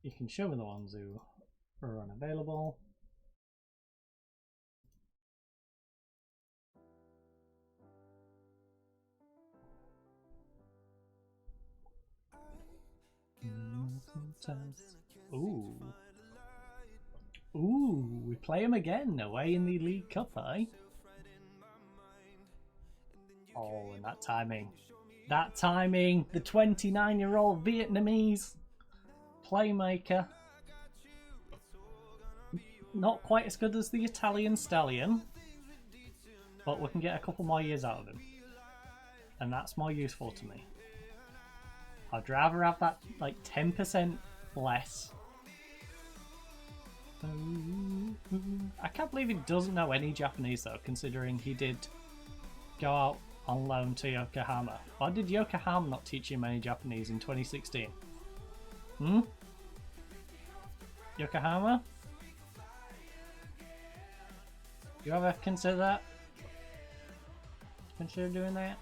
You can show me the ones who are unavailable. Ooh. Ooh, we play him again away in the League Cup, eh? Oh, and that timing. That timing! The 29-year-old Vietnamese playmaker. Not quite as good as the Italian stallion, but we can get a couple more years out of him. And that's more useful to me. I'd rather have that like 10% less. I can't believe he doesn't know any Japanese though, considering he did go out on loan to Yokohama. Why did Yokohama not teach him any Japanese in 2016? Hmm? Yokohama? You ever consider that? Consider doing that?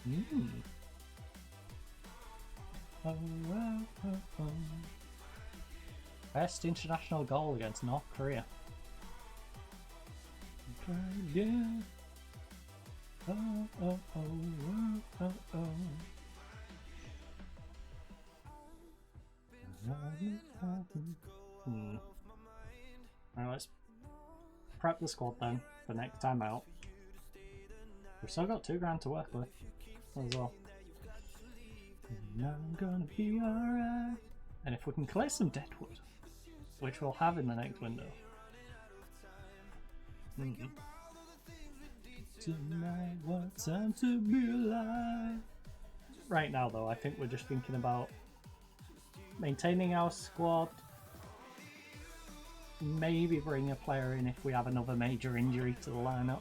Hmm. Oh, oh, oh, oh. Best international goal against North Korea. Yeah. Oh, oh, oh, oh, oh, oh. Alright, let's prep the squad then for next time out. We've still got $2,000 to work with as well. And I'm gonna be alright. And if we can clear some deadwood, which we'll have in the next window. Tonight, what time to be alive? Right now though, I think we're just thinking about maintaining our squad. Maybe bring a player in if we have another major injury to the lineup.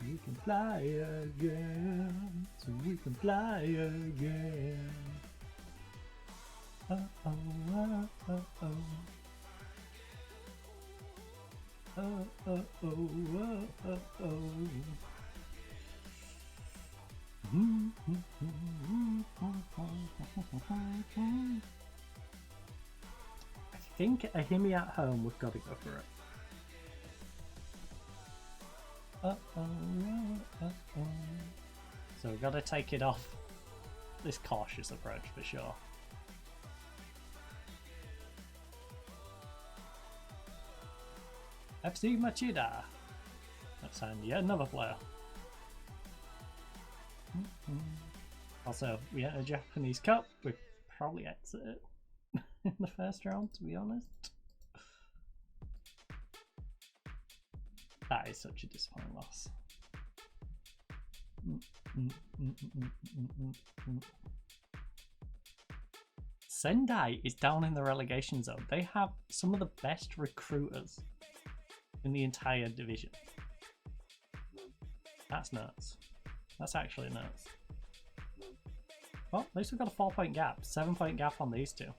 We can fly again, so we can fly again. Oh, oh, oh, oh, oh. Oh, oh, oh, oh, oh, oh. I think a Himi at home, we've got to go for it. So we've got to take it off this cautious approach for sure. FC Machida. Let's sign yet another player. Also, we had a Japanese Cup. We probably exit it in the first round, to be honest. That is such a disappointing loss. Sendai is down in the relegation zone. They have some of the best recruiters in the entire division. That's nuts. That's actually nuts. Well, at least we've got a 4-point gap. 7-point gap on these two.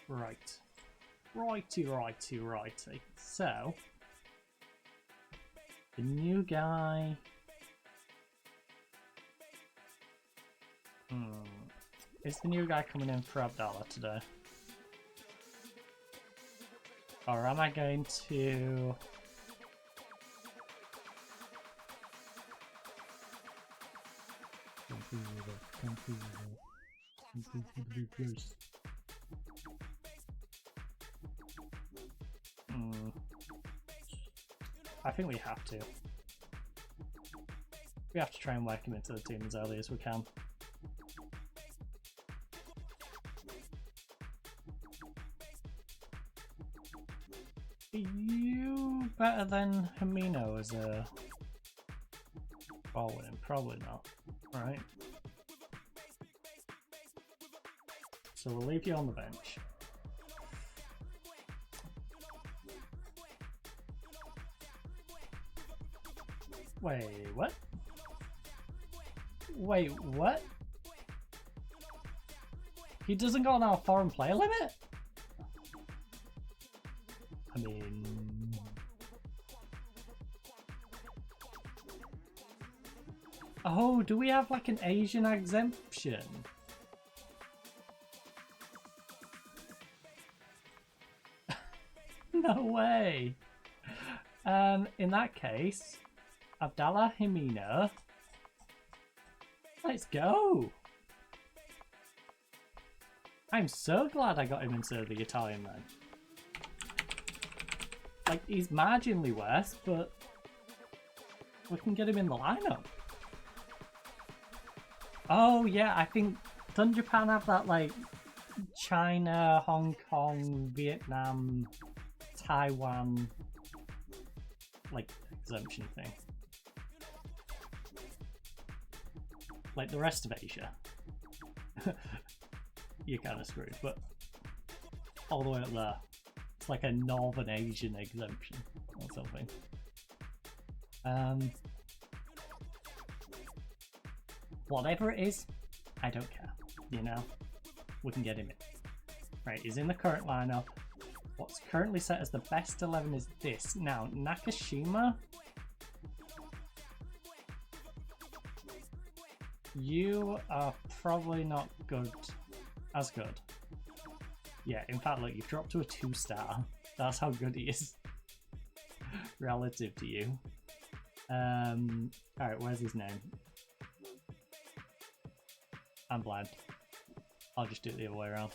Right. Righty. So, the new guy... Is the new guy coming in for Abdallah today? Or am I going to... I think we have to. We have to try and work him into the team as early as we can. Are you better than Hamino as a forward? Probably not. Alright. So we'll leave you on the bench. Wait, what? Wait, what? He doesn't go on our foreign player limit? I mean... Oh, do we have like an Asian exemption? No way! In that case, Abdallah Himina, let's go! I'm so glad I got him into the Italian then. Like, he's marginally worse, but we can get him in the lineup. Oh yeah, I think, doesn't Japan have that like China, Hong Kong, Vietnam, Taiwan like exemption thing. Like the rest of Asia, you're kind of screwed, but all the way up there, it's like a Northern Asian exemption or something. Whatever it is, I don't care, you know? We can get him in. Right, he's in the current lineup. What's currently set as the best 11 is this. Now, Nakashima, you are probably not good, as good. Yeah, in fact, look, you've dropped to a 2-star. That's how good he is relative to you. Alright, where's his name? I'm blind. I'll just do it the other way around.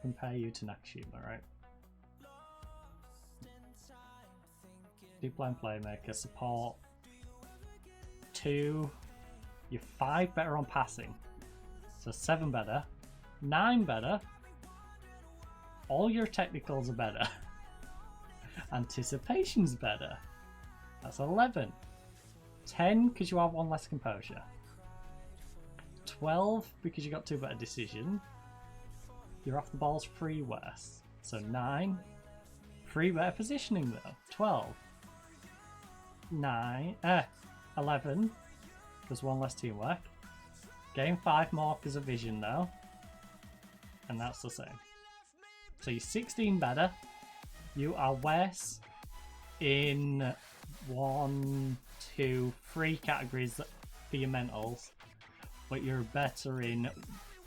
Compare you to Nakashima, right? Deep line playmaker, support 2. You're 5 better on passing, so 7 better, 9 better. All your technicals are better. Anticipation's better. That's 11. 10 because you have 1 less composure. 12 because you got 2 better decision. You're off the balls 3 worse. So 9. 3 better positioning though. 12. 11 because 1 less teamwork. Gain 5 more because of vision though. And that's the same. So you're 16 better. You are worse in 1, 2, 3 categories for your mentals, but you're better in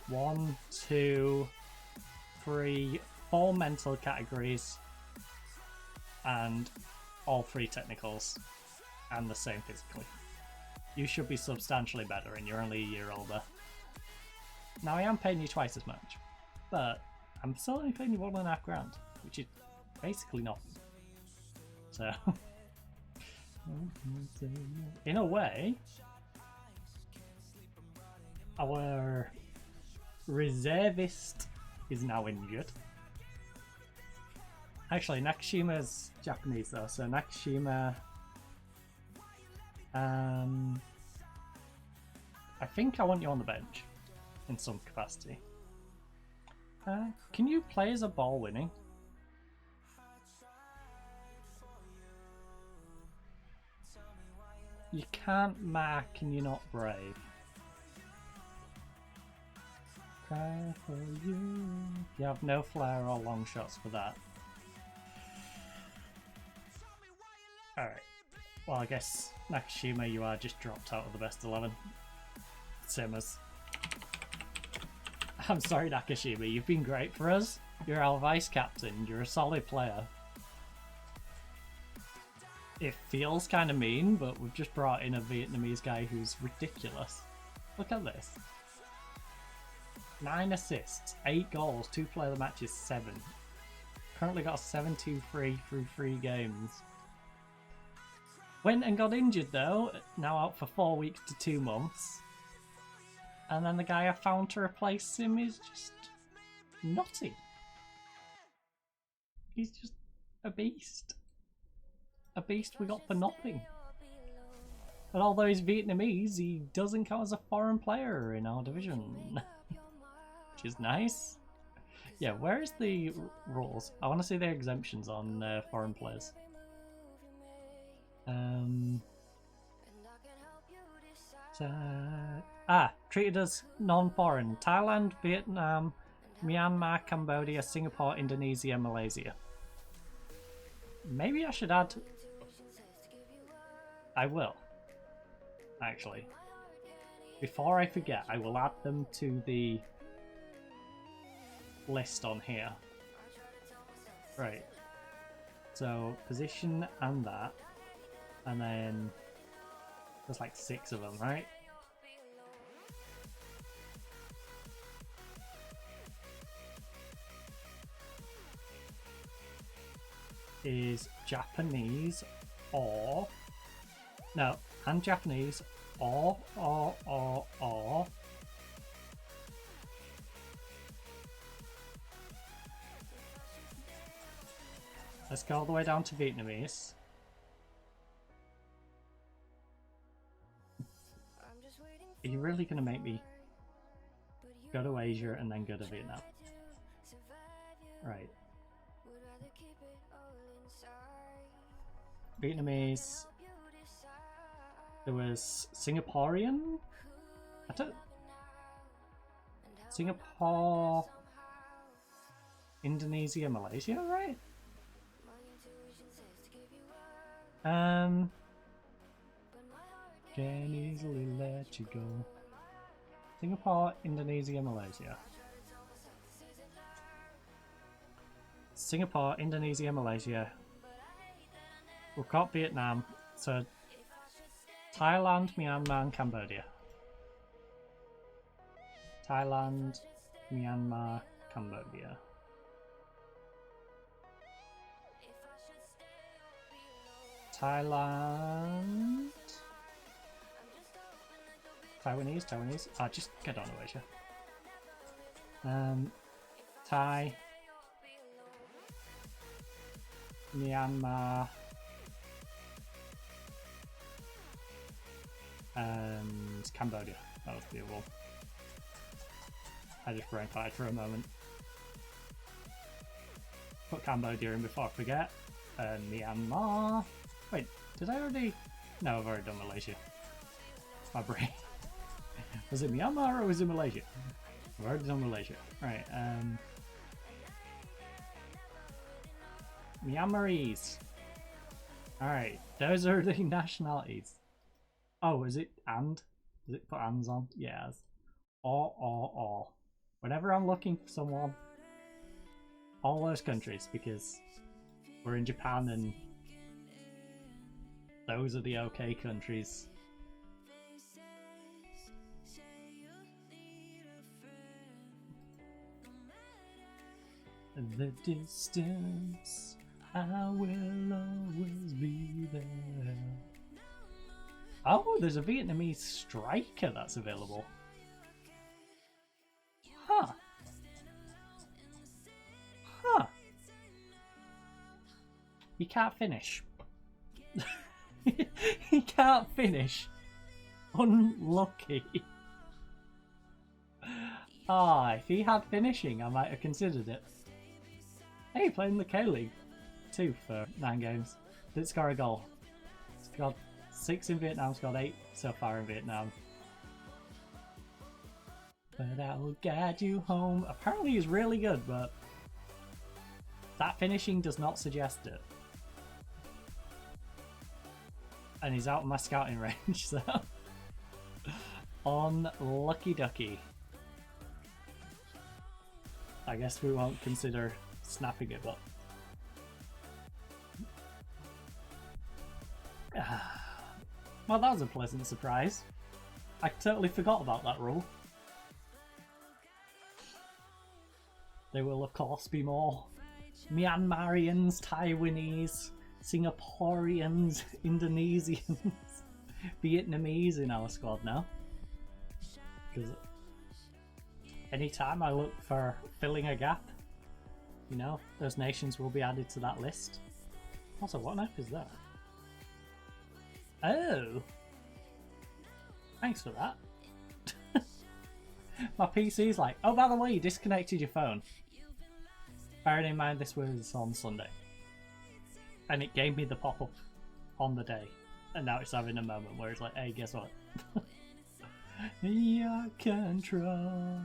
1, 2, 3, 4 mental categories and all 3 technicals, and the same physically. You should be substantially better, and you're only a year older. Now I am paying you twice as much, but I'm still only paying you $1.5 grand, which is basically nothing. So, in a way, our reservist is now injured. Actually, Nakashima's Japanese though, so Nakashima, I think I want you on the bench in some capacity. Can you play as a ball winning? You can't mark and you're not brave. Cry for you. You have no flair or long shots for that. Alright. Well, I guess Nakashima, you are just dropped out of the best 11. Same as... I'm sorry, Nakashima, you've been great for us. You're our vice captain, you're a solid player. It feels kind of mean, but we've just brought in a Vietnamese guy who's ridiculous. Look at this. 9 assists, 8 goals, 2 player of the matches, 7. Currently got a 7-2-3 through 3 games. Went and got injured though, now out for 4 weeks to 2 months. And then the guy I found to replace him is just nutty. He's just a beast. A beast we got for nothing. And although he's Vietnamese, he doesn't count as a foreign player in our division. Which is nice. Yeah, where is the rules? I want to see their exemptions on foreign players. Treated as non-foreign. Thailand, Vietnam, Myanmar, Cambodia, Singapore, Indonesia, Malaysia. Maybe I should add... I will. Actually. Before I forget, I will add them to the list on here. Right. So, position and that. And then... there's like 6 of them, right? Is Japanese or... no, and Japanese Oh. Let's go all the way down to Vietnamese. Are you really gonna make me go to Asia and then go to Vietnam? Right. Vietnamese. There was Singaporean? I don't... Singapore... Indonesia, Malaysia, right? Can easily let you go. Singapore, Indonesia, Malaysia. Singapore, Indonesia, Malaysia. We've got Vietnam, so Thailand, Myanmar, and Cambodia. Thailand, Myanmar, Cambodia. Thailand. Taiwanese. Ah, just get on to Asia. Thai. Myanmar. And Cambodia. That was beautiful. I just brain farted for a moment. Put Cambodia in before I forget. Myanmar. Wait, did I already? No, I've already done Malaysia. My brain. Was it Myanmar or was it Malaysia? I've already done Malaysia. Right, Myanmarese. Alright, those are the nationalities. Oh, is it and? Does it put ands on? Yes. Or. Whenever I'm looking for someone, all those countries, because we're in Japan and those are the okay countries. The distance, I will always be there. Oh, there's a Vietnamese striker that's available. Huh. He can't finish. He can't finish. Unlucky. Ah, if he had finishing, I might have considered it. Hey, playing the K-League. 2 for 9 games. Didn't score a goal. Scored 6 in Vietnam, scored 8 so far in Vietnam. But I will guide you home. Apparently he's really good, but that finishing does not suggest it. And he's out of my scouting range, so unlucky ducky. I guess we won't consider snapping it up. Well, that was a pleasant surprise. I totally forgot about that rule. There will of course be more Myanmarians, Taiwanese, Singaporeans, Indonesians, Vietnamese in our squad now. Because anytime I look for filling a gap, you know, those nations will be added to that list. Also, what map is that? Oh! Thanks for that. My PC's like, oh, by the way, you disconnected your phone. Bearing in mind this was on Sunday. And it gave me the pop-up on the day. And now it's having a moment where it's like, hey, guess what? Your control.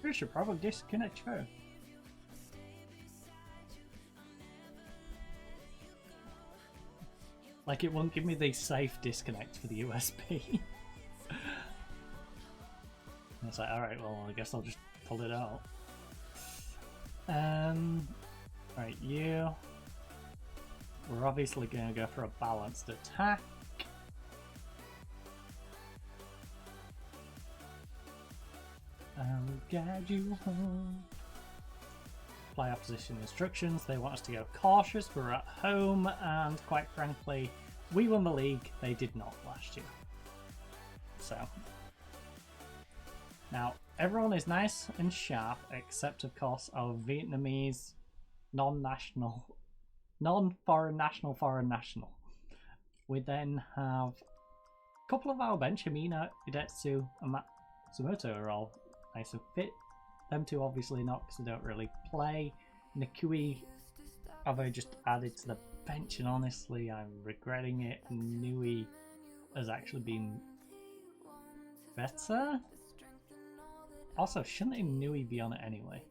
You should probably disconnect your phone. Like, it won't give me the safe disconnect for the USB. It's like, alright, well, I guess I'll just pull it out. Right, you. We're obviously going to go for a balanced attack. I will guide you home. Player position instructions. They want us to go cautious. We're at home, and quite frankly, we won the league, they did not last year. So now everyone is nice and sharp except of course our Vietnamese non-national, non-foreign national, foreign national. We then have a couple of our bench, Himina, Idetsu and Matsumoto are all nice and fit. Them two obviously not because they don't really play. Nikui I've just added to the bench and honestly I'm regretting it. Nui has actually been better. Also, shouldn't Nui be on it anyway?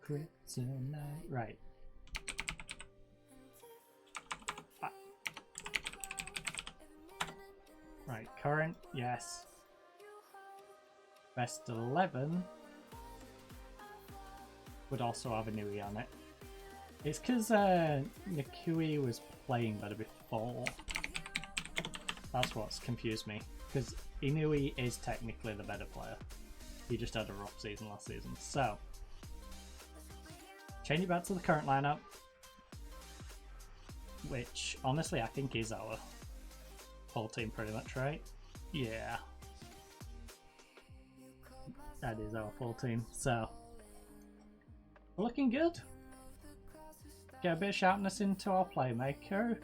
Kryptonite. Right. Right, current, yes. Best 11 would also have a Nui on it. It's because Nikui was playing better before. That's what's confused me. Because Inui is technically the better player. He just had a rough season last season. So, change it back to the current lineup. Which, honestly, I think is our whole team pretty much, right? Yeah. That is our full team. So, we're looking good. Get a bit of sharpness into our playmaker.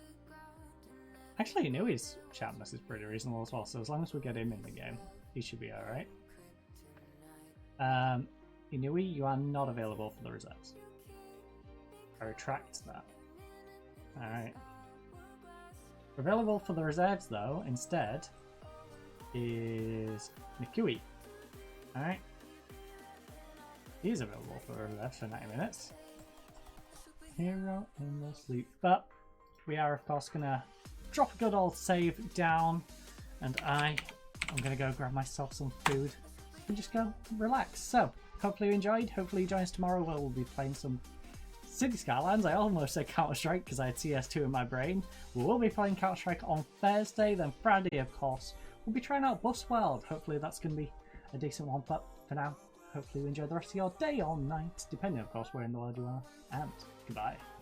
Actually, Inui's sharpness is pretty reasonable as well, so as long as we get him in the game, he should be alright. Inui, you are not available for the reserves. I retract that. Alright. Available for the reserves, though, instead, is Nikui. Alright. He's available for reserves for 90 minutes. Hero in the sleep. But we are, of course, going to drop a good old save down, and I'm going to go grab myself some food and just go relax. So, hopefully you enjoyed. Hopefully you join us tomorrow where we'll be playing some City Skylines. I almost said Counter-Strike because I had CS2 in my brain. We will be playing Counter-Strike on Thursday, then Friday, of course, we'll be trying out Bus World. Hopefully that's going to be a decent one, but for now, hopefully you enjoy the rest of your day or night, depending, of course, where in the world you are, and goodbye.